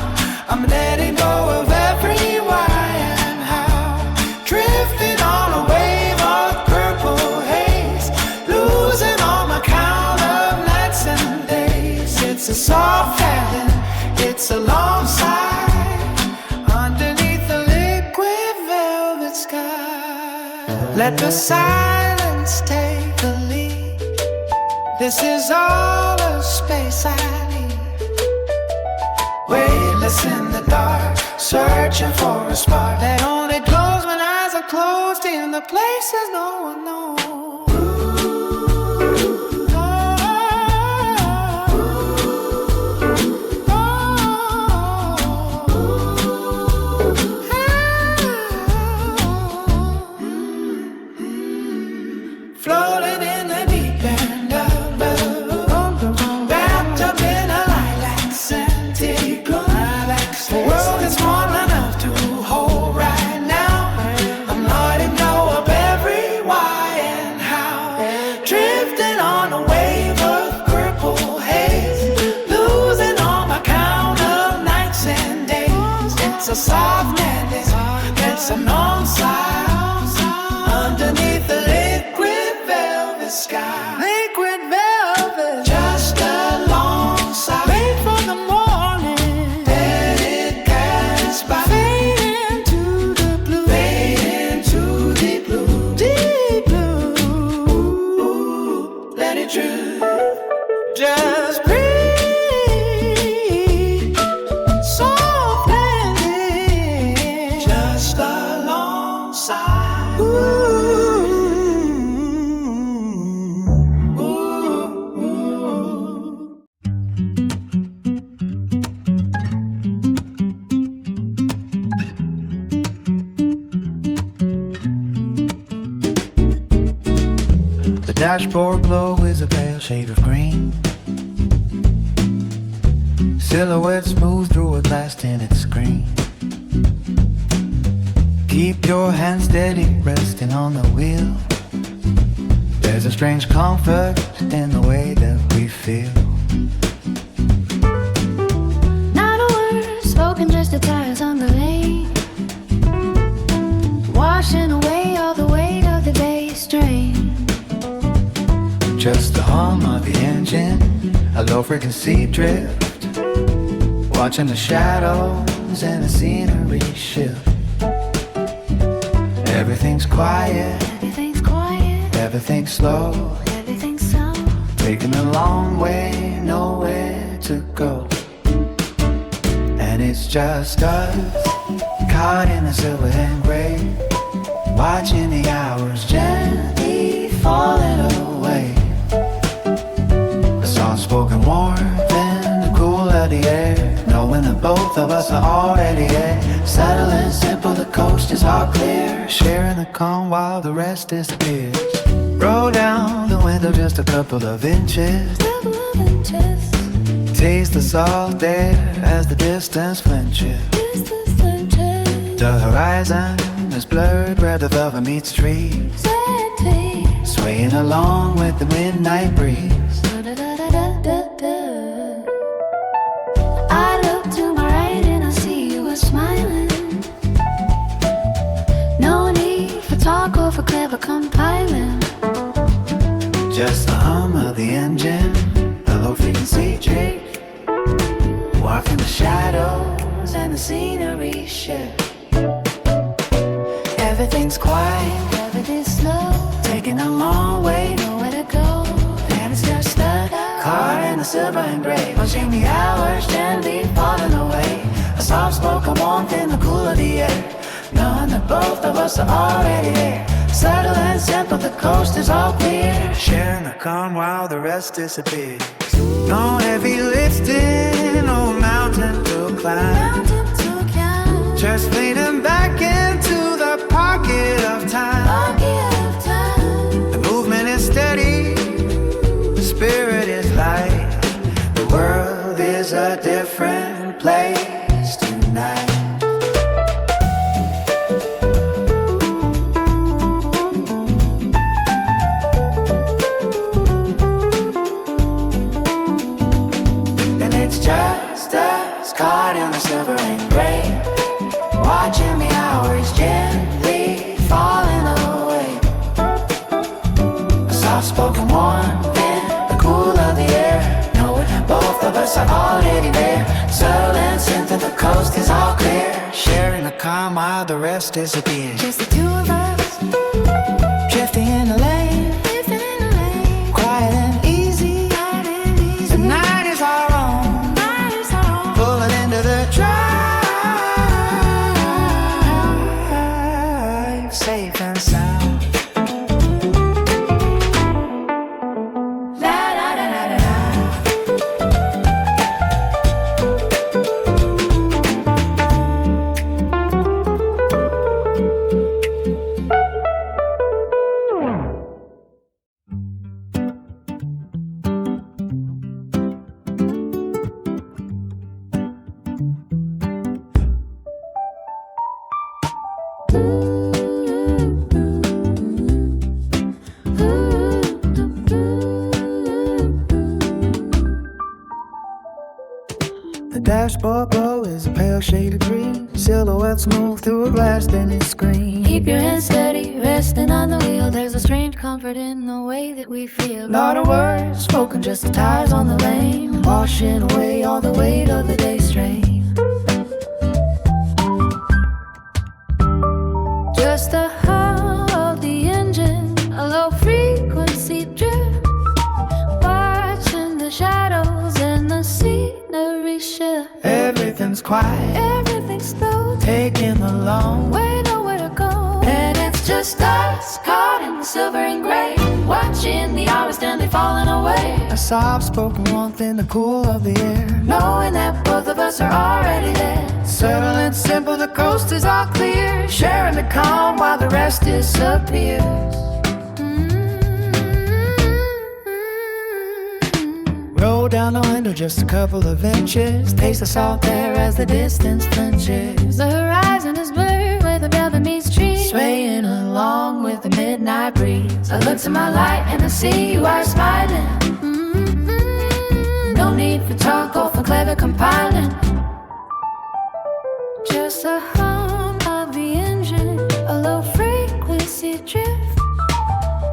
S3: I'm letting go of every why and how, drifting on a wave of purple haze, losing all my count of nights and days. It's a soft landing, it's a long sigh, underneath the liquid velvet sky. Let the silence take the lead, this is all the space I need. Weightless in the dark, searching for a spark that only glows when eyes are closed in the places no one knows. Floating in the deep end of the room, wrapped up in a lilac scented gloom. The world is small enough to hold right now. I'm letting go of every why and how, drifting on a wave of purple haze, losing all my count of nights and days. It's a soft landing, it's a long sigh, underneath the liquid velvet sky. Liquid velvet, just alongside. Wait for the morning, let it pass by. Fade into the blue, fade into the blue, deep blue. Ooh, let it drift, just breathe. So
S4: dashboard glow is a pale shade of green. Silhouette smooth through a glass tinted screen. Keep your hands steady, resting on the wheel. There's a strange comfort in the way that we feel.
S2: Not a word spoken, just the tires on the lane, washing away all the weight of the day's strain.
S4: Just the hum of the engine, a low frequency drift, watching the shadows and the scenery shift. Everything's quiet, everything's slow, taking a long way, nowhere to go. And it's just us, caught in the silver and gray, watching the hours gently falling away. A soft-spoken warmth in the cool of the air, knowing that both of us are already there. Subtle and simple, the coast is all clear, sharing the calm while the rest disappears. Roll down the window just a couple of inches, taste the salt there as the distance flinches. The horizon is blurred where the velvet meets trees, swaying along with the midnight breeze.
S2: I look to my right and I see you are smiling. No need for talk or for clever compiling.
S4: Just the hum of the engine, a low frequency drift, walking the shadows and the scenery shift. Everything's quiet,
S2: Everything's slow,
S4: taking a long way,
S2: nowhere to go.
S4: and it's just a car in the silver and gray, watching the hours gently falling away. A soft-spoken warmth in the cool of the air, knowing that both of us are already there. Subtle and simple, the coast is all clear, sharing the calm while the rest disappears. No heavy lifting, no mountain to climb, just fading back into the pocket of time. The movement is steady, the spirit is light. The world is a different place tonight. And it's just us caught in the silver and gray, watching the hours gently falling away. A soft-spoken warmth in the cool of the air, knowing both of us are already there. Subtle and simple, the coast is all clear, sharing the calm while the rest disappears.
S2: Just the two of us,
S4: Drifting in the lane, quiet and easy. The night is our own, pulling into the drive, safe and sound. The dashboard glow is a pale shade of green, silhouette smooth through a glass tinted screen.
S2: keep your hands steady, resting on the wheel. There's a strange comfort in the way that we feel.
S4: Not a word spoken, just the tires on the lane, washing away all the weight of the day's strain.
S2: Just the hum of the engine, a low frequency drift, watching the shadows and the scenery shift.
S4: Everything's quiet,
S2: Everything's slow,
S4: taking the long way,
S2: we know where to go. And it's just us, caught in the silver and gray, watching the hours gently falling away.
S4: a soft-spoken warmth in the cool of the air,
S2: Knowing that both of us are already there.
S4: subtle and simple, the coast is all clear, sharing the calm while the rest disappears.
S3: down the window just a couple of inches. Taste the salt there as the distance flinches.
S2: The horizon is blurred where the building meets trees,
S1: Swaying along with the midnight breeze.
S2: I look to my light and I see you are smiling.
S1: No need for talk or for clever compiling.
S2: Just the hum of the engine, a low frequency drift,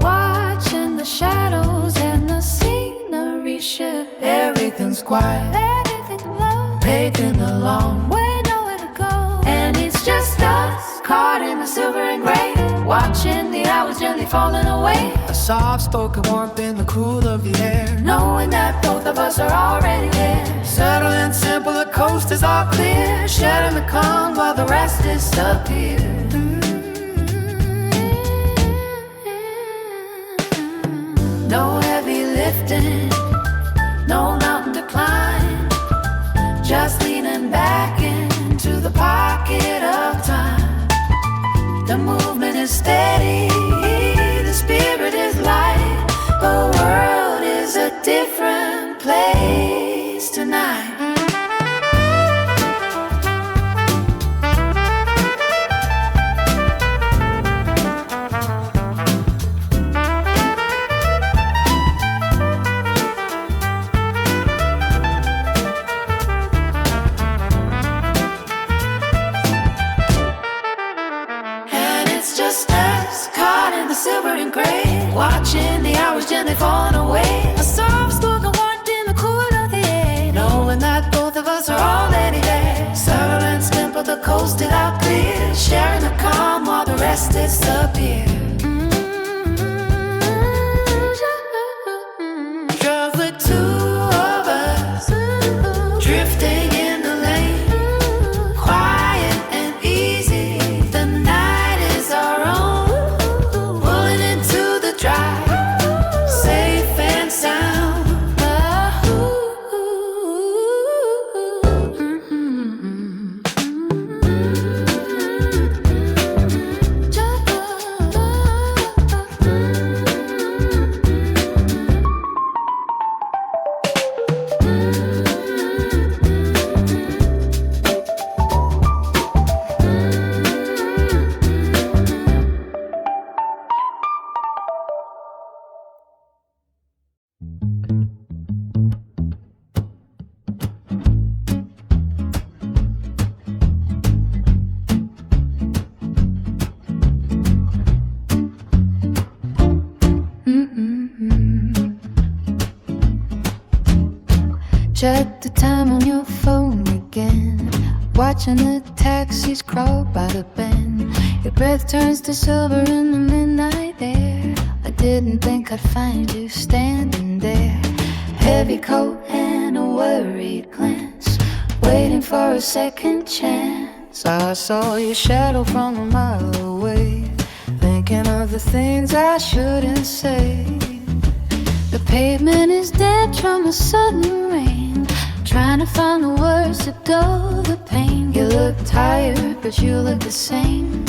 S2: watching the shadows and the scenery shift.
S1: Everything's quiet,
S2: Everything low,
S1: taking the long way.
S2: we know where to go.
S1: And it's just us, caught in the silver and gray, watching the hours gently falling away.
S3: A soft-spoken warmth in the cool of the air.
S1: Knowing that both of us are already there.
S3: Subtle and simple, the coast is all clear. Sharing the calm while the rest disappears.
S1: No heavy lifting, no mountain to climb, just leaning back into the pocket of time. The movement is steady, the spirit is light. The world is a different place tonight. Silver and gray, watching the hours gently falling away.
S2: A soft spoken warmth in the cool of the air,
S1: Knowing that both of us are already there. Subtle and simple, the coast is out clear. Sharing the calm while the rest disappear. Just the two of us, drifting in the lane, quiet and easy. The night is our own. Drive, safe and sound.
S2: check the time on your phone again, watching the taxis crawl by the bend. Your breath turns to silver in the midnight air. I didn't think I'd find you standing there, heavy coat and a worried glance, waiting for a second chance. I saw your shadow from a mile away, thinking of the things I shouldn't say. The pavement is dead from a sudden rain, trying to find the words to dull the pain. You look tired, but you look the same,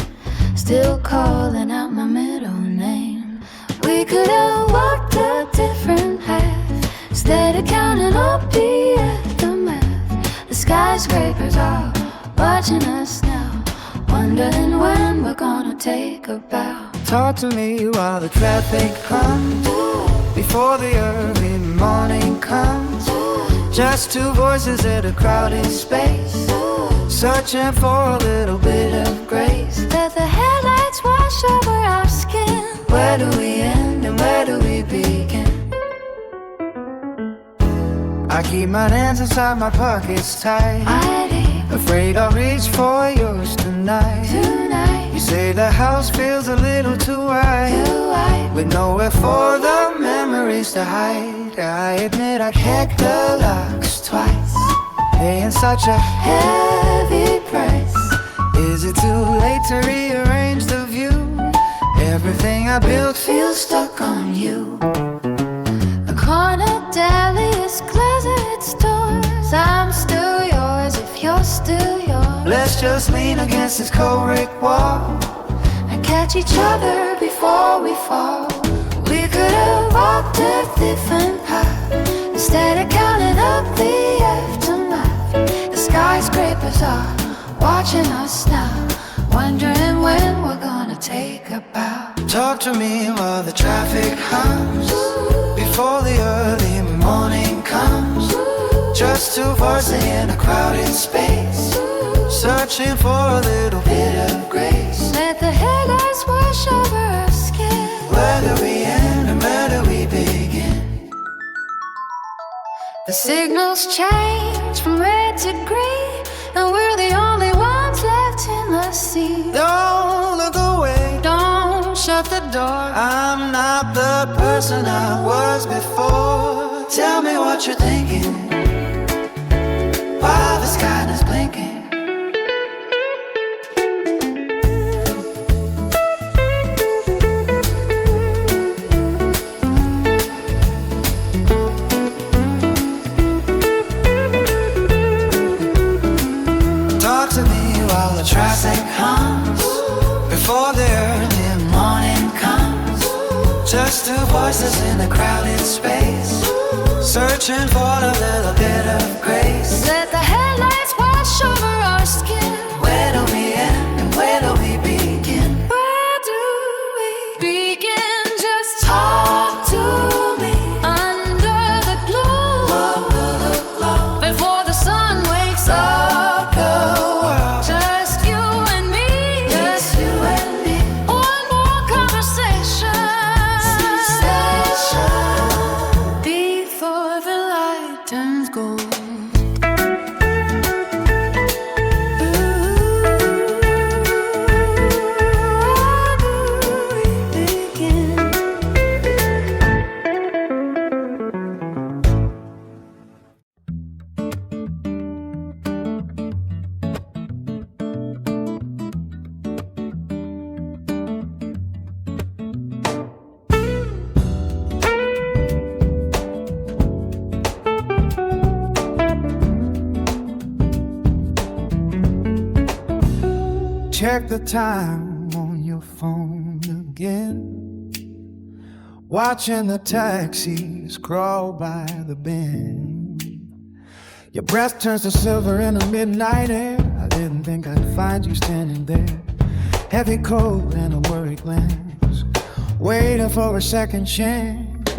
S2: still calling out my middle name. We could have walked a different path, instead of counting up the aftermath. The skyscrapers are watching us now, wondering when we're gonna take a bow.
S3: Talk to me while the traffic hums, before the early morning comes. Just two voices in a crowded space, searching for a little bit of grace.
S2: Let the headlights wash over our skin.
S3: Where do we end and where do we begin? I keep my hands inside my pockets tight, afraid I'll reach for yours tonight. You say the house feels a little too wide, with nowhere for the memories to hide. I admit I'd hack the locks twice, paying such a heavy price. Is it too late to rearrange the view? Everything I built feels stuck on you.
S2: The corner deli is closed its doors. I'm still yours if you're still yours.
S3: Let's just lean against this cold brick wall
S2: and catch each other before we fall.
S1: We could have walked a different path, instead of counting
S2: of the aftermath. The skyscrapers are watching us now, wondering when we're gonna take a bow.
S4: Talk to me while the traffic hums, before the early morning comes. Just two voices in a crowded space, searching for a little bit of grace.
S2: Let the headlights wash over our skin.
S4: Where do we end and where do we begin?
S2: The signals change from red to green, and we're the only ones left in the sea.
S4: Don't look away,
S2: Don't shut the door.
S4: I'm not the person I was before. Tell me what you're thinking while the sky is blinking. Talk to me while the traffic hums, before the early morning comes. Just two voices in a crowded space, searching for a little bit of grace.
S2: Let the headlights wash over our skin.
S4: Where do we end and where do we begin?
S2: Where do we begin? Just talk to me under the glow, before the sun wakes up the world. Just you and me,
S4: Just you and me.
S2: one more conversation before the light turns gold.
S3: Check the time on your phone again, watching the taxis crawl by the bend. Your breath turns to silver in the midnight air. I didn't think I'd find you standing there, heavy coat and a worried glance, waiting for a second chance.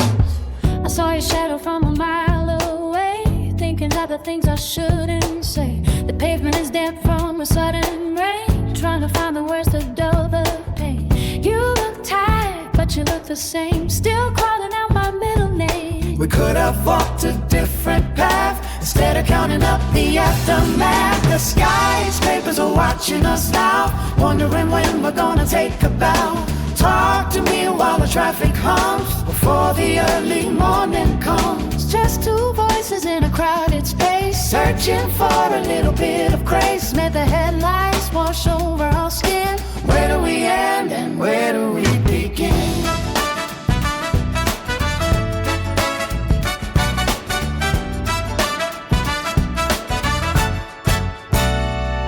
S2: I saw your shadow from a mile away, thinking of the things I shouldn't say. The pavement is damp from a sudden rain, trying to find the words to dull the pain. You look tired, but you look the same, still calling out my middle name.
S3: We could have walked a different path, instead of counting up the aftermath. The skyscrapers are watching us now, wondering when we're gonna take a bow. Talk to me while the traffic hums, before the early morning comes.
S2: Just two voices in a crowded space,
S3: Searching for a little bit of grace.
S2: let the headlights wash over our skin.
S3: Where do we end and where do we begin?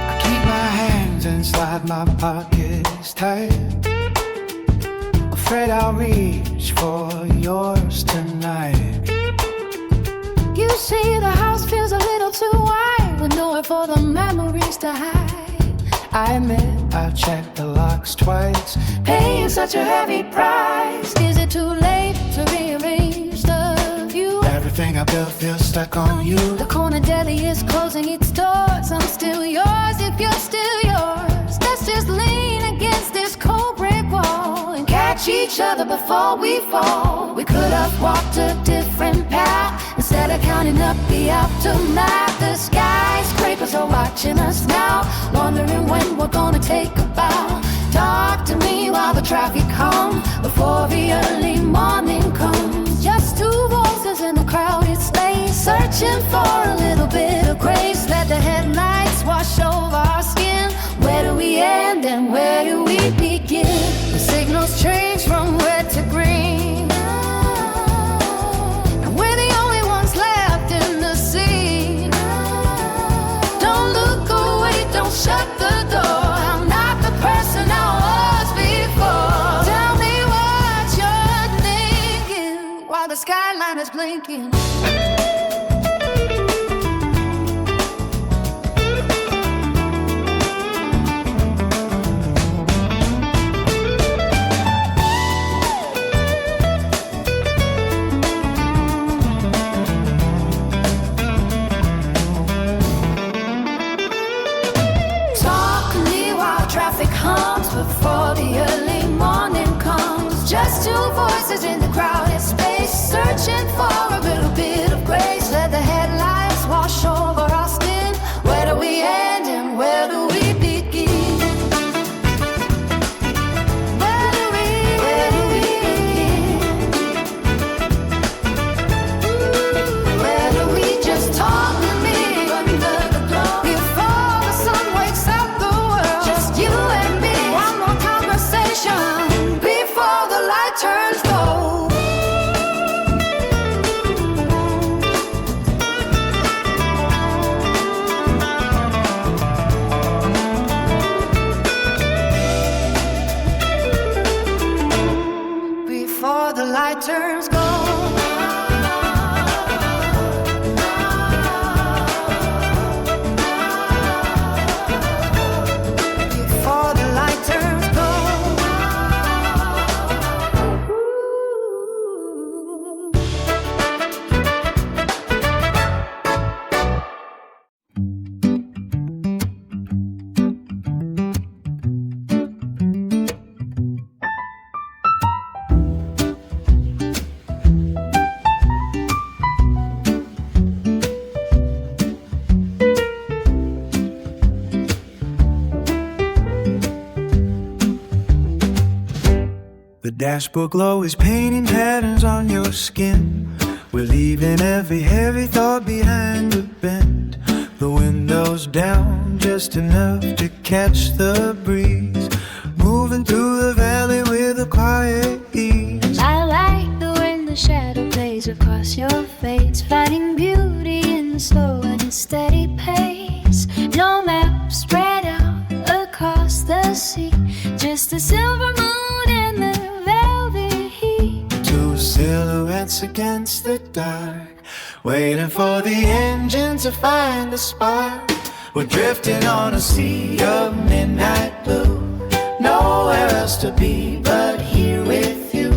S3: I keep my hands inside my pockets tight, afraid I'll reach for yours tonight.
S2: You see, the house feels a little too wide, with nowhere for the memories to hide.
S3: I admit I've checked the locks twice, paying such a heavy price.
S2: Is it too late to rearrange the view?
S3: Everything I built feels stuck on you.
S2: The corner deli is closing its doors. I'm still yours if you're still yours. Let's just lean against this cold brick wall and catch each other before we fall. We could have walked a different path, instead of counting up the aftermath. The skyscrapers are watching us now, wondering when we're gonna take a bow. Talk to me while the traffic hums, before the early morning comes. Just two voices in a crowded space, searching for a little bit of grace. Let the headlights wash over our skin. Where do we end and where do we begin? The signals change from red to green, and we're the only ones left in the scene. Don't look away, don't shut the door. I'm not the person I was before. Tell me what you're thinking while the skyline is blinking. voices in the crowded space, searching for a little bit of grace. Let the headlights wash over our skin. Where do we end and where do we begin? Where do we begin? Where do we just talk to me under the glow? Before the sun wakes up the world, just you and me. One more conversation before the light turns low. Before the light turns gold. Before the light turns gold.
S3: The dashboard glow is painting patterns on your skin. We're leaving every heavy thought behind the bend. The window's down just enough to catch the breeze, moving through the valley with a quiet ease.
S2: I like the way the shadow plays across your face, finding beauty in the slow and steady pace. No map spread out across the sea, just a silver moon and the velvet heat.
S3: Two silhouettes against the dark, waiting for the engine to find a spark. We're drifting on a sea of midnight blue, nowhere else to be but here with you.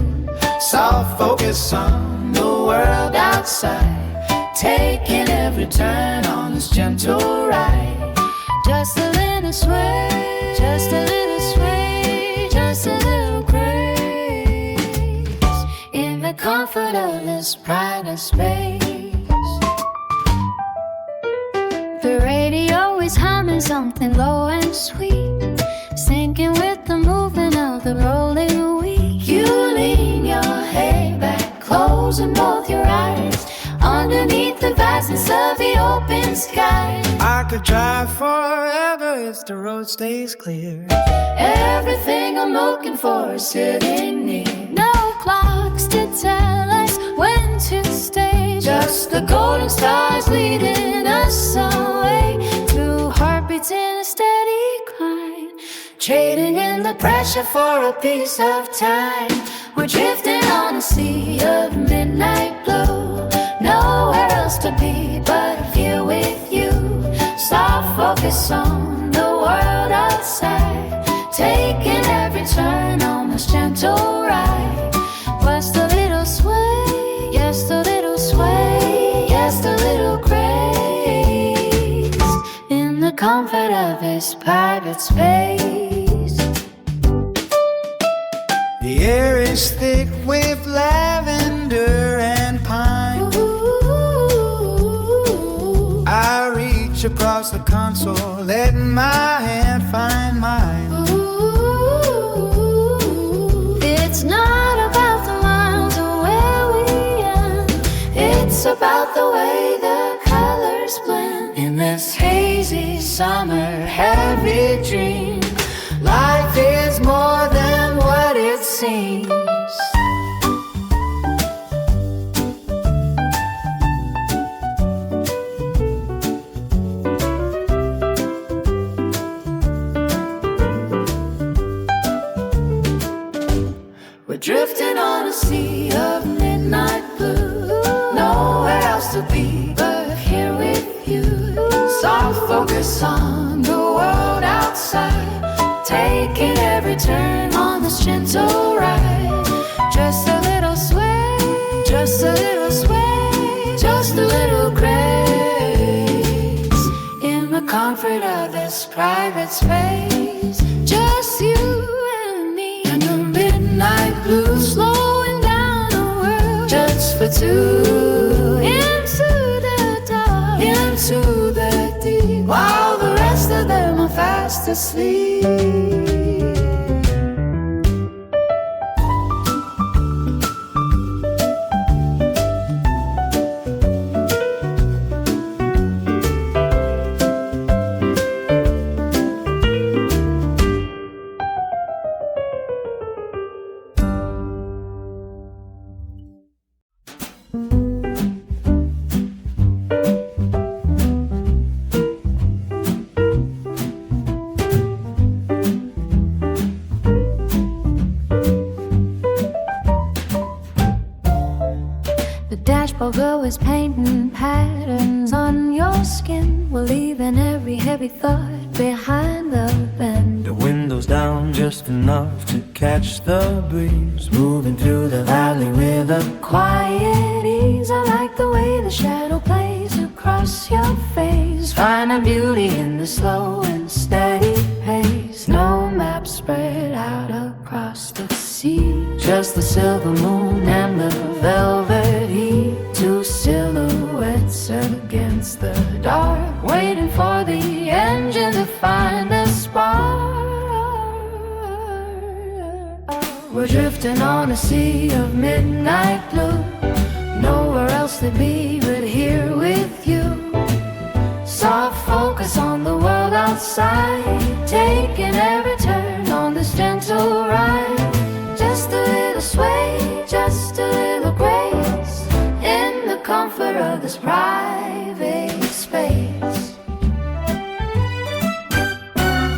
S3: Soft focus on the world outside, taking every turn on this gentle ride.
S2: Just a little sway, just a little sway, just a little grace in the comfort of this private space. The radio is humming something low and sweet, syncing with the movement of the rolling wheat. You lean your head back, closing both your eyes, underneath the vastness of the open sky.
S3: I could drive forever if the road stays clear.
S2: Everything I'm looking for is sitting near. No clocks to tell us when to stay, just the golden stars leading us away. Two heartbeats in a steady climb, trading in the pressure for a piece of time. We're drifting on a sea of midnight blue, nowhere else to be but here with you. Soft focus on the world outside, taking every turn on this gentle ride. Just a little sway, just a little sway, just a little grace in the comfort of this private space.
S3: The air is thick with lavender and pine. I reach across the console, letting my hand find mine.
S2: It's not about the miles or where we end, it's about the way the colors blend in this hazy summer heavy dream.
S3: Life is more than what it seems.
S2: We're drifting on a sea of midnight blue, nowhere else to be but here with you. Soft focus on the world outside, taking every turn on this gentle ride. Just a little sway, just a little sway, just a little grace in the comfort of this private space. Just you and me and the midnight blue, slowing the dark,
S3: into the deep,
S2: while the rest of them are fast asleep.
S1: Although it's painting patterns on your skin, we're leaving every heavy thought behind the bend.
S3: the windows down just enough to catch the breeze, moving through the valley with a
S1: Quiet ease, I like the way the shadow plays across your face. Finding beauty in the slow and steady pace. No map spread out across the sea, just the silver moon and the velvet heat. Two silhouettes against the dark, waiting for the engine to find a spark. We're drifting on a sea of midnight blue, nowhere else to be but here with you. Soft focus on the world outside, taking every turn on this gentle ride. Just a little sway, just a little grace, in the comfort of this private space.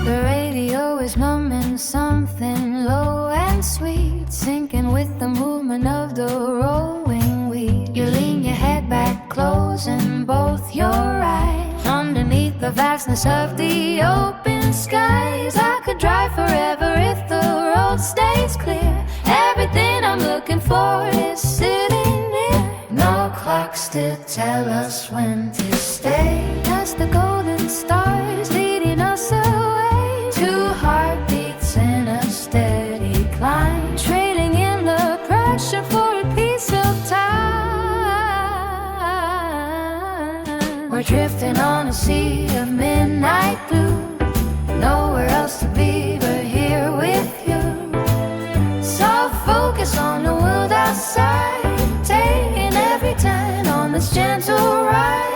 S1: The radio is humming something low and sweet, syncing with the movement of the rolling wheat. You lean your head back, closing both your eyes, underneath the vastness of the open skies. I could drive forever if the road stays clear. Everything I'm looking for is sitting near. No clocks to tell us when to stay, just the golden stars leading us away. Two heartbeats in a steady climb, trading in the pressure for a piece of time. We're drifting on a sea of midnight blue, nowhere else to be but here with you. Soft focus on the world outside, taking every turn on this gentle ride.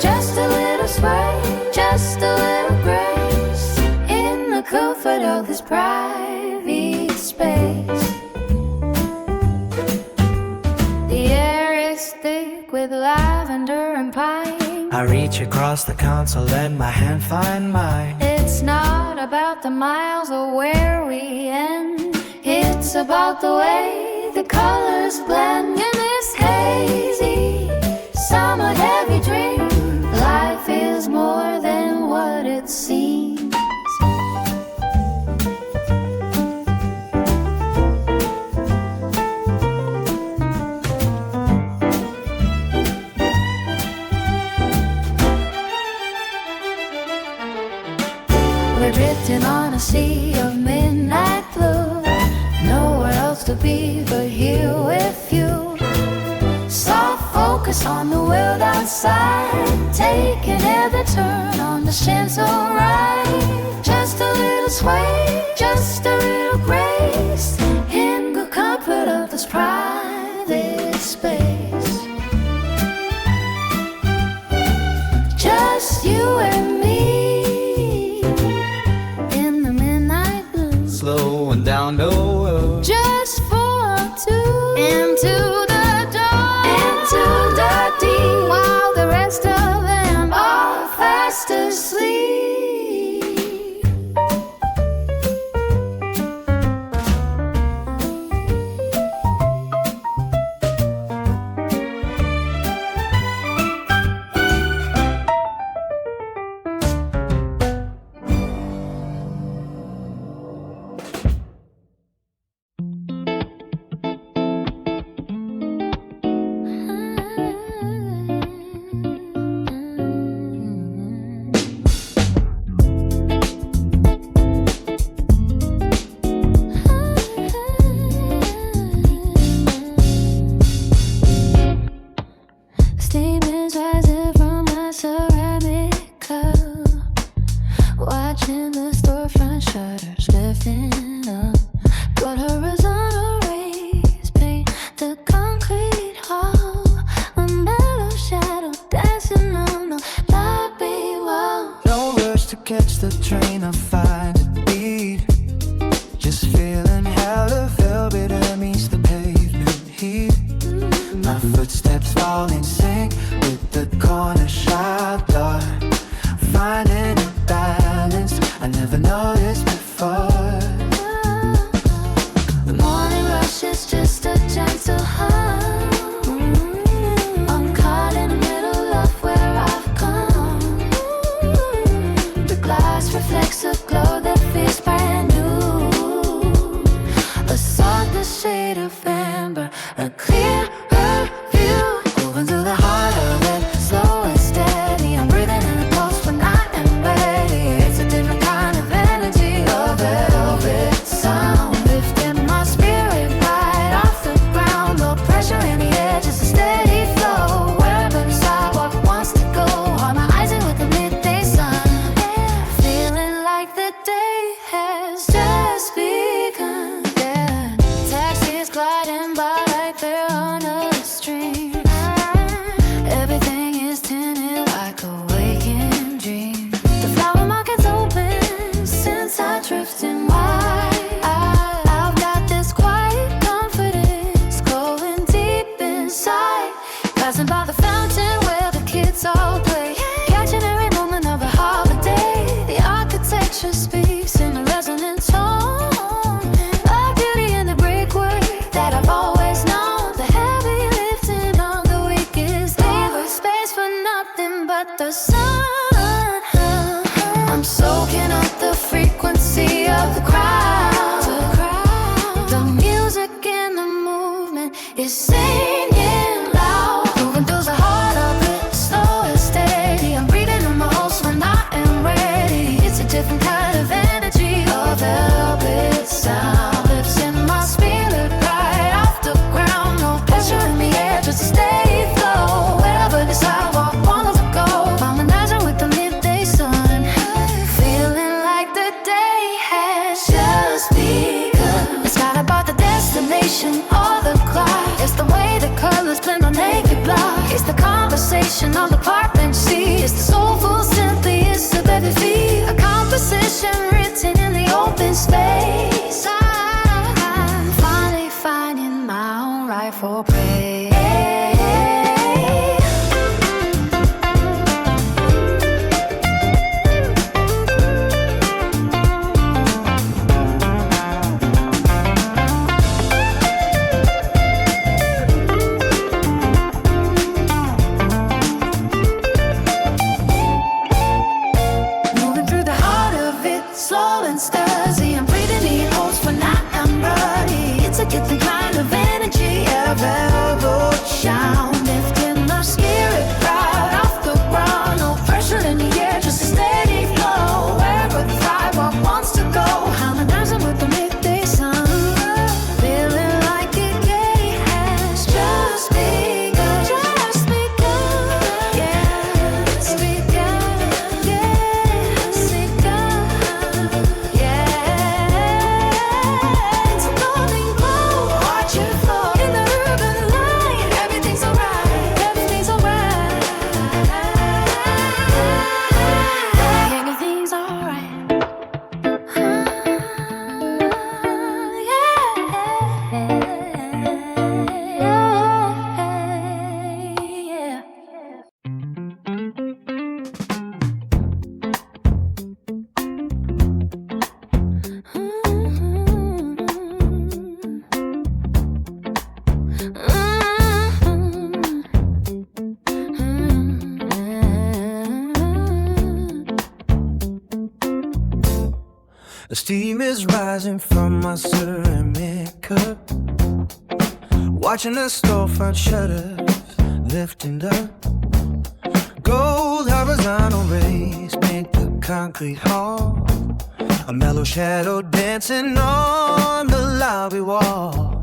S1: Just a little sway, just a little grace, in the comfort of this private space. The air is thick with lavender and pine.
S3: I reach across the console, let my hand find mine.
S1: It's not about the miles or where we end, it's about the way the colors blend in this hazy summer heavy dream. Life is more than what it seems. We're drifting on a sea of midnight blue, nowhere else to be but here with you. Soft focus on the world outside, taking every turn on this gentle ride. Just a little sway, just a little grace, in the comfort of this private space. Just you and me in the midnight blue,
S3: Slowing down the world,
S1: just for two, into the dark, into the deep, while the rest of them are fast asleep.
S2: Steam is rising from my ceramic cup. Watching the storefront shutters lifting up. But horizontal rays paint the concrete hall. A mellow shadow dancing on the lobby wall.
S3: No rush to catch the train, I'm fine to beat. Just feeling hella velvet amidst the pavement heat. My footsteps fall in sync with the corner shop door. Finding a balance I never noticed before.
S2: The morning rush is just a gentle hug. I'm caught in the middle of where I've come. The glass reflects a glow that feels brand new. A softest shade of amber, a clearer view. Moving through the heart of it, slow and steady. I'm breathing in the pulse when I am ready. It's a different kind of energy, a velvet sound. Lifting my spirit right off the ground. No pressure in the edges, a steady flow. Wherever the sidewalk wants to go. All my eyes are with the midday sun. Feeling like the day has just begun. Yeah. Taxis gliding by like they're on a string. Everything is tinted like a waking dream. The flower market's open since I drifted wide. I've got this quiet confidence going deep inside. Passing by the fountain where the kids all play. Catching every moment of a holiday. The architecture speaks in a resonant tone. A beauty in the brickwork that I've always known. The heavy lifting on the weakest day. With space for nothing but the sun. I'm soaking up the frequency of the crowd. The music and the movement is singing loud. Moving through the heart of it, slow and steady. I'm breathing in my pulse when I am ready. It's a different kind of energy, a velvet sound. Lifting my spirit right off the ground. No pressure in the air, just a steady flow. Wherever the sidewalk wants to go. Harmonizing with the midday sun. Feeling like the day has just begun. It's not about the destination or the clock. It's the way the colors blend on naked block. It's the conversation on the park bench seat. It's the soulful synthiest of every beat. A composition written in the open space. I'm finally finding my own rightful place. Moving through the heart of it, slow and steady. I'm breathing in pulse when I am ready. It's a different kind of energy, a velvet sound. Lifting my spirit right off the ground. No pressure in the air, just a steady flow. Wherever the sidewalk wants to go. Harmonizing with the midday sun. Feeling like the day has just begun. Just begun. Yes, begun. Yes, begun. Yeah. It's a golden glow. Watch it flow in the urban light. Everything's alright. Everything's alright. Everything's alright. Yeah.
S3: The steam is rising from my ceramic cup. Watching the storefront shutters lifting up. Gold horizontal rays paint the concrete hall. A mellow shadow dancing on the lobby wall.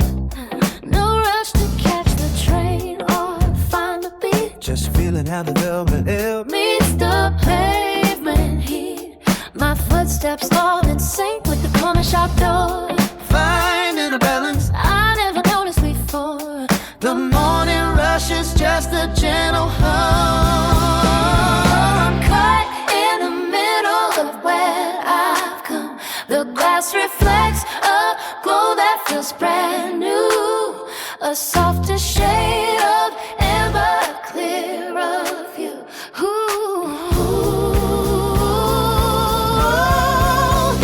S2: No rush to catch the train or find the beat.
S3: Just feeling how the velvet air
S2: meets the pavement heat. My footsteps fall in sync with the corner shop door.
S3: finding a balance.
S2: I never noticed before.
S3: The morning rush is just a gentle hum.
S2: I'm caught in the middle of where I've come. The glass reflects a glow that feels brand new. A softer shade of amber, clear of you.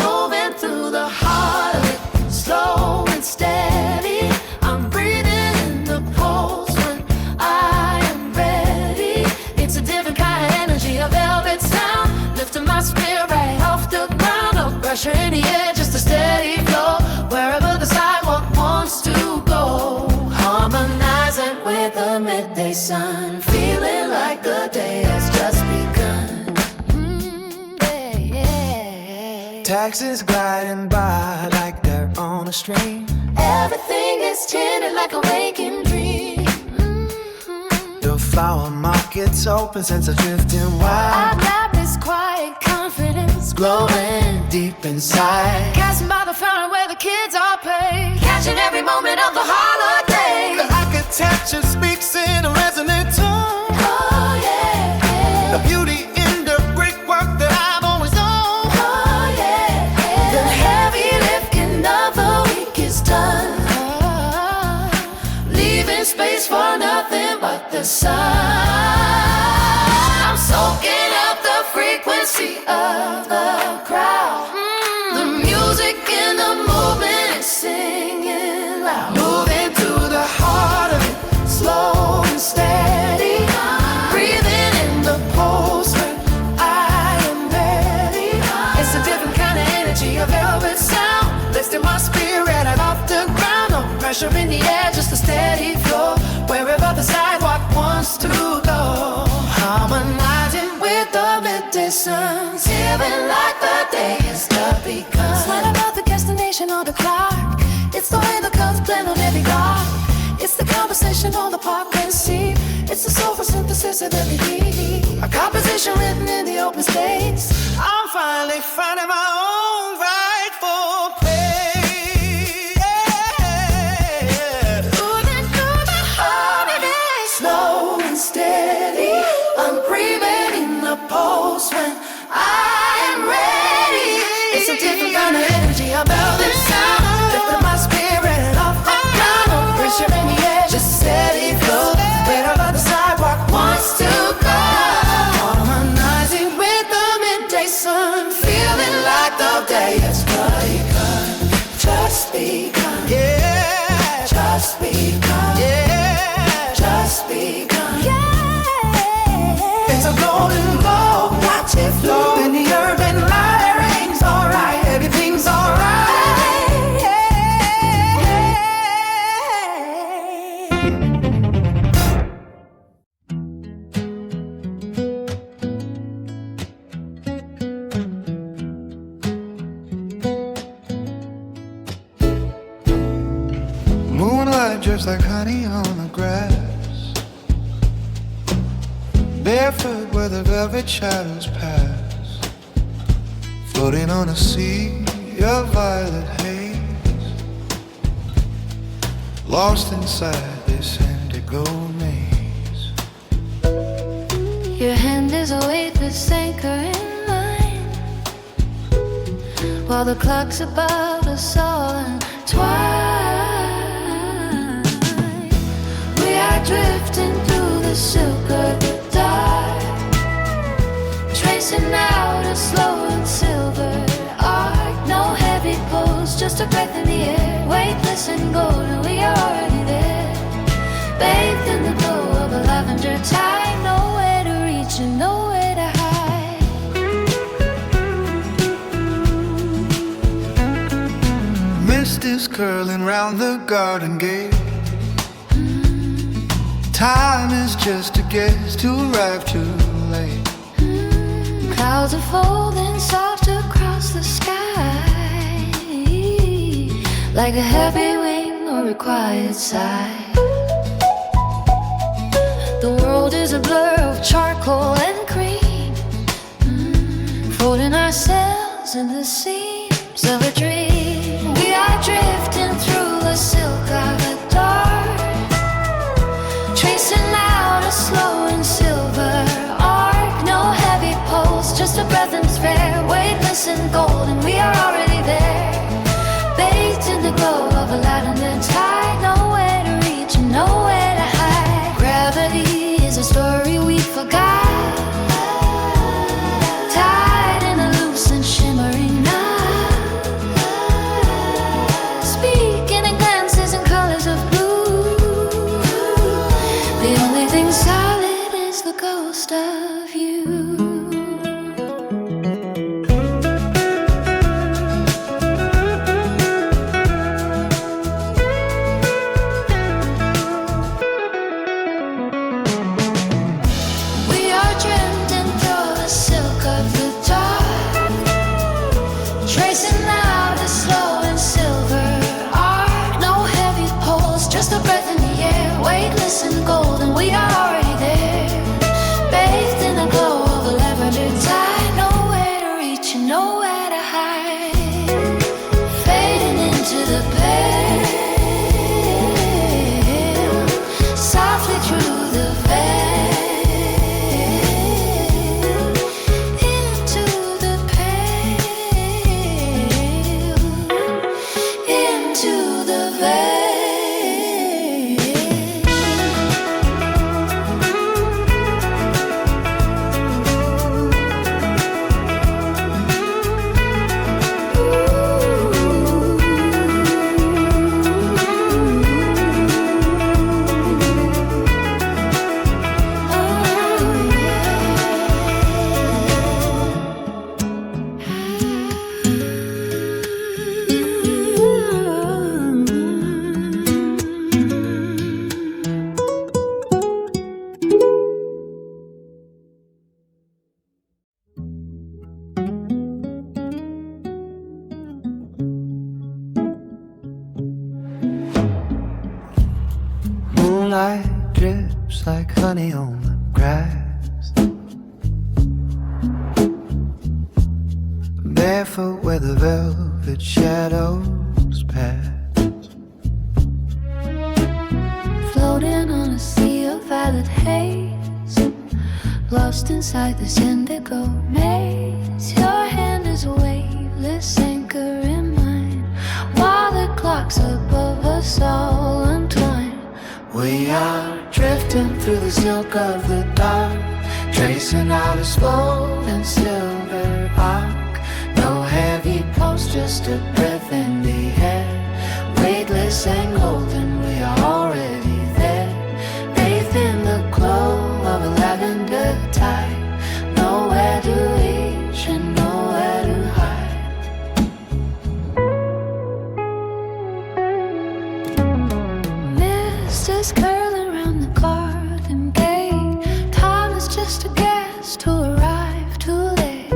S2: Moving through the heart of it, slow and steady. I'm breathing in the pulse when I am ready. It's a different kind of energy, a velvet sound, lifting my spirit right off the ground. No pressure in the air, just a steady flow. Wherever the sidewalk wants to go, harmonizing with the midday sun, feeling like the day has just begun. Yeah.
S3: Taxis gliding by like they're on a string.
S2: Everything is tinted like a waking dream.
S3: The flower market's open since I'm drifting
S2: I
S3: wild.
S2: got this quiet confidence
S3: Glowing deep inside.
S2: Casting by the fountain where the kids are paid, catching every moment of the holiday.
S3: The architecture speaks in a resonant tone.
S2: Oh yeah,
S3: The
S2: yeah.
S3: beauty in the brickwork that I've always known.
S2: Oh yeah, yeah. The heavy lifting of the week is done, leaving space for nothing but the sun. I'm soaking up the frequency of the crowd. The music and the movement is singing loud. Moving to the heart of it, slow and steady. Breathing in the pulse when I am ready. It's a different kind of energy, a velvet sound, lifting my spirit right off the ground. No pressure in the air, just a steady flow. Wherever the sidewalk wants to go, harmonizing with the midday sun, feeling like the day has just begun. It's not about the destination or the clock, it's the way the colors blend on every block. It's the conversation on the park bench seat. It's the soulful synthesis of every beat, a composition written in the open space.
S3: I'm finally finding my own rightful place.
S2: Moving through the holiday, slow and steady. I'm breathing in the pulse when I am ready. It's a different kind of energy, a velvet sound, lifting my spirit off the ground. No pressure in the air, just a steady flow. Wherever the sidewalk wants to go, harmonizing with the midday sun, feeling like the day has begun. Just begun.
S3: Yeah,
S2: Just begun.
S3: yeah.
S2: Just begun. Yeah.
S3: It's a golden glow, watch it flow. In the urban light, everything's alright, everything's alright. Moonlight just like honey on the grass. Barefoot where the velvet shadows pass. Floating on a sea of violet haze. Lost inside this indigo maze.
S2: Your hand is a weightless anchor in mine, while the clocks above us all entwine. We are drifting through the silk of the dark, tracing out a slow and silver arc. No heavy pulse, just a breath in the air, weightless and golden. We are already there, bathed in the glow of a lavender tide. Nowhere to reach and nowhere to hide.
S3: Mist is curling round the garden gate. Time is just a guess to arrive too late.
S2: Clouds are folding soft across the sky, like a heavy wing or a quiet sigh. The world is a blur of charcoal and cream, folding ourselves in the seams of a dream. We are drifting through the silk of the dark, tracing out a slow and silver arc. No heavy pulse, just a breath and spare, weightless and golden. We are already there, bathed in the glow of a lavender tide. Nowhere to reach and nowhere to hide. Gravity is a story we forgot, tied in a loose and shimmering knot, speaking in glances and colors of blue. The only thing solid is the ghost of you. We are drifting through the silk of the dark, tracing out a slow and silver arc. No heavy pulse, just a breath in the air, weightless and golden. We are already there, bathed in the glow of a lavender tide. Nowhere to reach and nowhere to hide, fading into the pale, softly through the veil, into the pale, into the veil.
S4: Moonlight drips like honey on the grass, barefoot where the velvet shadows pass,
S2: Floating on a sea of violet haze, lost inside this indigo maze. Your hand is a waveless anchor in mine, while the clocks above us all untwine.
S4: We are drifting through the silk of the dark, tracing out a slow and silver arc. No heavy pulse, just a breath in the air, weightless and golden. We are already there, bathed in the glow of a lavender tide. Nowhere to reach and nowhere to hide.
S2: Mist is curling around the garden gate. Time is just a guest who arrived too late.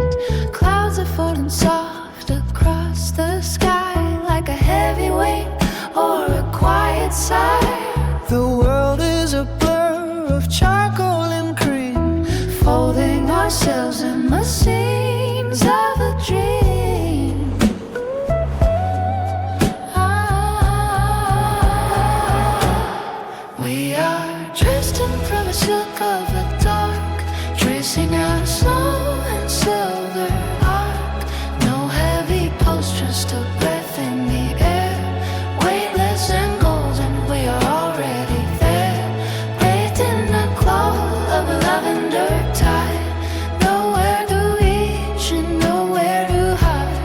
S2: Clouds are falling soft across the sky, like a heavy weight or a quiet sigh.
S4: The world is a blur of charcoal and cream,
S2: Folding ourselves in the seams of a dream. We are drifting from a silk of the dark, tracing out a slow and silver arc. No heavy pulse, just a breath in the air, weightless and golden. We are already there, bathed in the glow of a lavender tide. Nowhere to reach and nowhere to hide.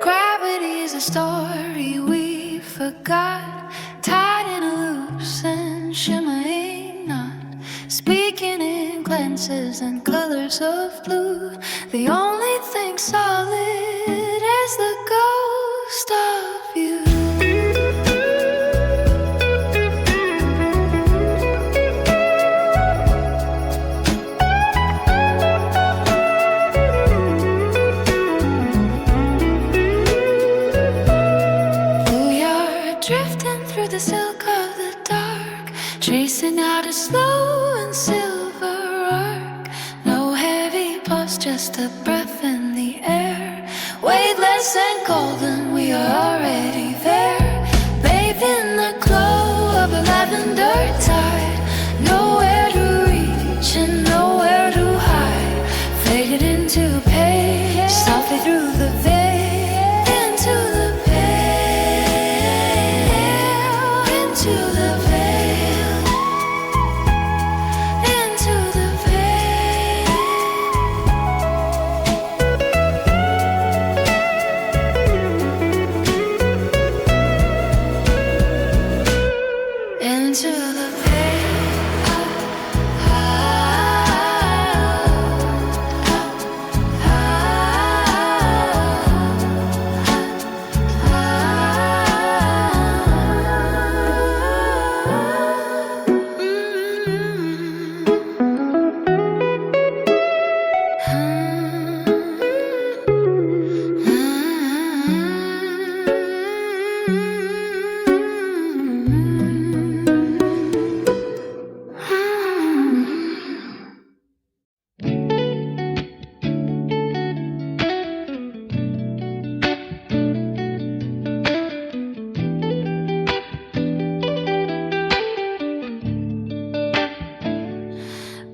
S2: Gravity is a story we forgot, tied in a loose and shimmering knot, speaking in glances and colors of blue. The only thing solid is the ghost of you. through the silk of the dark, tracing out a slow and silver arc. No heavy pulse, just a breath in the air. Weightless and golden, we are already there. Bathed in the glow of a lavender tide. Nowhere to reach and nowhere to hide. Faded into pale, softly through the veil. Into the veil. Into the veil. Into the veil. Into the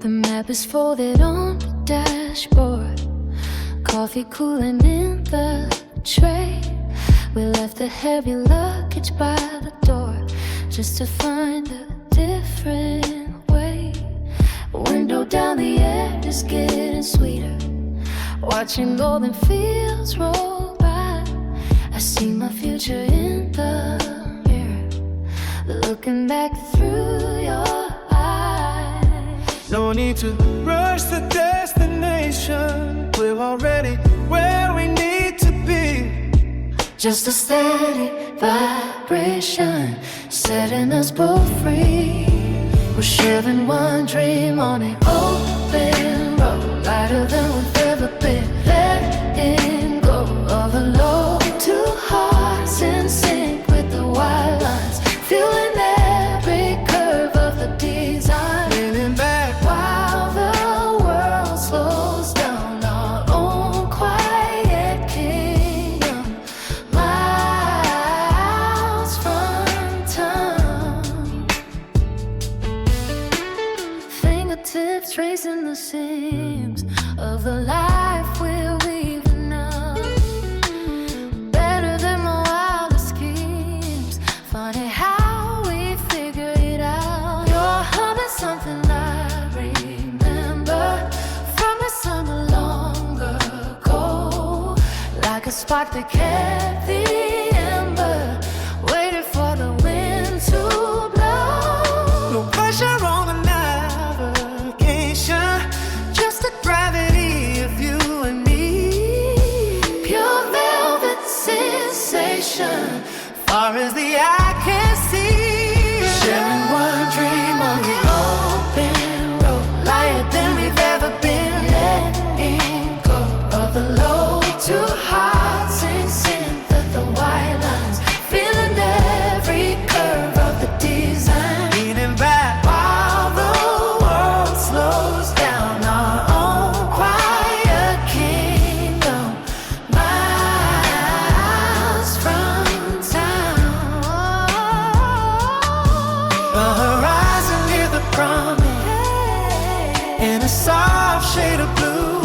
S2: The map is folded on the dashboard. Coffee cooling in the tray. We left the heavy luggage by the door just to find a different way. Window down, the air is getting sweeter. Watching golden fields roll by, I see my future in the mirror, looking back through your eyes.
S3: No need to rush the destination. We're already where we need to be.
S2: Just a steady vibration, setting us both free. We're sharing one dream on an open road, lighter than we've ever been. Letting go of the load. Two hearts in sync with the white lines, feeling every curve of the design.
S3: Leaning back
S2: While the world slows down, our own quiet kingdom, miles from town. Fingertips tracing the seams of the life we're weaving now. Better than my wildest schemes. Funny how we figure it out. You're humming something I remember from a summer long ago, like a spark that kept the ember, waiting for the wind to blow.
S3: no pressure on the navigation, just the gravity of you and me.
S2: Pure velvet sensation,
S3: Far as the eye can see,
S2: sharing one dream on the open road, lighter than we've ever been. Letting go of the load. Two hearts in sync with the white lines, feeling every curve of the design.
S3: leaning back
S2: While the world slows down, our own quiet kingdom, miles from town.
S3: the horizon near the promise, in a soft shade of blue.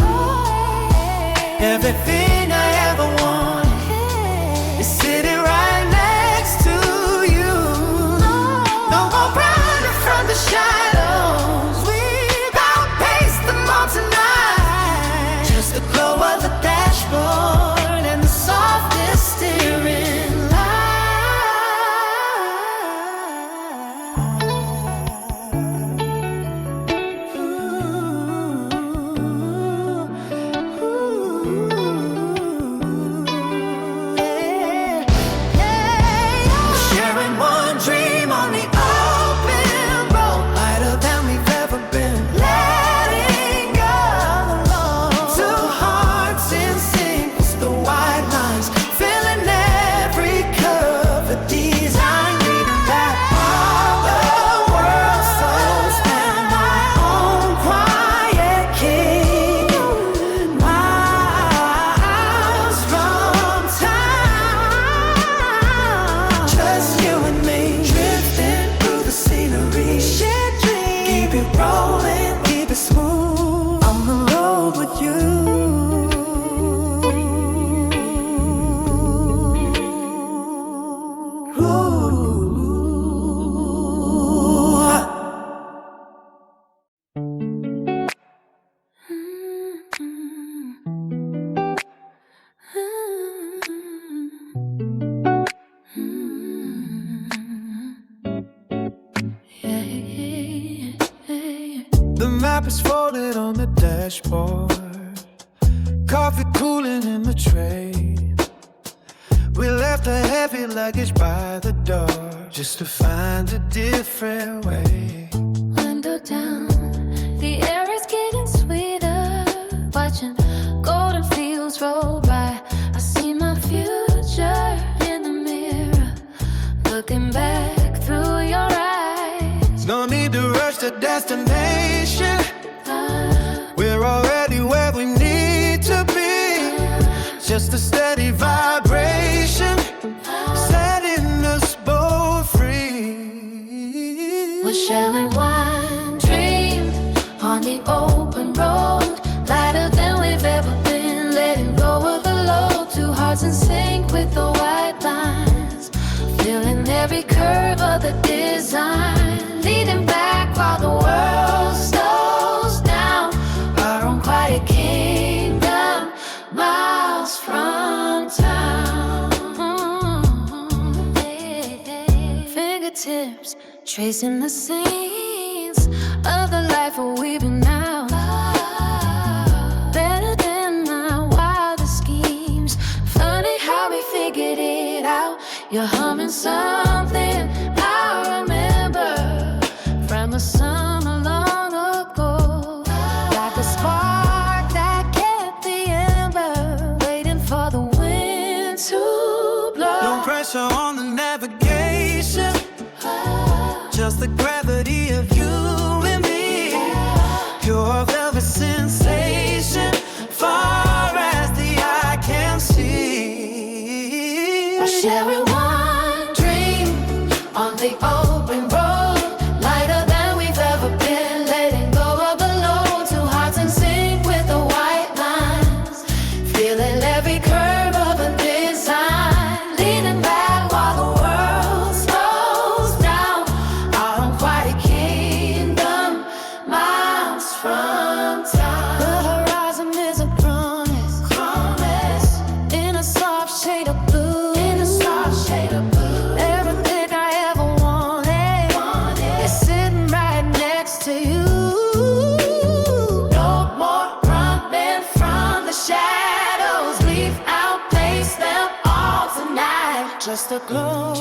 S3: Everything I ever wanted is sitting right next to you. No more running from the shadows. We've outpaced them all tonight. Just the glow of the dashboard and the softest steering light. is folded on the dashboard. Coffee cooling in the tray. We left a heavy luggage by the door just to find a different way.
S2: Window down, the air is getting sweeter. Watching golden fields roll by, I see my future in the mirror. Looking back through your eyes.
S3: No need to rush the destination. We're already where we need to be. Just a steady vibration, setting us both free.
S2: We're sharing one dream on the open road, lighter than we've ever been. Letting go of the load, two hearts in sync with the white lines. Feeling every curve of the design, leaning back while the world slows down. Our own quiet kingdom, miles from town. Fingertips tracing the scenes of the life we've been now. Better than my wildest schemes. Funny how we figured it out. You're humming something I remember from a summer long ago. Like a spark that kept the ember, waiting for the wind to blow.
S3: No pressure on the navigation, just the gravity of you and me. Pure velvet sensation, far as the eye can see.
S2: We're sharing one dream on the open road, lighter than we've ever been. Letting go of the load, two hearts in sync with the white lines. Feeling every curve of a design, leaning back while the world slows down. Our own quiet kingdom, miles from town. The horizon is a promise, in a soft shade of blue. In a soft shade of blue. Everything I ever wanted is sitting right next to you. No more running from the shadows. We've outpaced them all tonight. Just the glow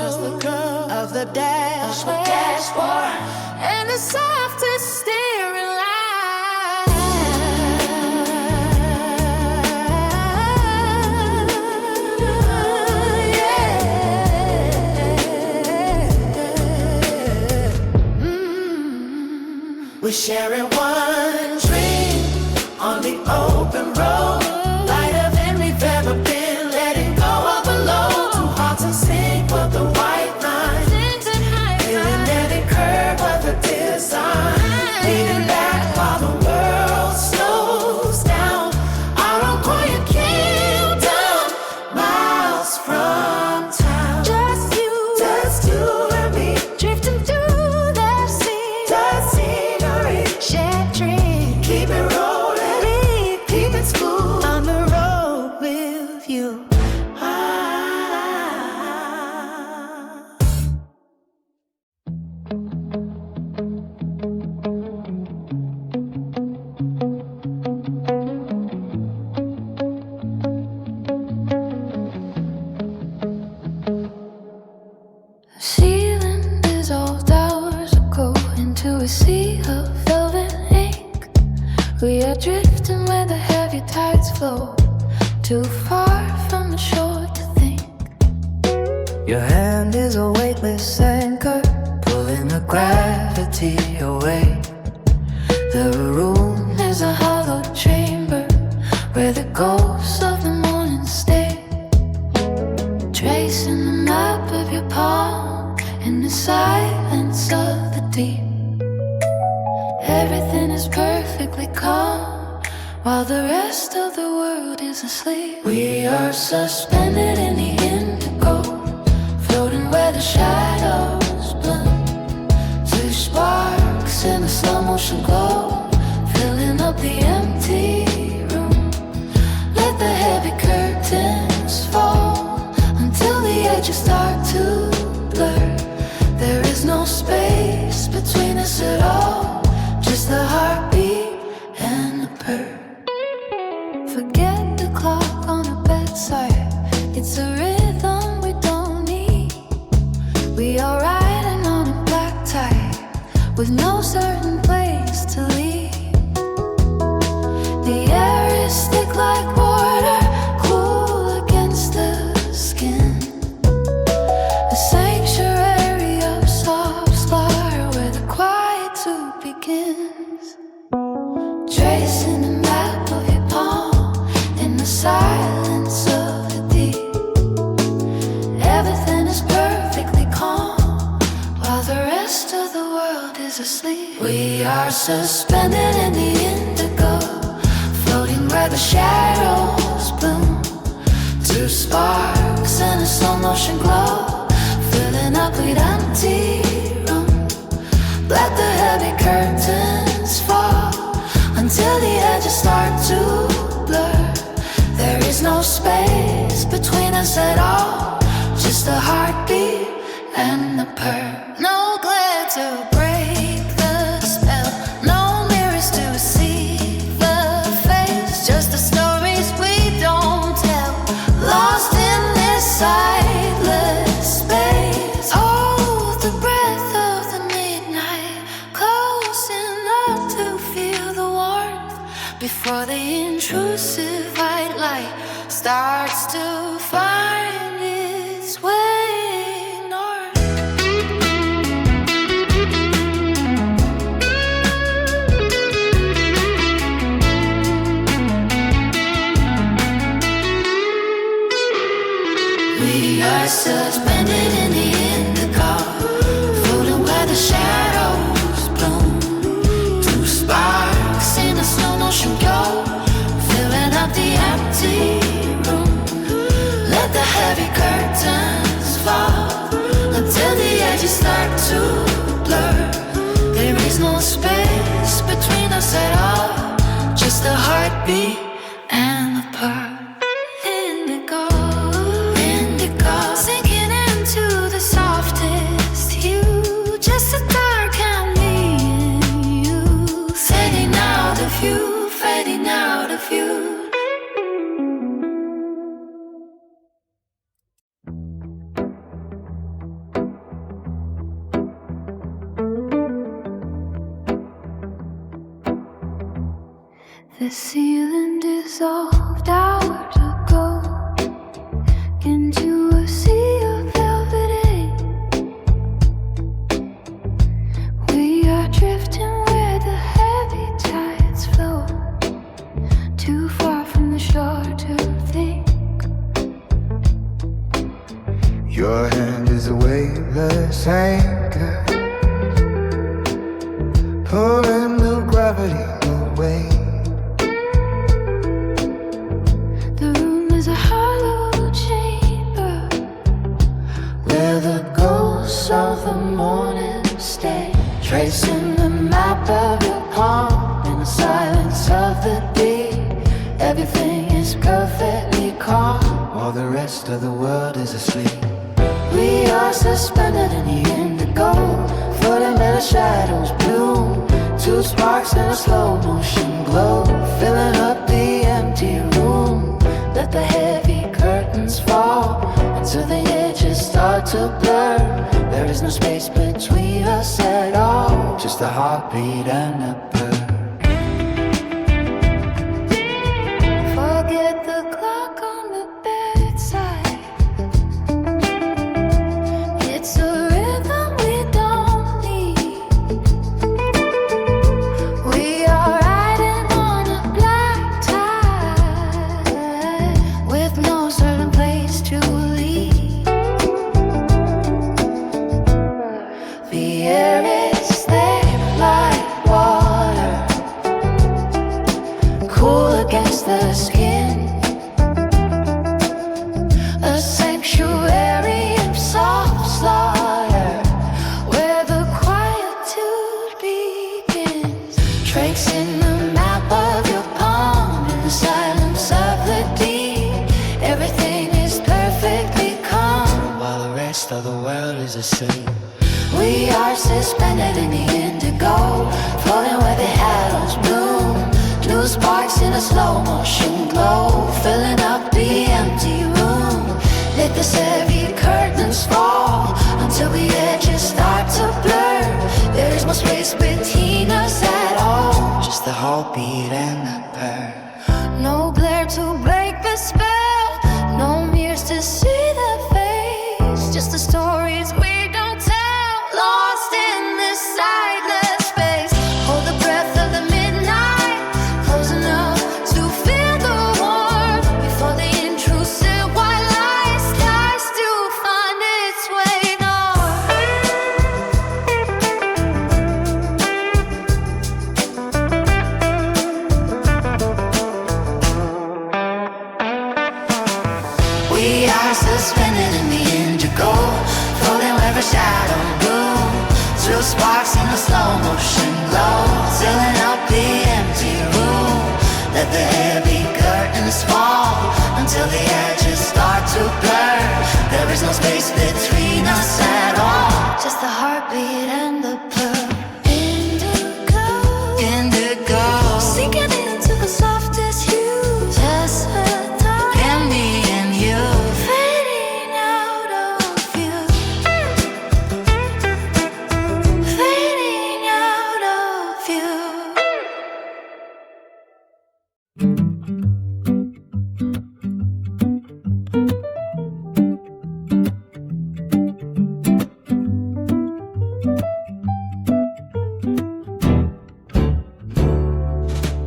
S2: of the dashboard and the softest steering We're sharing one dream on the open road, lighter than we've ever been. Letting go of the load, two hearts in sync with the white lines. Feeling every curve of the design, leaning back while the world slows down. Our own quiet kingdom, miles from town. Just you and me, drifting through the scenery. Shared dream, keep it rolling, keep it smooth on the road with you. The ceiling is all towers that go into a sea of velvet ink. We are drifting where the heavy tides flow, too far from the shore to think.
S1: Your hand is a weightless anchor, pulling the gravity away.
S2: The room is a hollow chamber where the ghosts of the morning stay. Tracing the map of your palm in the silence of the deep. Everything is perfectly calm while the rest of the world is asleep. We are suspended in the indigo, floating where the shadows bloom. Two sparks in a slow motion glow, filling up the empty room. Let the heavy curtains fall until the edges start to blur. There is no space between us at all, just the heartbeat We are riding on a black tide with no certain place to lead. The air is thick like water, cool against the skin. A sanctuary of soft slaughter where the quietude begins. Tracing the map of your palm in the silence of the deep. Everything is perfectly calm while the rest of the world is asleep. We are suspended in the indigo, floating where the shadows bloom. Two sparks in a slow motion glow, filling up with empty room. Let the heavy curtains fall until the edges start to blur. There is no space between us at all, just a heartbeat and a purr. No glare to break the spell, no mirrors to see the face, just the stories we don't tell, lost in this sightless space. Oh, the breath of the midnight, close enough to feel the warmth before the intrusive white light starts to find its way north. We are suspended in the indigo, floating where the shadows bloom. Two sparks in a slow motion go, filling up the empty room. Let the heavy curtains fall until the edges start to blur. There is no space between us at all, just a heartbeat and a purr. Indigo, indigo, sinking into the softest hue, just a dark and me and you, fading out of view, fading out of view. The ceiling dissolved hours ago into a sea of velvet ink. We are drifting where the heavy tides flow, too far from the shore to think.
S3: Your hand is a weightless anchor, pulling the gravity away.
S2: The room is a hollow chamber
S3: Where the ghosts of the morning stay, tracing the map of your palm in the silence of the deep. Everything is perfectly calm while the rest of the world is asleep. We are suspended in the indigo, floating where the shadows bloom. Two sparks in a slow motion glow, filling up the empty room. Let the heavy curtains fall until the edges start to blur. There is no space between us at all, just a heartbeat and a purr.
S2: Forget the clock on the bedside. It's a rhythm we don't need. We are riding on a black tide with no certain place to lead. The air is thick like water, cool against the skin. A sanctuary of soft slaughter where the quietude begins. Tracing the map of your palm in the silence of the deep. Everything is perfectly calm
S3: While the rest of the world is asleep.
S2: We are suspended in the indigo, floating where the shadows bloom. Two sparks in a slow motion glow, filling up the empty room. Let the heavy curtains fall till the edges start to blur. There is no space between us at all.
S4: Just the heartbeat and the purr.
S2: No glare to break the spell, no mirrors to see the face. Just the stories we don't tell, lost in this sightless space. Hold the breath of the midnight, close enough to feel the warmth before the intrusive white light starts to find its way north.
S4: We are suspended in the indigo, floating wherever shadow glow. Two sparks in the slow motion glow, filling up the empty room. Let the heavy curtains fall until the edges start to blur. There is no space between us at all.
S2: Just the heartbeat and the blur. Indigo,
S4: Indigo,
S2: sinking into the softest hues. Just a touch,
S4: and me and you.
S2: fading out of view. Fading out of view.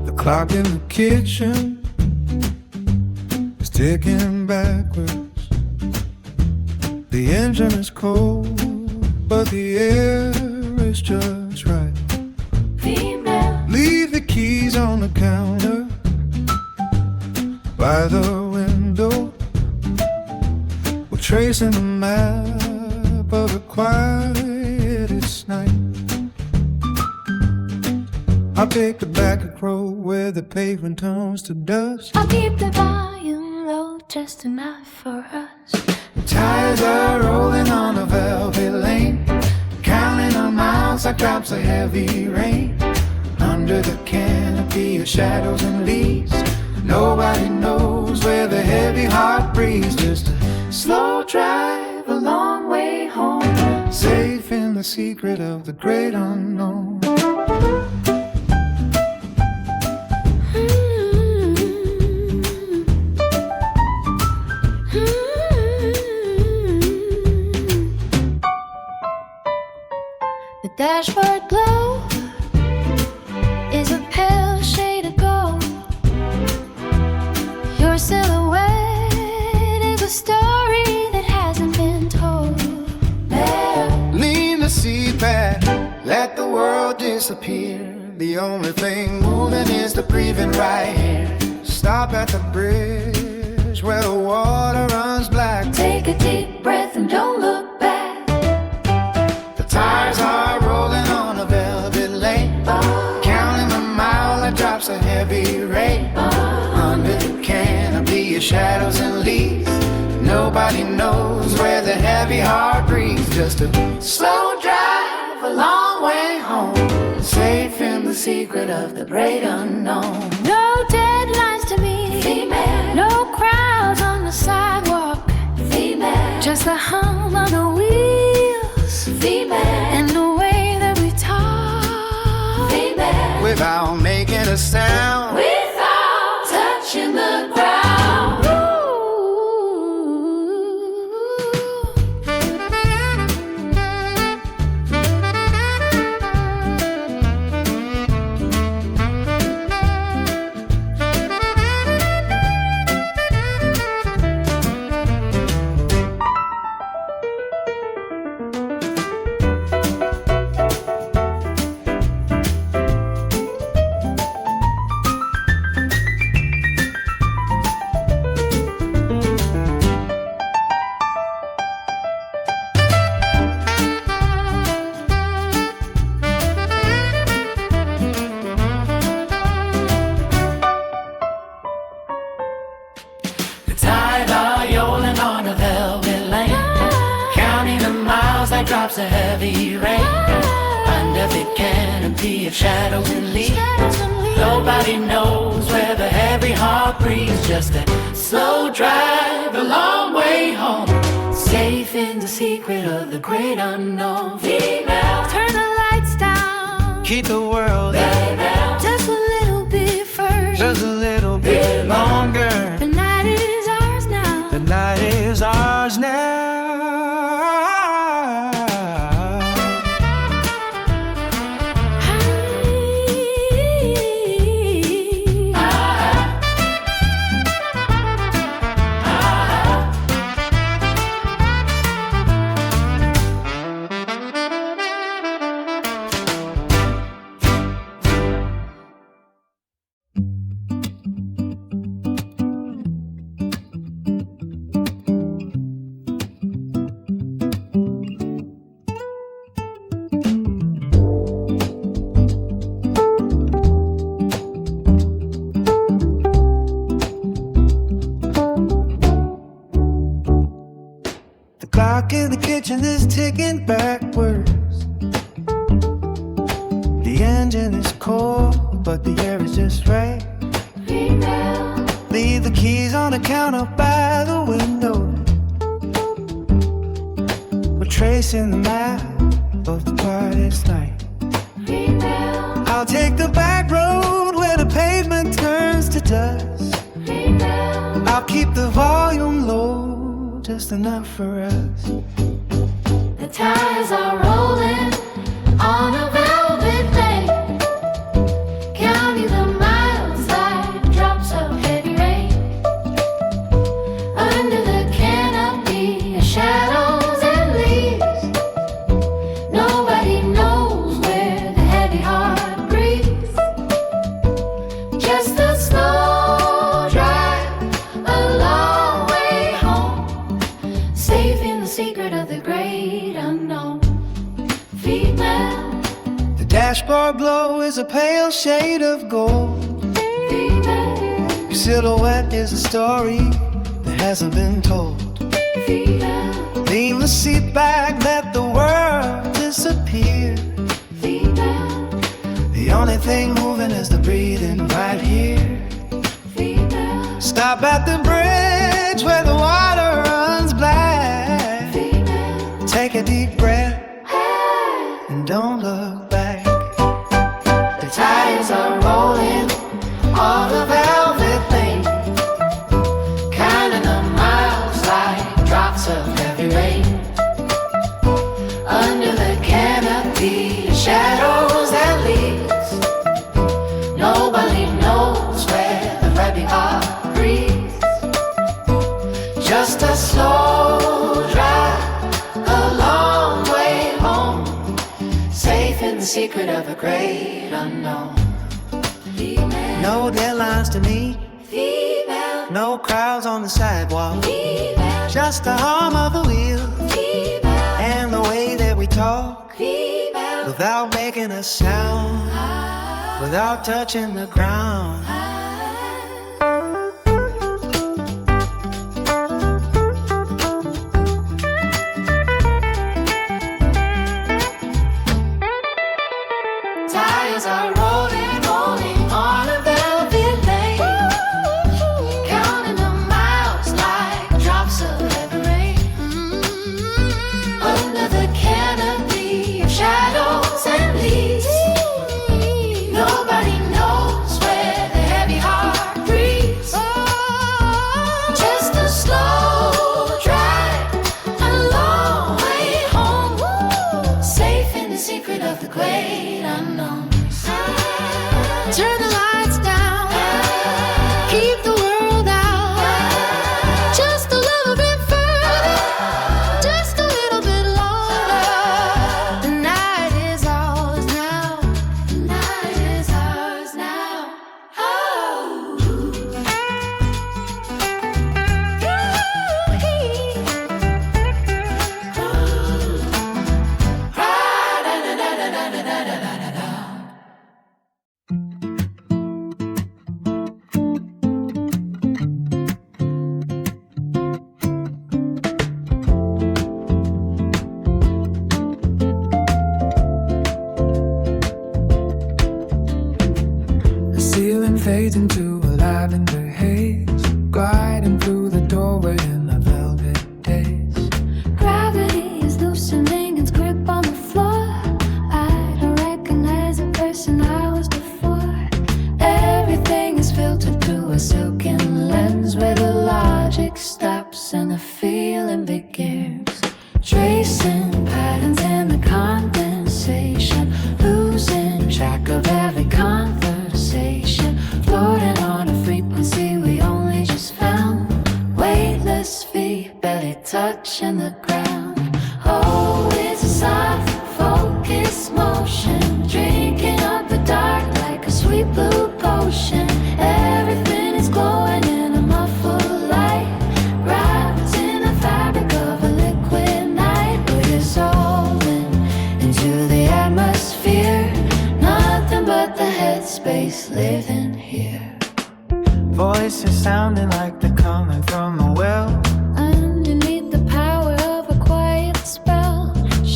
S3: The clock in the kitchen is ticking backwards. The engine is cold, but the air is just right.
S2: Female,
S3: Leave the keys on the counter by the window. We're tracing the map of the quietest night. I'll take the back road where the pavement turns to dust.
S2: I'll keep the volume low, just enough for us.
S3: Tires are rolling on a velvet lane, counting the miles like drops of heavy rain. Under the canopy of shadows and leaves, nobody knows where the heavy heart breathes. Just a slow drive a long way home, safe in the secret of the great unknown.
S2: The dashboard glow is a pale shade of gold. Your silhouette is a story that hasn't been told. There,
S3: Lean the seat back, let the world disappear. The only thing moving is the breathing right here. Stop at the bridge where the water runs black.
S2: take a deep breath and don't look back.
S3: The tires are rolling on a velvet lane, counting the mile that drops a heavy rain. Under the canopy of shadows and leaves, nobody knows where the heavy heart breathes. Just a slow drive a long way home, safe in the secret of the great unknown.
S2: No deadlines to meet, female. No crowds on the sidewalk, female. Just the hum on the wheels, female. And the way that we talk, female.
S3: Without making a sound,
S2: Without touching the ground. Ooh.
S4: drops of heavy rain under the canopy of shadows and leaves. Nobody knows where the heavy heart breathes. Just a slow drive a long way home. Stay
S1: safe in the secret of the great unknown. Female, turn the lights down.
S3: Keep the world
S1: Female, just a little bit further.
S3: just a little bit longer.
S1: The night is ours now.
S3: The night is ours now. The clock in the kitchen is ticking backwards. The engine is cold, but the air is just right.
S1: Female,
S3: Leave the keys on the counter by the window. We're tracing the map of the quietest night.
S1: female,
S3: I'll take the back road where the pavement turns to dust.
S1: female,
S3: I'll keep the volume low, just enough for us.
S1: the tires are rolling on a velvet lane. Counting the miles like drops of heavy rain. Under the canopy of shadows and leaves, nobody knows where the heavy heart breathes. Just a slow drive, a long way home, safe in the secret of the great unknown. Female,
S3: The dashboard glow is a pale shade of gold.
S1: female,
S3: Your silhouette is a story that hasn't been told.
S1: female,
S3: Lean the seat back, let the world disappear.
S1: female,
S3: The only thing moving is the breathing right here.
S1: female,
S3: Stop at the bridge where the water runs black.
S1: female.
S3: Take a deep breath and don't look back.
S1: The tires are rolling on the velvet lane. Counting the miles like drops of heavy rain. Under the canopy of shadows and leaves, nobody knows where the heavy heart breathes. Just a slow drive, a long way home, safe in the secret of a great unknown. Female,
S3: No deadlines to meet,
S1: female,
S3: no crowds on the sidewalk.
S1: female,
S3: Just the hum of the wheel
S1: female,
S3: and the way that we talk
S1: female,
S3: without making a sound, without touching the ground.
S1: tires are rolling, rolling on a velvet lane. Counting the miles like drops of heavy rain. Under the canopy of shadows and leaves, nobody knows where the heavy heart breathes. Just a slow drive, a long way home, safe in the secret of the great unknown. Turn the lights down, keep the world out, just a little bit further, just a little bit longer. The night is ours now, the night is ours now. Oh.
S3: The ceiling fades into a lavender haze, gliding through the doorway in a velvet daze.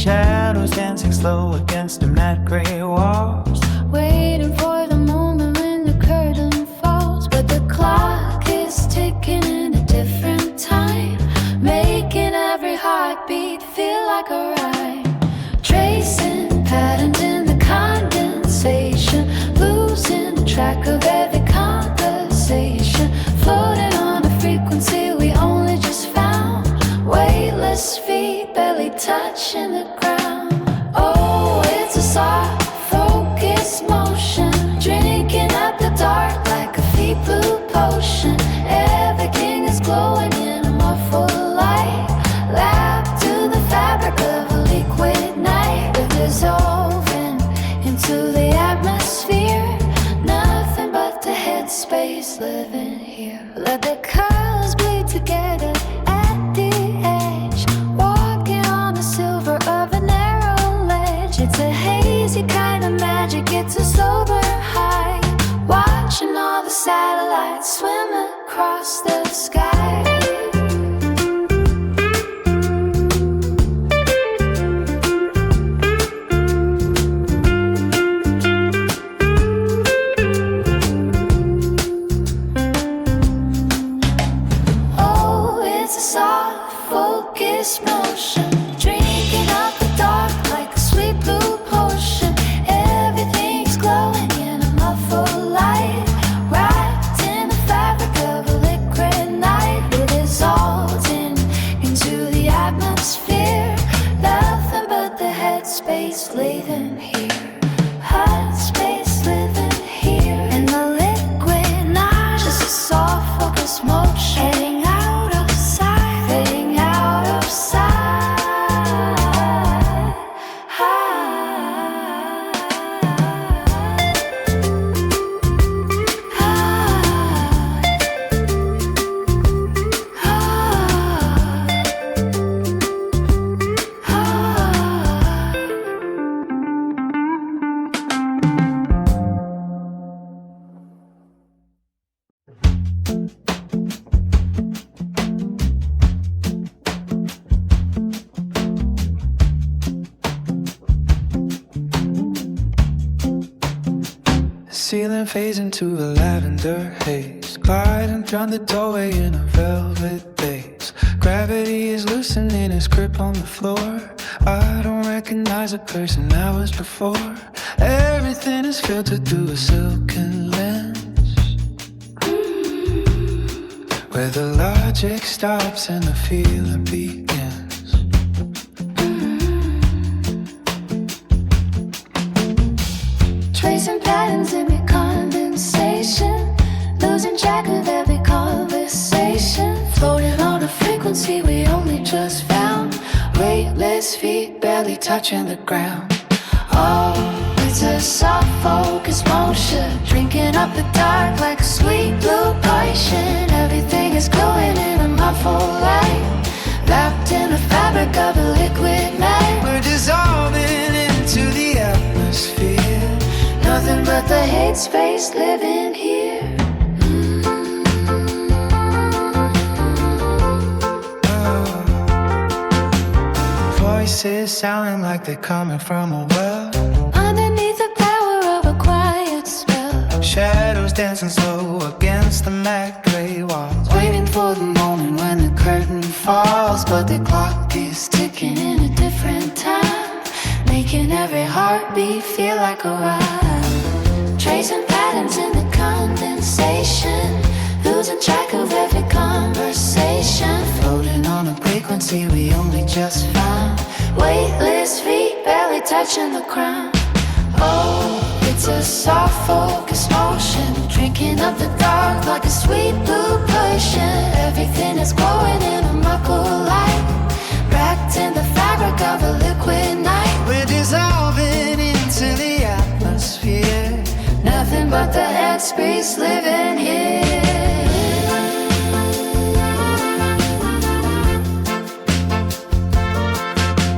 S4: shadows dancing slow against the matte gray walls.
S2: Waiting for the moment when the curtain falls, but the clock is ticking in a different time, making every heartbeat feel like a rhyme. Tracing patterns in the condensation, losing track of every conversation, floating on a frequency we only just found, weightless feet barely touching the ground. Oh, it's a soft focused motion, drinking up the dark like a feet blue potion. Everything is glowing in a muffled light, lapped to the fabric of a liquid night. We're dissolving into the atmosphere, nothing but the headspace living here. Let the colors bleed together at the edge, walking on the silver of a narrow ledge. It's a hazy kind of magic, it's a sober high, watching all the satellites swim across the sky. Oh, it's a soft focused motion, drinking up the dark like a sweet blue potion. Everything's glowing in a muffled light, wrapped in the fabric of a liquid night. We're dissolving into the atmosphere, nothing but the headspace living here. Headspace living here in the liquid night, just a soft focused motion, heading out of sight, fading out of sight.
S3: Ceiling fades into a lavender haze, gliding down the doorway in a velvet base. Gravity is loosening its grip on the floor. I don't recognize the person I was before. Everything is filtered through a silken lens, where the logic stops and the feeling begins.
S2: Tracing patterns in my condensation, losing track of every conversation, floating on a frequency we only just found, weightless feet barely touching the ground. Oh, it's a soft focused motion, drinking up the dark like a sweet blue potion. Everything is glowing in a muffled light, wrapped in the fabric of a liquid night.
S3: We're dissolving into the atmosphere,
S2: Nothing but the headspace living here.
S3: voices sounding like they're coming from a well.
S2: Underneath the power of a quiet spell,
S3: Shadows dancing slow against the matte gray walls,
S2: waiting for the moment when the curtain falls. But the clock is ticking in a different time, making every heartbeat feel like a rhyme. Tracing patterns in the condensation, losing track of every conversation, floating on a frequency we only just found, weightless feet barely touching the ground. Oh, it's a soft focused motion, drinking up the dark like a sweet blue potion. Everything is glowing in a muckle light, wrapped in the fabric of a liquid night.
S3: we're dissolving into the atmosphere.
S2: Nothing but the headspace living here.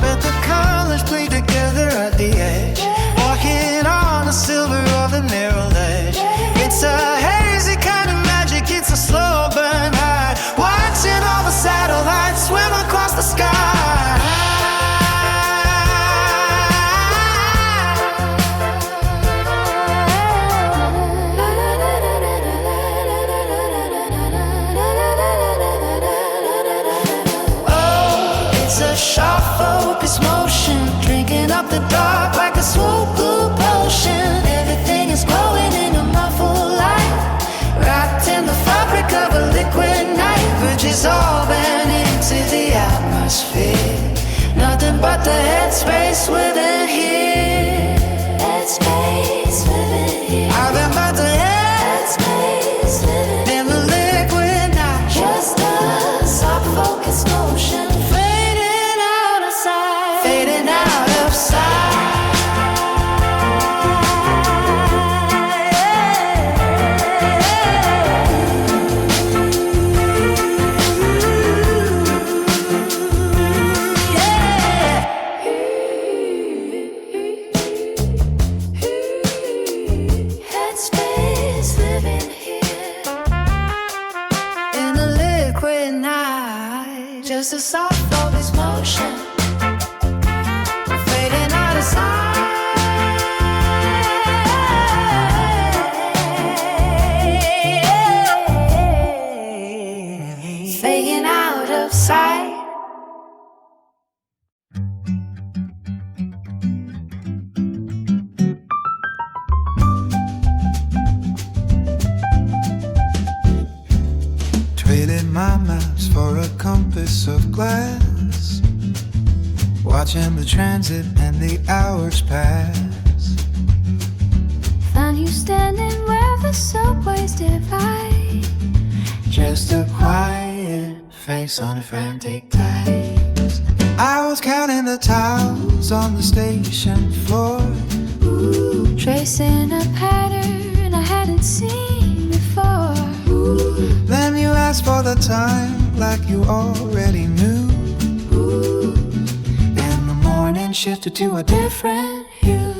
S3: But the colors play together at the edge, walking on the silver of a narrow ledge. It's a hazy kind of magic, it's a slow burn high, watching all the satellites swim across the sky.
S4: Nothing but the headspace within here.
S2: Headspace living here.
S4: Nothing but the
S2: Headspace living
S4: in the liquid night.
S2: just a soft focused motion.
S4: Fading out of sight. Fading out of sight.
S2: Headspace living here.
S4: In the liquid night. Just a soft focus motion. Fading out of sight. Fading out of sight.
S3: Traded my maps for a compass of glass, watching the transit and the hours pass.
S2: Found you standing where the subways divide.
S3: Just a quiet face on a frantic tide. I was counting the tiles on the station floor.
S2: Tracing a pattern I hadn't seen before.
S3: Then you asked for the time like you already knew. And the morning shifted to a different hue.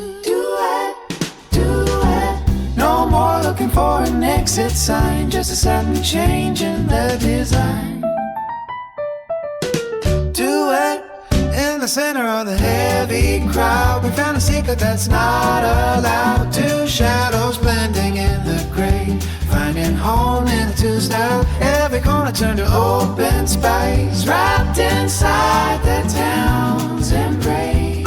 S3: No more looking for an exit sign, just a sudden change in the design. Duet in the center of the heavy crowd. We found a secret that's not allowed. Two shadows blending in the gray, finding home in a two-style. Every corner turned to open space, wrapped inside the town's embrace.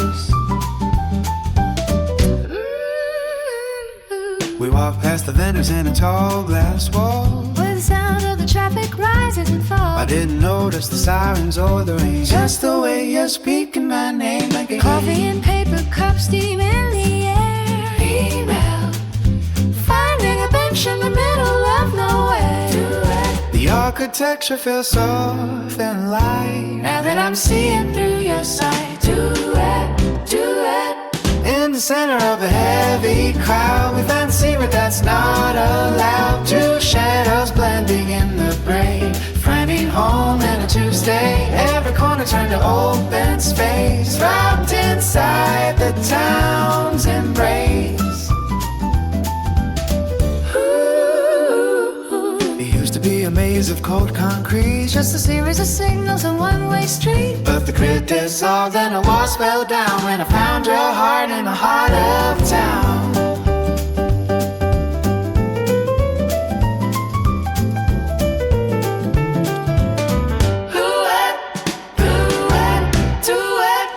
S3: We walked past the vendors in a tall glass wall.
S2: Where the sound of the traffic rises and falls.
S3: I didn't notice the sirens or the rain, just the way you're speaking my name like a
S2: Coffee and paper cups, steam in the air. Email, finding a bench in the middle of nowhere.
S3: The architecture feels soft and light.
S2: Now that I'm seeing through your sight. Duet.
S3: In the center of a heavy crowd, we found a secret that's not allowed. Two shadows blending in the brain, finding home in a Tuesday. Every corner turned to open space, wrapped inside the town's embrace. It used to be a maze of cold concrete,
S2: Just a series of signals on one-way street.
S3: but the grid dissolved and the walls fell down when I found your heart in the heart of town. Duet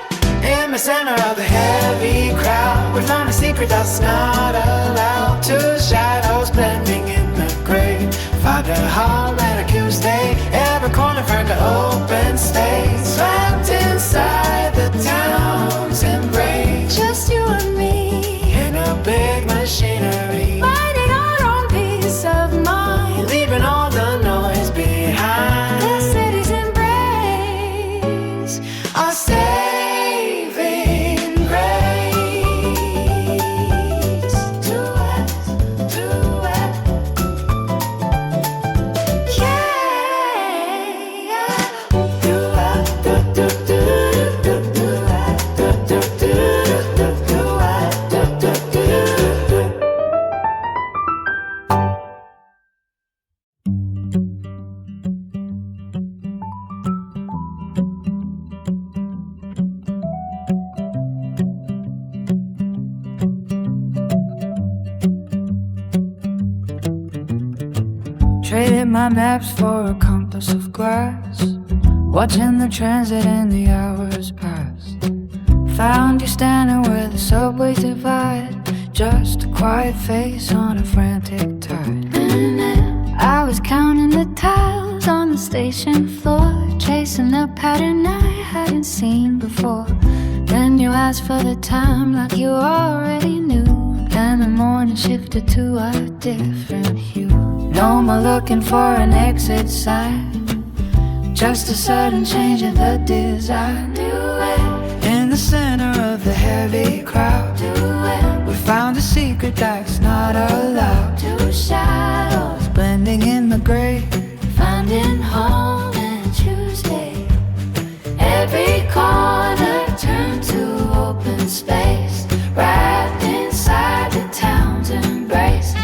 S3: in the center of the heavy crowd. We found a secret that's not allowed. Two shadows blending in the gray, find a hall and a Tuesday. Every corner turned to open space, wrapped inside the town's embrace.
S2: Just you and me,
S3: In a big machinery,
S2: finding our own peace of mind.
S3: leaving all the noise behind.
S2: The city's embrace,
S3: Our saving grace.
S2: duet.
S1: Traded my maps for a compass of glass, watching the transit and the hours pass. Found you standing where the subways divide, just a quiet face on a frantic tide. I was counting the tiles on the station floor, chasing a pattern I hadn't seen before.
S2: you asked for the time like you already knew. Then the morning shifted to a different hue. No more looking for an exit sign, just a sudden change in the design. Do it.
S4: In the center of the heavy crowd,
S2: Do it.
S4: we found a secret that's not allowed.
S2: Two shadows
S4: Blending in the gray,
S2: finding home in Tuesday. Every corner turned to open space, wrapped inside the town's embrace.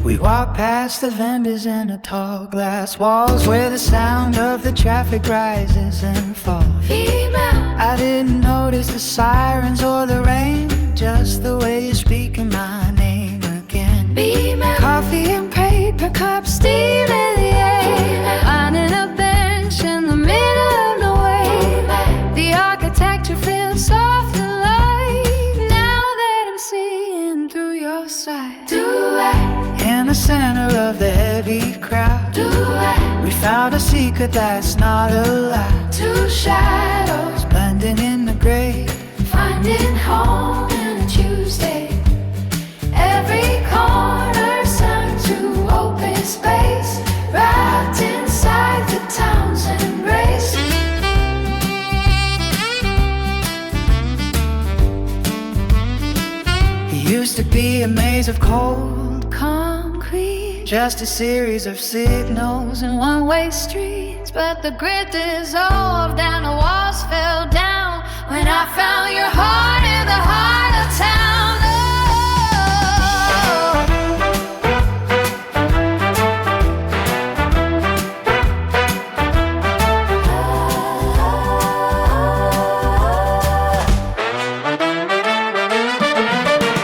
S4: we walk past the vendors in the tall glass walls, where the sound of the traffic rises and falls.
S2: Female,
S4: I didn't notice the sirens or the rain, just the way you're speaking my name again.
S2: female,
S4: Coffee and paper cups, steam in the air,
S2: finding a bench in the middle of nowhere. The architecture feels soft and light, now that I'm seeing through your sight. Do it.
S4: in the center of the heavy crowd.
S2: Do it.
S4: We found a secret that's not allowed.
S2: Two shadows
S4: Blending in the gray,
S2: finding home in a Tuesday. Every corner turned to open space, wrapped inside the town's embrace.
S4: it used to be a maze of cold concrete, just a series of signals and
S2: One-way streets, but the grid dissolved and the walls fell down when I found your heart in the heart of town.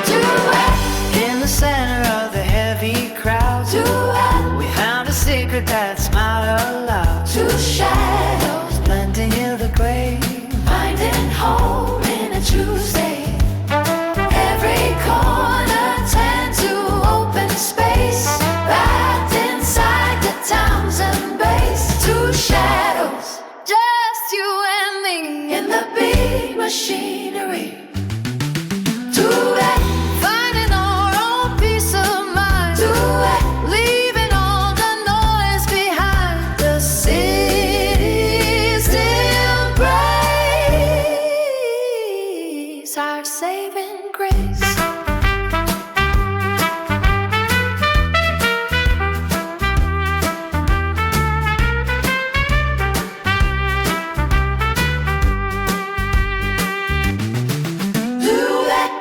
S2: Do it,
S4: in the center of the heavy crowd.
S2: do it.
S4: We found a secret that's not allowed.
S2: Two shadows
S4: Blending in the gray,
S2: finding home in a Tuesday. Every corner turned to open space, wrapped inside the town's embrace. Two shadows, just you and me in the big machinery. Do it, finding our own peace of mind. Do it, leaving all the noise behind. The city's embrace, our saving grace. Do it.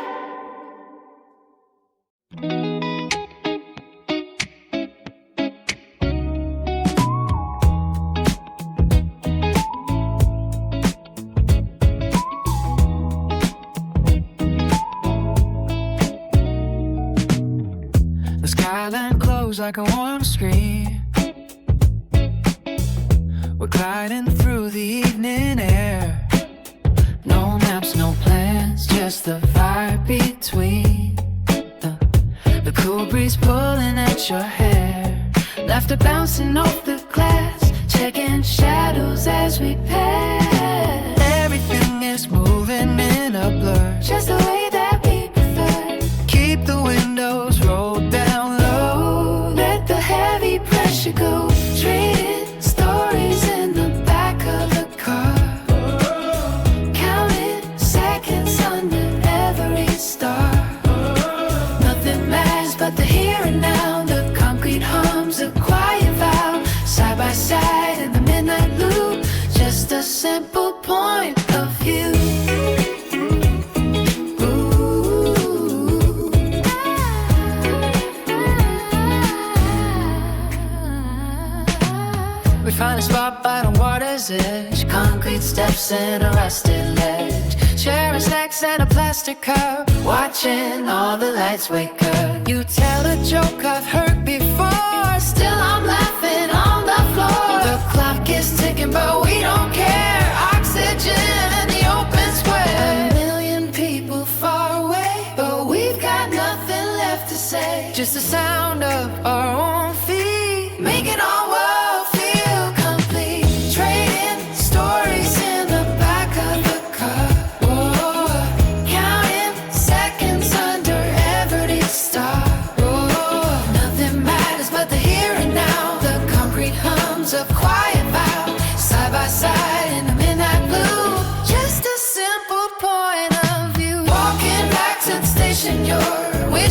S4: the skyline glows like a warm screen. We're gliding through the evening air. No maps, no plans, just the vibe between. The cool breeze pulling at your hair, laughter bouncing off the glass, checking shadows as we pass. Everything is moving in a blur,
S2: Just the way that we prefer.
S4: keep the windows rolled down low.
S2: Let the heavy pressure go. Trading stories in the back of the car. Counting seconds under every star. Nothing matters but the here and now. The concrete hums a quiet vow. Side by side in the midnight loop. Just a simple point of view.
S4: We find a spot by the water's edge, concrete steps and a rusted ledge, sharing snacks and a plastic cup, watching all the lights wake up. You tell a joke I've heard before,
S2: Still I'm laughing on the floor.
S4: the clock is ticking but we don't care. Oxygen in the open square,
S2: A million people far away, but we've got nothing left to say.
S4: just the sound of our own feet,
S2: Make it all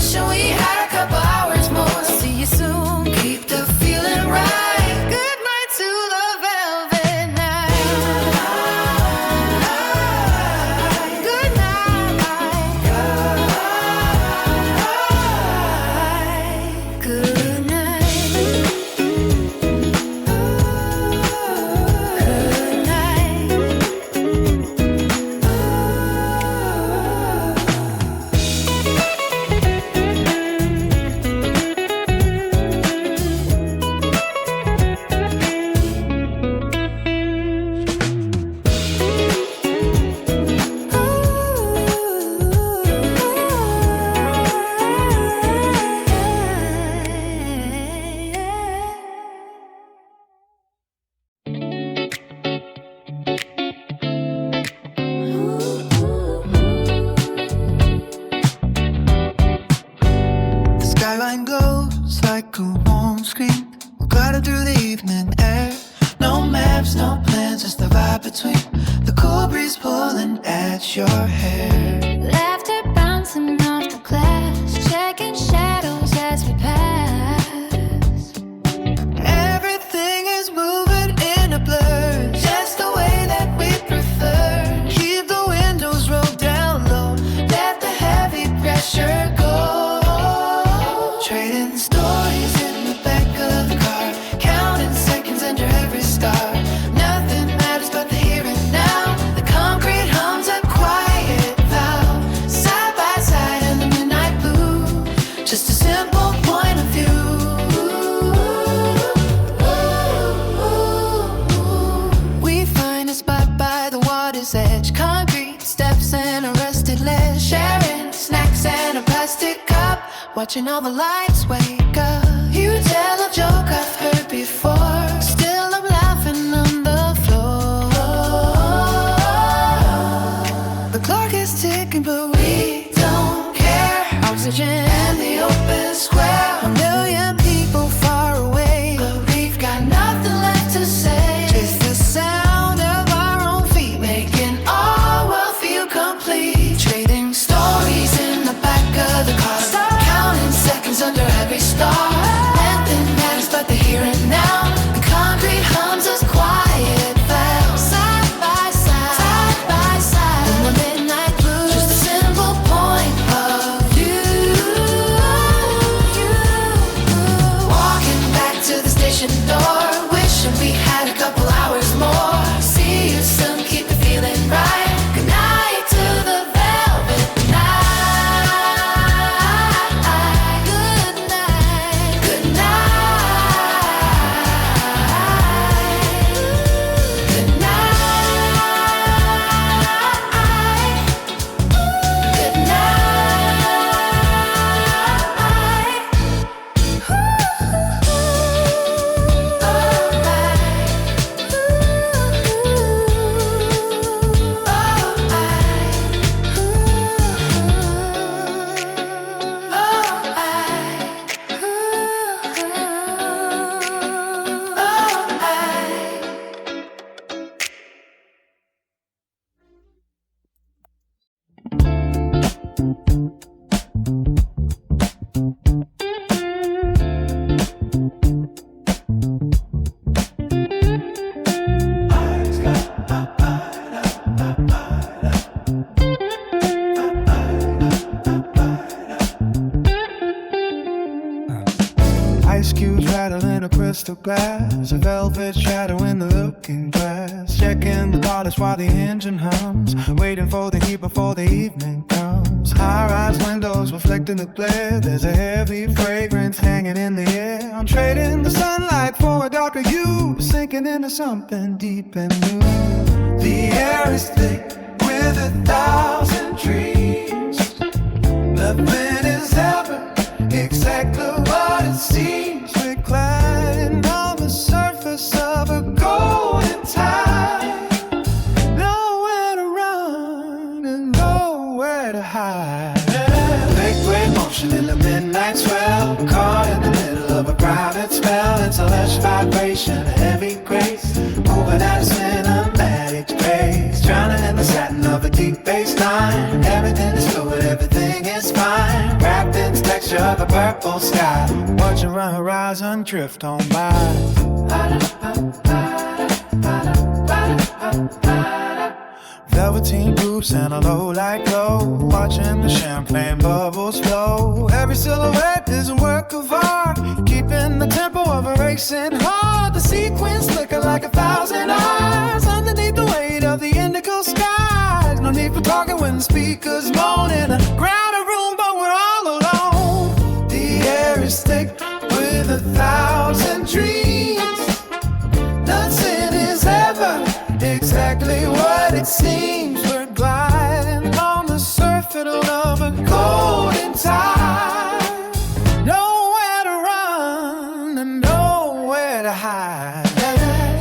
S1: wishing we had a couple hours more. See you soon, keep the feeling right. Good night to the velvet night. Good night. Good night.
S4: The skyline glows like a warm screen, gliding through the evening air. No maps, no plans, just the vibe between the cool breeze pulling at your hair.
S2: Laughter bouncing off the glass, checking shadows as we pass.
S4: Everything is moving in a blur, just the way that we prefer. Keep the windows rolled down low, let the heavy pressure go. Trading stories in the back of the car, counting seconds under every star. Nothing matters but the here and now. The concrete hums a quiet vow, side by side in the midnight blue. Just a simple point of view. We find a spot by the water's edge, concrete steps and a rusted ledge, sharing snacks and a plastic cup, watching all the lights wake up. You tell a joke I've heard before, still I'm laughing on the floor. The clock is ticking but we don't care. Oxygen and the open square, a million people far away, but we've got nothing left to say. Just the sound of our own feet, making our world feel complete. Trading stories in the back of the car, counting seconds under every star. Nothing matters but the here and now. The concrete hums us quiet vow, side by side in the midnight blue. Just a simple point of view. Walking back to the station door, wishing we had a couple hours more. See you soon, keep the feeling right. Good night to the velvet night. Good night. Good night. Good night. Good
S3: Ice cubes rattle in a crystal glass, a velvet shadow in the looking glass. Checking the dollars while the engine hums, waiting for the heat before the evening comes. High-rise windows reflecting the glare, there's a heavy fragrance hanging in the air. I'm trading the sunlight for a darker hue, sinking into something deep and new. The air is thick with 1,000 trees. Nothing is ever exactly what it seems. We're gliding on the surface of a golden tide. Nowhere to run and nowhere to hide. Liquid motion in the midnight swell, caught in the middle of a private spell. It's a lush vibration, a heavy grace, moving at a cinematic pace, drowning in the satin of a deep bass line. Everything is fluid, everything is fine, wrapped in texture.
S4: of a purple sky.
S3: Watching the horizon drift on by. Velveteen groups and a low light glow, watching the champagne bubbles flow. Every silhouette is a work of art, keeping the tempo of a racing heart. The sequins flicker like 1,000 eyes underneath the weight of the indigo skies. No need for talking when the speakers moan in a crowded room, but we're all alone. The air is thick with 1,000 dreams. Nothing is ever exactly what it seems. We're gliding on the surface of a golden tide. Nowhere to run and nowhere to hide.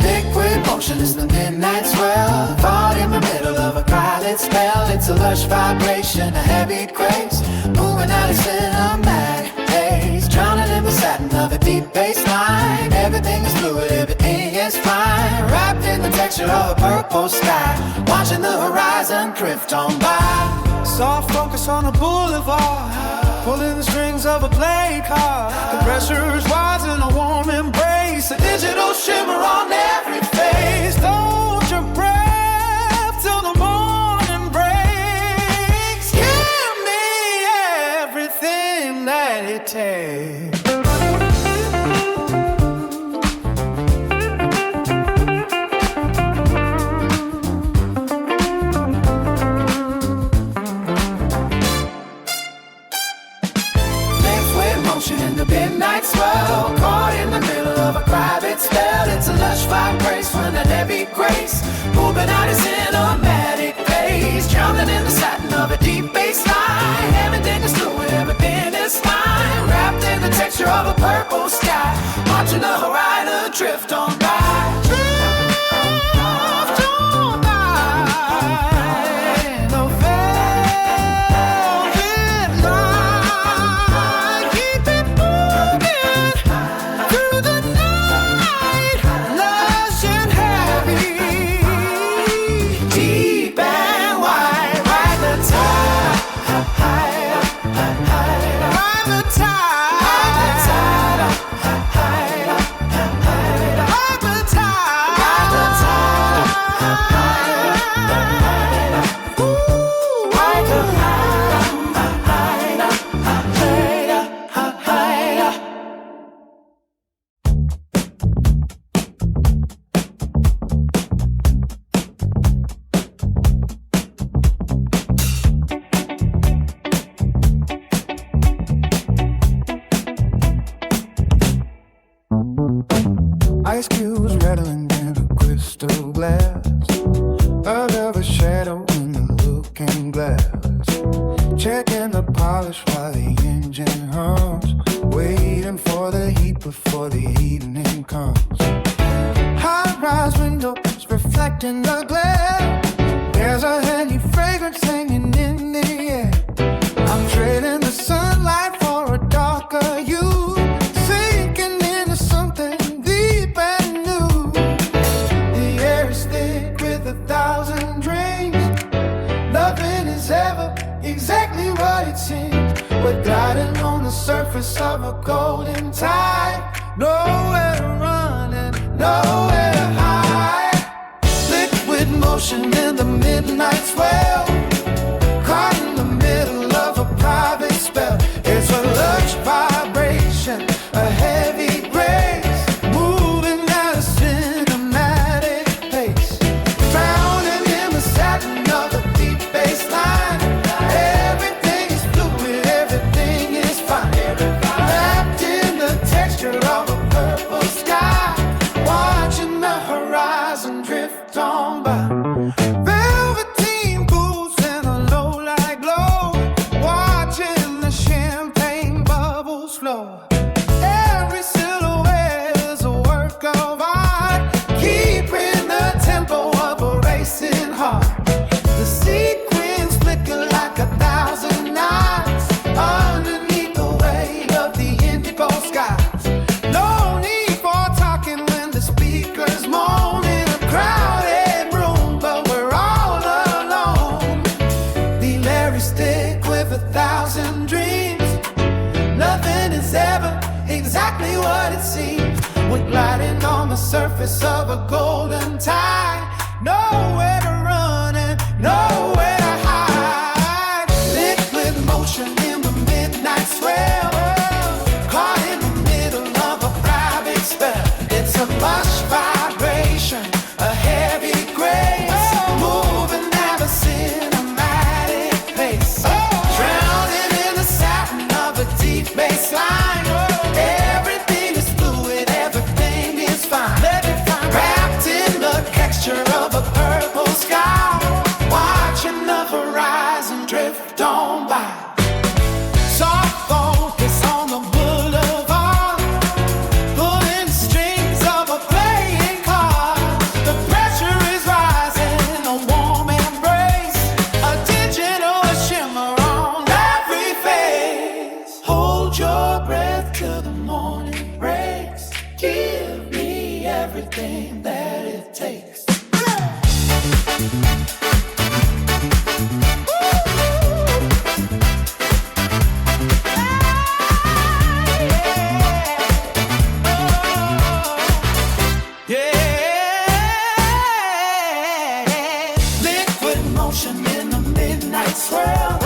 S4: Liquid motion is the midnight swell, caught in the middle of a crowded spell. It's a lush vibration, a heavy grace, moving out of cinematic haze, drowning in the satin of a deep bass line. Everything is fluid, everything is fine, wrapped in the texture of a purple sky, watching the horizon drift on by.
S3: Soft focus on a boulevard, pulling the strings of a playing card. The pressure is rising, a warm embrace, a digital shimmer on every face. Hold your breath till the morning breaks. Give me everything that it takes.
S4: In the midnight swell, caught in the middle of a private spell. It's a lush vibration, a heavy grace, moving out of cinematic pace, drowning in the satin of a deep bass line. Everything is fluid, everything is fine, wrapped in the texture of a purple sky, watching the horizon drift on by. Drift on by.
S3: No velvet line, keep it moving through the night, lush and heavy,
S4: Deep and wide, ride the tide,
S3: ride the tide,
S4: ride the tide,
S3: ride the tide,
S4: ride the tide,
S3: ooh,
S4: ride the
S3: ice cubes rattling in a crystal glass, a velvet shadow in the looking glass, checking the polish while the engine hums, waiting for the heat before the evening comes. High-rise windows reflecting the glare, there's a handy fragrance hanging in the air. I'm trading the sunlight for a darker hue, sinking into something deep and new. The air is thick with 1,000 dreams. Nothing is ever exactly what it seems. We're gliding on the surface of a golden tide. Nowhere to run and nowhere to hide. Liquid motion in the midnight swell, caught in the middle of a private spell. It's a lush vibration, a heavy grace, moving at a cinematic pace, drowning in the satin of a deep bass line. Everything is fluid, everything is fine, wrapped in the texture of a purple sky, watching the horizon drift on by. Velveteen boots and a low light glow, watching the champagne bubbles flow. Every silhouette is a work of art, keeping the tempo of a racing heart. The sequins flicker like 1,000 eyes underneath the weight of the indigo skies. No need for talking when the speakers moan in a crowded surface of a golden tide. Nowhere to run and nowhere to hide. Liquid motion in the midnight swell. Caught in the middle of a private spell. It's a lush vibration, a heavy grace, moving at a cinematic pace. Drowning in the satin of a deep bass line. Everything is fluid, everything is fine. Wrapped in the texture of a purple sky. Watching the horizon drift on by. Soft focus on the boulevard. Pulling strings of a playing card. The pressure is rising, a warm embrace. A digital shimmer on every face. Hold your breath till the morning breaks. Give me everything that it takes. Yeah, liquid motion in the midnight swirl.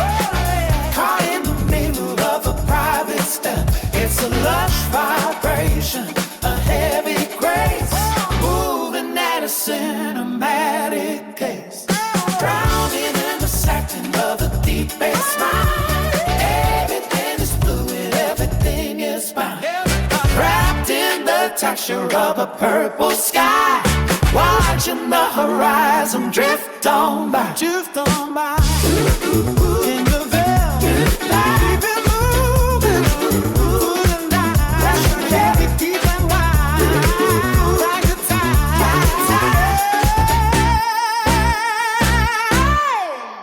S3: Caught in the middle of a private step. It's a lush vibration, a heavy grace, moving at a cinematic pace. Drowning in the satin of a deep bass line. Everything is fluid, everything is fine. Wrapped in the texture of a purple sky. Watching the horizon drift on by. Drift on by. In the velvet light. Keep it moving. Through the night. Pressure heavy, deep and wide. Like the tide.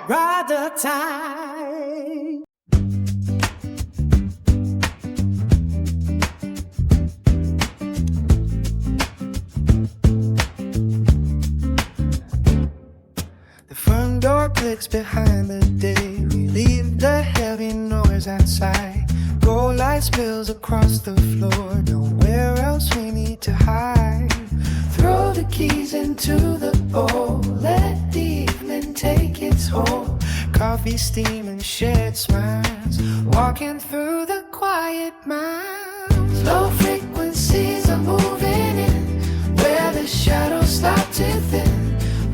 S3: Ride the tide. The front door clicks behind the day. We leave the heavy noise outside. Gold light spills across the floor. Nowhere else we need to hide. Throw the keys into the bowl. Let the evening take its toll. Coffee, steam, and shared smiles. Walking through the quiet miles. Low frequencies are moving in. Where the shadows stop to thin.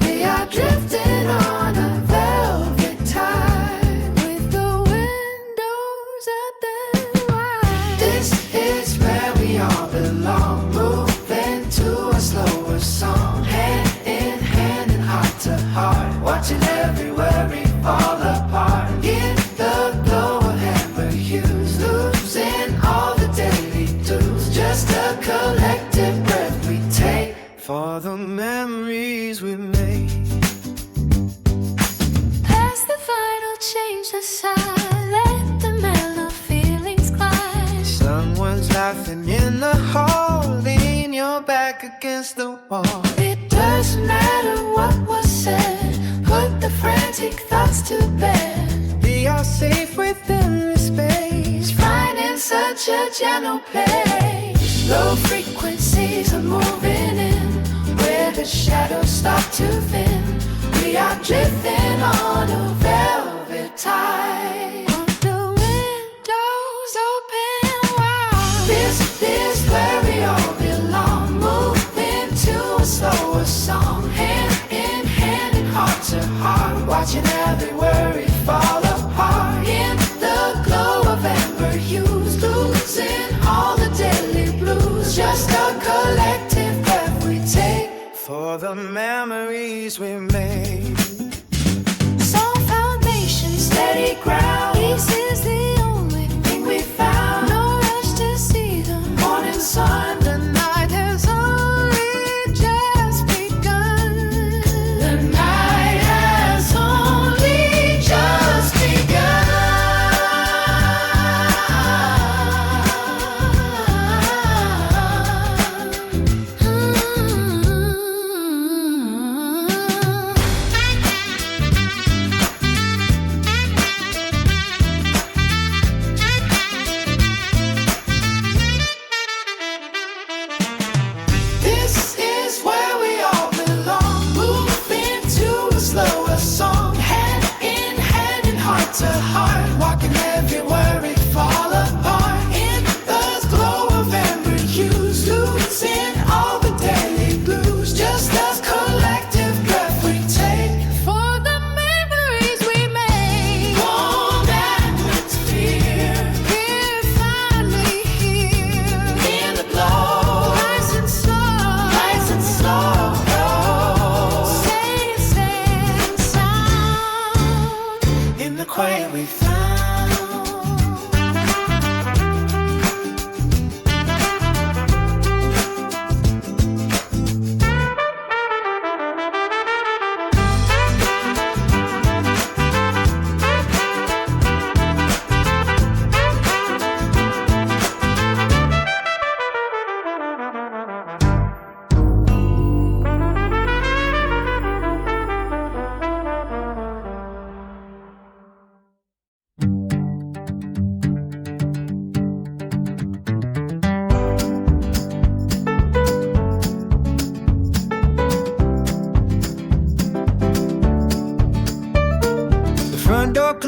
S3: We are drifting on a velvet tide. With the windows up and wide. This is where we all belong. Moving to a slower song. Hand in hand and heart to heart. Watching every worry fall apart. In the glow of amber hues. Losing all the daily dues. Just a collective breath we take. For the memories we made. Past the final change aside. Let the mellow feelings glide. Someone's laughing in the hall. Lean your back against the wall. It doesn't matter what was said. Put the frantic thoughts to bed. We are safe within this space. Finding such a gentle place. Low frequencies are moving in. Where the shadows stop to thin. We are drifting on a velvet tide. The windows open wide. This is where we all belong. Moving to a slower song. Hand in hand and heart to heart. Watching every worry fall apart. In the glow of amber hues. Losing all the daily blues. Just a collective breath we take. For the memories we made. Solid foundation, steady ground. Peace is the only thing we found. No rush to see the morning sun. The night has only just begun. The night has only just begun.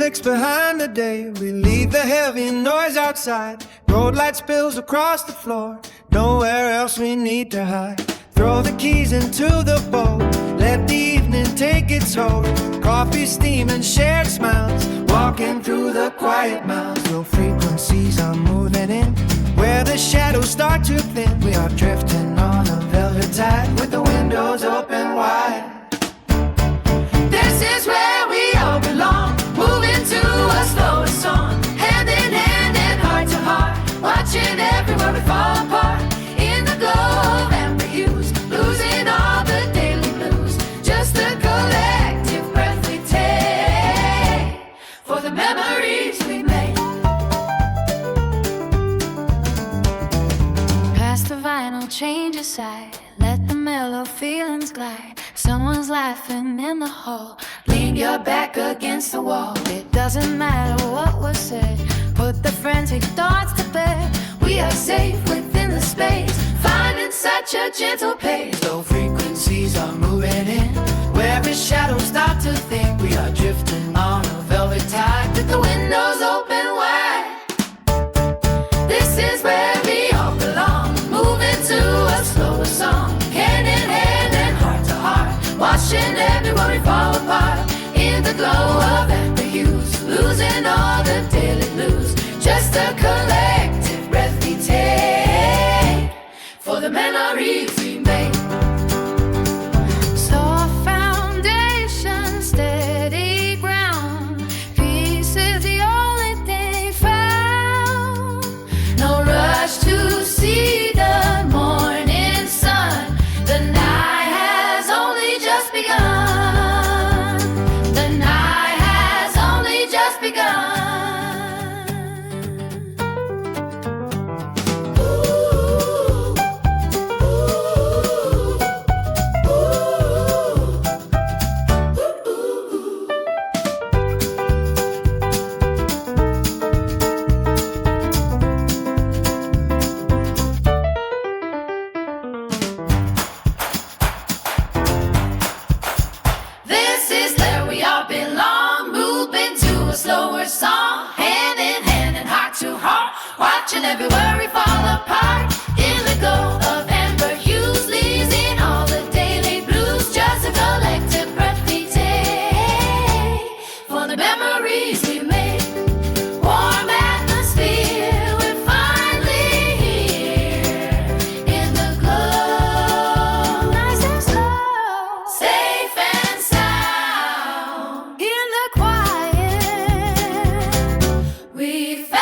S3: Netflix behind the day. We leave the heavy noise outside. Road light spills across the floor. Nowhere else we need to hide. Throw the keys into the boat. Let the evening take its hold. Coffee, steam, and shared smiles. Walking through the quiet miles. Low frequencies are moving in. Where the shadows start to thin. We are drifting on a velvet tide. With the windows open wide. This is where we all belong. Moving to a slower song. Hand in hand and heart to heart. Watching everywhere we fall apart. In the glow of amber hues. Losing all the daily blues. Just a collective breath we take. For the memories we made.
S2: Pass the vinyl, change aside. Let the mellow feelings glide. Someone's laughing in the hall. Lean your back against the wall. It doesn't matter what was said. Put the frantic thoughts to bed. We are safe within the space. Finding such a gentle pace.
S3: Low frequencies are moving in. Where the shadows start to think. We are drifting on a velvet tide.
S2: With the windows open wide. This is where we all belong. Moving to a slower song. Hand in hand and heart to heart. Watching everyone we fall apart. In the glow of amber hues. Losing all the daily blues. Just a collective breath we take. For the memories we made. Soft foundation, steady ground. Peace is the only thing found. No rush to see the morning sun. The night has only just begun. The night has only just begun. This is where we all belong. Moving to a slower song. Hand in hand and heart to heart. Watching everywhere we fall apart. In the glow of amber hues. Losing all the daily blues. Just a collective breath we take. For the memories we made. Warm atmosphere. We're finally here. In the glow. Nice and slow. Safe and sound. In the quiet. We found.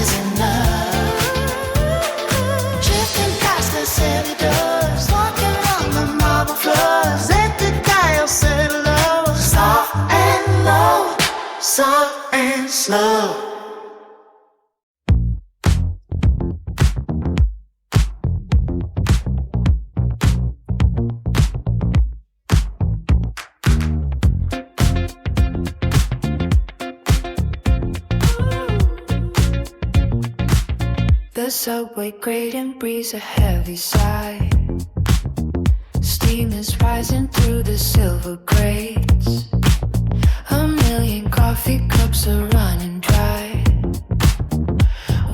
S4: is enough. Drifting past the city doors, walking on the marble floors. Let the dial set low, soft and low, soft and slow.
S5: The subway grating breeze a heavy sigh. Steam is rising through the silver grates. A million coffee cups are running dry,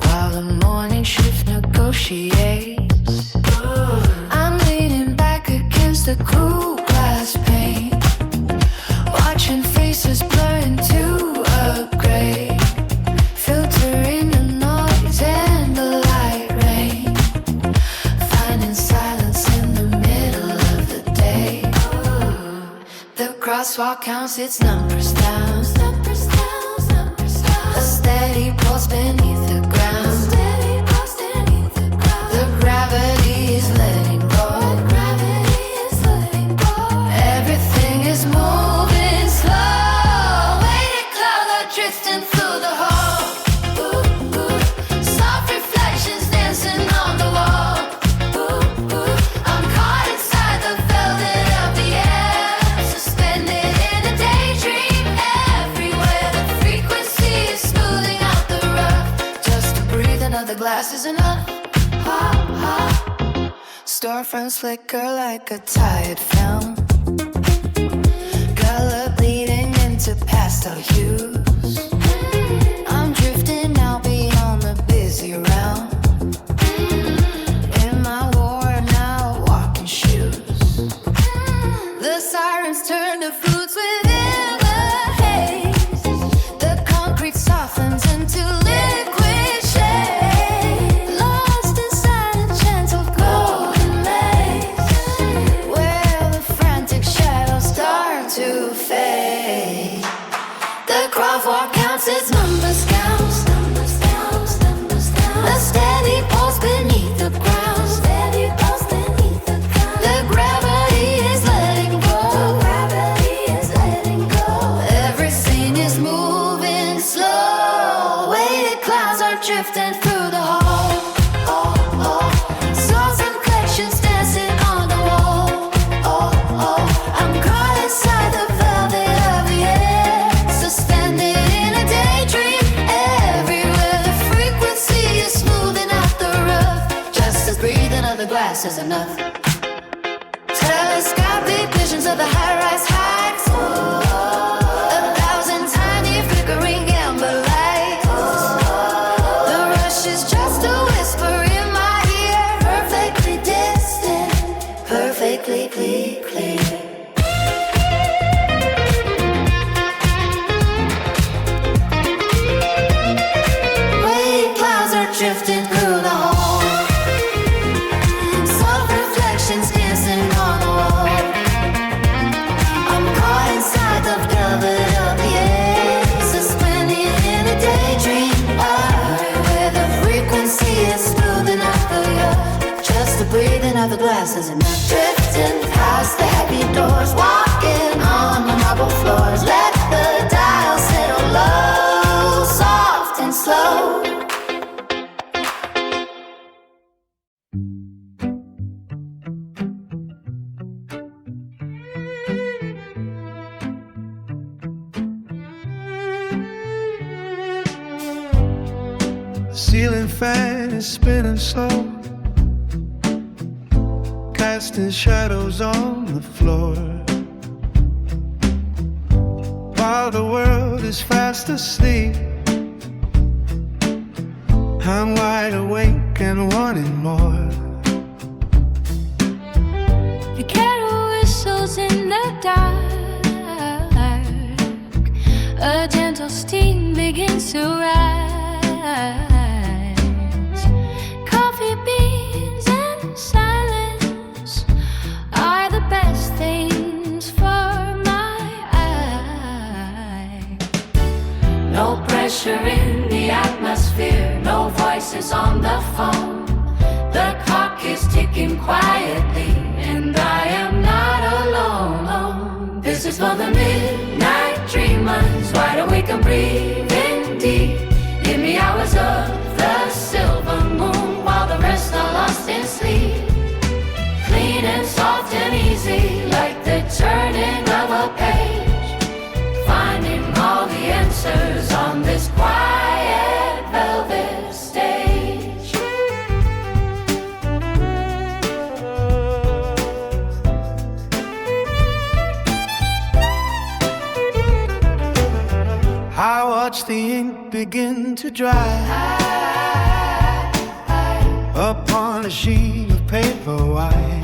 S5: while the morning shift negotiates. I'm leaning back against the cool glass pane, watching faces blur into a gray, filtering the noise and the light rain, finding silence in the middle of the day. The crosswalk counts its numbers down, a steady pulse beneath the ground. The gravity is letting go. Everything is moving slow. Weighted clouds are drifting through the hall. Soft reflections dancing on the wall. I'm caught inside the velvet of the air, suspended in a daydream. Everywhere the frequency is smoothing out the rough. Just to breathe another glass is enough. Storefronts flicker like a tired film, color bleeding into pastel hues. I'm drifting out beyond the busy realm, in my worn out walking shoes. The sirens turn to flutes within the haze. The concrete softens into liquid shade, lost inside a gentle golden maze, where the frantic shadows start to fade. The crosswalk counts its numbers, a steady pulse beneath the ground. The gravity is letting go. Everything is moving slow. Weighted clouds are drifting through the hall. Souls and collections dancing on the wall. I'm caught inside the velvet of the air, suspended in a daydream. Everywhere the frequency is smoothing out the rough. Just to breathe another glass is enough. Telescopic visions of the high-rise heights, a thousand tiny flickering amber lights. The rush is just a whisper in my ear, perfectly distant, perfectly clear. Weighted clouds are drifting through the hall. Soft reflections dancing on the wall. I'm caught inside the velvet of the air, suspended in a daydream. Where the frequency is smoothing out the earth. Just to breathe another glass is enough. Drifting past the heavy doors, walking on the marble floors. Let the dial settle low, soft and slow.
S3: Ceiling fan is spinning slow, casting shadows on the floor, while the world is fast asleep. I'm wide awake and wanting more.
S5: The kettle whistles in the dark. A gentle steam begins to rise. Coffee beans and silence are the best things for my eye. No pressure in the atmosphere, no
S1: voices on the phone. The clock is ticking quietly, and I am not alone. This is for the midnight dreamers, wide awake and breathing deep in the hours of the silver moon, while the rest are lost in sleep. Clean and soft and easy, like the turning of a page, finding all the answers on this quiet velvet stage.
S3: I watch the ink begin to dry upon a sheet of paper white.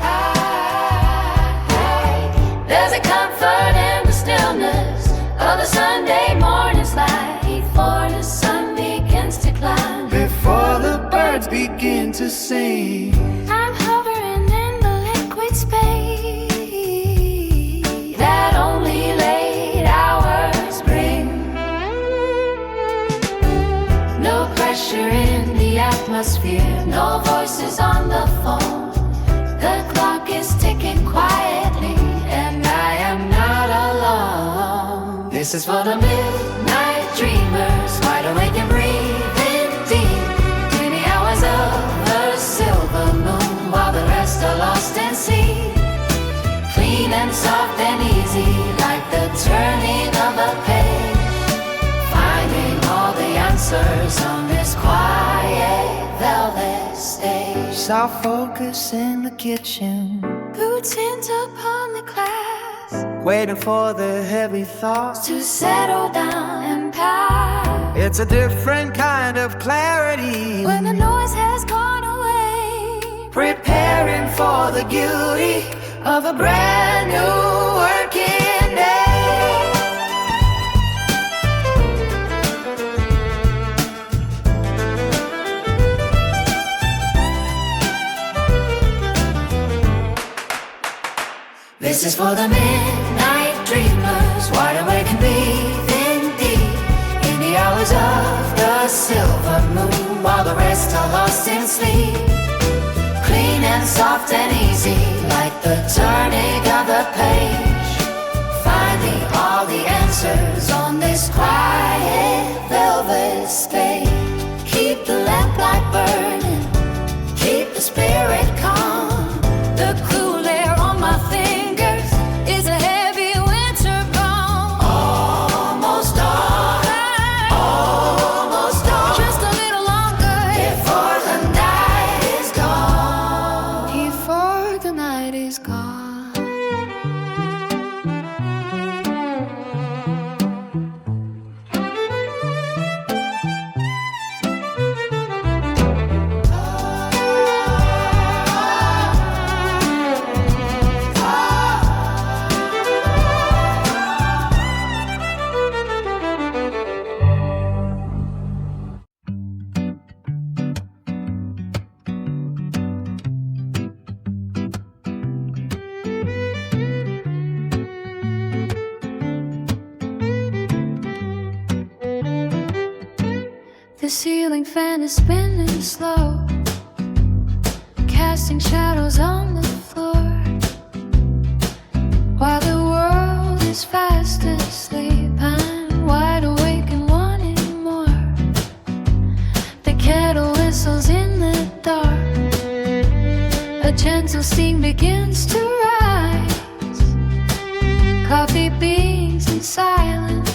S1: There's a comfort in the stillness of the Sunday morning's light, before the sun begins to climb,
S3: Before the birds begin to sing,
S2: I'm hovering in the liquid space
S1: that only late hours bring. No pressure in the atmosphere, no voices on the phone. The clock is ticking quietly, and I am not alone. This is for the midnight dreamers, wide awake and breathing deep in the hours of the silver moon, while the rest are lost in sleep. Clean and soft and easy, like the turning of a page, finding all the answers on this quiet velvet stage.
S3: soft focus in the kitchen,
S2: boots hints upon the glass
S3: waiting for the heavy thoughts
S2: to settle down and pass.
S3: It's a different kind of clarity
S2: When the noise has gone away,
S3: preparing for the beauty of a brand new working day.
S1: This is for the midnight dreamers, wide awake and breathing deep in the hours of the silver moon, while the rest are lost in sleep. Clean and soft and easy, like the turning of the page, finding all the answers on this quiet velvet stage. Keep the lamplight burning, keep the spirit calm. The cool air on my fingers is a heavy winter balm. Almost dawn, almost dawn. Just a little longer before the night is gone.
S2: before the night is gone. The ceiling fan is spinning slow, casting shadows on the floor, while the world is fast asleep. I'm wide awake and wanting more. The kettle whistles in the dark, a gentle steam begins to rise. Coffee beans and silence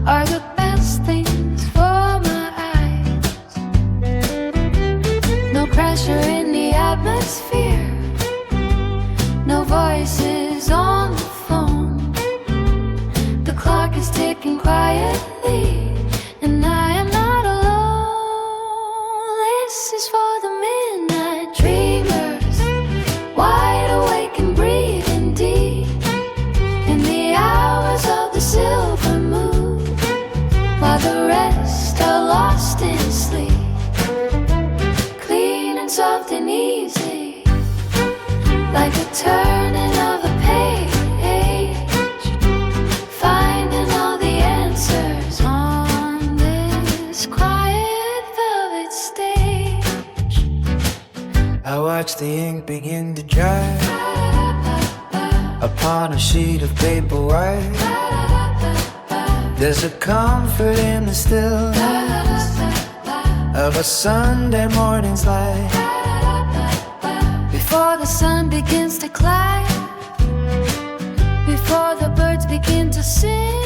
S2: are the best things for my eyes. No pressure in the atmosphere, no voices on the phone. The clock is ticking quietly, and I am not alone. This is for the midnight dreamers, wide awake and breathing deep in the hours of the silver moon, while the rest are lost in sleep. Clean and soft and easy, like the turning of a page, finding all the answers on this quiet velvet stage.
S3: I watch the ink begin to dry upon a sheet of paper white. There's a comfort in the stillness of a Sunday morning's light.
S5: Before the sun begins to climb, before the birds begin to sing,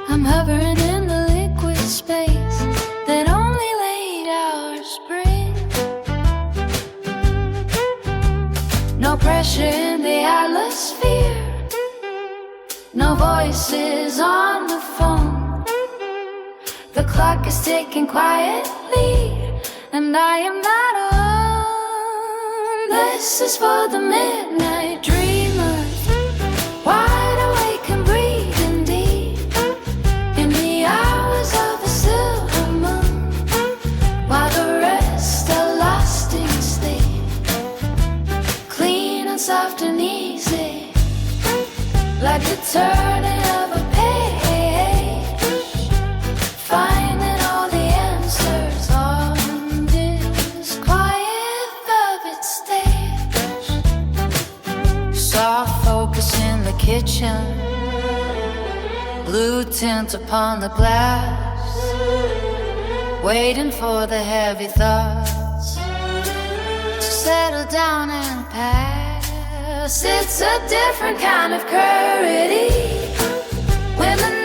S5: I'm hovering in the liquid space that only late hours bring. No pressure in the atmosphere, no voices on the phone. The clock is ticking quietly, and I am not alone. This is for the midnight dreamers, wide awake and breathing deep, in the hours of the silver moon, while the rest are lost in sleep. Clean and soft and easy, like the turning of a page, finding all the answers on this quiet velvet stage. Soft focus in the kitchen, blue tint upon the glass, waiting for the heavy thoughts to settle down and pass. It's a different kind of clarity when the